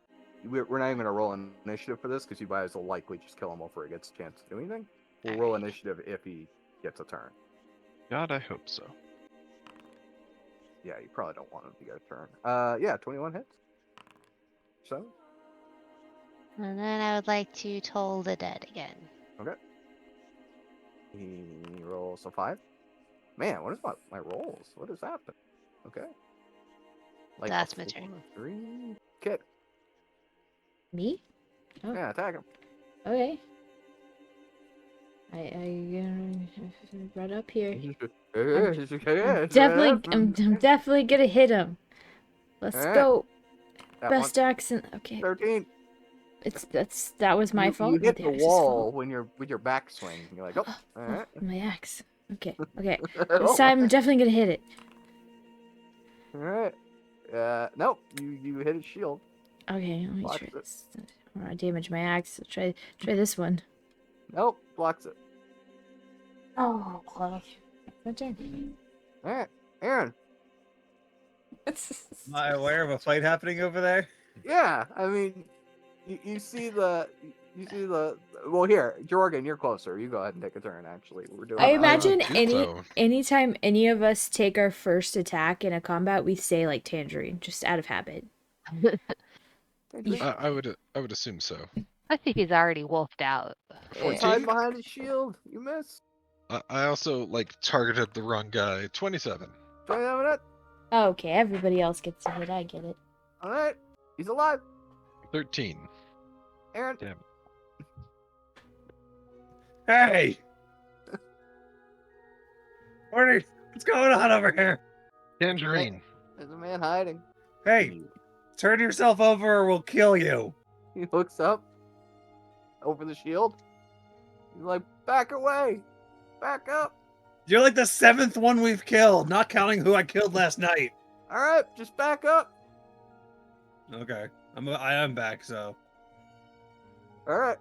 [SPEAKER 2] We're not even gonna roll an initiative for this because you guys will likely just kill him before he gets a chance to do anything. We'll roll
[SPEAKER 4] Alright.
[SPEAKER 2] initiative if he gets a turn.
[SPEAKER 3] God, I hope so.
[SPEAKER 2] Yeah, you probably don't want him to get a turn. Yeah, 21 hits. So,
[SPEAKER 4] And then I would like to toll the dead again.
[SPEAKER 2] he rolls a 5. Man, what is my rolls? What has happened? Okay.
[SPEAKER 4] That's my
[SPEAKER 2] a
[SPEAKER 4] turn.
[SPEAKER 2] 4, 3. Okay.
[SPEAKER 1] Me? Oh,
[SPEAKER 2] Yeah, attack him.
[SPEAKER 1] okay. I right up here. I'm definitely gonna hit him. Let's
[SPEAKER 2] Alright.
[SPEAKER 1] go.
[SPEAKER 2] That
[SPEAKER 1] Best
[SPEAKER 2] one.
[SPEAKER 1] accent. Okay,
[SPEAKER 2] 13.
[SPEAKER 1] that was my fault.
[SPEAKER 2] You
[SPEAKER 1] not
[SPEAKER 2] hit the
[SPEAKER 1] axe's
[SPEAKER 2] wall
[SPEAKER 1] fault.
[SPEAKER 2] when you're with your backswing. You're like, oh,
[SPEAKER 1] Oh,
[SPEAKER 2] alright.
[SPEAKER 1] my axe. Okay. This
[SPEAKER 2] Oh,
[SPEAKER 1] time I'm definitely gonna hit it.
[SPEAKER 2] alright. Nope. You hit his shield.
[SPEAKER 1] Okay, let me
[SPEAKER 2] Blocks
[SPEAKER 1] try
[SPEAKER 2] it.
[SPEAKER 1] this. I want to damage my axe. Try this one.
[SPEAKER 2] Nope. Blocks it.
[SPEAKER 1] Oh, close. My turn.
[SPEAKER 2] Alright. Aaron.
[SPEAKER 5] Am I aware of a fight happening over there?
[SPEAKER 2] Yeah. I mean, you see the. Well, here, Jorgen, you're closer. You go ahead and take a turn. Actually, we're doing.
[SPEAKER 1] I
[SPEAKER 3] I
[SPEAKER 1] imagine
[SPEAKER 3] do, though.
[SPEAKER 1] anytime any of us take our first attack in a combat, we say like Tangerine, just out of habit.
[SPEAKER 3] I would assume so.
[SPEAKER 4] I think he's already wolfed out.
[SPEAKER 2] He's
[SPEAKER 3] 14?
[SPEAKER 2] hiding behind his shield. You miss.
[SPEAKER 3] I also targeted the wrong guy. 27.
[SPEAKER 2] 27 minutes.
[SPEAKER 1] Okay, everybody else gets a hit. I get it.
[SPEAKER 2] All right. He's alive.
[SPEAKER 3] 13.
[SPEAKER 2] Aaron.
[SPEAKER 3] Damn.
[SPEAKER 5] Hey! Morty, what's going on over here?
[SPEAKER 3] Tangerine.
[SPEAKER 2] There's a man hiding.
[SPEAKER 5] Hey, turn yourself over or we'll kill you.
[SPEAKER 2] He looks up over the shield. He's like, back away. Back up.
[SPEAKER 5] You're like the 7th one we've killed, not counting who I killed last night.
[SPEAKER 2] All right, just back up.
[SPEAKER 5] Okay, I am back, so
[SPEAKER 2] All right.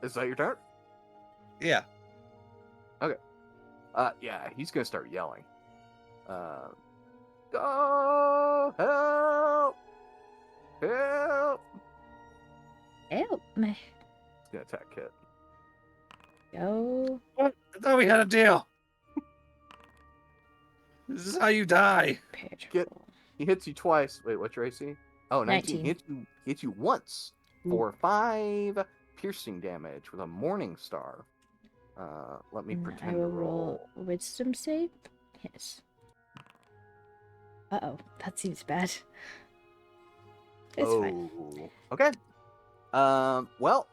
[SPEAKER 2] Is that your turn?
[SPEAKER 5] yeah.
[SPEAKER 2] Yeah, he's gonna start yelling. Go help! Help!
[SPEAKER 1] Help me.
[SPEAKER 2] He's gonna attack Kit.
[SPEAKER 1] Go.
[SPEAKER 5] What? I thought we had a deal. This is how you die.
[SPEAKER 2] Get- He hits you twice. Wait, what's your AC? Oh, 19.
[SPEAKER 1] 19.
[SPEAKER 2] Hits you once for 5 piercing damage with a morning star. Let me
[SPEAKER 1] And
[SPEAKER 2] pretend
[SPEAKER 1] I
[SPEAKER 2] to
[SPEAKER 1] will
[SPEAKER 2] roll.
[SPEAKER 1] roll wisdom save. Yes. Uh-oh, that seems bad. It's fine.
[SPEAKER 2] Okay. Well,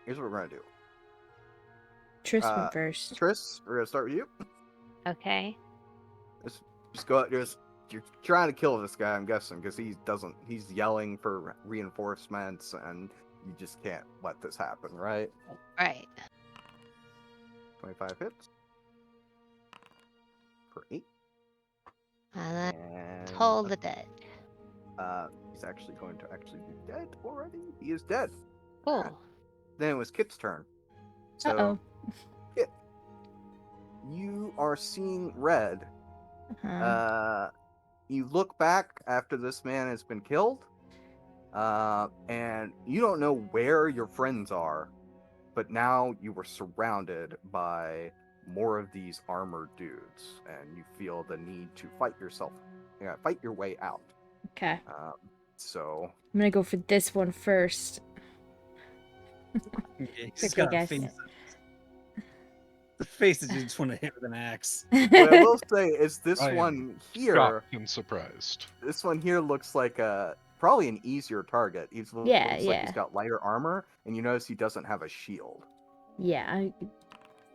[SPEAKER 2] here's what we're gonna do.
[SPEAKER 1] Tris went first.
[SPEAKER 2] Tris, we're gonna start with you.
[SPEAKER 4] Okay.
[SPEAKER 2] Just go. You're trying to kill this guy, I'm guessing, because he's yelling for reinforcements, and you just can't let this happen, right?
[SPEAKER 4] Right.
[SPEAKER 2] 25 hits. For 8.
[SPEAKER 4] And then
[SPEAKER 2] And
[SPEAKER 4] toll the dead.
[SPEAKER 2] he's actually going to be dead already. He is dead.
[SPEAKER 4] Cool.
[SPEAKER 2] Then it was Kit's turn. So,
[SPEAKER 1] Uh-oh.
[SPEAKER 2] Kit, you are seeing red.
[SPEAKER 1] Uh-huh.
[SPEAKER 2] You look back after this man has been killed, and you don't know where your friends are, but now you were surrounded by more of these armored dudes, and you feel the need to fight your way out.
[SPEAKER 1] Okay.
[SPEAKER 2] So
[SPEAKER 1] I'm gonna go for this one first.
[SPEAKER 5] He's
[SPEAKER 1] Okay,
[SPEAKER 5] got a
[SPEAKER 1] guys.
[SPEAKER 5] face. The face that you just want to hit with an axe.
[SPEAKER 2] what I will say is this
[SPEAKER 3] I am
[SPEAKER 2] one here.
[SPEAKER 3] Shocked and surprised.
[SPEAKER 2] This one here looks like probably an easier target. He looks like
[SPEAKER 1] Yeah.
[SPEAKER 2] he's got lighter armor, and you notice he doesn't have a shield.
[SPEAKER 1] Yeah,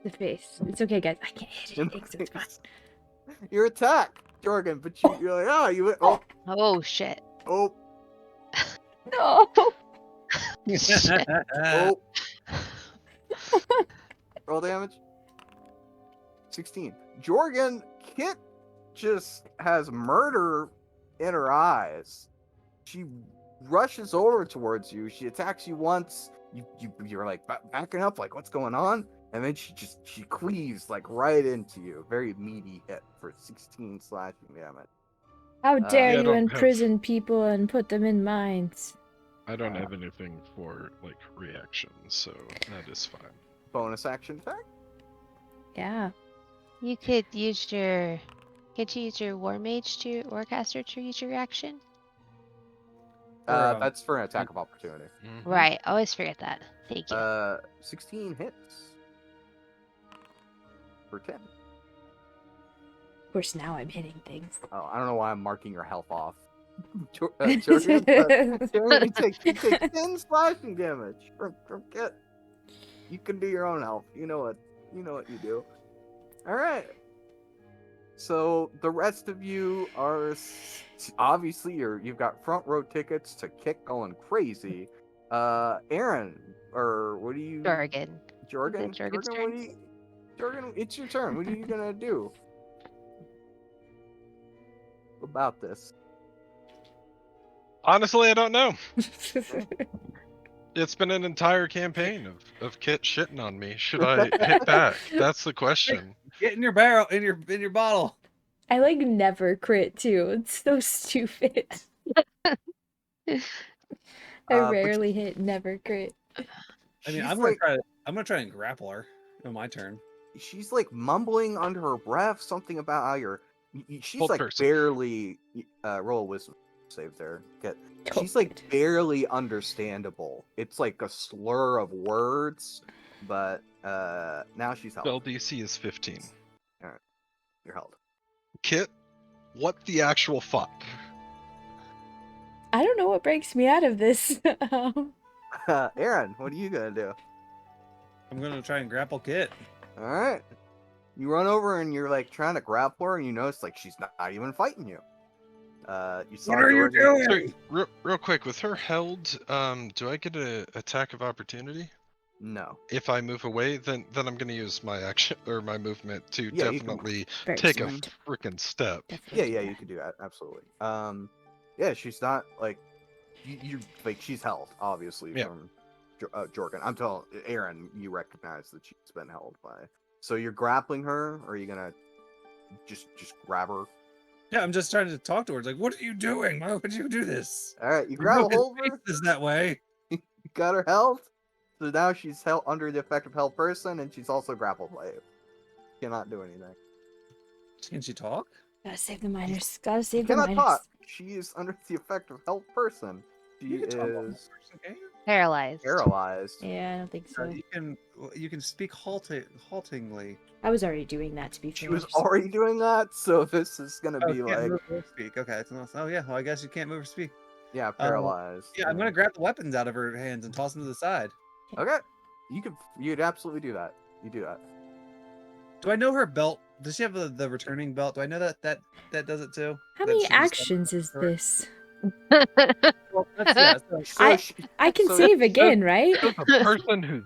[SPEAKER 1] the face. It's okay, guys. I can't hit it. It's fine.
[SPEAKER 2] Your attack, Jorgen, but you're like,
[SPEAKER 4] Oh shit.
[SPEAKER 2] oh,
[SPEAKER 1] No.
[SPEAKER 2] oh. Roll damage. 16. Jorgen, Kit just has murder in her eyes. She rushes over towards you. She attacks you once. You're like backing up, like what's going on? And then she cleaves like right into you. Very meaty hit for 16 slashing damage.
[SPEAKER 1] How dare
[SPEAKER 3] Yeah, I
[SPEAKER 1] you
[SPEAKER 3] don't have-
[SPEAKER 1] imprison people and put them in mines?
[SPEAKER 3] I don't have anything for reactions, so that is fine.
[SPEAKER 2] Bonus action attack.
[SPEAKER 1] Yeah.
[SPEAKER 4] You could use your war mage warcaster to use your reaction.
[SPEAKER 2] That's for an attack of opportunity.
[SPEAKER 3] Mm-hmm.
[SPEAKER 4] Right. Always forget that. Thank you.
[SPEAKER 2] 16 hits for 10.
[SPEAKER 1] course, now I'm hitting things.
[SPEAKER 2] Oh, I don't know why I'm marking your health off. Jordan, you take 10 slashing damage from Kit. You can do your own health. You know what you do. All right. So the rest of you are obviously you've got front row tickets to Kit going crazy. Aaron, or what do you?
[SPEAKER 4] Jorgen.
[SPEAKER 2] Jorgen,
[SPEAKER 4] Is it Jorgen's
[SPEAKER 2] Jorgen,
[SPEAKER 4] turn?
[SPEAKER 2] Jorgen, it's your turn. What are you gonna do about this?
[SPEAKER 3] Honestly, I don't know. It's been an entire campaign of Kit shitting on me. Should I hit back? That's the question.
[SPEAKER 5] Get in your barrel, in your bottle.
[SPEAKER 1] I like never crit too. It's so stupid. I
[SPEAKER 2] But
[SPEAKER 1] rarely hit never crit.
[SPEAKER 5] I mean,
[SPEAKER 2] she's
[SPEAKER 5] I'm gonna try and grapple her. On my turn.
[SPEAKER 2] she's like mumbling under her breath something about how she's
[SPEAKER 3] Hold
[SPEAKER 2] like
[SPEAKER 3] person.
[SPEAKER 2] barely roll a wisdom save there. She's
[SPEAKER 1] Oh,
[SPEAKER 2] like
[SPEAKER 1] good.
[SPEAKER 2] barely understandable. It's like a slur of words, but now she's held.
[SPEAKER 3] Spell DC is 15.
[SPEAKER 2] You're held.
[SPEAKER 3] Kit, what the actual fuck?
[SPEAKER 1] I don't know what breaks me out of this.
[SPEAKER 2] Aaron, what are you gonna do?
[SPEAKER 5] I'm gonna try and grapple Kit.
[SPEAKER 2] All right, you run over and you're like trying to grapple her, and you notice like she's not even fighting you. You saw
[SPEAKER 5] What are you
[SPEAKER 2] Jordan-
[SPEAKER 5] doing?
[SPEAKER 3] Sorry, real quick, with her held, do I get an attack of opportunity?
[SPEAKER 2] No.
[SPEAKER 3] If I move away, then I'm gonna use my action or my movement to
[SPEAKER 2] Yeah, you can-
[SPEAKER 3] definitely
[SPEAKER 1] Very
[SPEAKER 3] take a
[SPEAKER 1] smart.
[SPEAKER 3] freaking step.
[SPEAKER 1] Definitely
[SPEAKER 2] Yeah,
[SPEAKER 1] do
[SPEAKER 2] you
[SPEAKER 1] that.
[SPEAKER 2] could do that. Absolutely. Yeah, she's not like you like she's held obviously
[SPEAKER 3] Yeah.
[SPEAKER 2] from Jorgen. I'm telling Aaron, you recognize that she's been held by. So you're grappling her, or are you gonna just grab her?
[SPEAKER 5] Yeah, I'm just trying to talk to her. It's like, what are you doing? Why would you do this?
[SPEAKER 2] All right, you
[SPEAKER 5] You
[SPEAKER 2] grab
[SPEAKER 5] know
[SPEAKER 2] a
[SPEAKER 5] his
[SPEAKER 2] hold of her.
[SPEAKER 5] face is that way.
[SPEAKER 2] You got her held. So now she's held under the effect of held person, and she's also grappled by you. Cannot do anything.
[SPEAKER 5] Can she talk?
[SPEAKER 1] Gotta save the miners. Gotta save the
[SPEAKER 2] Cannot
[SPEAKER 1] miners.
[SPEAKER 2] talk. She is under the effect of held person. She
[SPEAKER 5] You can talk on
[SPEAKER 2] is
[SPEAKER 5] this person, can't you?
[SPEAKER 4] Paralyzed.
[SPEAKER 2] paralyzed.
[SPEAKER 1] Yeah, I don't think so.
[SPEAKER 5] You can speak haltingly.
[SPEAKER 1] I was already doing that, to be
[SPEAKER 2] She
[SPEAKER 1] fair.
[SPEAKER 2] was already doing that, so this is gonna
[SPEAKER 5] Oh,
[SPEAKER 2] be
[SPEAKER 5] can't
[SPEAKER 2] like
[SPEAKER 5] move or speak. Okay. Oh yeah. Well, I guess you can't move or speak.
[SPEAKER 2] yeah, paralyzed.
[SPEAKER 5] Yeah, I'm gonna grab the weapons out of her hands and toss them to the side.
[SPEAKER 2] Okay, you'd absolutely do that. You do that.
[SPEAKER 5] Do I know her belt? Does she have the returning belt? Do I know that does it too?
[SPEAKER 1] How
[SPEAKER 5] That
[SPEAKER 1] many
[SPEAKER 5] should be
[SPEAKER 1] actions is
[SPEAKER 5] separate.
[SPEAKER 1] this?
[SPEAKER 5] Well, yeah, so
[SPEAKER 2] So
[SPEAKER 1] I can
[SPEAKER 2] so-
[SPEAKER 1] save again, right?
[SPEAKER 3] There's a person who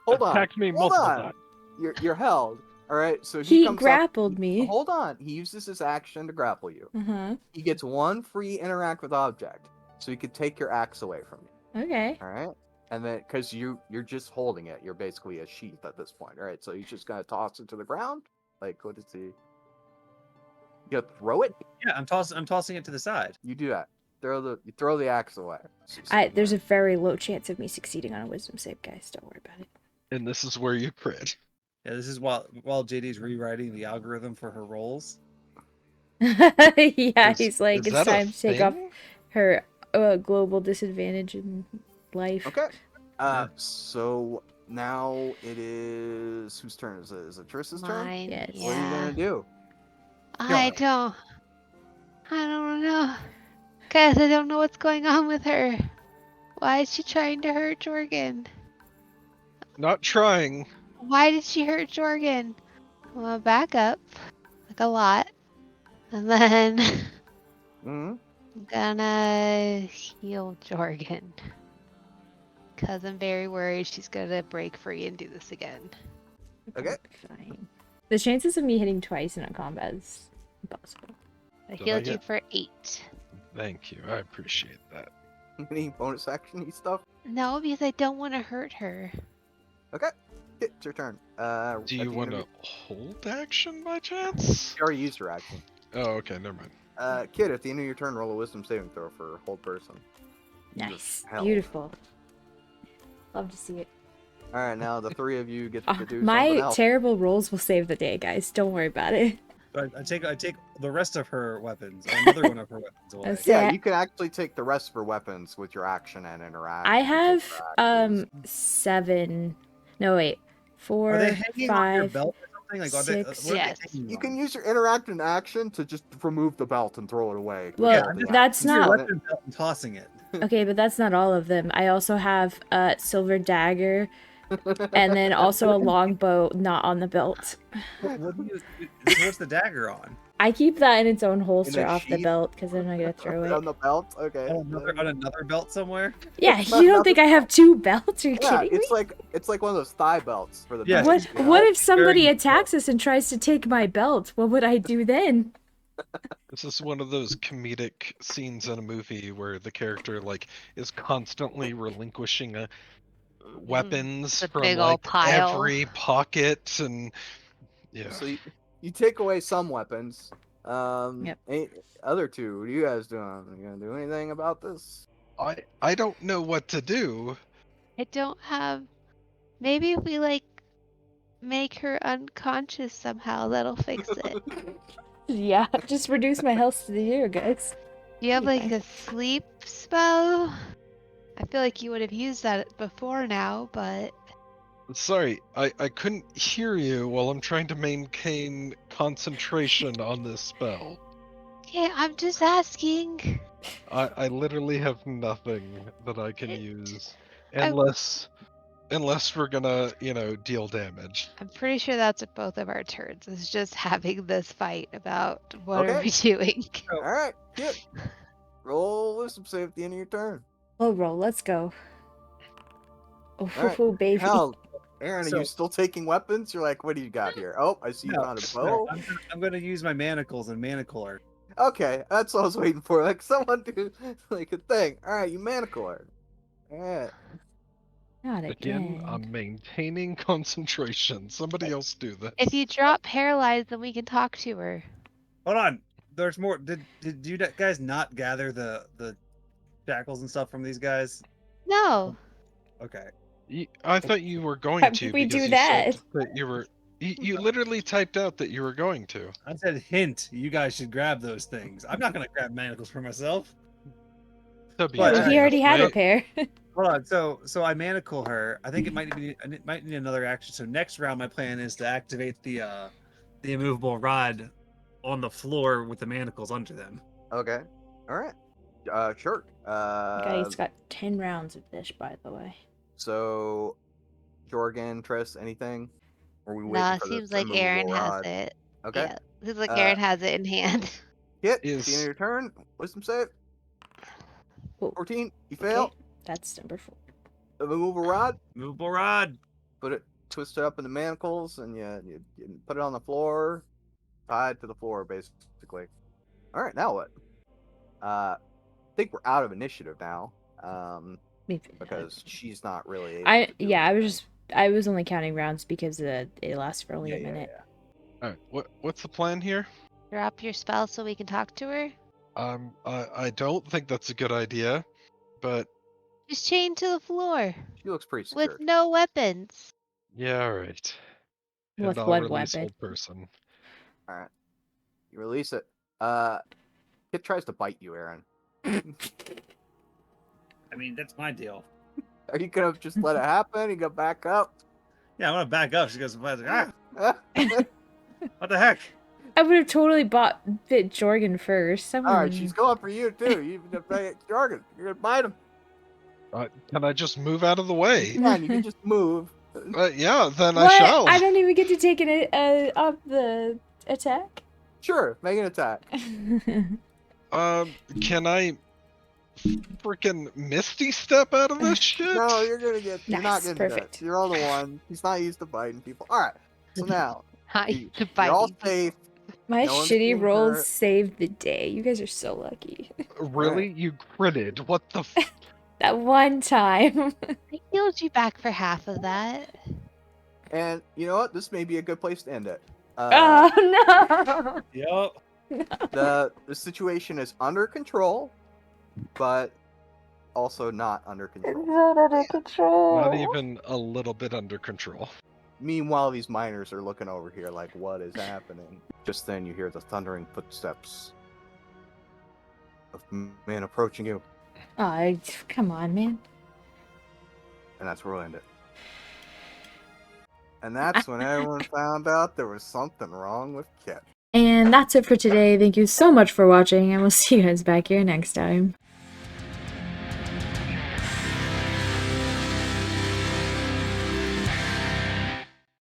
[SPEAKER 2] hold on,
[SPEAKER 3] attacked me
[SPEAKER 2] hold
[SPEAKER 3] multiple
[SPEAKER 2] on.
[SPEAKER 3] times.
[SPEAKER 2] You're held. All right, so
[SPEAKER 1] He
[SPEAKER 2] comes
[SPEAKER 1] grappled
[SPEAKER 2] up.
[SPEAKER 1] me.
[SPEAKER 2] Hold on, he uses his action to grapple you.
[SPEAKER 1] Uh-huh.
[SPEAKER 2] He gets one free interact with object, so he could take your axe away from you.
[SPEAKER 1] Okay.
[SPEAKER 2] All right, and then because you're just holding it, you're basically a sheath at this point. All right, so he's just gonna toss it to the ground. Like, what is he? You throw it.
[SPEAKER 5] yeah, I'm tossing it to the side.
[SPEAKER 2] You do that. You throw the axe away.
[SPEAKER 1] There's a very low chance of me succeeding on a wisdom save, guys. Don't worry about
[SPEAKER 3] And this is where you crit.
[SPEAKER 5] Yeah, this is while JD's rewriting the algorithm for her rolls.
[SPEAKER 1] it. Yeah,
[SPEAKER 3] Is-
[SPEAKER 1] he's like,
[SPEAKER 3] is
[SPEAKER 1] it's
[SPEAKER 3] that a
[SPEAKER 1] time to take off
[SPEAKER 3] thing?
[SPEAKER 1] her global disadvantage in life.
[SPEAKER 2] Okay.
[SPEAKER 5] Yeah.
[SPEAKER 2] So now it is whose turn is it? Is it Triss's turn?
[SPEAKER 4] Mine.
[SPEAKER 1] Yes.
[SPEAKER 2] What are you
[SPEAKER 4] Yeah.
[SPEAKER 2] gonna do?
[SPEAKER 4] I don't know. Guys, I don't know what's going on with her. Why is she trying to hurt Jorgen?
[SPEAKER 3] Not trying.
[SPEAKER 4] Why did she hurt Jorgen? I'm gonna back up, like a lot, and then
[SPEAKER 2] Hmm.
[SPEAKER 4] I'm gonna heal Jorgen. Cause I'm very worried she's gonna break free and do this again.
[SPEAKER 2] Okay.
[SPEAKER 1] Fine. The chances of me hitting twice in a combat is impossible.
[SPEAKER 4] I
[SPEAKER 3] Did I
[SPEAKER 4] healed you
[SPEAKER 3] get-
[SPEAKER 4] for 8.
[SPEAKER 3] Thank you. I appreciate that.
[SPEAKER 2] Any bonus action stuff?
[SPEAKER 4] No, because I don't want to hurt her.
[SPEAKER 2] Okay. It's your turn.
[SPEAKER 3] Do
[SPEAKER 2] at the
[SPEAKER 3] you
[SPEAKER 2] end
[SPEAKER 3] want
[SPEAKER 2] of
[SPEAKER 3] to hold action by chance?
[SPEAKER 2] You already used your action.
[SPEAKER 3] Oh, okay, never mind.
[SPEAKER 2] Kid, at the end of your turn, roll a wisdom saving throw for hold person. You're
[SPEAKER 1] Nice.
[SPEAKER 2] held.
[SPEAKER 1] Beautiful. Love to see it.
[SPEAKER 2] All right, now the three of you get to do something
[SPEAKER 1] My
[SPEAKER 2] else.
[SPEAKER 1] terrible rolls will save the day, guys. Don't worry about it.
[SPEAKER 5] I take the rest of her weapons, or another one of her weapons away.
[SPEAKER 1] That's-
[SPEAKER 2] Yeah,
[SPEAKER 1] Yeah.
[SPEAKER 2] you can actually take the rest of her weapons with your action and interact.
[SPEAKER 1] I
[SPEAKER 2] You can take
[SPEAKER 1] have
[SPEAKER 2] her axes.
[SPEAKER 1] 7. No wait.
[SPEAKER 5] Are
[SPEAKER 1] 4,
[SPEAKER 5] they hanging on your
[SPEAKER 1] 5.
[SPEAKER 5] belt or something? Like, are they,
[SPEAKER 1] Six.
[SPEAKER 5] what are they
[SPEAKER 4] Yes.
[SPEAKER 5] hanging
[SPEAKER 2] You
[SPEAKER 5] on?
[SPEAKER 2] can use your interaction action to just remove the belt and throw it away.
[SPEAKER 1] Well,
[SPEAKER 5] Yeah, I'm just
[SPEAKER 1] that's
[SPEAKER 5] using your
[SPEAKER 1] not-
[SPEAKER 5] weapon belt and tossing it.
[SPEAKER 1] Okay, but that's not all of them. I also have a silver dagger, and then also a longbow not on the belt.
[SPEAKER 5] What do you? So what's the dagger on?
[SPEAKER 1] I keep that in its own holster off the
[SPEAKER 2] sheath?
[SPEAKER 1] belt because I'm not gonna throw
[SPEAKER 2] on
[SPEAKER 1] it.
[SPEAKER 2] the belt. Okay.
[SPEAKER 5] On another belt somewhere?
[SPEAKER 1] Yeah,
[SPEAKER 2] It's
[SPEAKER 1] you don't
[SPEAKER 2] another
[SPEAKER 1] think I have 2 belts? Are you
[SPEAKER 2] Yeah,
[SPEAKER 1] kidding me?
[SPEAKER 2] it's like one of those thigh belts for the
[SPEAKER 5] Yeah,
[SPEAKER 2] knights,
[SPEAKER 1] What
[SPEAKER 2] you know?
[SPEAKER 1] what if somebody
[SPEAKER 5] Very-
[SPEAKER 1] attacks us and tries to take my belt? What would I do then?
[SPEAKER 3] This is one of those comedic scenes in a movie where the character like is constantly relinquishing weapons
[SPEAKER 4] The
[SPEAKER 3] from
[SPEAKER 4] big
[SPEAKER 3] like
[SPEAKER 4] ol' pile.
[SPEAKER 3] every pocket, and yeah.
[SPEAKER 2] So you take away some weapons.
[SPEAKER 1] Yep.
[SPEAKER 2] Other two, what are you guys doing? Are you gonna do anything about this?
[SPEAKER 3] I don't know what to do.
[SPEAKER 4] I don't have. Maybe if we like make her unconscious somehow, that'll fix it.
[SPEAKER 1] Yeah, just reduce my health to 0, guys.
[SPEAKER 4] Do you have
[SPEAKER 1] Be
[SPEAKER 4] like
[SPEAKER 1] fine.
[SPEAKER 4] a sleep spell? I feel like you would have used that before now, but
[SPEAKER 3] Sorry, I couldn't hear you while I'm trying to maintain concentration on this spell.
[SPEAKER 4] yeah, I'm just asking.
[SPEAKER 3] I literally have nothing that I can use
[SPEAKER 4] I-
[SPEAKER 3] unless we're gonna, deal damage.
[SPEAKER 4] I'm pretty sure that's both of our turns. Is just having this fight about what are
[SPEAKER 2] Okay.
[SPEAKER 4] we doing.
[SPEAKER 2] All right, good. Roll wisdom save at the end of your turn.
[SPEAKER 1] Low roll, let's go. Oh,
[SPEAKER 2] All right.
[SPEAKER 1] baby.
[SPEAKER 2] Hell, Aaron, are
[SPEAKER 5] So-
[SPEAKER 2] you still taking weapons? You're like, what do you got here? Oh, I see you
[SPEAKER 5] No,
[SPEAKER 2] found a
[SPEAKER 5] no,
[SPEAKER 2] bow.
[SPEAKER 5] I'm gonna use my manacles and manacle her.
[SPEAKER 2] Okay, that's what I was waiting for. Like someone do like a thing. All right, you manacle her. All right.
[SPEAKER 1] Not
[SPEAKER 3] Again,
[SPEAKER 1] again.
[SPEAKER 3] I'm maintaining concentration. Somebody else do this.
[SPEAKER 4] If you drop paralyzed, then we can talk to her.
[SPEAKER 5] Hold on. There's more. Did you guys not gather the shackles and stuff from these guys?
[SPEAKER 4] No.
[SPEAKER 5] Okay.
[SPEAKER 3] I thought you were going
[SPEAKER 1] How
[SPEAKER 3] to
[SPEAKER 1] did we
[SPEAKER 3] because
[SPEAKER 1] do
[SPEAKER 3] you
[SPEAKER 1] that?
[SPEAKER 3] said that you were. You literally typed out that you were going to.
[SPEAKER 5] I said hint. You guys should grab those things. I'm not gonna grab manacles for myself.
[SPEAKER 3] That'd be
[SPEAKER 5] But-
[SPEAKER 1] He
[SPEAKER 3] nice.
[SPEAKER 1] already had a
[SPEAKER 3] Wait,
[SPEAKER 1] pair.
[SPEAKER 5] Hold on. So I manacle her. I think it might need another action. So next round, my plan is to activate the immovable rod on the floor with the manacles under them.
[SPEAKER 2] Okay. All right. Sure.
[SPEAKER 1] Guys got 10 rounds of this, by the way.
[SPEAKER 2] So, Jorgen, Triss, anything? Or we waiting
[SPEAKER 4] Nah,
[SPEAKER 2] for the
[SPEAKER 4] seems like
[SPEAKER 2] immovable
[SPEAKER 4] Aaron has
[SPEAKER 2] rod?
[SPEAKER 4] it.
[SPEAKER 2] Okay.
[SPEAKER 4] Yeah, seems like
[SPEAKER 2] Uh,
[SPEAKER 4] Aaron has it in hand.
[SPEAKER 2] Hit.
[SPEAKER 3] Is-
[SPEAKER 2] At the end of your turn. Wisdom save.
[SPEAKER 1] Oh,
[SPEAKER 2] 14. You fail.
[SPEAKER 1] okay. That's number 4.
[SPEAKER 2] The immovable rod.
[SPEAKER 5] Immovable rod.
[SPEAKER 2] Put it, twist it up in the manacles, and you put it on the floor, tied to the floor, basically. All right. Now what? I think we're out of initiative now. Because she's not really. Able to do anything.
[SPEAKER 1] I was only counting rounds because it lasts for only a
[SPEAKER 2] Yeah,
[SPEAKER 1] minute.
[SPEAKER 2] yeah.
[SPEAKER 3] All right, what's the plan here?
[SPEAKER 4] Drop your spell so we can talk to her.
[SPEAKER 3] I don't think that's a good idea, but
[SPEAKER 4] Just chained to the floor
[SPEAKER 2] She looks pretty
[SPEAKER 4] with
[SPEAKER 2] secure.
[SPEAKER 4] no weapons.
[SPEAKER 3] yeah, all right.
[SPEAKER 1] With
[SPEAKER 3] And I'll
[SPEAKER 1] one
[SPEAKER 3] release
[SPEAKER 1] weapon.
[SPEAKER 3] old person.
[SPEAKER 2] All right. You release it. Kit tries to bite you, Aaron.
[SPEAKER 5] I mean, that's my deal.
[SPEAKER 2] Are you gonna just let it happen? You gonna back up?
[SPEAKER 5] Yeah, I want to back up. She goes, ah, what the heck?
[SPEAKER 1] I would have totally bit Jorgen first.
[SPEAKER 2] All right, she's going for you too. You even Jorgen, you're gonna bite him.
[SPEAKER 3] Can I just move out of the way?
[SPEAKER 2] Yeah, and you can just move.
[SPEAKER 3] Yeah, then
[SPEAKER 1] What?
[SPEAKER 3] I shall.
[SPEAKER 1] I don't even get to take up the attack.
[SPEAKER 2] Sure, make an attack.
[SPEAKER 3] Can I freaking Misty step out of this shit?
[SPEAKER 2] No, you're gonna get. You're not
[SPEAKER 1] Nice,
[SPEAKER 2] getting
[SPEAKER 1] perfect.
[SPEAKER 2] bit. You're all the one. He's not used to biting people. All right. So now
[SPEAKER 4] Hi,
[SPEAKER 2] you,
[SPEAKER 4] goodbye.
[SPEAKER 2] you're all safe.
[SPEAKER 1] My
[SPEAKER 2] No one's
[SPEAKER 1] shitty
[SPEAKER 2] being
[SPEAKER 1] rolls
[SPEAKER 2] hurt.
[SPEAKER 1] saved the day. You guys are so lucky.
[SPEAKER 3] Really? You critted? What the?
[SPEAKER 1] That one time.
[SPEAKER 4] I healed you back for half of that.
[SPEAKER 2] And you know what? This may be a good place to end it.
[SPEAKER 1] Oh no!
[SPEAKER 5] Yup.
[SPEAKER 2] The situation is under control, but also not under control.
[SPEAKER 1] Not under control.
[SPEAKER 3] Not even a little bit under control.
[SPEAKER 2] Meanwhile, these miners are looking over here like, what is happening? Just then, you hear the thundering footsteps of men approaching you,
[SPEAKER 1] Oh, come on, man.
[SPEAKER 2] and that's where we'll end it. And that's when everyone found out there was something wrong with Kit.
[SPEAKER 1] And that's it for today. Thank you so much for watching, and we'll see you guys back here next time.